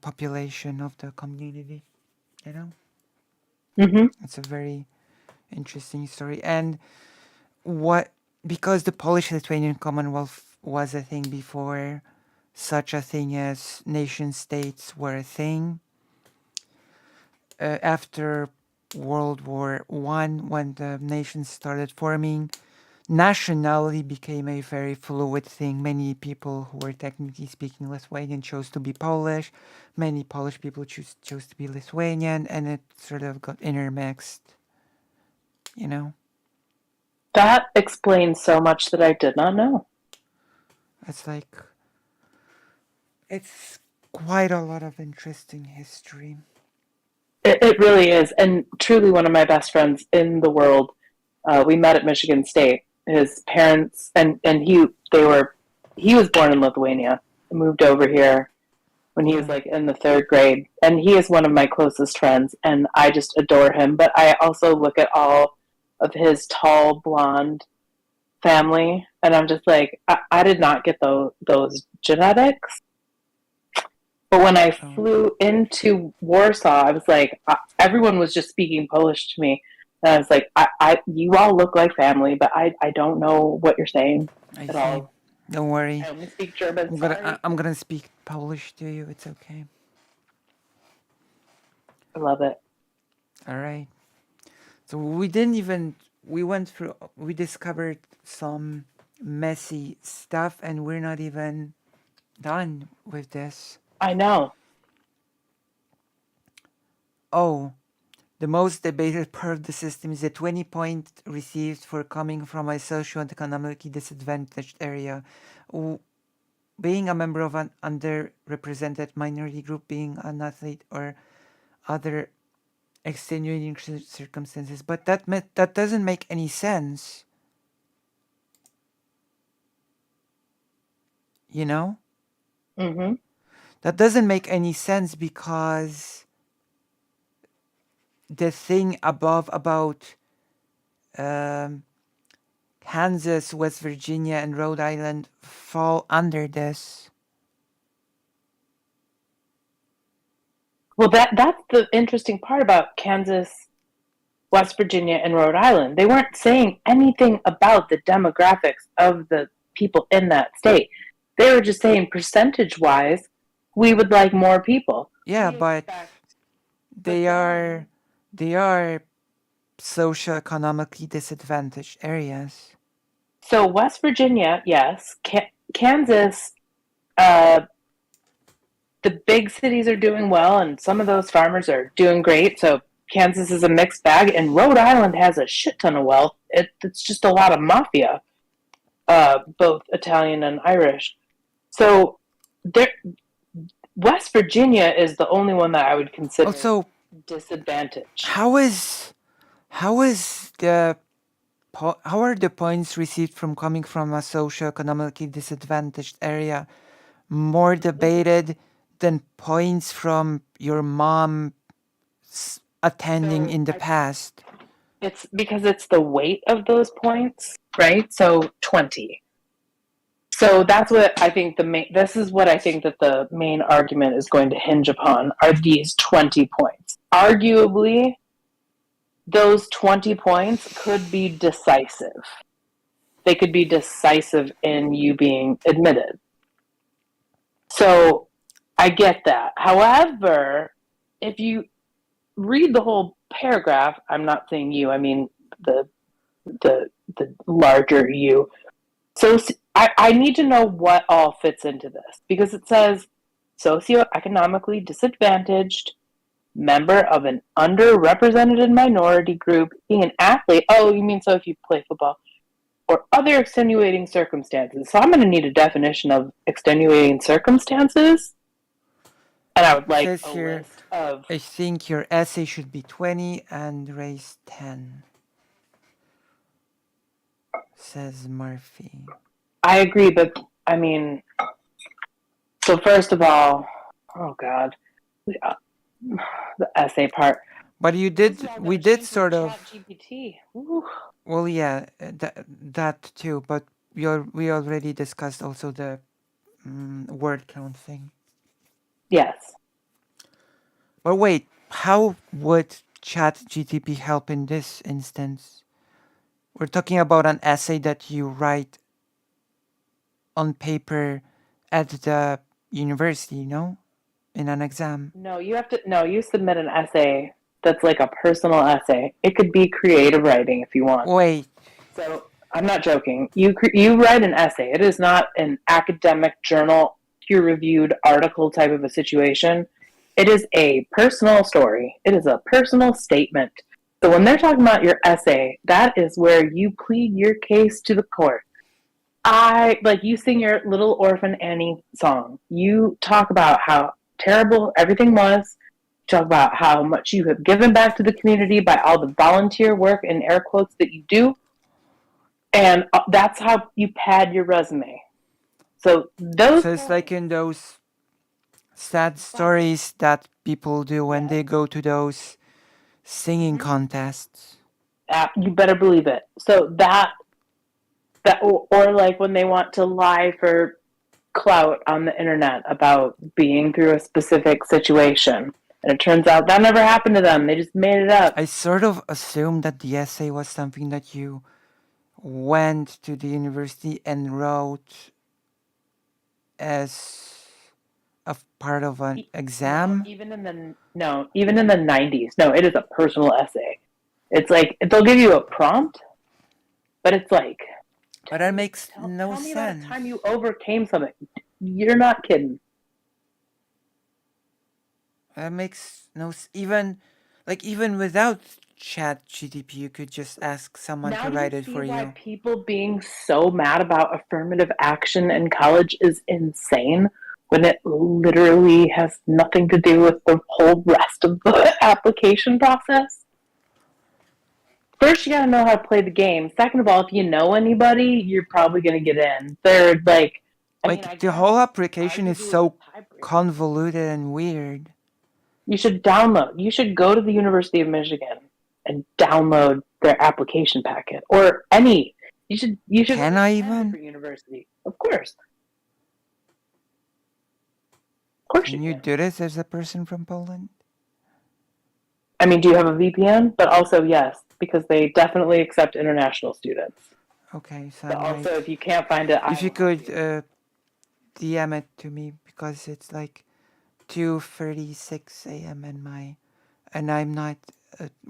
population of the community. You know, Mm-hmm. it's a very interesting story. And what because the Polish-Lithuanian Commonwealth was a thing before such a thing as nation states were a thing. After World War I, when the nations started forming, nationality became a very fluid thing. Many people who were technically speaking Lithuanian chose to be Polish. Many Polish people chose to be Lithuanian, and it sort of got intermixed, you know? That explains so much that I did not know. It's like, it's quite a lot of interesting history. It really is. And truly one of my best friends in the world. We met at Michigan State. His parents and he was born in Lithuania, moved over here when he was Yeah. like in the third grade. And he is one of my closest friends, and I just adore him. But I also look at all of his tall blonde family, and I'm just like, I did not get those genetics. But when I Oh, flew into Warsaw, I was like, everyone was just speaking Polish to me, and I was like, you all look like family, but I don't know what you're saying I at see. all. Don't worry. I only speak German. Sorry. I'm gonna speak Polish to you. It's okay. I love it. All right. So we didn't even. We went through. We discovered some messy stuff, and we're not even done with this. I know. Oh, the most debated part of the system is the 20 point received for coming from a social and economically disadvantaged area. Being a member of an underrepresented minority group, being an athlete, or other extenuating circumstances. But that doesn't make any sense. You know? Mm-hmm. That doesn't make any sense because the thing above about um, Kansas, West Virginia, and Rhode Island fall under this. Well, that's the interesting part about Kansas, West Virginia, and Rhode Island. They weren't saying anything about the demographics of the people in that state. They were just saying percentage wise, we would like more people. Yeah, but they are they are socioeconomically disadvantaged areas. So West Virginia, yes. Kansas, uh, the big cities are doing well, and some of those farmers are doing great. So Kansas is a mixed bag, and Rhode Island has a shit ton of wealth. It's just a lot of mafia, both Italian and Irish. So there, West Virginia is the only one that I would consider Also, disadvantaged. how is the how are the points received from coming from a socioeconomically disadvantaged area more debated than points from your mom attending So in the past? it's because it's the weight of those points, right? So 20. So that's what I think this is what I think that the main argument is going to hinge upon are these 20 points. Arguably, those 20 points could be decisive. They could be decisive in you being admitted. So I get that. However, if you read the whole paragraph, I'm not saying you, I mean the the larger you. So I need to know what all fits into this because it says socioeconomically disadvantaged, member of an underrepresented minority group, being an athlete. Oh, you mean so if you play football or other extenuating circumstances. So I'm going to need a definition of extenuating circumstances. And I would It like says a here, list of. I think your essay should be 20 and race 10. Says Murphy. I agree, but I mean, so first of all, oh God, the essay part. But we did sort of. GPT. Well, yeah, that too. But we already discussed also the word count thing. Yes. But wait, how would Chat GTP help in this instance? We're talking about an essay that you write on paper at the university, no? In an exam. No, you have to. No, you submit an essay that's like a personal essay. It could be creative writing if you want. Wait, So I'm not joking. You write an essay. It is not an academic journal, peer-reviewed article type of a situation. It is a personal story. It is a personal statement. So when they're talking about your essay, that is where you plead your case to the court. You sing your Little Orphan Annie song. You talk about how terrible everything was. You talk about how much you have given back to the community by all the volunteer work in air quotes that you do. And that's how you pad your resume. So those. so it's like in those sad stories that people do when they go to those singing contests. You better believe it. So or like when they want to lie for clout on the internet about being through a specific situation. And it turns out that never happened to them. They just made it up. I sort of assumed that the essay was something that you went to the university and wrote as a part of an exam. Even in the 90s. No, it is a personal essay. It's like they'll give you a prompt, but it's like, But that makes no tell me sense. about a time you overcame something. You're not kidding. That makes no even without Chat GTP, you could just ask someone Now to do write you it see for why you. people being so mad about affirmative action in college is insane when it literally has nothing to do with the whole rest of the application process? First, you gotta know how to play the game. Second of all, if you know anybody, you're probably gonna get in. Third, The whole application is so convoluted and weird. You should go to the University of Michigan and download their application packet or any. You should Can go I to even? every university. Of course. Of course Can you you can. do this as a person from Poland? I mean, do you have a VPN? But also yes, because they definitely accept international students. Okay, so But also, if you can't find it, if you could DM it to me, because it's like 2:36 a.m. and I'm not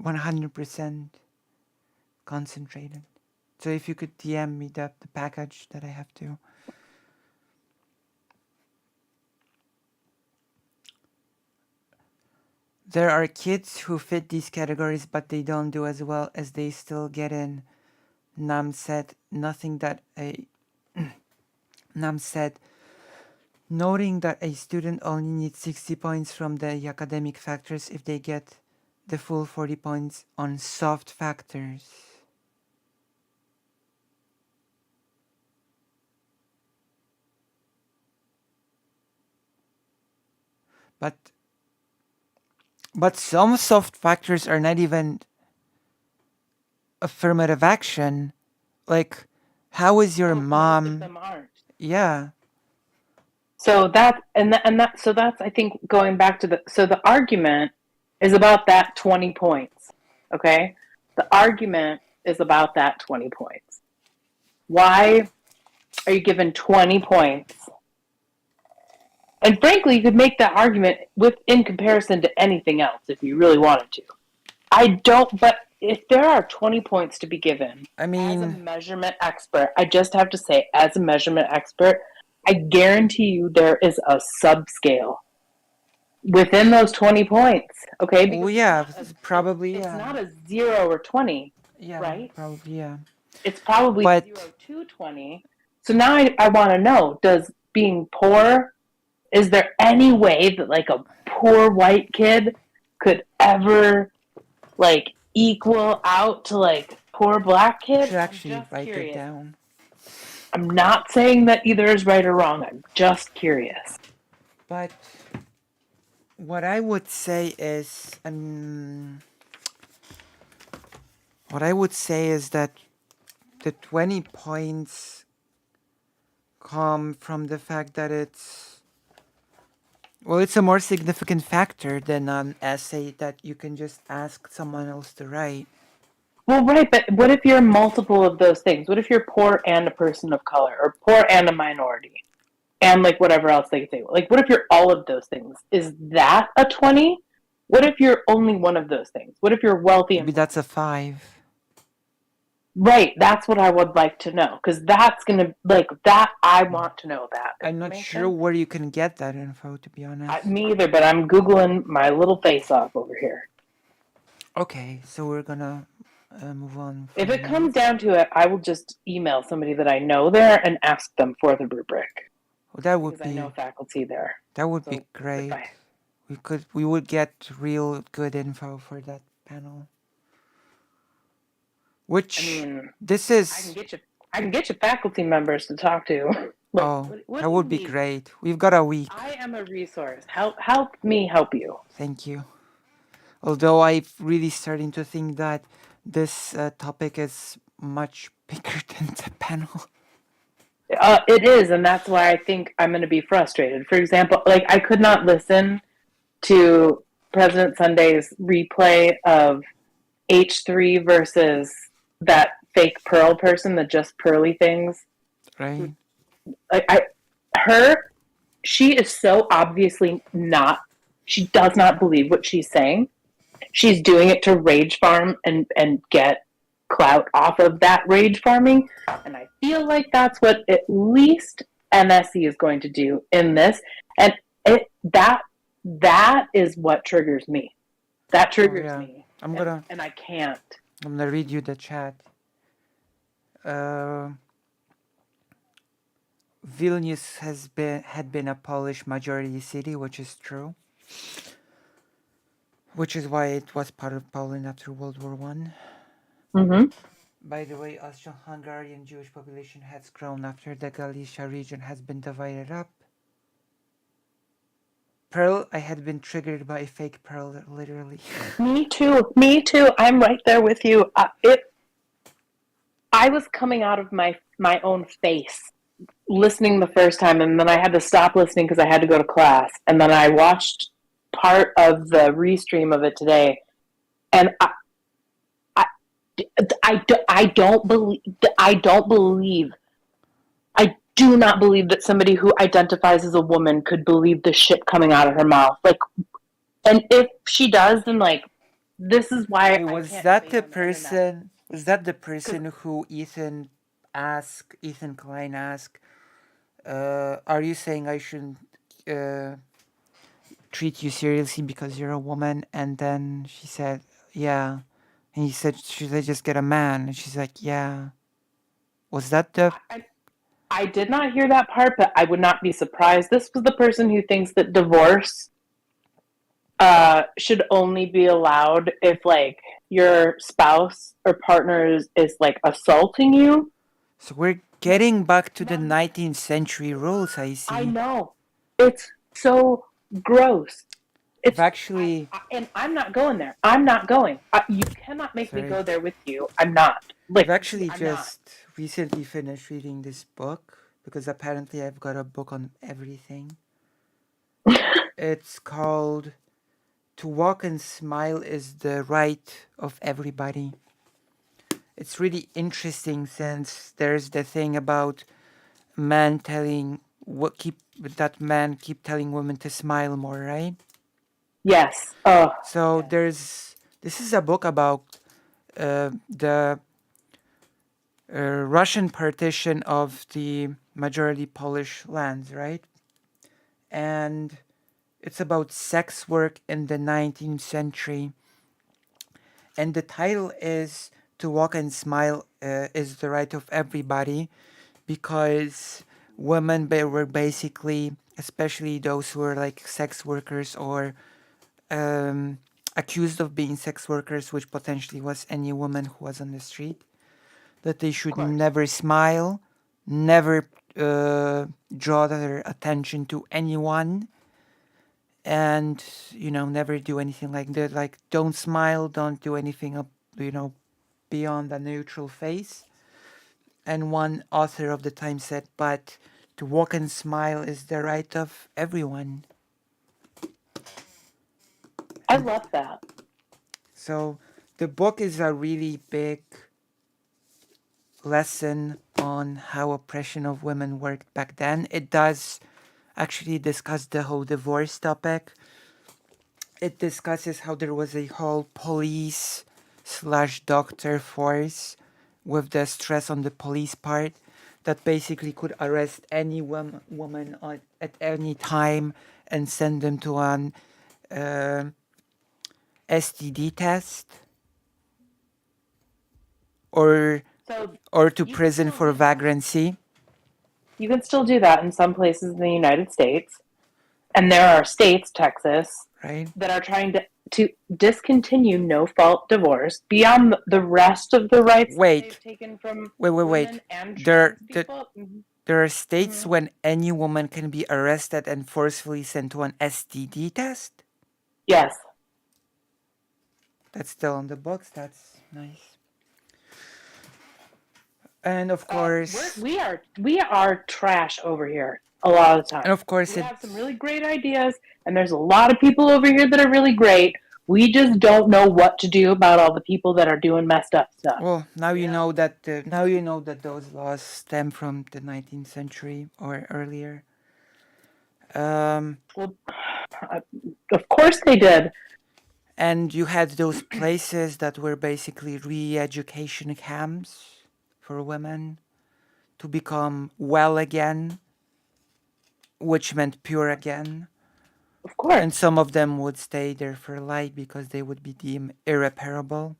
100% concentrated. So if you could DM me the package that I have to. There are kids who fit these categories, but they don't do as well as they still get in. Nam said nothing that a Nam said, noting that a student only needs 60 points from the academic factors if they get the full 40 points on soft factors. But some soft factors are not even affirmative action. Like, how is your mom? Most of them aren't. Yeah. So that's I think going back to the argument is about that 20 points. Okay? The argument is about that 20 points. Why are you given 20 points? And frankly, you could make that argument in comparison to anything else if you really wanted to. But if there are 20 points to be given, I mean, as a measurement expert, I just have to say, as a measurement expert, I guarantee you there is a subscale within those 20 points. Okay? Because probably, it's not a 0 or 20. Yeah, right? Probably, yeah. It's probably 0 to 20. So now I want to know, does being poor, is there any way that like a poor white kid could ever like equal out to like poor black kid? You should actually write it down. I'm not saying that either is right or wrong. I'm just curious. But what I would say is, that the 20 points come from the fact that it's a more significant factor than an essay that you can just ask someone else to write. Well, right, but what if you're multiple of those things? What if you're poor and a person of color, or poor and a minority, and like whatever else they say? Like, what if you're all of those things? Is that a 20? What if you're only one of those things? What if you're wealthy? Maybe that's a 5. Right, that's what I would like to know, because that's gonna I want to know that. I'm not sure where you can get that info, to be honest. Me either, but I'm Googling my little face off over here. Okay, so we're gonna move on. If it comes down to it, I will just email somebody that I know there and ask them for the rubric. Well, that would be. I know faculty there. That would be great. We would get real good info for that panel. Which this is. I can get you faculty members to talk to. That would be great. We've got a week. I am a resource. Help me help you. Thank you. Although I'm really starting to think that this topic is much bigger than the panel. It is, and that's why I think I'm going to be frustrated. For example, like I could not listen to President Sunday's replay of H3 versus that fake Pearl person that just pearly things. Right? Like her, she is so obviously not. She does not believe what she's saying. She's doing it to rage farm and get clout off of that rage farming, and I feel like that's what at least MSC is going to do in this, and that is what triggers me. That triggers yeah. me, I'm gonna and I can't. read you the chat. Vilnius had been a Polish majority city, which is true. Which is why it was part of Poland after World War One. Mm-hmm. By the way, Austro-Hungarian Jewish population has grown after the Galicia region has been divided up. Pearl, I had been triggered by a fake Pearl, literally. Me too. Me too. I'm right there with you. I was coming out of my own face listening the first time, and then I had to stop listening because I had to go to class, and then I watched part of the restream of it today, and I don't believe I do not believe that somebody who identifies as a woman could believe the shit coming out of her mouth. Like, and if she does, then like, this is why Wait, I was can't that debate the on the internet. person? Was that the person who Ethan Klein asked, are you saying I shouldn't treat you seriously because you're a woman? And then she said, yeah. And he said, should I just get a man? And she's like, yeah. Was that the... I did not hear that part, but I would not be surprised. This was the person who thinks that divorce should only be allowed if like your spouse or partner is like assaulting you. So we're getting back to the 19th century rules, I see. I know. It's so gross. It's actually... and I'm not going there. I'm not going. You cannot make me go there with you. I'm not. Like, I've actually I'm just recently finished reading this book because apparently I've got a book on everything. It's called To Walk and Smile is the Right of Everybody. It's really interesting since there's the thing about man telling man keep telling women to smile more, right? Yes. Oh. So this is a book about the Russian partition of the majority Polish lands, right? And it's about sex work in the 19th century. And the title is To Walk and Smile is the Right of Everybody, because women were basically, especially those who were like sex workers or accused of being sex workers, which potentially was any woman who was on the street, that they should never smile, never draw their attention to anyone, and never do anything like that. Like, don't smile, don't do anything beyond a neutral face. And one author of the time said, but to walk and smile is the right of everyone. I love that. So the book is a really big lesson on how oppression of women worked back then. It does actually discuss the whole divorce topic. It discusses how there was a whole police/doctor force with the stress on the police part that basically could arrest any woman at any time and send them to an STD test or to prison for vagrancy. You can still do that in some places in the United States. And there are states, Texas, right, that are trying to discontinue no-fault divorce beyond the rest of the rights they've taken from women and trans people. There are states when any woman can be arrested and forcefully sent to an STD test? Yes. That's still on the books. That's nice. And of course, We are trash over here a lot of the and time. of course We have some it's really great ideas, and there's a lot of people over here that are really great. We just don't know what to do about all the people that are doing messed up stuff. well, now You you know? know that now you know that those laws stem from the 19th century or earlier. Um, Well, of course they did. and you had those places that were basically re-education camps for women to become well again, which meant pure again. Of And course. some of them would stay there for life because they would be deemed irreparable.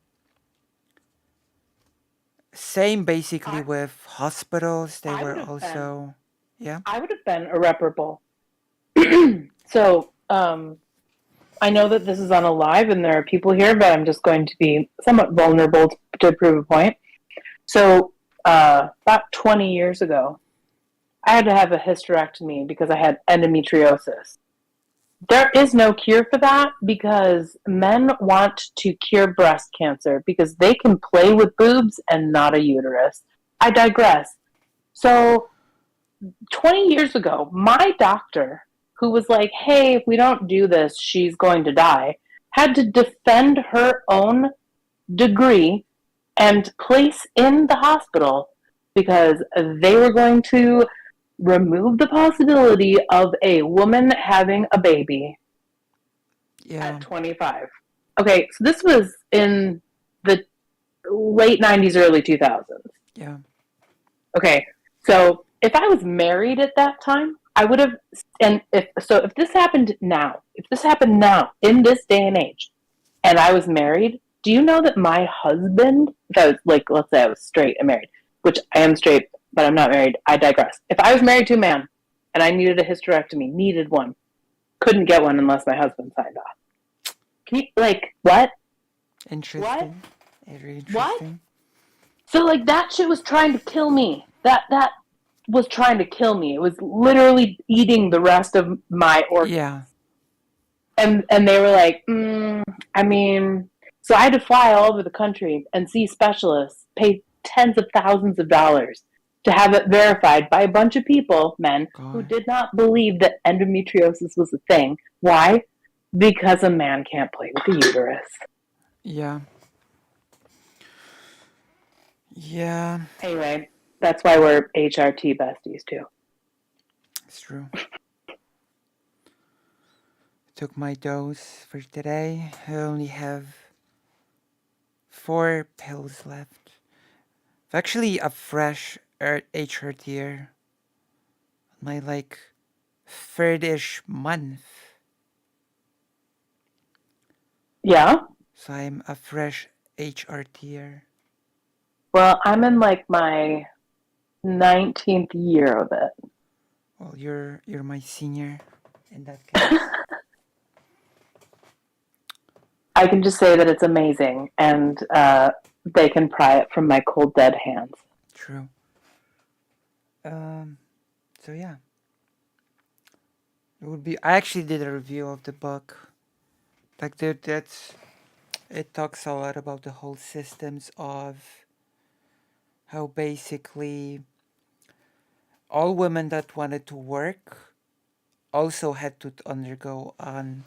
Same basically I with hospitals. They I were would have been also, yeah, I would have been irreparable. So, I know that this is on a live and there are people here, but I'm just going to be somewhat vulnerable to prove a point. So, about 20 years ago, I had to have a hysterectomy because I had endometriosis. There is no cure for that because men want to cure breast cancer because they can play with boobs and not a uterus. I digress. So, 20 years ago, my doctor, who was like, hey, if we don't do this, she's going to die, had to defend her own degree and place in the hospital because they were going to remove the possibility of a woman having a baby yeah, at 25. Okay, so this was in the late 90s, early 2000s. yeah, Okay, so if I was married at that time, I would have, and if this happened now, if this happened now in this day and age, and I was married, do you know that my husband, if I was like, let's say I was straight and married, which I am straight, but I'm not married, I digress. If I was married to a man and I needed a hysterectomy, needed one, couldn't get one unless my husband signed off. Can you, like, what? What? interesting, very What? interesting. So like that shit was trying to kill me. That was trying to kill me. It was literally eating the rest of my organs. Yeah, And they were like, I mean, so I had to fly all over the country and see specialists, pay tens of thousands of dollars to have it verified by a bunch of people, men, who God, did not believe that endometriosis was a thing. Why? Because a man can't play with the uterus. yeah, yeah, Anyway, that's why we're HRT besties too. it's true. Took my dose for today. I only have 4 pills left. It's actually a fresh HRT here. My like third-ish month. Yeah. So I'm a fresh HRTer. Well, I'm in like my 19th year of it. Well, you're my senior in that case. I can just say that it's amazing, and they can pry it from my cold, dead hands. True. Um. So yeah, it would be. I actually did a review of the book. Like that's. It talks a lot about the whole systems of how basically all women that wanted to work also had to undergo an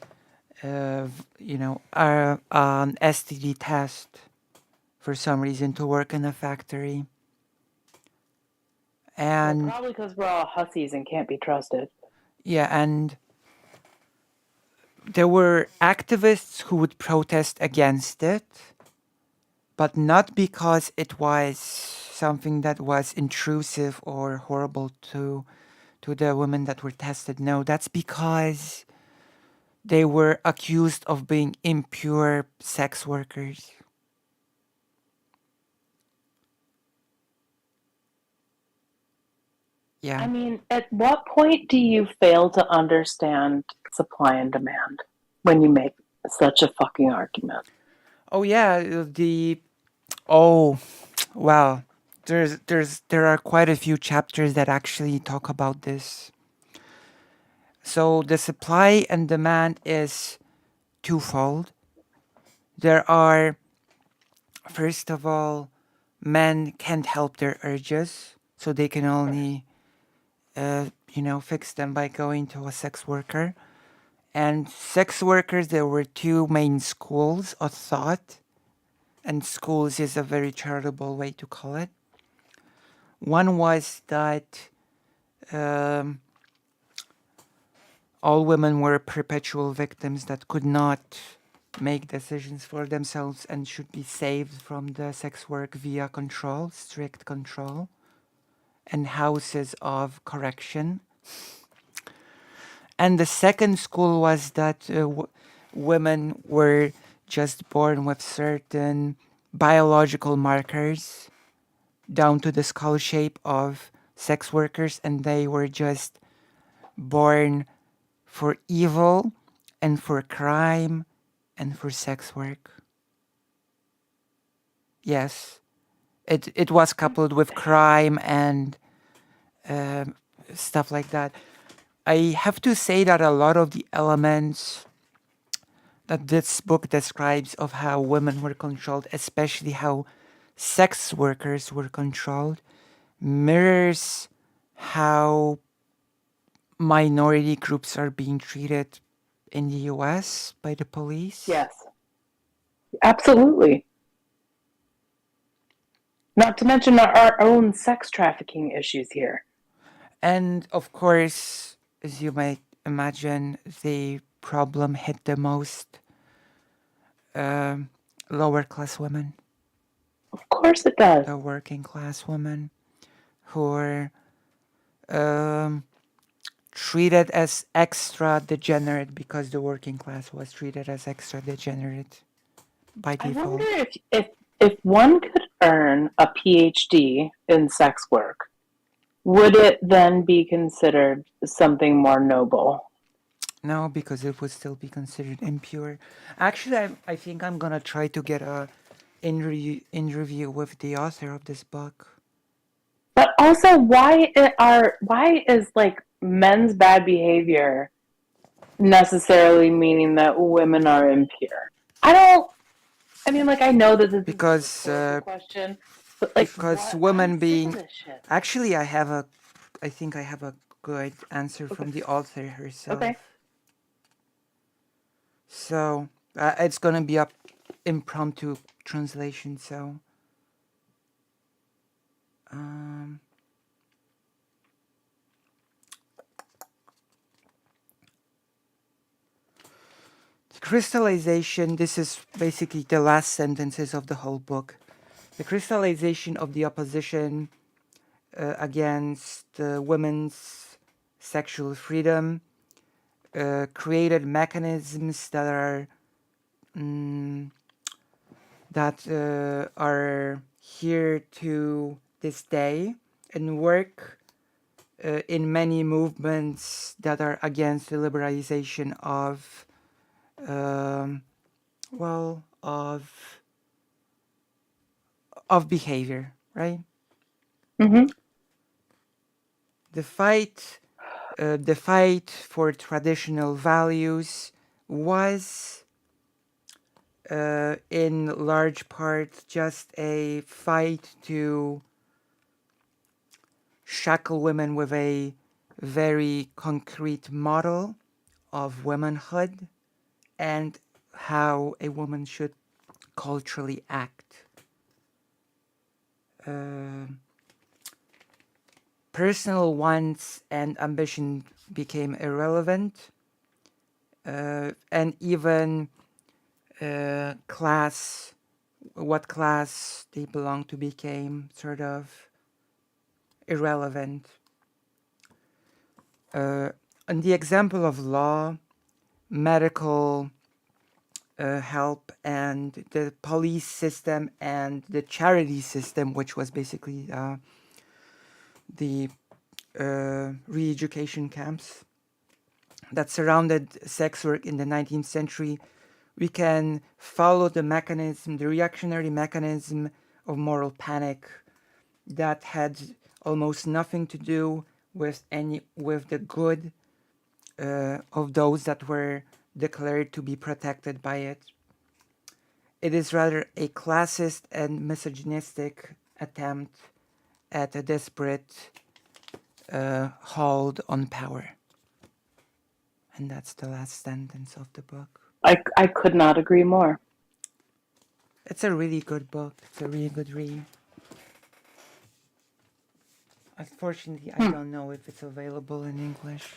STD test for some reason to work in a factory. Well, And probably because we're all hussies and can't be trusted. yeah, and there were activists who would protest against it, but not because it was something that was intrusive or horrible to the women that were tested. No, that's because they were accused of being impure sex workers. I Yeah. mean, at what point do you fail to understand supply and demand when you make such a fucking argument? Oh yeah, oh well, there are quite a few chapters that actually talk about this. So the supply and demand is twofold. There are, first of all, men can't help their urges, so they can only, fix them by going to a sex worker. And sex workers, there were two main schools of thought, and schools is a very charitable way to call it. One was that um, all women were perpetual victims that could not make decisions for themselves and should be saved from the sex work via control, strict control, and houses of correction. And the second school was that women were just born with certain biological markers down to the skull shape of sex workers, and they were just born for evil and for crime and for sex work. Yes, it was coupled with crime and um, stuff like that. I have to say that a lot of the elements that this book describes of how women were controlled, especially how sex workers were controlled, mirrors how minority groups are being treated in the US by the police. Yes, absolutely. Not to mention our own sex trafficking issues here. And of course, as you might imagine, the problem hit the most lower class women, Of course it does. the working class women who were um, treated as extra degenerate because the working class was treated as extra degenerate by I default. wonder if one could earn a PhD in sex work, would it then be considered something more noble? No, because it would still be considered impure. Actually, I think I'm gonna try to get a interview with the author of this book. But also, why is like men's bad behavior necessarily meaning that women are impure? I don't. I mean, like I know that this Because is a rhetorical question, but like, because what? I'm women sick of being this shit. actually I think I have a good answer Okay. from the author herself. Okay. So it's gonna be a impromptu translation. So um, crystallization. This is basically the last sentences of the whole book. The crystallization of the opposition against women's sexual freedom created mechanisms that are here to this day and work in many movements that are against the liberalization of um, well of behavior, right? Mm-hmm. The fight for traditional values was in large part just a fight to shackle women with a very concrete model of womanhood and how a woman should culturally act. Uh, Personal wants and ambition became irrelevant, and even what class they belong to became sort of irrelevant. On the example of law, medical help, and the police system and the charity system, which was basically the re-education camps that surrounded sex work in the 19th century, we can follow the mechanism, the reactionary mechanism of moral panic that had almost nothing to do with the good of those that were declared to be protected by it. It is rather a classist and misogynistic attempt at a desperate hold on power. And that's the last sentence of the book. I could not agree more. It's a really good book. It's a really good read. Unfortunately, I don't know if it's available in English.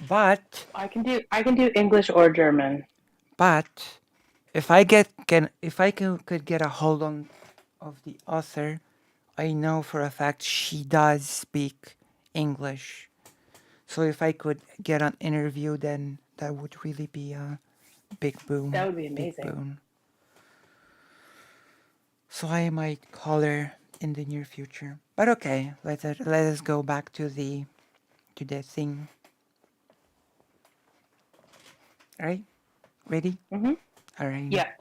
But I can do English or German. But if I could get a hold on of the author, I know for a fact she does speak English. So if I could get an interview, then that would really be a big boon. That would be Big amazing. boon. So I might call her in the near future. But okay, let us go back to the thing. All right, ready? Mm-hmm. All right. Yeah.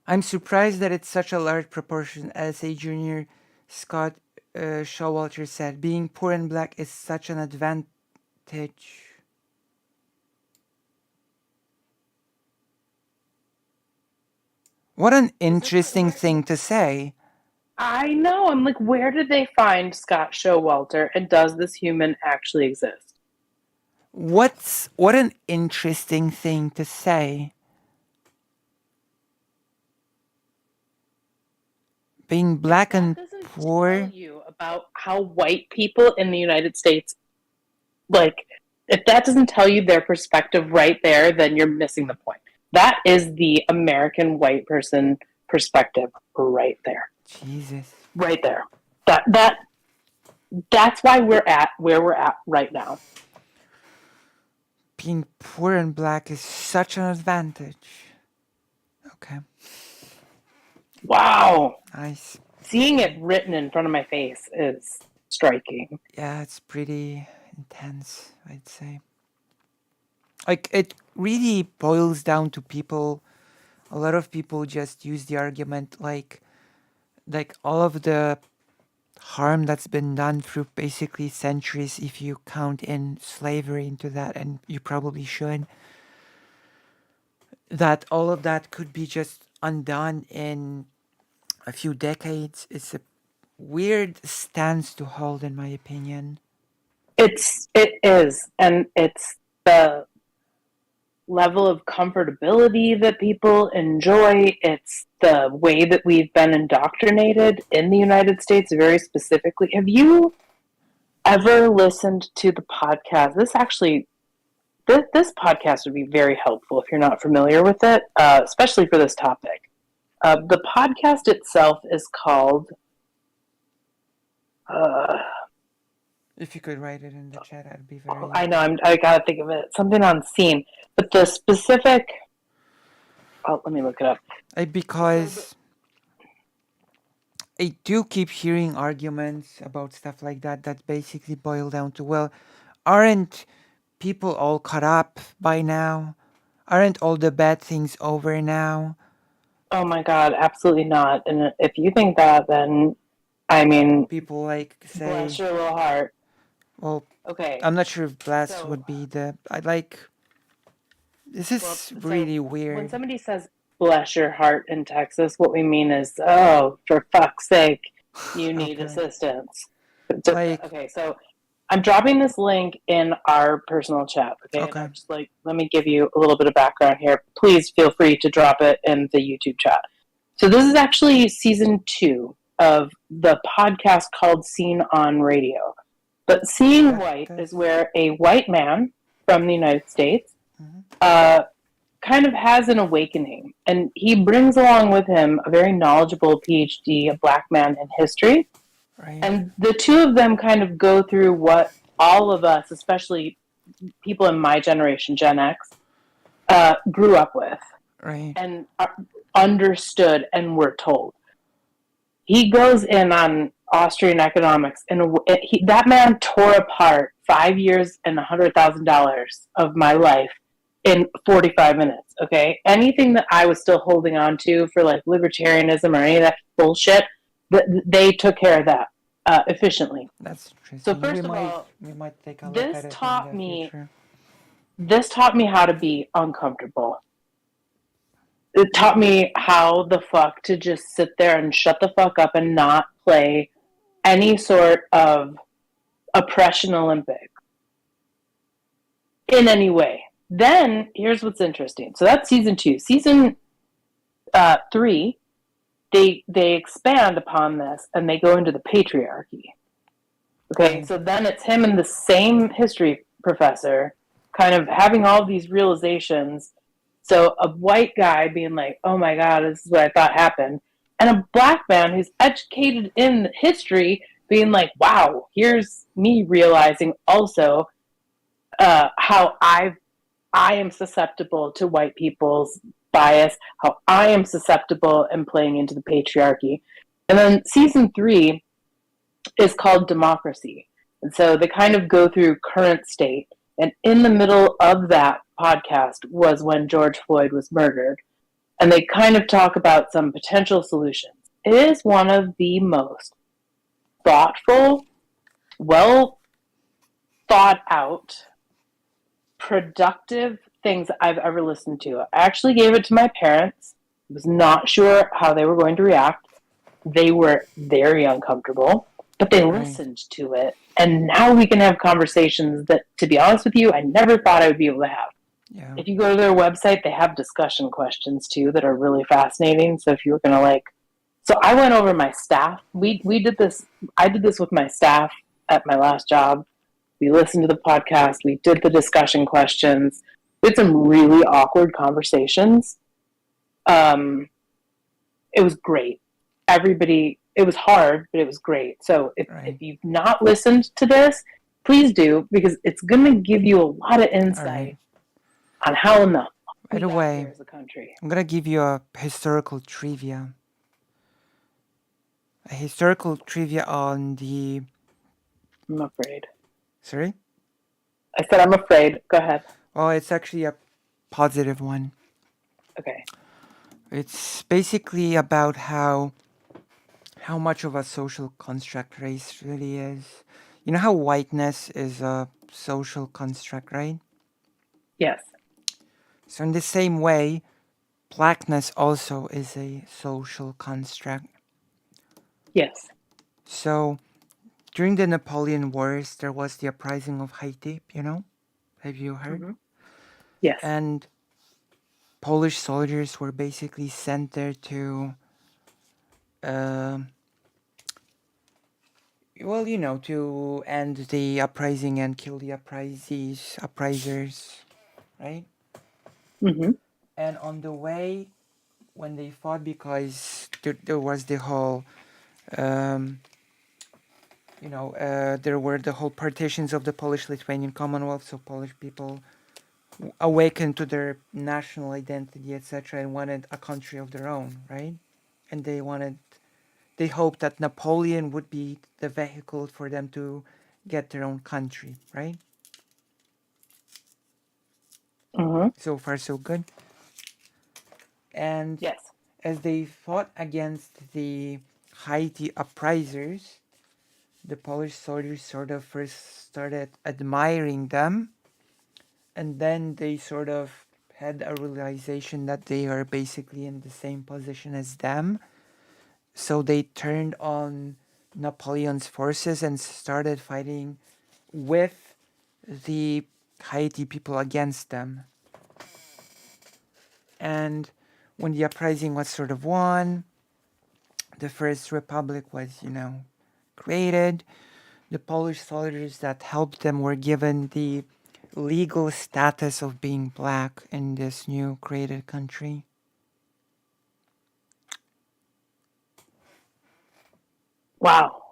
I'm surprised that it's such a large proportion, as a junior Scott Showalter said. Being poor and black is such an advantage. What an interesting thing to say. I know. I'm like, where did they find Scott Showalter, and does this human actually exist? What an interesting thing to say. Being black and poor. Tell you about how white people in the United States, like, if that doesn't tell you their perspective right there, then you're missing the point. That is the American white person perspective right there. Jesus. Right there. That's why we're at where we're at right now. Being poor and black is such an advantage. Okay. Wow. Nice. Seeing it written in front of my face is striking. Yeah, it's pretty intense, I'd say. Like, it really boils down to people. A lot of people just use the argument like all of the harm that's been done through basically centuries, if you count in slavery into that, and you probably should, that all of that could be just undone in a few decades. It's a weird stance to hold, in my opinion. It is, and it's the level of comfortability that people enjoy. It's the way that we've been indoctrinated in the United States, very specifically. Have you ever listened to the podcast? This podcast would be very helpful if you're not familiar with it, especially for this topic. The podcast itself is called. If you could write it in the chat, I'd be very. I know. I gotta think of it. Something on scene, but the specific. Oh, let me look it up. Because I do keep hearing arguments about stuff like that basically boil down to, well, aren't people all caught up by now? Aren't all the bad things over now? Oh my God, absolutely not. And if you think that, then I mean, people like say, bless your little heart. Well, okay. I'm not sure if bless would be the. I like. This is really weird. When somebody says bless your heart in Texas, what we mean is, oh, for fuck's sake, you need assistance. Okay, so I'm dropping this link in our personal chat. Okay. And I'm just like, let me give you a little bit of background here. Please feel free to drop it in the YouTube chat. So this is actually season 2 of the podcast called Seen on Radio. But Seeing White is where a white man from the United States kind of has an awakening. And he brings along with him a very knowledgeable PhD, a black man in history. Right. And the two of them kind of go through what all of us, especially people in my generation, Gen X, grew up with. Right. And understood and were told. He goes in on Austrian economics, and that man tore apart 5 years and $100,000 of my life in 45 minutes. Okay, anything that I was still holding on to for like libertarianism or any of that bullshit, they took care of that efficiently. That's true. So first of all, we might take a look at it in the future. This taught me how to be uncomfortable. it taught me how the fuck to just sit there and shut the fuck up and not play any sort of oppression Olympic in any way. Then here's what's interesting. So that's season 2. Season 3, they expand upon this and they go into the patriarchy. Okay, Right. so then it's him and the same history professor kind of having all these realizations. So a white guy being like, oh my God, this is what I thought happened. And a black man who's educated in history being like, wow, here's me realizing also how I am susceptible to white people's bias, how I am susceptible and playing into the patriarchy. And then season 3 is called Democracy. And so they kind of go through current state. And in the middle of that podcast was when George Floyd was murdered. And they kind of talk about some potential solutions. It is one of the most thoughtful, well thought out, productive things I've ever listened to. I actually gave it to my parents. I was not sure how they were going to react. They were very uncomfortable, but they Right. listened to it. And now we can have conversations that, to be honest with you, I never thought I would be able to have. Yeah. If you go to their website, they have discussion questions too that are really fascinating. So if you were going to so I went over my staff. We did this. I did this with my staff at my last job. We listened to the podcast. We did the discussion questions. We had some really awkward conversations. It was great. It was hard, but it was great. So if you've not listened to this, please do, because it's going to give you a lot of insight on how in the By the way, as a country. I'm gonna give you a historical trivia. A historical trivia on the. I'm afraid. Sorry? I said I'm afraid. Go ahead. Well, it's actually a positive one. Okay. It's basically about how much of a social construct race really is. You know how whiteness is a social construct, right? Yes. So in the same way, blackness also is a social construct. Yes. So during the Napoleon Wars, there was the uprising of Haiti, you know? Have you heard? Mm-hmm. Yes. And Polish soldiers were basically sent there to, to end the uprising and kill the uprisers, right? Mm-hmm. And on the way, when they fought, because there was the whole, there were the whole partitions of the Polish-Lithuanian Commonwealth, so Polish people awakened to their national identity, etc., and wanted a country of their own, right? And they hoped that Napoleon would be the vehicle for them to get their own country, right? Mm-hmm. So far, so good. And yes. As they fought against the Haiti uprisers, the Polish soldiers sort of first started admiring them, and then they sort of had a realization that they are basically in the same position as them. So they turned on Napoleon's forces and started fighting with the Haiti people against them. And when the uprising was sort of won, the First Republic was, created. The Polish soldiers that helped them were given the legal status of being black in this new created country. Wow.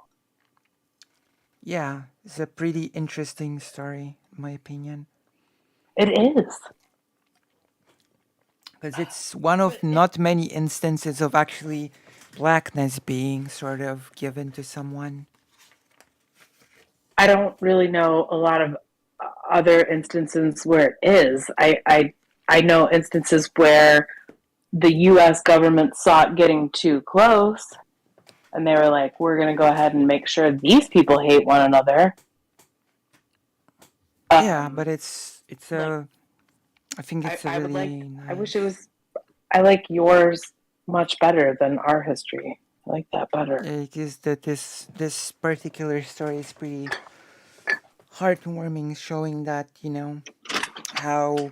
Yeah, it's a pretty interesting story, in my opinion. It is. Because it's one of not many instances of actually blackness being sort of given to someone. I don't really know a lot of other instances where it is. I know instances where the U.S. government saw it getting too close, and they were like, "We're going to go ahead and make sure these people hate one another." Yeah, but it's a. I think it's a really. I wish it was. I like yours much better than our history. I like that better. Yeah, because this particular story is pretty heartwarming, showing that how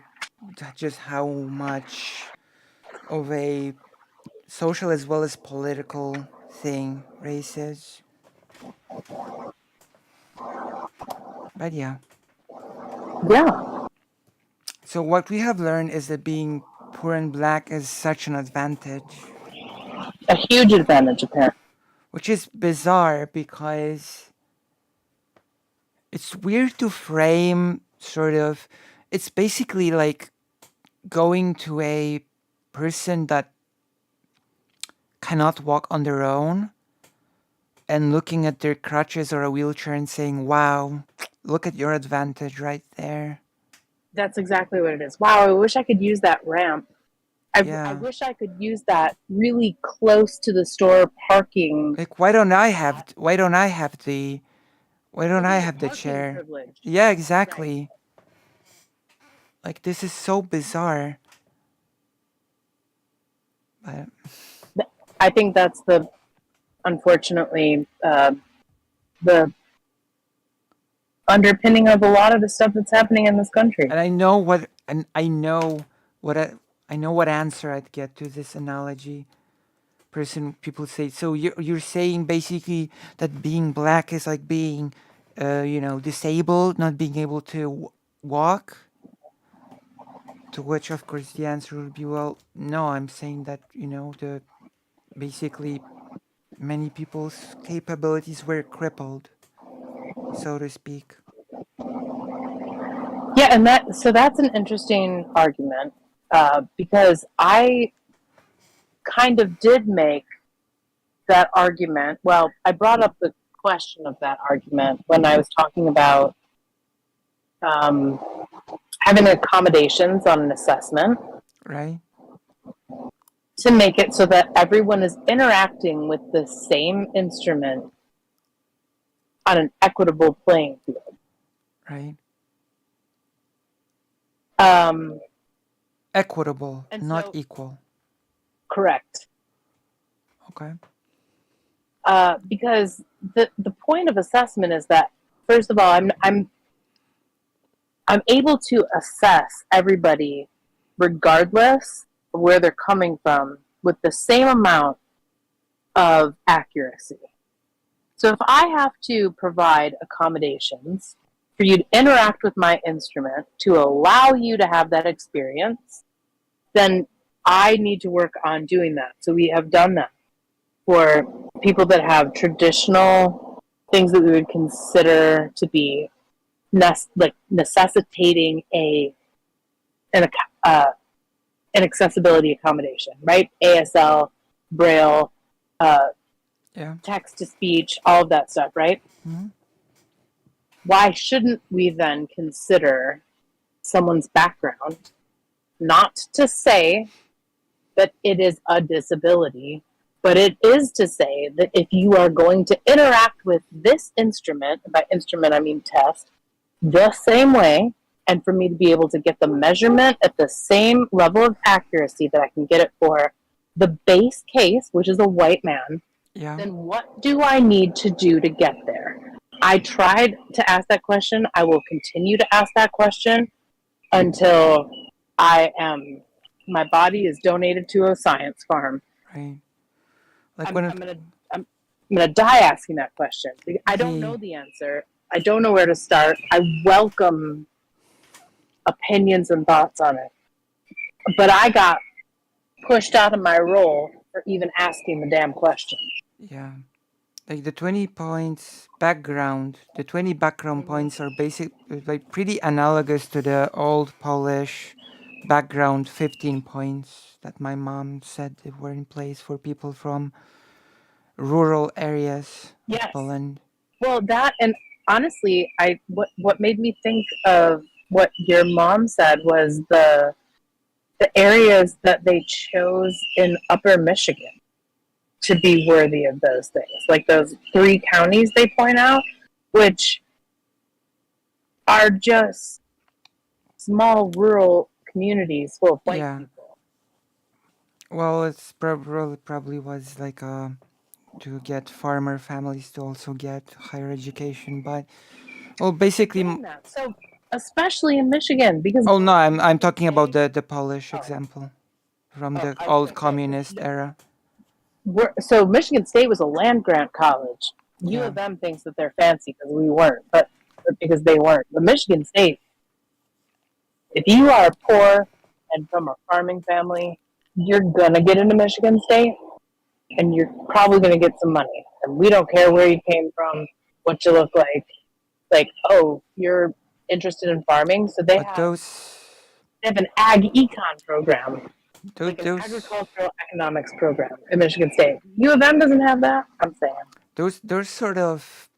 just how much of a social as well as political thing race is. But yeah. Yeah, So what we have learned is that being poor and black is such an advantage, a huge advantage, apparently. which is bizarre because it's weird to frame sort of. It's basically like going to a person that cannot walk on their own and looking at their crutches or a wheelchair and saying, "Wow, look at your advantage right there." That's exactly what it is. Wow, I wish I could use that ramp. I Yeah. wish I could use that really close to the store parking. Like why don't I have the Parking chair? privilege. Yeah, Right. exactly. Like this is so bizarre. But I think that's unfortunately, the underpinning of a lot of the stuff that's happening in this country. and I know what and what I know what answer I'd get to this analogy. People say, so you're saying basically that being black is like being disabled, not being able to walk? To which of course the answer would be, well, no, I'm saying that the basically many people's capabilities were crippled, so to speak. Yeah, and that's an interesting argument, because I kind of did make that argument. Well, I brought up the question of that argument when I was talking about, um, having accommodations on an assessment Right. to make it so that everyone is interacting with the same instrument on an equitable playing field. Right. Um, Equitable, and not so, equal. correct. Okay. Because the point of assessment is that, first of all, I'm able to assess everybody regardless of where they're coming from with the same amount of accuracy. So if I have to provide accommodations for you to interact with my instrument to allow you to have that experience, then I need to work on doing that. So we have done that for people that have traditional things that we would consider to be like necessitating an, uh, an accessibility accommodation, right? ASL, Braille, uh, Yeah. text to speech, all of that stuff, right? Mm-hmm. Why shouldn't we then consider someone's background? Not to say that it is a disability, but it is to say that if you are going to interact with this instrument, by instrument I mean test, the same way, and for me to be able to get the measurement at the same level of accuracy that I can get it for the base case, which is a white man, Yeah. then what do I need to do to get there? I tried to ask that question. I will continue to ask that question until my body is donated to a science farm. Right. Like I'm, when I'm gonna I'm, I'm gonna die asking that question. I don't the know the answer. I don't know where to start. I welcome opinions and thoughts on it, but I got pushed out of my role for even asking the damn question. yeah, like the 20 points background, the 20 background points are like pretty analogous to the old Polish background 15 points that my mom said they were in place for people from rural areas of Yes. Poland. Well, that, and honestly, what made me think of what your mom said was the areas that they chose in Upper Michigan to be worthy of those things, like those 3 counties they point out, which are just small rural communities full of white Yeah, people. Well, it's probably was like to get farmer families to also get higher education, but well, They're basically, doing that. So especially in Michigan, because oh no, I'm Michigan talking about State. the Polish Oh, example from oh, the I was old going to say, communist era. so Michigan State was a land grant college. U Yeah, of M thinks that they're fancy because we weren't, but because they weren't. But Michigan State, if you are poor and from a farming family, you're gonna get into Michigan State, and you're probably gonna get some money. And we don't care where you came from, what you look like. Like, oh, you're interested in farming, so but they have an ag econ program, like an those agricultural economics program at Michigan State. U of M doesn't have that. I'm saying. those sort of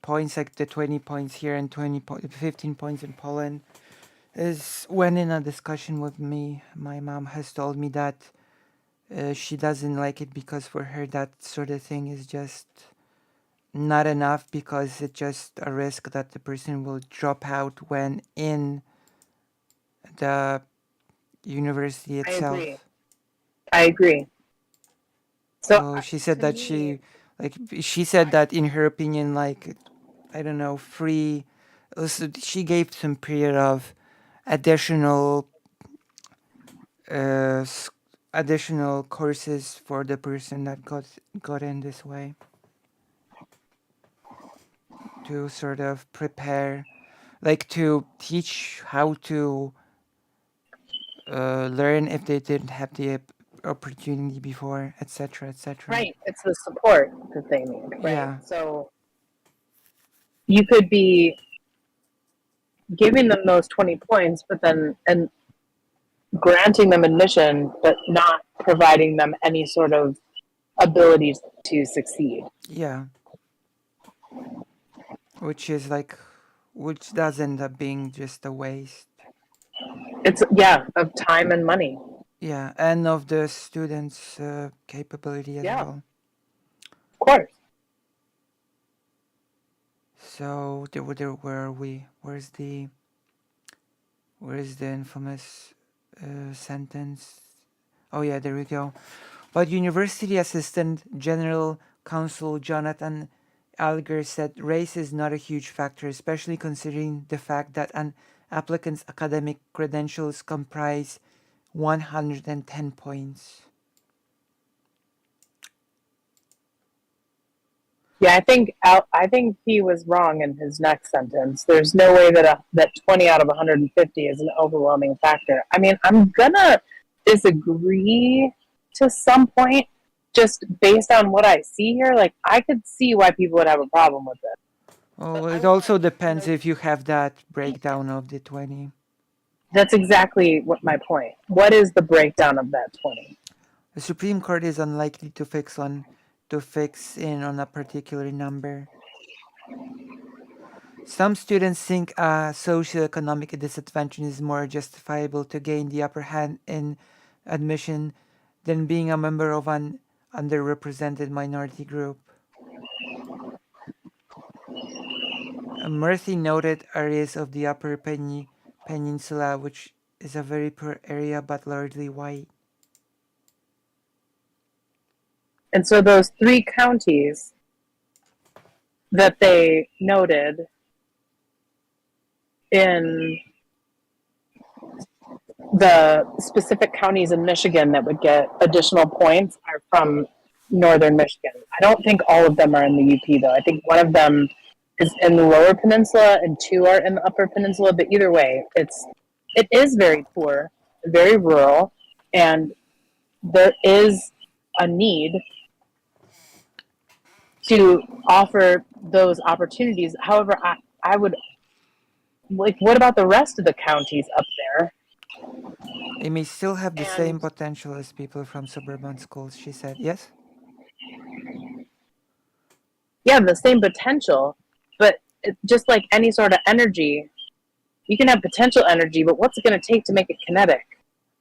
points, like the 20 points here and 15 points in Poland, is when in a discussion with me, my mom has told me that she doesn't like it because for her that sort of thing is just not enough, because it's just a risk that the person will drop out when in the university I agree. itself. I agree. So So she said to that me, she said that in her opinion, like, I don't know, free. So she gave some period of additional uh, s- additional courses for the person that got in this way, to sort of prepare, like to teach how to learn if they didn't have the opportunity before, etc., etc. right, it's the support that they need, right? Yeah, So you could be giving them those 20 points, but then and granting them admission, but not providing them any sort of ability to succeed. yeah, which is like, which does end up being just a waste. It's yeah, of time and money. Yeah, and of the students' capability as Yeah, of well. course. So where are we? Where's the infamous sentence? Oh yeah, there we go. But University Assistant General Counsel Jonathan Alger said race is not a huge factor, especially considering the fact that an applicant's academic credentials comprise 110 points. Yeah, I think he was wrong in his next sentence. There's no way that that 20 out of 150 is an overwhelming factor. I mean, I'm gonna disagree to some point, just based on what I see here. Like, I could see why people would have a problem with it, but Oh, I it want also to depends note if you have that breakdown of the 20. that's exactly what my point. What is the breakdown of that 20? The Supreme Court is unlikely to fix in on a particular number. Some students think a socioeconomic disadvantage is more justifiable to gain the upper hand in admission than being a member of an underrepresented minority group. Murthy noted areas of the Upper Peninsula, which is a very poor area but largely white. And so those three counties that they noted in the specific counties in Michigan that would get additional points are from northern Michigan. I don't think all of them are in the UP though. I think one of them is in the lower peninsula and two are in the upper peninsula, but either way, it is very poor, very rural, and there is a need to offer those opportunities. However, I would like, what about the rest of the counties up there? They may still have the same And potential as people from suburban schools, she said. Yes? yeah, the same potential, but just like any sort of energy, you can have potential energy, but what's it going to take to make it kinetic?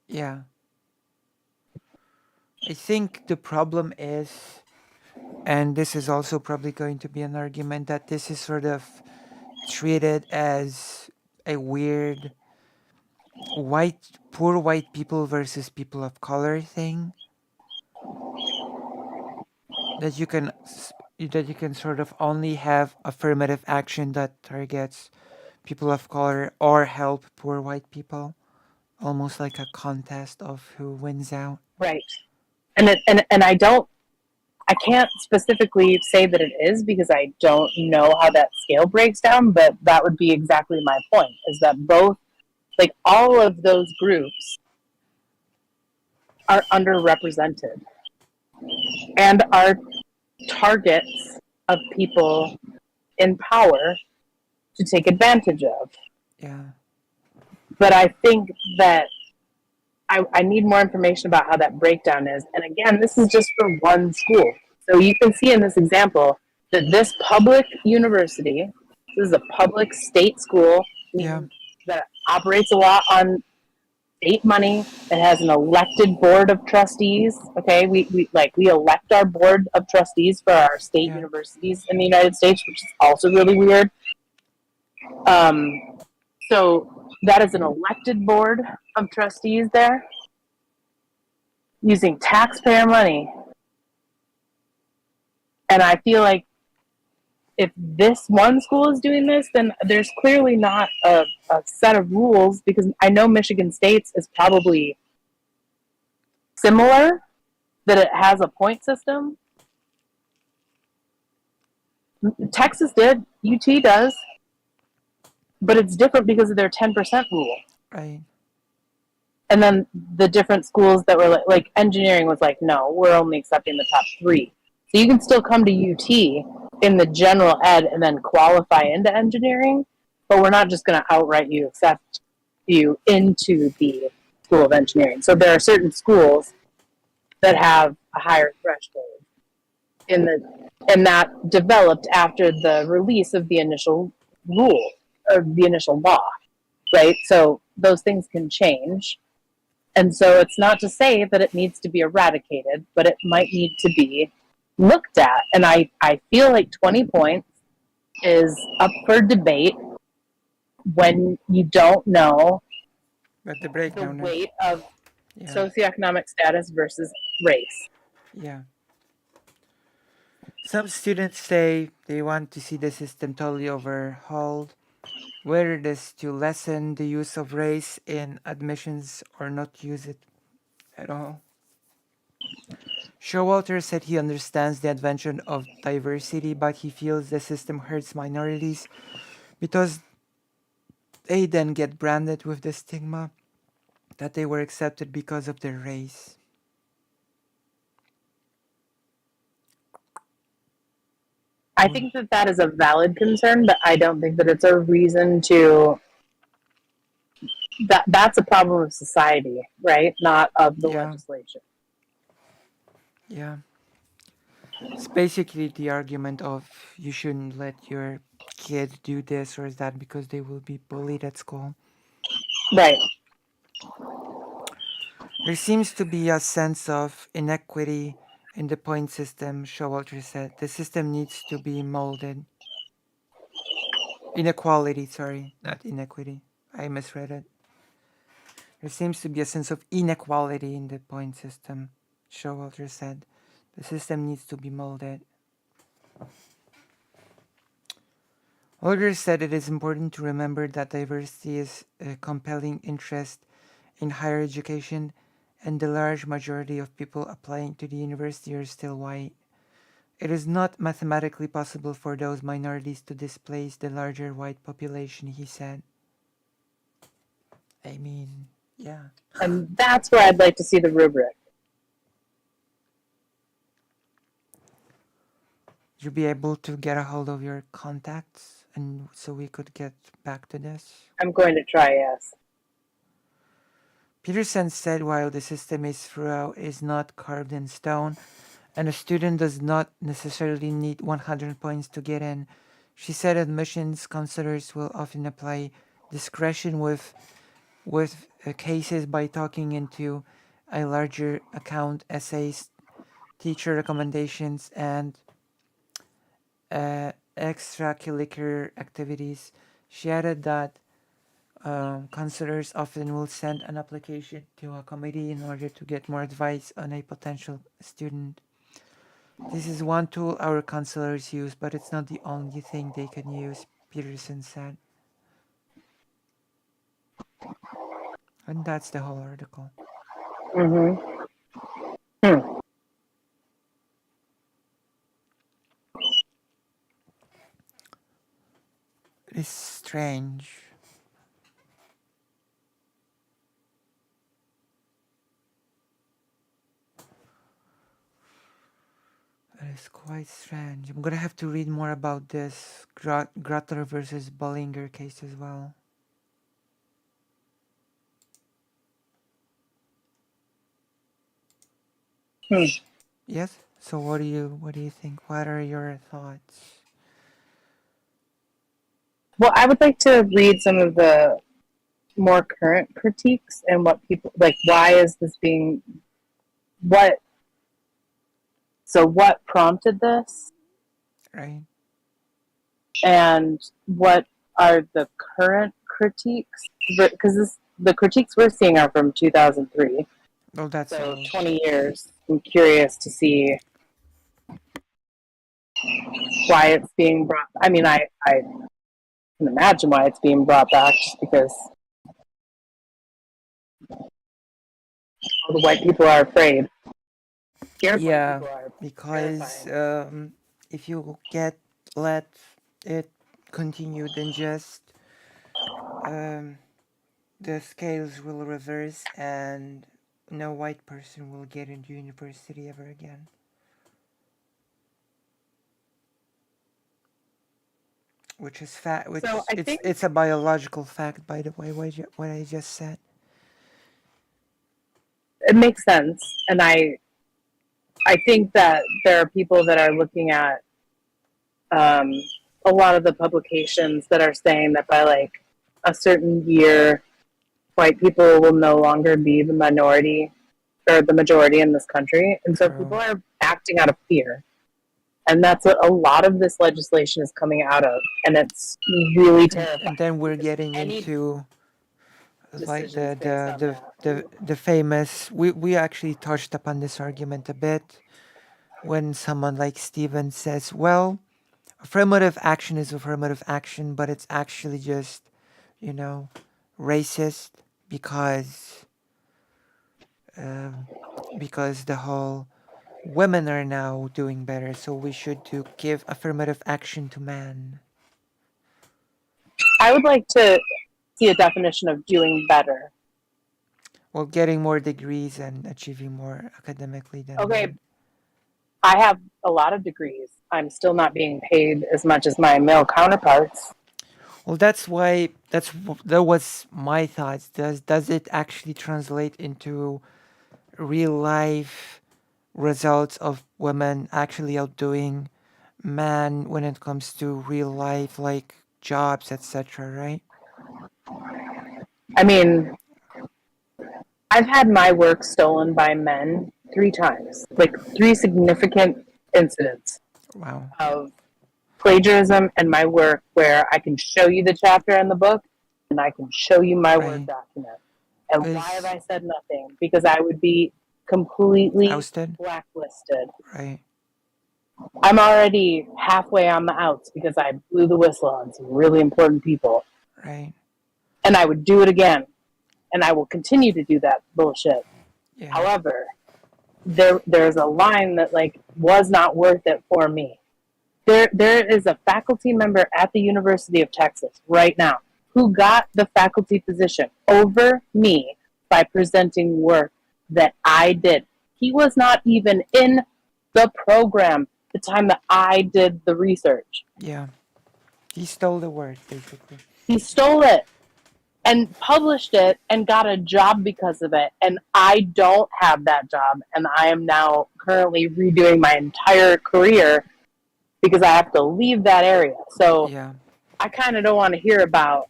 Yeah. I think the problem is, and this is also probably going to be an argument, that this is sort of treated as a weird poor white people versus people of color thing that that you can sort of only have affirmative action that targets people of color or help poor white people, almost like a contest of who wins out. Right. And I can't specifically say that it is because I don't know how that scale breaks down, but that would be exactly my point is that both, like all of those groups are underrepresented and are targets of people in power to take advantage of. Yeah, But I think that I need more information about how that breakdown is. And again, this is just for one school. So you can see in this example that this public university, this is a public state school, yeah, meaning that operates a lot on state money. It has an elected board of trustees. Okay, we elect our board of trustees for our state yeah. universities in the United States, which is also really weird. Um, so that is an elected board of trustees there using taxpayer money. And I feel like if this one school is doing this, then there's clearly not a set of rules because I know Michigan State's is probably similar, that it has a point system. Texas did, UT does, but it's different because of their 10% rule. Right. And then the different schools that were like engineering was like, no, we're only accepting the top three. So you can still come to UT in the general ed and then qualify into engineering, but we're not just going to outright you accept you into the School of Engineering. So there are certain schools that have a higher threshold in the and that developed after the release of the initial rule or the initial law, right? So those things can change. And so it's not to say that it needs to be eradicated, but it might need to be looked at. And I feel like 20 points is up for debate when you don't know But the the breakdown of weight of yeah, socioeconomic status versus race. yeah. Some students say they want to see the system totally overhauled, whether it is to lessen the use of race in admissions or not use it at all. Showalter said he understands the adventure of diversity, but he feels the system hurts minorities because they then get branded with the stigma that they were accepted because of their race. I think that that is a valid concern, but I don't think that it's a reason to that's a problem of society, right? Not of the Yeah, legislature. yeah. It's basically the argument of you shouldn't let your kid do this or that because they will be bullied at school. Right. There seems to be a sense of inequity in the point system, Showalter said. The system needs to be molded. Inequality, sorry, not inequity. I misread it. There seems to be a sense of inequality in the point system, Showalter said. The system needs to be molded. Holder said it is important to remember that diversity is a compelling interest in higher education, and the large majority of people applying to the university are still white. It is not mathematically possible for those minorities to displace the larger white population, he said. I mean, yeah. And that's where I'd like to see the rubric. You'll be able to get a hold of your contacts, and so we could get back to this. I'm going to try, yes. Peterson said while the system is not carved in stone, and a student does not necessarily need 100 points to get in, she said admissions counselors will often apply discretion with cases by talking into a larger account essays, teacher recommendations, and extracurricular activities. She added that Counselors often will send an application to a committee in order to get more advice on a potential student. This is one tool our counselors use, but it's not the only thing they can use, Peterson said. And that's the whole article. Mm-hmm. Hmm. It's strange. It is quite strange. I'm gonna have to read more about this Grutter versus Bollinger case as well. Hmm. Yes. So what do you think? What are your thoughts? Well, I would like to read some of the more current critiques and what people like. Why is this being what? So, what prompted this, Right. and what are the current critiques? Because the critiques we're seeing are from 2003, Oh, that's so old. 20 years. I'm curious to see why it's being brought. I mean, I can imagine why it's being brought back, just because all the white people are afraid. Scared white Yeah, people are because terrifying. if you let it continue, then just um, the scales will reverse and no white person will get into university ever again. Which is fact. So Which I it's think it's a biological fact, by the way. What I just said. it makes sense, and I think that there are people that are looking at um, a lot of the publications that are saying that by like a certain year, white people will no longer be the minority or the majority in this country, and so people True. are acting out of fear, and that's what a lot of this legislation is coming out of, and it's really And terrifying then we're because getting any into like decisions based on that. the famous we actually touched upon this argument a bit when someone like Steven says, well, affirmative action is affirmative action, but it's actually just, you know, racist because um, because the whole women are now doing better, so we should to give affirmative action to man. I would like to see a definition of doing better. Well, getting more degrees and achieving more academically than Okay, men. I have a lot of degrees. I'm still not being paid as much as my male counterparts. Well, that's why that was my thoughts. Does it actually translate into real life results of women actually outdoing man when it comes to real life like jobs, etc., right? I mean, I've had my work stolen by men 3 times, like 3 significant incidents Wow. of plagiarism in my work where I can show you the chapter in the book and I can show you my Word Right. document. And why have Is I said nothing? Because I would be completely ousted? blacklisted. Right. I'm already halfway on the outs because I blew the whistle on some really important people. Right. And I would do it again. And I will continue to do that bullshit. Yeah. However, there's a line that like was not worth it for me. There is a faculty member at the University of Texas right now who got the faculty position over me by presenting work that I did. He was not even in the program the time that I did the research. Yeah. He stole the word basically. He stole it and published it and got a job because of it. And I don't have that job. And I am now currently redoing my entire career because I have to leave that area. So Yeah. I kind of don't want to hear about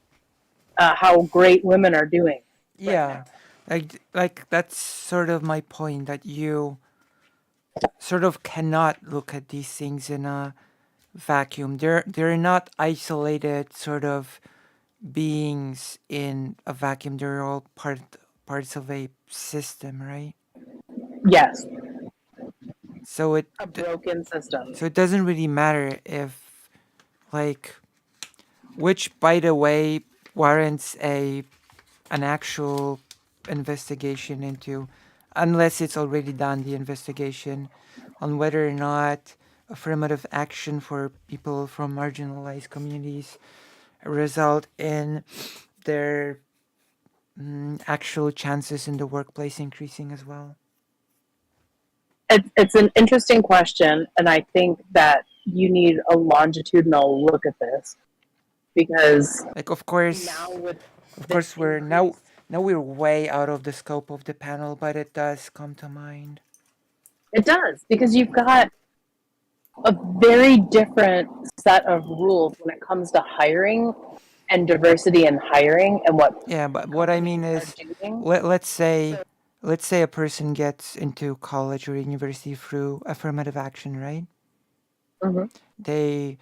how great women are doing right Yeah. now. Like that's sort of my point that you sort of cannot look at these things in a vacuum. They're not isolated sort of beings in a vacuum. They're all parts of a system, right? Yes, So it a broken system. so it doesn't really matter if, like, which, by the way, warrants an actual investigation into, unless it's already done the investigation on whether or not affirmative action for people from marginalized communities result in their actual chances in the workplace increasing as well. It's an interesting question, and I think that you need a longitudinal look at this because Like, of now course, with of this course, we're increase, now we're way out of the scope of the panel, but it does come to mind. it does because you've got a very different set of rules when it comes to hiring and diversity in hiring and what Yeah, but what I mean companies are is, doing. let's So, say a person gets into college or university through affirmative action, right? mhm. They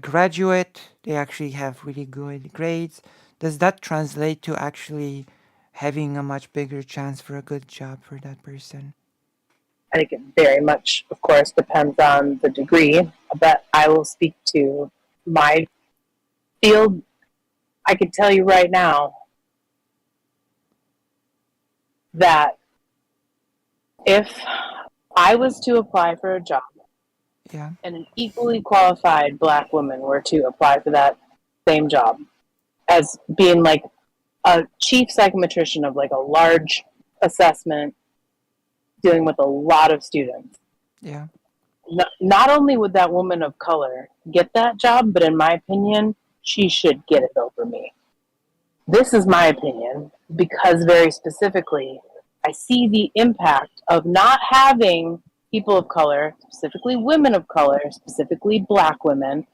graduate, they actually have really good grades. Does that translate to actually having a much bigger chance for a good job for that person? I think it very much, of course, depends on the degree, but I will speak to my field. I could tell you right now that if I was to apply for a job Yeah, and an equally qualified black woman were to apply for that same job as being like a chief psychometrician of like a large assessment dealing with a lot of students, yeah, not only would that woman of color get that job, but in my opinion, she should get it over me. This is my opinion because very specifically, I see the impact of not having people of color, specifically women of color, specifically black women,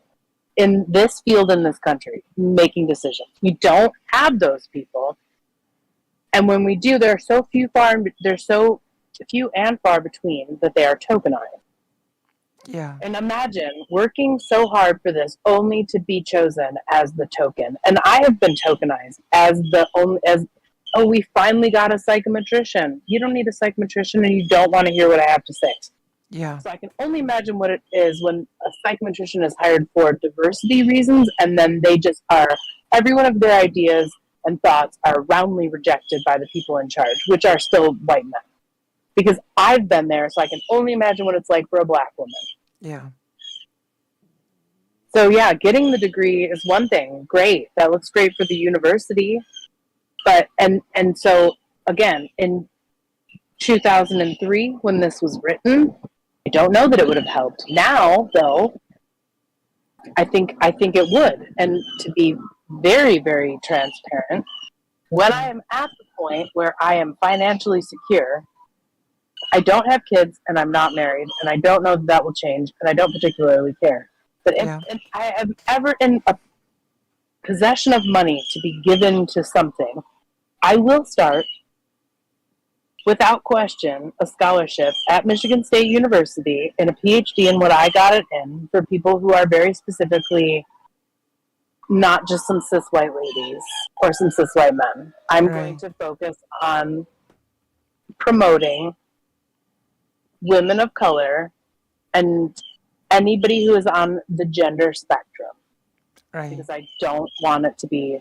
in this field in this country making decisions. We don't have those people, and when we do, they're so few and far between that they are tokenized. yeah, And imagine working so hard for this only to be chosen as the token. And I have been tokenized as the only as oh, we finally got a psychometrician. You don't need a psychometrician and you don't want to hear what I have to say. yeah, So I can only imagine what it is when a psychometrician is hired for diversity reasons and then they just are every one of their ideas and thoughts are roundly rejected by the people in charge, which are still white men. Because I've been there, so I can only imagine what it's like for a black woman. yeah, So yeah, getting the degree is one thing. Great. That looks great for the university. But and so again, in 2003 when this was written, I don't know that it would have helped. Now though, I think it would. And to be very very transparent, when I yeah, am at the point where I am financially secure, I don't have kids and I'm not married and I don't know that will change and I don't particularly care. But yeah, if I am ever in a possession of money to be given to something, I will start, without question, a scholarship at Michigan State University in a PhD in what I got it in for people who are very specifically not just some cis white ladies or some cis white men. I'm going right, to focus on promoting women of color and anybody who is on the gender spectrum right, because I don't want it to be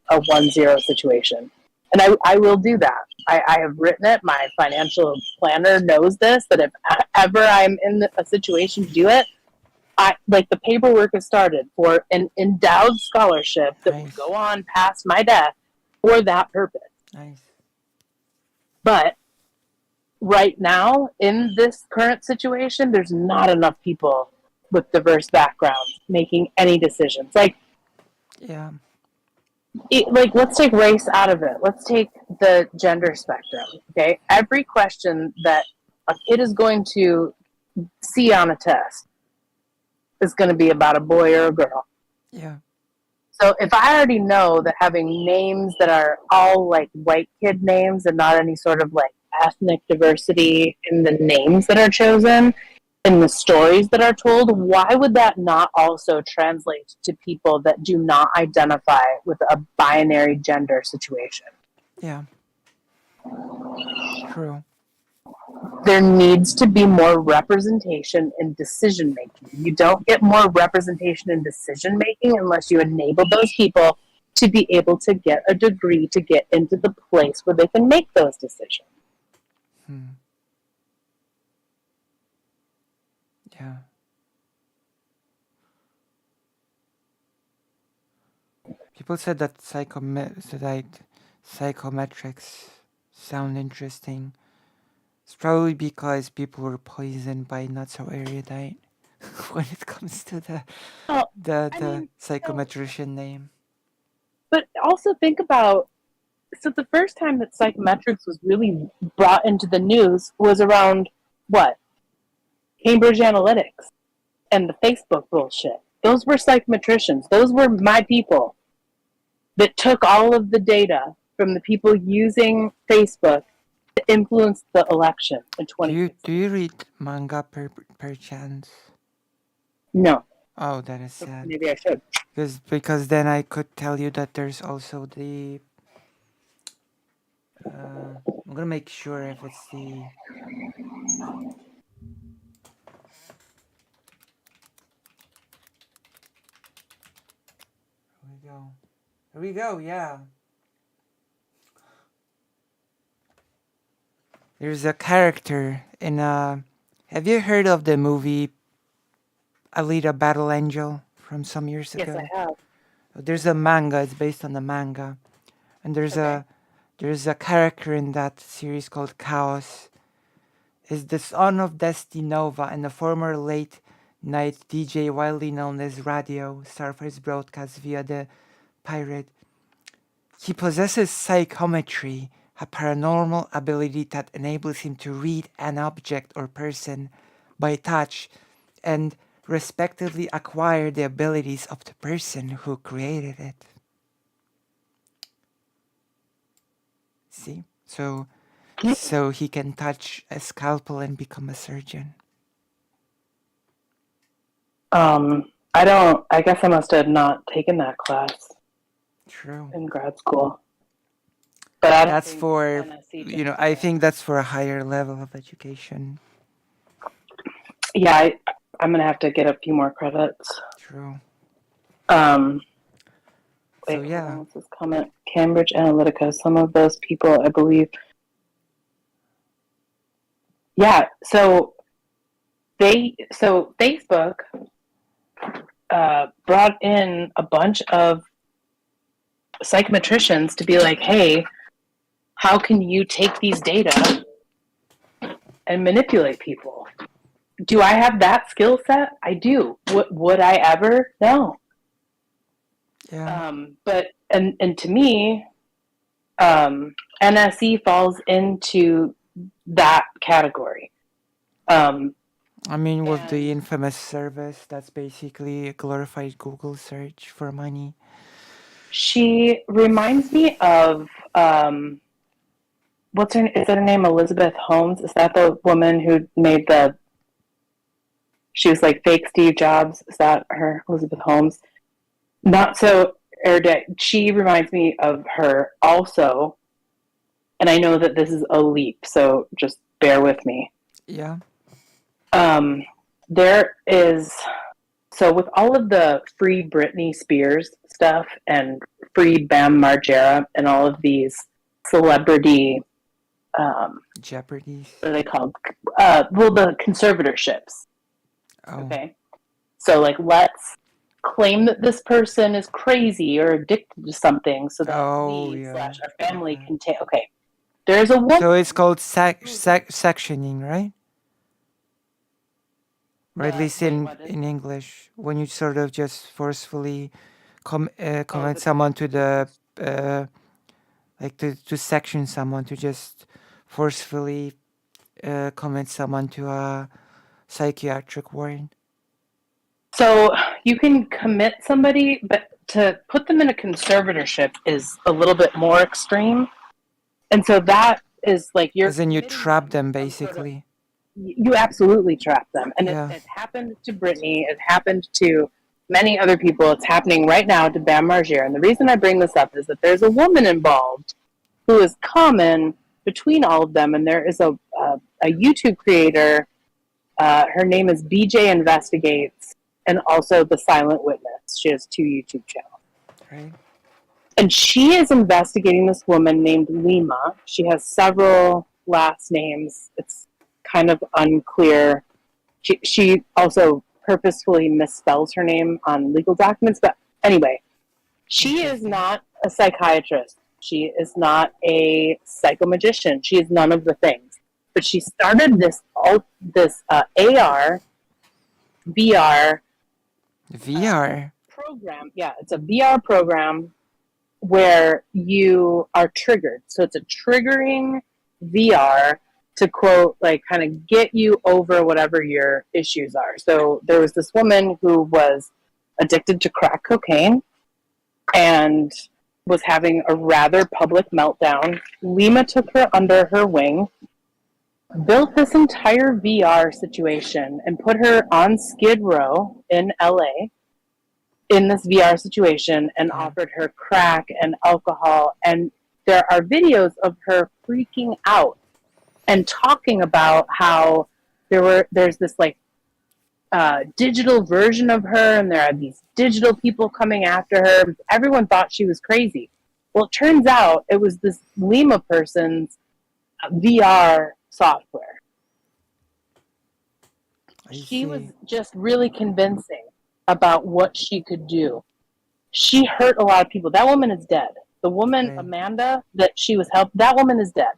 a 1-0 situation. And I will do that. I have written it. My financial planner knows this, that if ever I'm in a situation to do it, I like the paperwork is started for an endowed scholarship that would nice, go on past my death for that purpose. nice, But right now, in this current situation, there's not enough people with diverse backgrounds making any decisions. yeah, Let's take race out of it. Let's take the gender spectrum. Okay, every question that a kid is going to see on a test is going to be about a boy or a girl. yeah, So if I already know that having names that are all like white kid names and not any sort of like ethnic diversity in the names that are chosen in the stories that are told, why would that not also translate to people that do not identify with a binary gender situation? Yeah. True. There needs to be more representation in decision making. You don't get more representation in decision making unless you enable those people to be able to get a degree to get into the place where they can make those decisions. Yeah. People said that psychometrics sound interesting. It's probably because people were poisoned by not so erudite when it comes to the Well, psychometrician name. But also think about, so the first time that psychometrics was really brought into the news was around what? Cambridge Analytics and the Facebook bullshit. Those were psychometricians. Those were my people that took all of the data from the people using Facebook to influence the election in 2016. Do you read manga per chance? No. Oh, that is sad. Maybe I should. Because then I could tell you that there's also the. I'm gonna make sure if it's the. Here we go. Yeah. There's a character in a. Have you heard of the movie Alita Battle Angel from some years ago? Yes, I have. There's a manga. It's based on the manga, and there's a character in that series called Chaos. Is the son of Destinova and a former late night DJ widely known as Radio Star for his broadcasts via the pirate. He possesses psychometry, a paranormal ability that enables him to read an object or person by touch and respectively acquire the abilities of the person who created it. See? So he can touch a scalpel and become a surgeon. I guess I must have not taken that class. True. In grad school. But I don't that's for, I think that's for a higher level of education. Yeah, I'm going to have to get a few more credits. True. Wait, yeah. What's this comment? Cambridge Analytica. Some of those people, I believe. Yeah, so Facebook brought in a bunch of psychometricians to be like, hey, how can you take these data and manipulate people? Do I have that skill set? I do. Would I ever? No. Yeah. But to me, NSE falls into that category. With the infamous service, that's basically a glorified Google search for money. She reminds me of is that her name? Elizabeth Holmes? Is that the woman who made she was like fake Steve Jobs? Is that her, Elizabeth Holmes? Not so erudite. She reminds me of her also, and I know that this is a leap, so just bear with me. Yeah. There is, so with all of the free Britney Spears stuff and free Bam Margera and all of these celebrity Jeopardies. What are they called? The conservatorships. Oh. Okay. So let's claim that this person is crazy or addicted to something so that our family can take. Okay. There's a woman. So it's called sectioning, right? Or at least in English, when you sort of just forcefully comment someone to the to section someone, to just forcefully comment someone to a psychiatric ward. So you can commit somebody, but to put them in a conservatorship is a little bit more extreme. And so that is you're. As in you trap them, basically. you absolutely trap them. And Yeah. it happened to Brittany. It happened to many other people. It's happening right now to Bam Margera. And the reason I bring this up is that there's a woman involved who is common between all of them. And there is a YouTube creator. Her name is BJ Investigates, and also The Silent Witness. She has 2 YouTube channels. Right. And she is investigating this woman named Lima. She has several last names. It's kind of unclear. She also purposefully misspells her name on legal documents. But anyway, she is not a psychiatrist. She is not a psychomagician. She is none of the things. But she started this AR, VR VR. program. Yeah, it's a VR program where you are triggered. So it's a triggering VR to quote, like, kind of get you over whatever your issues are. So there was this woman who was addicted to crack cocaine and was having a rather public meltdown. Lima took her under her wing, built this entire VR situation, and put her on Skid Row in LA in this VR situation and offered her crack and alcohol. And there are videos of her freaking out and talking about how there's this like digital version of her, and there are these digital people coming after her. Everyone thought she was crazy. Well, it turns out it was this Lima person's VR software. She was just really convincing about what she could do. She hurt a lot of people. That woman is dead. The woman, Amanda, that she was helped, that woman is dead.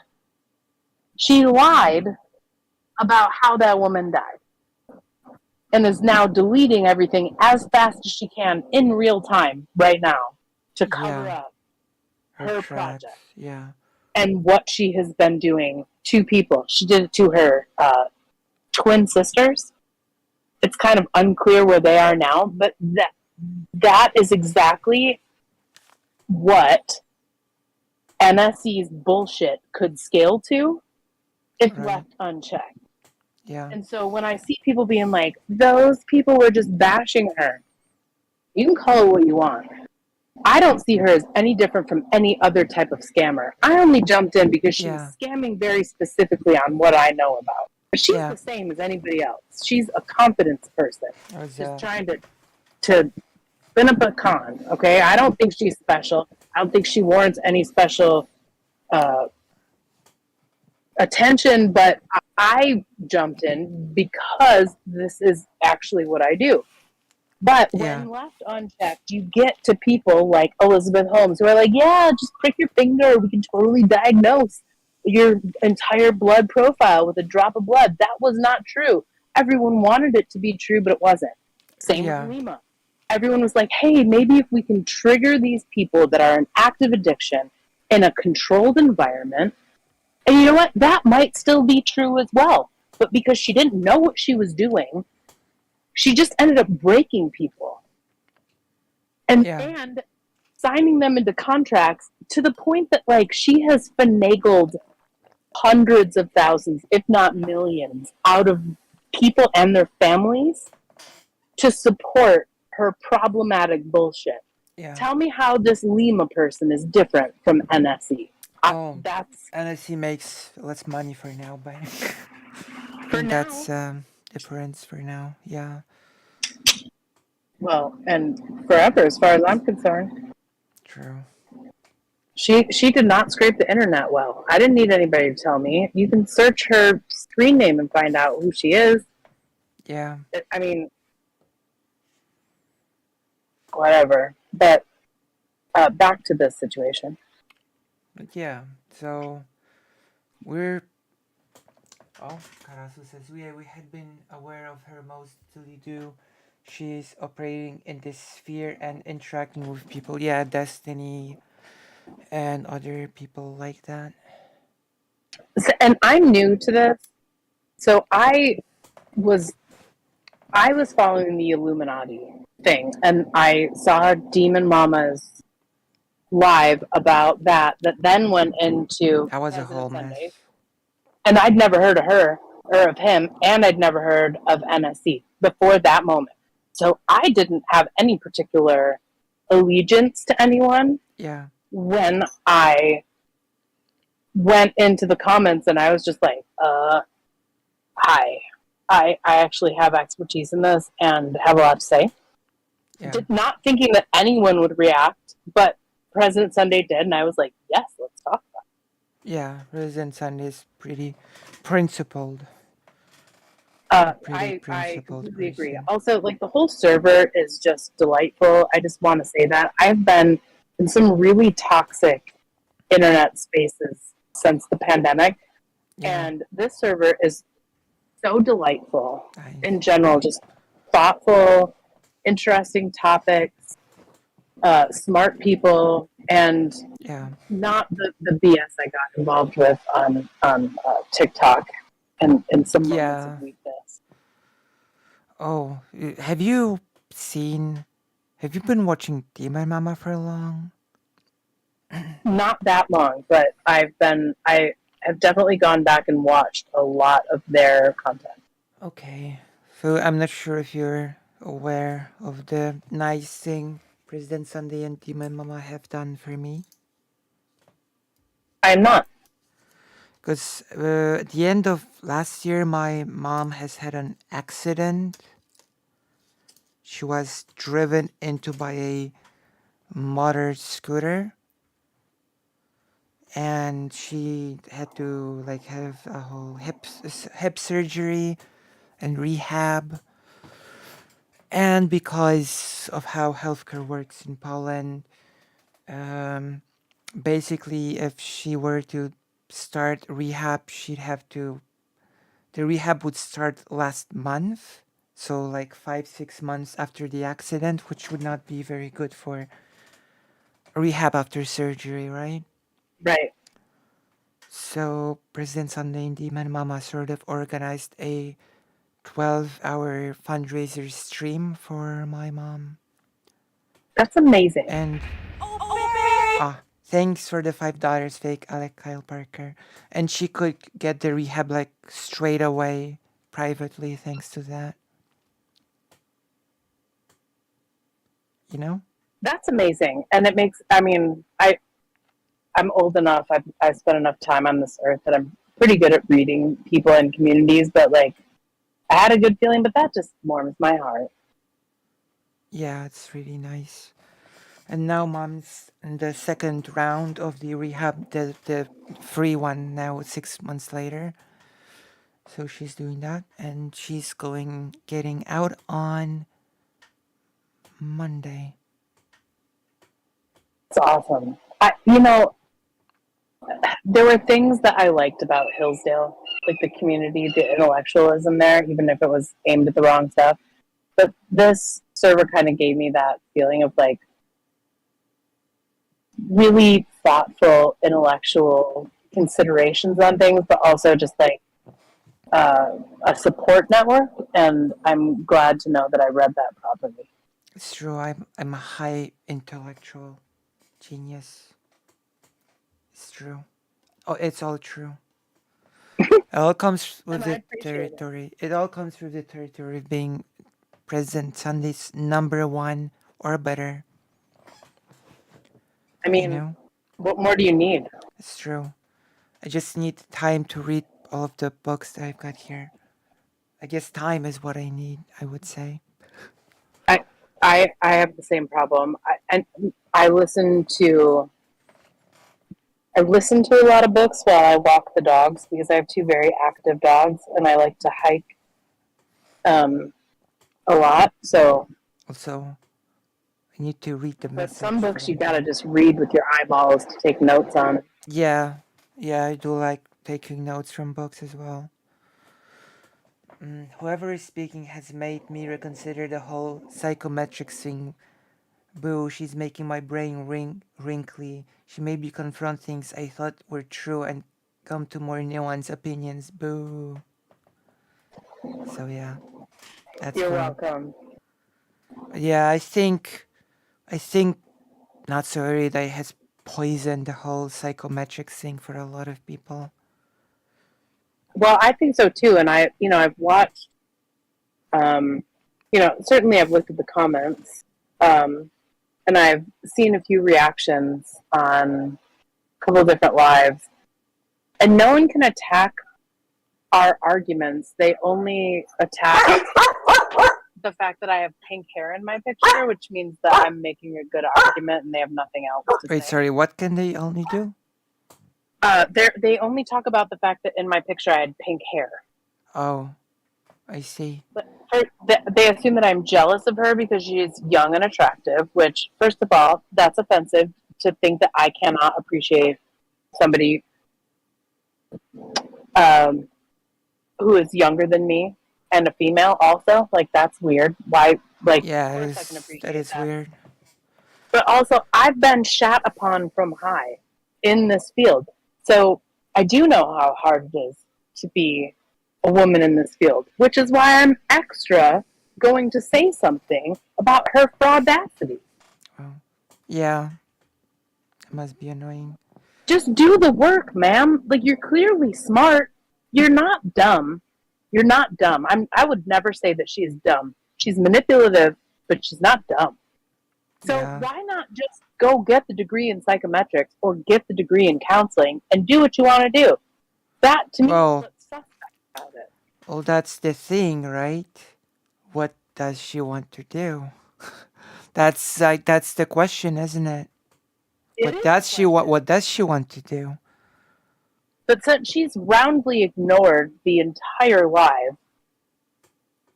She lied about how that woman died and is now deleting everything as fast as she can in real time right now to cover up her project. Yeah. And what she has been doing to people. She did it to her twin sisters. It's kind of unclear where they are now, but that is exactly what NSC's bullshit could scale to if left unchecked. Yeah. And so when I see people being like, those people were just bashing her, you can call it what you want. I don't see her as any different from any other type of scammer. I only jumped in because she was scamming very specifically on what I know about. But she's the same as anybody else. She's a confidence person. Just trying to spin up a con, okay? I don't think she's special. I don't think she warrants any special attention, but I jumped in because this is actually what I do. But when left unchecked, you get to people like Elizabeth Holmes who are like, yeah, just prick your finger. We can totally diagnose your entire blood profile with a drop of blood. That was not true. Everyone wanted it to be true, but it wasn't. Same with Lima. Everyone was like, hey, maybe if we can trigger these people that are in active addiction in a controlled environment, and you know what? That might still be true as well. But because she didn't know what she was doing, she just ended up breaking people and signing them into contracts to the point that, like, she has finagled hundreds of thousands, if not millions, out of people and their families to support her problematic bullshit. Tell me how this Lima person is different from NSE. NSE makes less money for now, but for now, that's difference for now. Yeah. Well, and forever, as far as I'm concerned. True. She did not scrape the internet well. I didn't need anybody to tell me. You can search her screen name and find out who she is. Yeah. I mean, whatever. But back to this situation. But yeah, so we're... Oh, Carasu says, we had been aware of her mostly due. She's operating in this sphere and interacting with people. Yeah, Destiny and other people like that. And I'm new to this. So I was following the Illuminati thing, and I saw Demon Mama's live about that then went into That was a whole mess. And I'd never heard of her. or of him, and I'd never heard of NSC before that moment. So I didn't have any particular allegiance to anyone Yeah. when I went into the comments and I was just like, hi. I actually have expertise in this and have a lot to say. Yeah. Not thinking that anyone would react, but President Sunday did, and I was like, yes, let's talk. Yeah. President Sun is pretty principled. A pretty I principled completely agree. person. Also, like the whole server is just delightful. I just want to say that I've been in some really toxic internet spaces since the pandemic, Yeah. and this server is so delightful in Nice. general. Just thoughtful, interesting topics, smart people, and Yeah. not the BS I got involved with on TikTok and in some moments of Yeah. weakness. Oh, have you seen? Have you been watching Demon Mama for long? Not that long, but I have definitely gone back and watched a lot of their content. Okay. So I'm not sure if you're aware of the nice thing President Sunday and Demon Mama have done for me. I'm not. Because at the end of last year, my mom has had an accident. She was driven into by a motor scooter, and she had to like have a whole hip surgery and rehab. And because of how healthcare works in Poland, um, basically, if she were to start rehab, she'd have to. The rehab would start last month, so like 5 6 months after the accident, which would not be very good for rehab after surgery, right? Right. So President Sunday and Demon Mama sort of organized a 12-hour fundraiser stream for my mom. That's amazing. And thanks for the $5 fake Alec Kyle Parker. And she could get the rehab like straight away privately thanks to that. You know? That's amazing. And it makes, I mean, I'm old enough, I've spent enough time on this earth that I'm pretty good at reading people and communities, but like, I had a good feeling, but that just warms my heart. Yeah, it's really nice. And now mom's in the second round of the rehab, the free one now 6 months later. So she's doing that and she's getting out on Monday. It's awesome. You know, there were things that I liked about Hillsdale, like the community, the intellectualism there, even if it was aimed at the wrong stuff. But this server kind of gave me that feeling of like really thoughtful, intellectual considerations on things, but also just like a support network. And I'm glad to know that I read that properly. It's true, I'm a high intellectual genius. It's true. Oh, it's all true. It all comes with And I the appreciate it. territory. It all comes with the territory of being President Sunday's number one or better. I You mean, know? what more do you need? It's true. I just need time to read all of the books that I've got here. I guess time is what I need, I would say. I I have the same problem. And I listen to I listen to a lot of books while I walk the dogs because I have two very active dogs and I like to hike um, a lot. So, Also, I need to read the but some message books you from gotta them. just read with your eyeballs to take notes on. Yeah, yeah, I do like taking notes from books as well. Whoever is speaking has made me reconsider the whole psychometrics thing. Boo, she's making my brain wrinkly. She made me confront things I thought were true and come to more nuanced opinions. Boo. So yeah, that's You're for. welcome. Yeah, I think not so Erida has poisoned the whole psychometrics thing for a lot of people. Well, I think so too. And I've watched, certainly I've looked at the comments, um, and I've seen a few reactions on a couple of different lives, and no one can attack our arguments. They only attack the fact that I have pink hair in my picture, which means that I'm making a good argument, and they have nothing else to Wait, say. sorry, what can they only do? They only talk about the fact that in my picture I had pink hair. Oh, I see. But they assume that I'm jealous of her because she's young and attractive, which, first of all, that's offensive to think that I cannot appreciate somebody um, who is younger than me and a female also. Like, that's weird. Why? Like, of Yeah, course I can that appreciate is that. weird. But also, I've been shat upon from high in this field. So I do know how hard it is to be a woman in this field, which is why I'm extra going to say something about her fraudacity. Oh, yeah, it must be annoying. Just do the work, ma'am. Like, you're clearly smart. You're not dumb. You're not dumb. I would never say that she is dumb. She's manipulative, but she's not dumb. So Yeah. why not just go get the degree in psychometrics or get the degree in counseling and do what you want to do? That to me is Well, what's suspect about it. well, that's the thing, right? What does she want to do? That's the question, isn't it? It is the What question. does she want to do? But since she's roundly ignored the entire live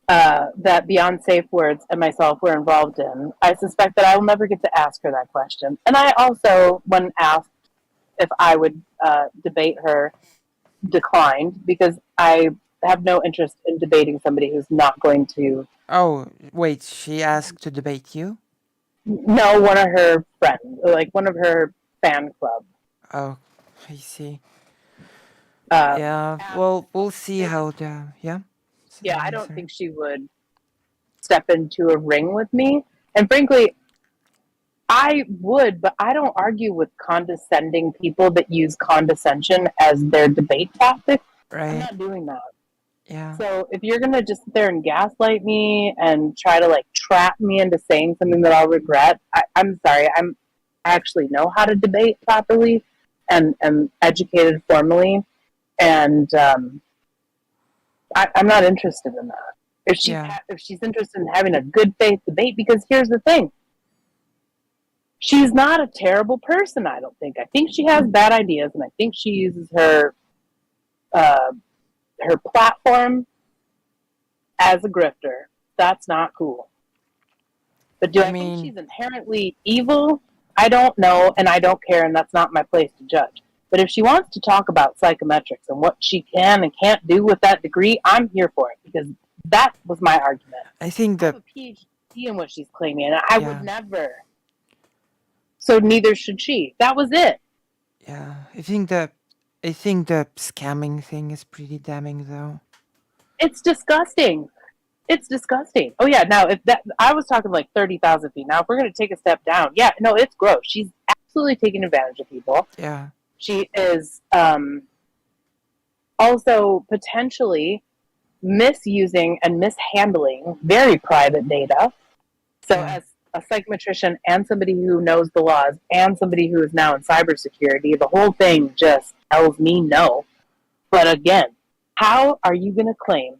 that Beyond Safe Words and myself were involved in, I suspect that I will never get to ask her that question. And I also, when asked if I would debate her, declined because I have no interest in debating somebody who's not going to. Oh, wait, she asked to debate you? No, one of her friends, like one of her fan club. Oh, I see. Uh, Yeah, well, we'll see how the. Yeah? yeah, I don't Sorry. think she would step into a ring with me. And frankly, I would, but I don't argue with condescending people that use condescension as their debate tactic. I'm Right. not doing that. Yeah. So if you're gonna just sit there and gaslight me and try to like trap me into saying something that I'll regret, I'm sorry. I actually know how to debate properly and am educated formally, and I'm not interested in that. Yeah. If she's interested in having a good faith debate, because here's the thing, she's not a terrible person. I don't think. I think she has bad ideas, and I think she uses uh, her platform as a grifter. That's not cool. But do I I think mean, she's inherently evil? I don't know, and I don't care, and that's not my place to judge. But if she wants to talk about psychometrics and what she can and can't do with that degree, I'm here for it because that was my argument. I think I have that, a PhD in what she's claiming, and I would yeah, never. So neither should she. That was it. yeah. I think the scamming thing is pretty damning, though. It's disgusting. It's disgusting. Oh yeah. Now, if that I was talking like 30,000 feet. Now, if we're gonna take a step down, yeah, no, it's gross. She's absolutely taking advantage of people. Yeah. She is also potentially misusing and mishandling very private data. So, Yeah. as a psychometrician and somebody who knows the laws and somebody who is now in cybersecurity, the whole thing just tells me no. But again, how are you going to claim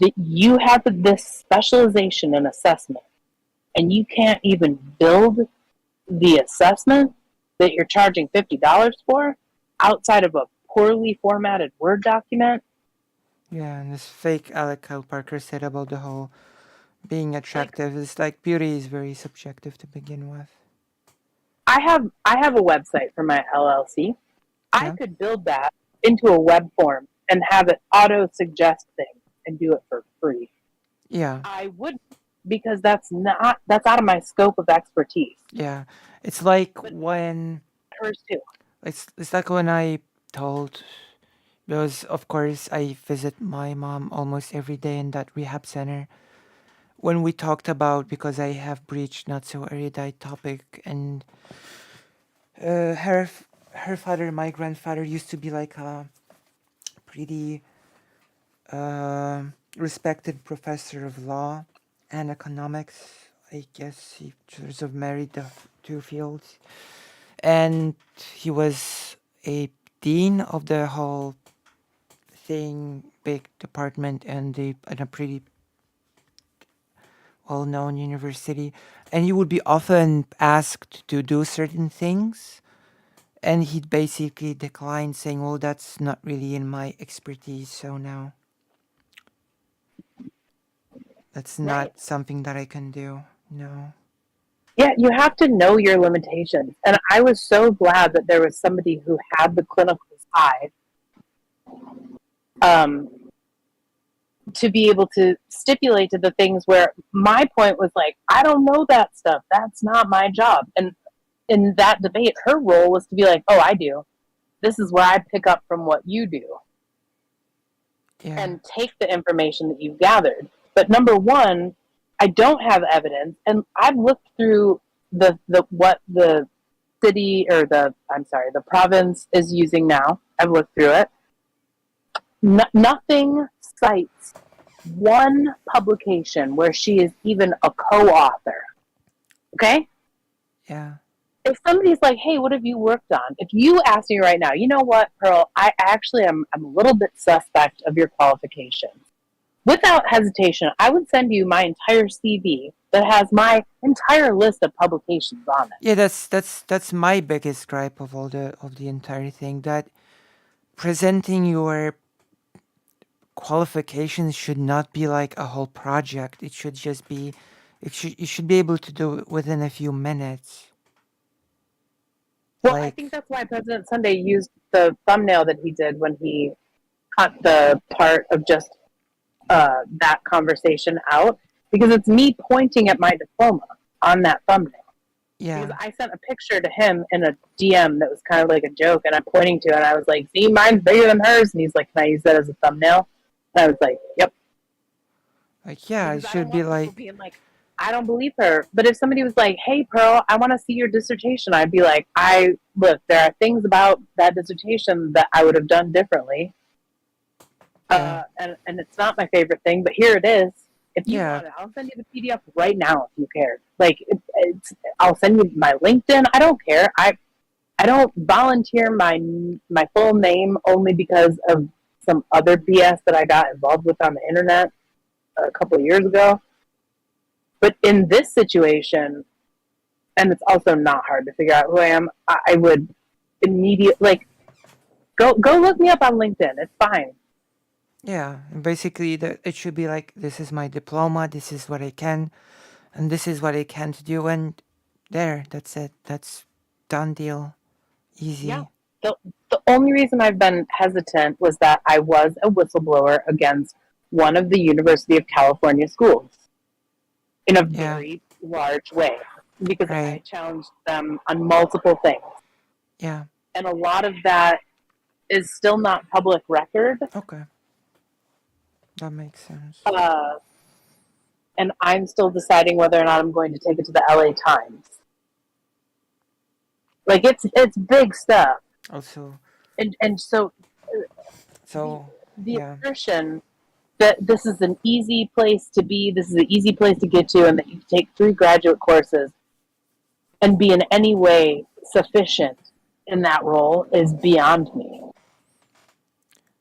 that you have this specialization in assessment and you can't even build the assessment that you're charging $50 for outside of a poorly formatted Word document? Yeah, and this fake Alec Kyle Parker said about the whole being Like, attractive is like beauty is very subjective to begin with. I have a website for my LLC. I Yeah. could build that into a web form and have it auto suggest things and do it for free. Yeah. I would, because that's out of my scope of expertise. Yeah. It's like But when hers too. it's like when I told, because of course I visit my mom almost every day in that rehab center. When we talked about, because I have breached not so erudite topic, and her father, my grandfather, used to be like a pretty respected professor of law and economics. I guess he sort of married the two fields. And he was a dean of the whole thing, big department, and a pretty well-known university. And he would be often asked to do certain things, and he'd basically decline, saying, "Well, that's not really in my expertise, so no, that's Right. not something that I can do." No. Yeah, you have to know your limitations. And I was so glad that there was somebody who had the clinical side um, to be able to stipulate to the things where my point was like, I don't know that stuff. That's not my job. And in that debate, her role was to be like, oh, I do. This is where I pick up from what you do Yeah. and take the information that you've gathered. But number one, I don't have evidence, and I've looked through the what the city or the province is using now. I've looked through it. Nothing cites one publication where she is even a co-author. Okay? Yeah. If somebody's like, hey, what have you worked on? If you ask me right now, you know what, Pearl, I actually am I'm a little bit suspect of your qualifications. Without hesitation, I would send you my entire CV that has my entire list of publications on it. Yeah, that's my biggest gripe of the entire thing, that presenting your qualifications should not be like a whole project. It should just be you should be able to do it within a few minutes. Well, I think Like, that's why President Sunday used the thumbnail that he did when he cut the part of just that conversation out, because it's me pointing at my diploma on that thumbnail. Because yeah. I sent a picture to him in a DM that was kind of like a joke, and I'm pointing to it, and I was like, see, mine's bigger than hers. And he's like, can I use that as a thumbnail? And I was like, yep. Like, yeah, it Because I don't should be want people like, being like, I don't believe her. But if somebody was like, hey, Pearl, I want to see your dissertation, I'd be like, look, there are things about that dissertation that I would have done differently. yeah. And it's not my favorite thing, but here it is. If you Yeah. want it, I'll send you the PDF right now if you care. Like, I'll send you my LinkedIn. I don't care. I don't volunteer my full name only because of some other BS that I got involved with on the internet a couple of years ago. But in this situation, and it's also not hard to figure out who I am, I would immediately go look me up on LinkedIn. It's fine. Yeah. And basically it should be like, this is my diploma, this is what I can, and this is what I can't do, and there, that's it. That's done deal. Yeah. Easy. The only reason I've been hesitant was that I was a whistleblower against one of the University of California schools in a Yeah. very large way, because I Right. challenged them on multiple things. Yeah. And a lot of that is still not public record. Okay. That makes sense. Uh, and I'm still deciding whether or not I'm going to take it to the LA Times. Like, it's big stuff. Also, And so the so the yeah. assertion that this is an easy place to be, this is an easy place to get to, and that you can take 3 graduate courses and be in any way sufficient in that role is beyond me.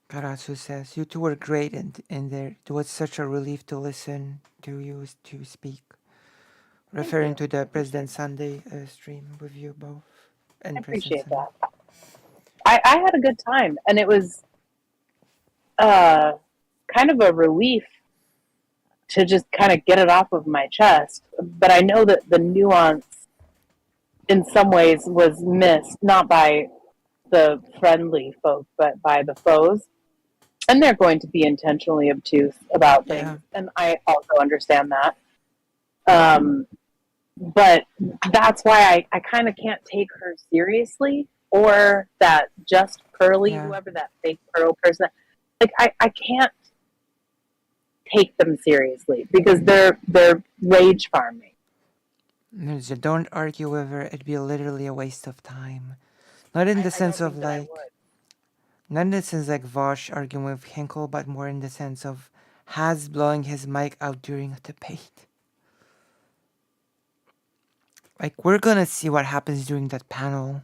Karasu says, you two were great in there. It was such a relief to listen to you to speak. Thank Referring you. to the President Sunday stream with you both I and President appreciate Sunday. that. I had a good time, and it was uh, kind of a relief to just kind of get it off of my chest. But I know that the nuance in some ways was missed, not by the friendly folk, but by the foes. And they're going to be intentionally obtuse about Yeah. things. And I also understand that. But that's why I kind of can't take her seriously, or that just Pearly, Yeah. whoever that fake Pearl person. Like, I can't take them seriously because they're rage farming. Don't argue with her. It'd be literally a waste of time. Not in the I don't sense of think that I like, would. Not in the sense like Vosh arguing with Hinkle, but more in the sense of Has blowing his mic out during a debate. Like, we're gonna see what happens during that panel.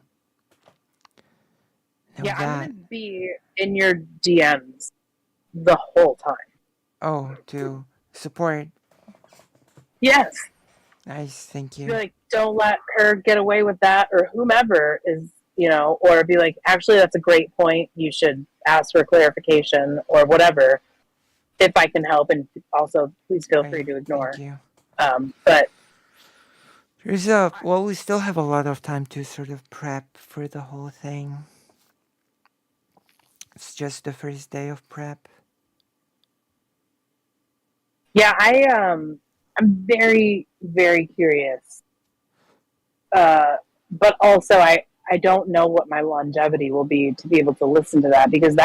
Know Yeah, I'm that. gonna be in your DMs the whole time. Oh, to support. Yes. Nice, thank Be you. like, don't let her get away with that, or whomever is, or be like, actually, that's a great point. You should ask for clarification or whatever, if I can help. And also, please feel free Right, to thank ignore. you. But We still have a lot of time to sort of prep for the whole thing. It's just the first day of prep. yeah, I'm very, very curious. But also, I don't know what my longevity will be to be able to listen to that, because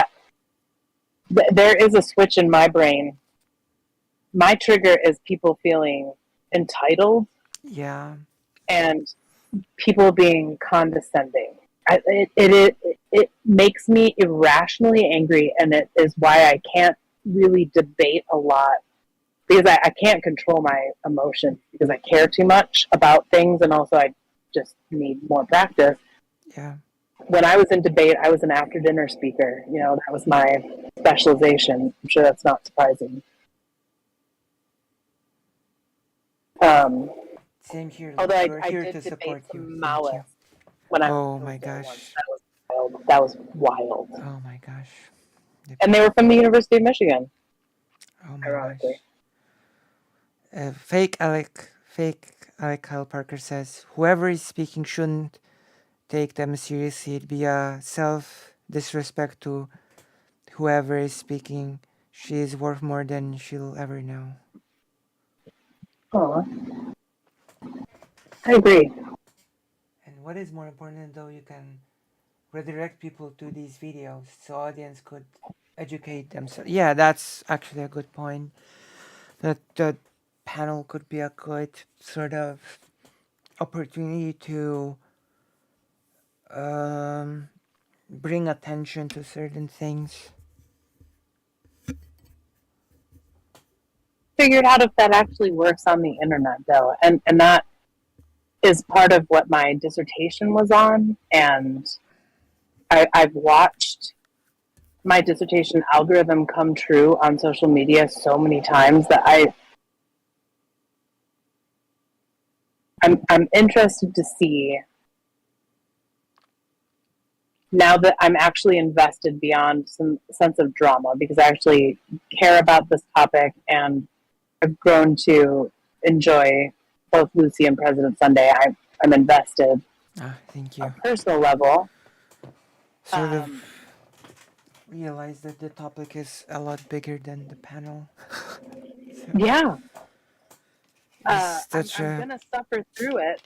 there is a switch in my brain. My trigger is people feeling entitled Yeah, and people being condescending. It makes me irrationally angry, and it is why I can't really debate a lot, because I can't control my emotions because I care too much about things, and also I just need more practice. yeah. When I was in debate, I was an after dinner speaker. That was my specialization. I'm sure that's not surprising. Um, Same here, although Lucy. We're I here did to debate support you. some Thank you. Maoists when I was Oh in my Hillsdale once. gosh. That was wild. That was wild. Oh my gosh. And they were from the University of Michigan, Oh my ironically. gosh. Fake Alec Kyle Parker says, whoever is speaking shouldn't take them seriously. It'd be a self disrespect to whoever is speaking. She is worth more than she'll ever know. Oh, I agree. And what is more important though, you can redirect people to these videos so audience could educate themselves. Yeah, that's actually a good point. That the panel could be a good sort of opportunity to um, bring attention to certain things. Figured out if that actually works on the internet, though. And that is part of what my dissertation was on. And I've watched my dissertation algorithm come true on social media so many times that I'm interested to see, now that I'm actually invested beyond some sense of drama, because I actually care about this topic, and I've grown to enjoy both Lucy and President Sunday. I'm invested Thank on you. a personal level. Sort of realize that the topic is a lot bigger than the panel. So Yeah. it's such I'm a gonna suffer through it,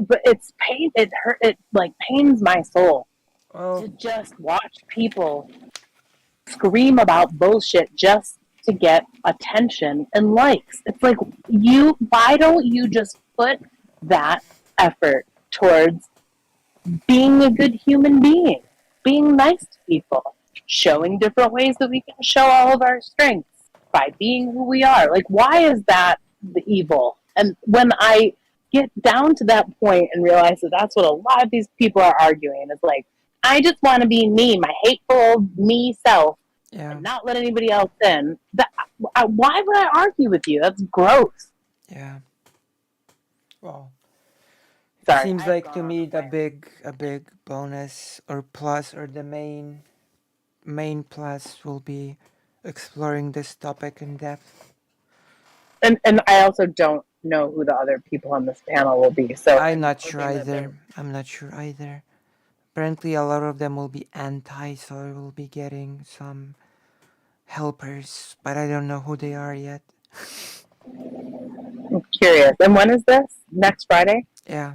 but it's pain. It hurt. It like pains my soul well, to just watch people scream about bullshit just to get attention and likes. It's like, why don't you just put that effort towards being a good human being, being nice to people, showing different ways that we can show all of our strengths by being who we are. Like, why is that the evil? And when I get down to that point and realize that that's what a lot of these people are arguing, it's like, I just want to be me, my hateful me self, yeah, and not let anybody else in. Why would I argue with you? That's gross. yeah. Well, it Sorry, seems I've like gone to on me a rant. a big bonus or plus or the main plus will be exploring this topic in depth. And I also don't know who the other people on this panel will be, so I'm I'm not sure hoping that they're either. I'm not sure either. Apparently, a lot of them will be anti, so I will be getting some helpers, but I don't know who they are yet. curious. And when is this? Next Friday? Yeah.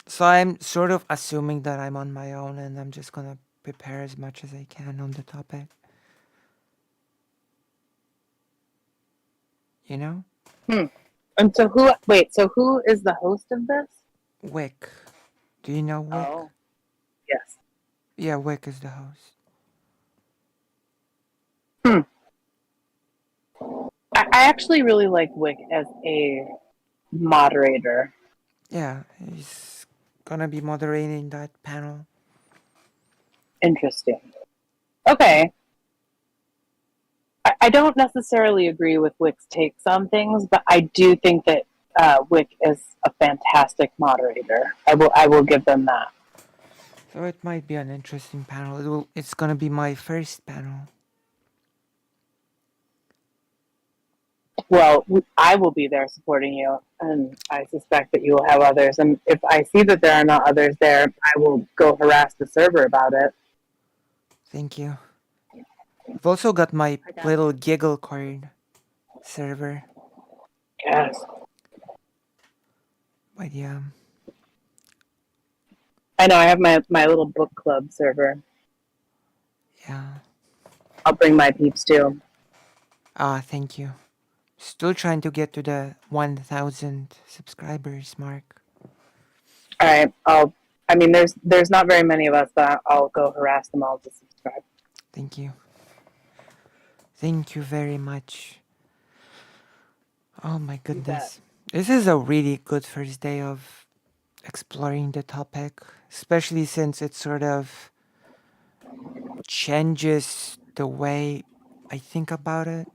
So I'm sort of assuming that I'm on my own and I'm just gonna prepare as much as I can on the topic. You know? Hmm. And so who is the host of this? Wick. Do you know Wick? Oh, yes. Yeah, Wick is the host. Hmm. I actually really like Wick as a moderator. Yeah, he's gonna be moderating that panel. Interesting. Okay. I don't necessarily agree with Wick's takes on things, but I do think that Wick is a fantastic moderator. I will give them that. So it might be an interesting panel. It's gonna be my first panel. Well, I will be there supporting you, and I suspect that you will have others. And if I see that there are not others there, I will go harass the server about it. Thank you. I've also got my I got little giggle card server. Yes. But yeah. I know I have my little book club server. Yeah. I'll bring my peeps too. Thank you. Still trying to get to the 1,000 subscribers mark. All right. I mean, there's not very many of us, but I'll go harass them all to subscribe. Thank you. Thank you very much. Oh my You bet. goodness. This is a really good first day of exploring the topic, especially since it sort of changes the way I think about it.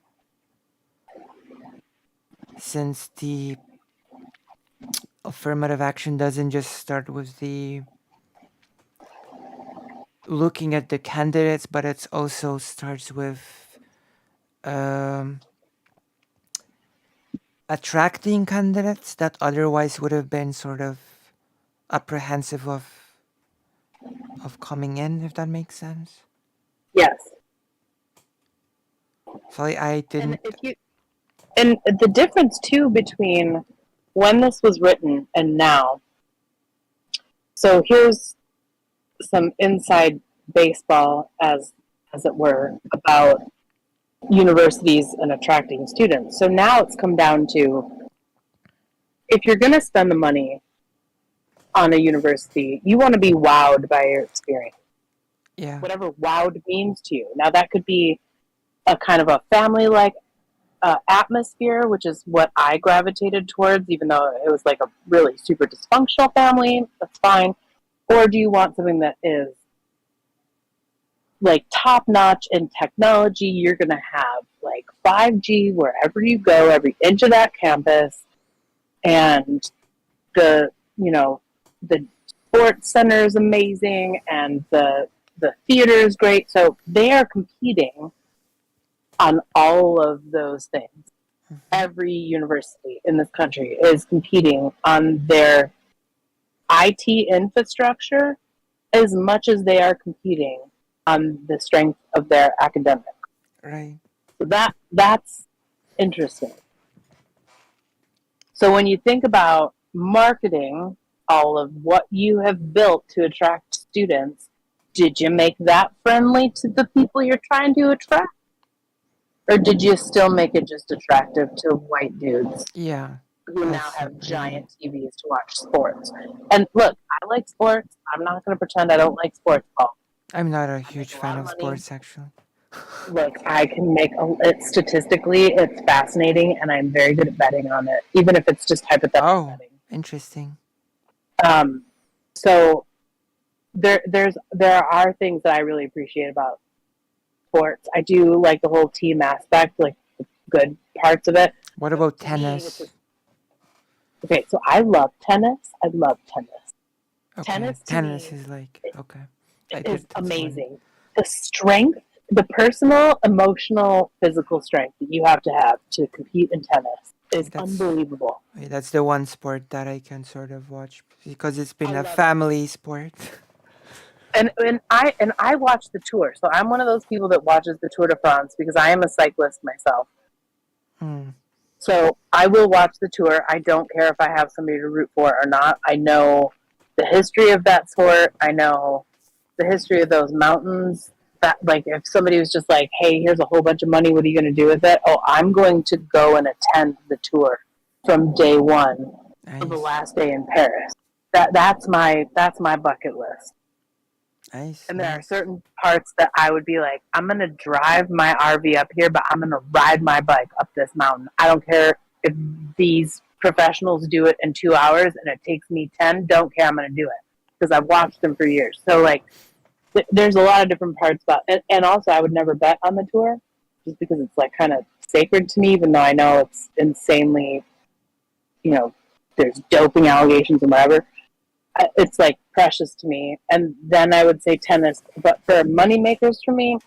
Since the affirmative action doesn't just start with the looking at the candidates, but it also starts with um, attracting candidates that otherwise would have been sort of apprehensive of coming in, if that makes sense. Yes. So I And didn't. if you and the difference too between when this was written and now. So here's some inside baseball, as it were, about universities and attracting students. So now it's come down to, if you're going to spend the money on a university, you want to be wowed by your experience, Yeah, whatever wowed means to you. Now that could be a kind of a family like atmosphere, which is what I gravitated towards, even though it was like a really super dysfunctional family. That's fine. Or do you want something that is like top notch in technology? You're going to have like 5G wherever you go, every inch of that campus, and the you know the sports center is amazing, and the theater is great. So they are competing on all of those things. hmm, Every university in this country is competing on their IT infrastructure as much as they are competing on the strength of their academics. right. So that's interesting. So when you think about marketing all of what you have built to attract students, did you make that friendly to the people you're trying to attract? Or did you still make it just attractive to white dudes Yeah, who now that's a have pretty. giant TVs to watch sports? And look, I like sports. I'm not going to pretend I don't like sports ball. I'm not a I make huge a fan lot of of money. sports, actually. Look, I can make it statistically, it's fascinating, and I'm very good at betting on it, even if it's just hypothetical Oh, betting. interesting. Um, so there are things that I really appreciate about sports. I do like the whole team aspect, like the good parts of it. What But about to me, with tennis? this, okay, so I love tennis. I love tennis. Okay, Tennis to tennis me is like okay. is That's one. amazing. The strength, the personal, emotional, physical strength that you have to compete in tennis is That's unbelievable. that's the one sport that I can sort of watch because it's been I a love it. family sport. And I watch the tour. So I'm one of those people that watches the Tour de France because I am a cyclist myself. Hmm. So I will watch the tour. I don't care if I have somebody to root for or not. I know the history of that sport. I know the history of those mountains. That, like, if somebody was just like, "Hey, here's a whole bunch of money. What are you going to do with it?" Oh, I'm going to go and attend the tour from day one to the Nice. last day in Paris. That's my bucket list. Nice, And there are nice. certain parts that I would be like, I'm going to drive my RV up here, but I'm going to ride my bike up this mountain. I don't care if these professionals do it in 2 hours and it takes me 10. Don't care. I'm going to do it because I've watched them for years. So, like, there's a lot of different parts about it. And also, I would never bet on the tour just because it's, like, kind of sacred to me, even though I know it's insanely, you know, there's doping allegations and whatever. It's like precious to me. And then I would say tennis, but for money makers for me,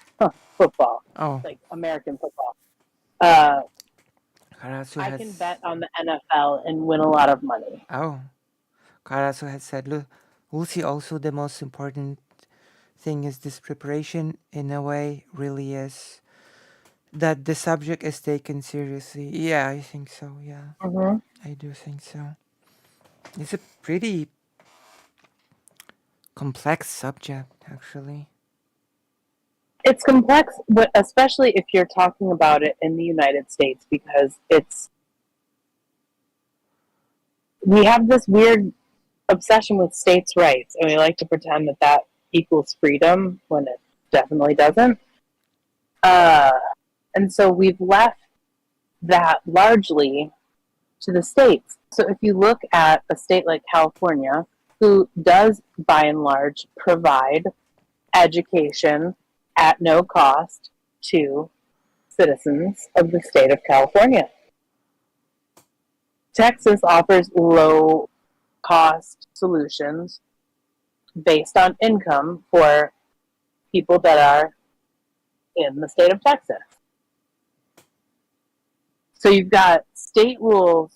football, Oh, like American football. Uh, Karasu I can has. bet on the NFL and win a lot of money. Oh, Karasu has said, look, we'll see also the most important thing is this preparation in a way really is that the subject is taken seriously. Yeah, I think so. Yeah, Mm-hmm. I do think so. It's a pretty complex subject, actually. It's complex, but especially if you're talking about it in the United States, because we have this weird obsession with states' rights, and we like to pretend that that equals freedom when it definitely doesn't. Uh, and so we've left that largely to the states. So if you look at a state like California, who does by and large provide education at no cost to citizens of the state of California. Texas offers low cost solutions based on income for people that are in the state of Texas. So you've got state rules,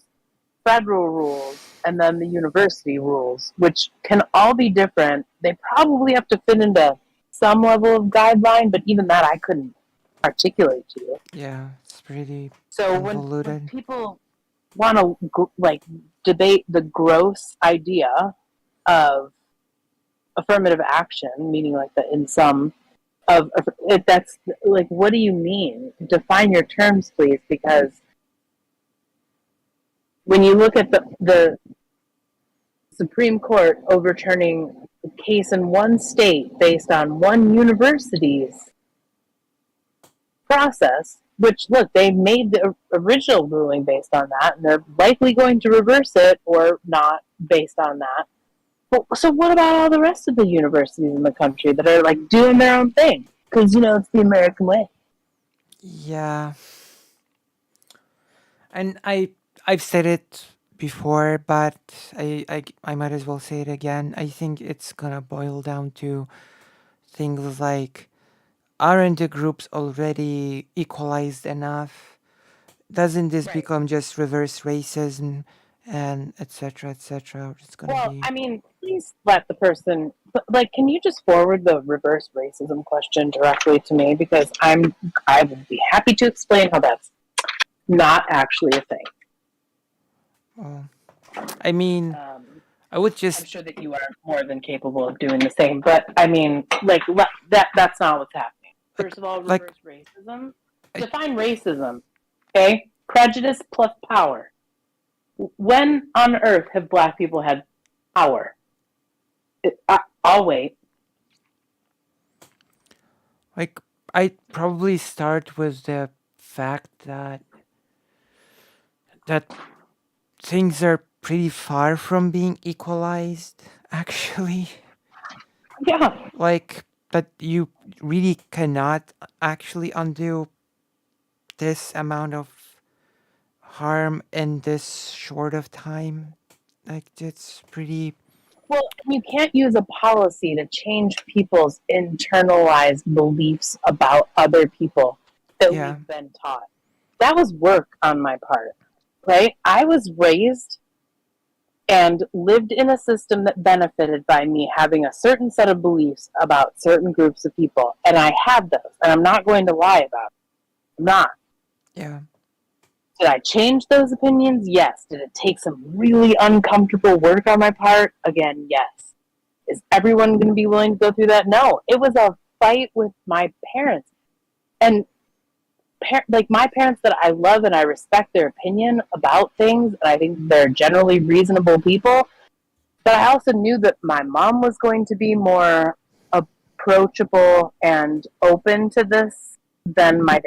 federal rules, and then the university rules, which can all be different. They probably have to fit into some level of guideline, but even that I couldn't articulate to you. Yeah, it's pretty So when convoluted. people want to like debate the gross idea of affirmative action, meaning like the in sum of if that's like, what do you mean? Define your terms, please, because when you look at the Supreme Court overturning a case in one state based on one university's process, which, look, they made the original ruling based on that, and they're likely going to reverse it or not based on that. But, so what about all the rest of the universities in the country that are, like, doing their own thing? Because, you know, it's the American way. Yeah, and I've said it before, but I might as well say it again. I think it's gonna boil down to things like, aren't the groups already equalized enough? Doesn't this Right. become just reverse racism and etc. etc.? It's gonna Well, be I mean, please let the person, like, can you just forward the reverse racism question directly to me? Because I would be happy to explain how that's not actually a thing. well, I mean, Um, I would I'm just sure that you are more than capable of doing the same, but I mean, like, that's not what's happening. like First of all, like reverse racism. I, Define racism, okay? Prejudice plus power. When on earth have black people had power? I'll wait. like I'd probably start with the fact that things are pretty far from being equalized, actually. Yeah, Like, but you really cannot actually undo this amount of harm in this short of time. Like, it's pretty. well, you can't use a policy to change people's internalized beliefs about other people that Yeah, we've been taught. That was work on my part, right? I was raised and lived in a system that benefited by me having a certain set of beliefs about certain groups of people. And I had those, and I'm not going to lie about it. I'm not. yeah. Did I change those opinions? Yes. Did it take some really uncomfortable work on my part? Again, yes. Is everyone going to be willing to go through that? No. It was a fight with my parents. And like my parents that I love and I respect their opinion about things, and I think they're generally reasonable people. But I also knew that my mom was going to be more approachable and open to this than my dad.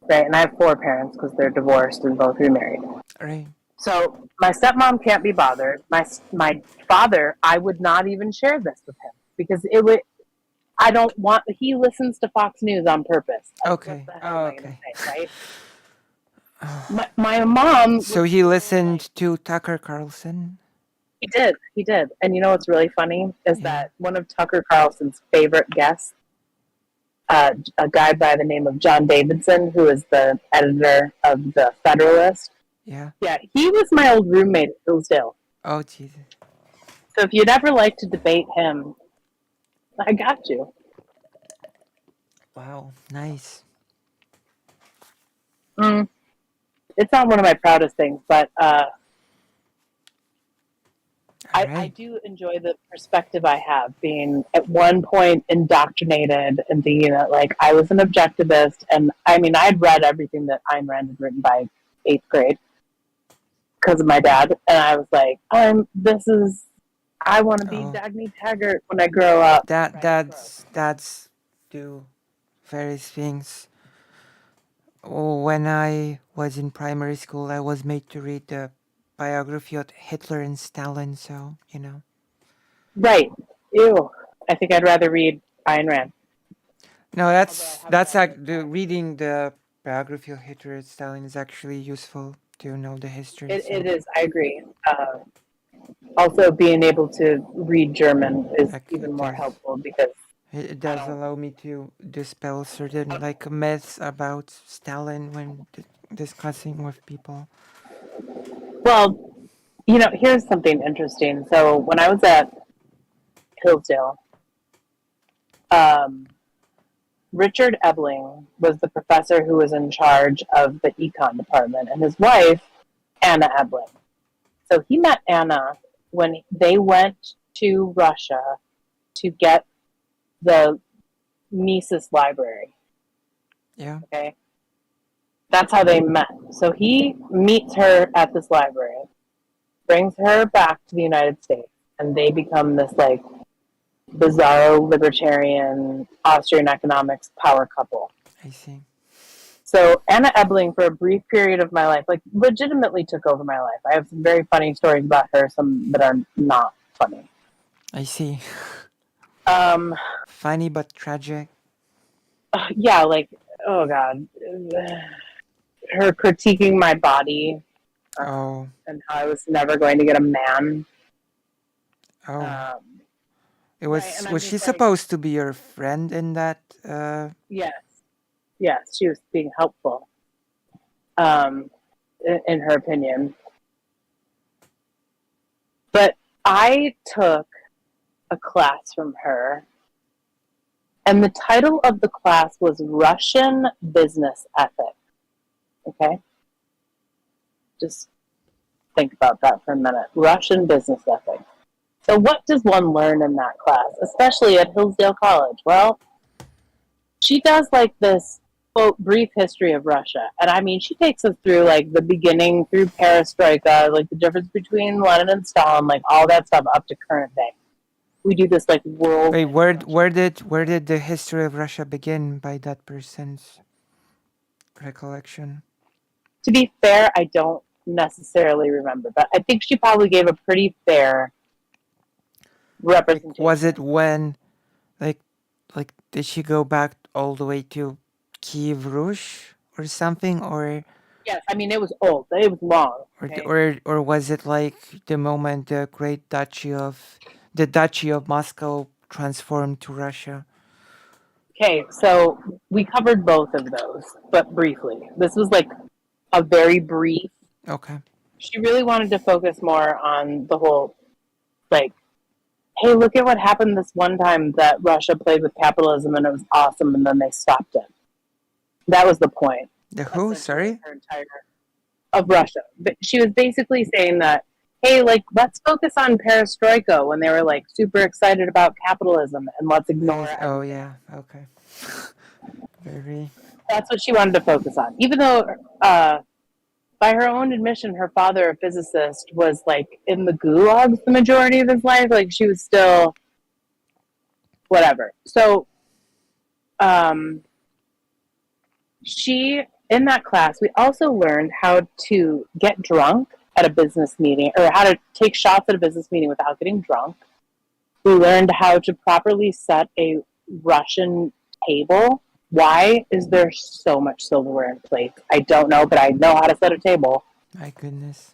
Right, and I have 4 parents because they're divorced and both remarried. Right. So my stepmom can't be bothered. My father, I would not even share this with him because it would. I don't want. He listens to Fox News on purpose. Okay. What the hell Oh, am I going to okay. say, right? My mom. So he listened to Tucker Carlson? He did. And you know what's really funny is Yeah. that one of Tucker Carlson's favorite guests, a guy by the name of John Davidson, who is the editor of the Federalist. Yeah. Yeah, he was my old roommate at Hillsdale. Oh, Jesus. So if you'd ever like to debate him, I got you. Wow. Nice. It's not one of my proudest things, but I do enjoy the perspective I have, being at one point indoctrinated and thinking that like I was an objectivist, and I mean I'd read everything that Ayn Rand had written by 8th grade because of my dad, and I was like, I want to be Dagny Taggart when I grow up. That's do various things. When I was in primary school, I was made to read the biography of Hitler and Stalin, so, you know. Right. Ew. I think I'd rather read Ayn Rand. No, that's like reading the biography of Hitler and Stalin is actually useful to know the history. It is. I agree. Also, being able to read German is even more helpful because it does allow me to dispel certain like myths about Stalin when discussing with people. Well, you know, here's something interesting. So when I was at Hillsdale, Richard Ebling was the professor who was in charge of the econ department, and his wife, Anna Ebling. So he met Anna when they went to Russia to get the Mises library. Yeah. Okay. That's how they met. So he meets her at this library, brings her back to the United States, and they become this like bizarro libertarian Austrian economics power couple. I see. So Anna Ebling, for a brief period of my life, like legitimately took over my life. I have some very funny stories about her, some that are not funny. I see. Funny but tragic. Yeah, like, oh God. Her critiquing my body. And how I was never going to get a man. Was she supposed to be your friend in that? Yes, she was being helpful. In her opinion. But I took a class from her, and the title of the class was Russian Business Ethics. Okay? Just think about that for a minute. Russian business ethics. So what does one learn in that class, especially at Hillsdale College? Well, she does like this quote brief history of Russia. And I mean, she takes us through like the beginning through Perestroika, like the difference between Lenin and Stalin, like all that stuff up to current day. We do this like world. Wait, where did the history of Russia begin by that person's recollection? To be fair, I don't necessarily remember, but I think she probably gave a pretty fair representation. Like, was it when, like, did she go back all the way to Kiev Rus or something, or? Yes, I mean it was old. It was long. Okay? Or was it like the moment the Duchy of Moscow transformed to Russia? Okay, so we covered both of those, but briefly. This was like a very brief. Okay. She really wanted to focus more on the whole, like, hey, look at what happened this one time that Russia played with capitalism and it was awesome, and then they stopped it. That was the point. The who? Sorry? Of Russia. But she was basically saying that, hey, like, let's focus on Perestroika when they were, like, super excited about capitalism, and let's ignore it. Oh, yeah. Okay. Very. That's what she wanted to focus on. Even though, by her own admission, her father, a physicist, was, like, in the gulags the majority of his life. Like, she was still whatever. So, um, she, in that class, we also learned how to get drunk at a business meeting, or how to take shots at a business meeting without getting drunk. We learned how to properly set a Russian table. Why is there so much silverware and plates? I don't know, but I know how to set a table. My goodness.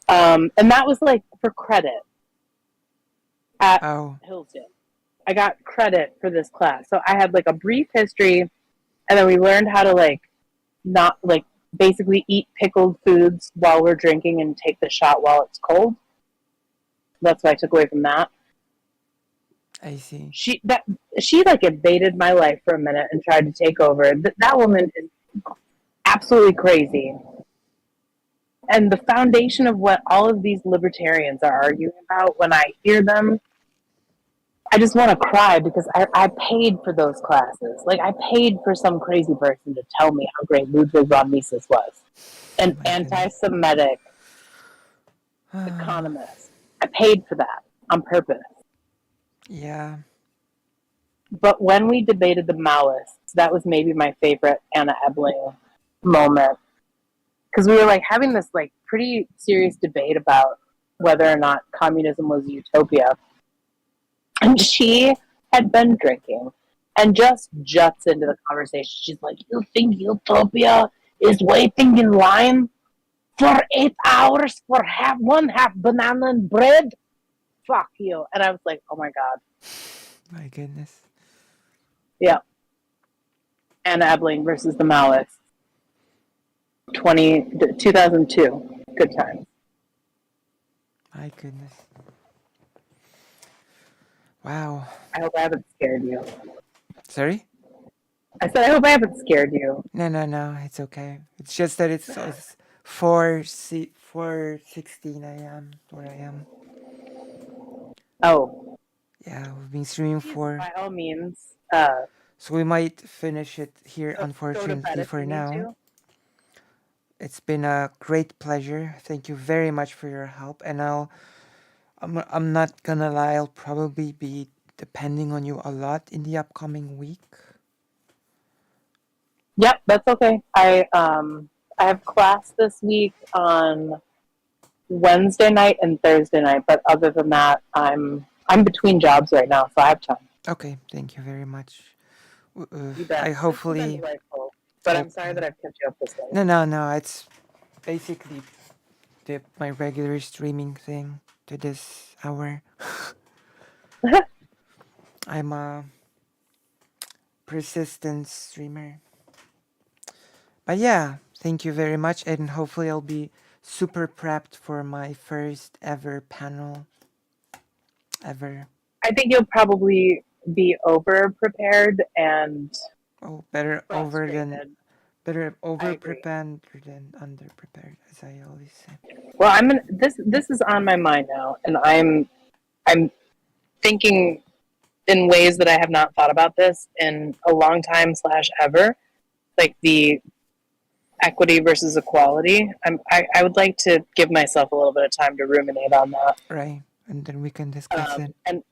And that was like for credit at Oh, Hillsdale. I got credit for this class. So I had like a brief history, and then we learned how to like not like basically eat pickled foods while we're drinking and take the shot while it's cold. That's what I took away from that. I see. She like invaded my life for a minute and tried to take over. That woman is absolutely crazy. And the foundation of what all of these libertarians are arguing about, when I hear them, I just want to cry because I paid for those classes. Like, I paid for some crazy person to tell me how great Ludwig von Mises was, an My goodness. anti-Semitic economist. I paid for that on purpose. Yeah. But when we debated the Maoists, that was maybe my favorite Anna Ebling moment, because we were like having this like pretty serious debate about whether or not communism was a utopia, and she had been drinking and just juts into the conversation. She's like, "You think utopia is waiting in line for 8 hours for one half banana and bread? Fuck you!" And I was like, "Oh my god, My goodness. yeah." Anna Ebling versus the Maoists, 2002. Good times. My goodness. Wow. I hope I haven't scared you. Sorry? I said, I hope I haven't scared you. No. It's okay. It's just that it's 4:16 a.m. where I am. Oh, Yeah, we've been streaming please, for, by all means, so we might finish it here. go to bed Unfortunately, if for you need now, to. it's been a great pleasure. Thank you very much for your help, and I'm not gonna lie. I'll probably be depending on you a lot in the upcoming week. Yep, that's okay. I have class this week on Wednesday night and Thursday night, but other than that, I'm between jobs right now, so I have time. Okay, thank you very much. You bet. I This has been hopefully, delightful, but I'm sorry that I've kept you up this late. no. It's basically my regular streaming thing to this hour. I'm a persistent streamer. But yeah, thank you very much, and hopefully I'll be super prepped for my first ever panel ever. I think you'll probably be over prepared and Oh, frustrated. better I over agree. prepared than under prepared, as I always say. Well, this is on my mind now, and I'm thinking in ways that I have not thought about this in a long time slash ever, like the equity versus equality. I would like to give myself a little bit of time to ruminate on that. Right, and then we can discuss it. And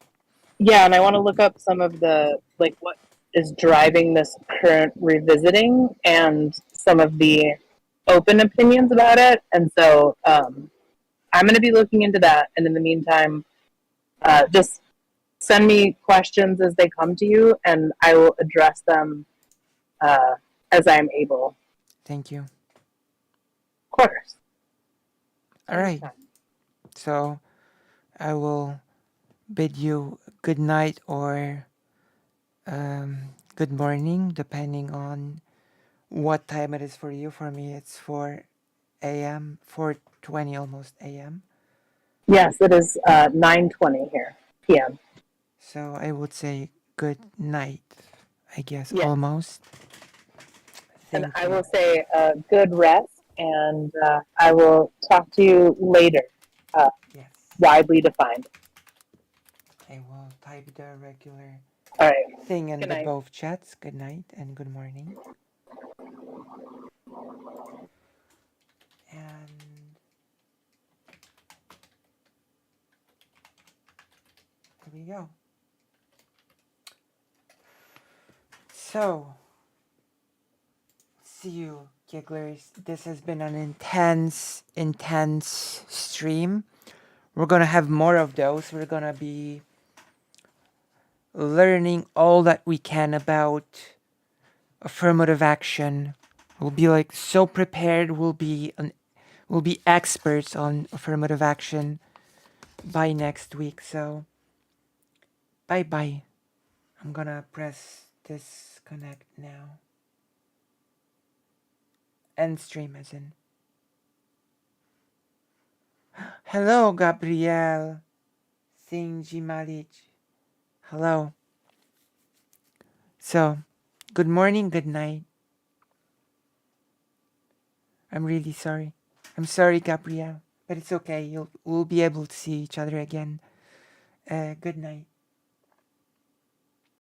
yeah, and I want to look up some of the like what is driving this current revisiting and some of the open opinions about it. And so I'm going to be looking into that. And in the meantime, just send me questions as they come to you, and I will address them uh, as I am able. Thank you. Of course. All right, Anytime. so I will bid you good night or good morning, depending on what time it is for you. For me, it's 4 a.m., 4:20 almost a.m. Yes, it is 9:20 here p.m. So I would say good night, I guess, Yes, almost. and Thank I you. will say good rest, and I will talk to you later. Uh, Yes. Widely defined. I will type the regular All right. thing in Good the night. both chats. Good night and good morning. And here we go. So, see you, gigglers. This has been an intense, intense stream. We're gonna have more of those. We're gonna be learning all that we can about affirmative action. We'll be like so prepared. We'll be experts on affirmative action by next week. So, bye bye. I'm gonna press disconnect now. End stream as in. Hello, Gabrielle. Singji Malik. Hello. So, good morning, good night. I'm really sorry. I'm sorry, Gabrielle, but it's okay. We'll be able to see each other again. Good night.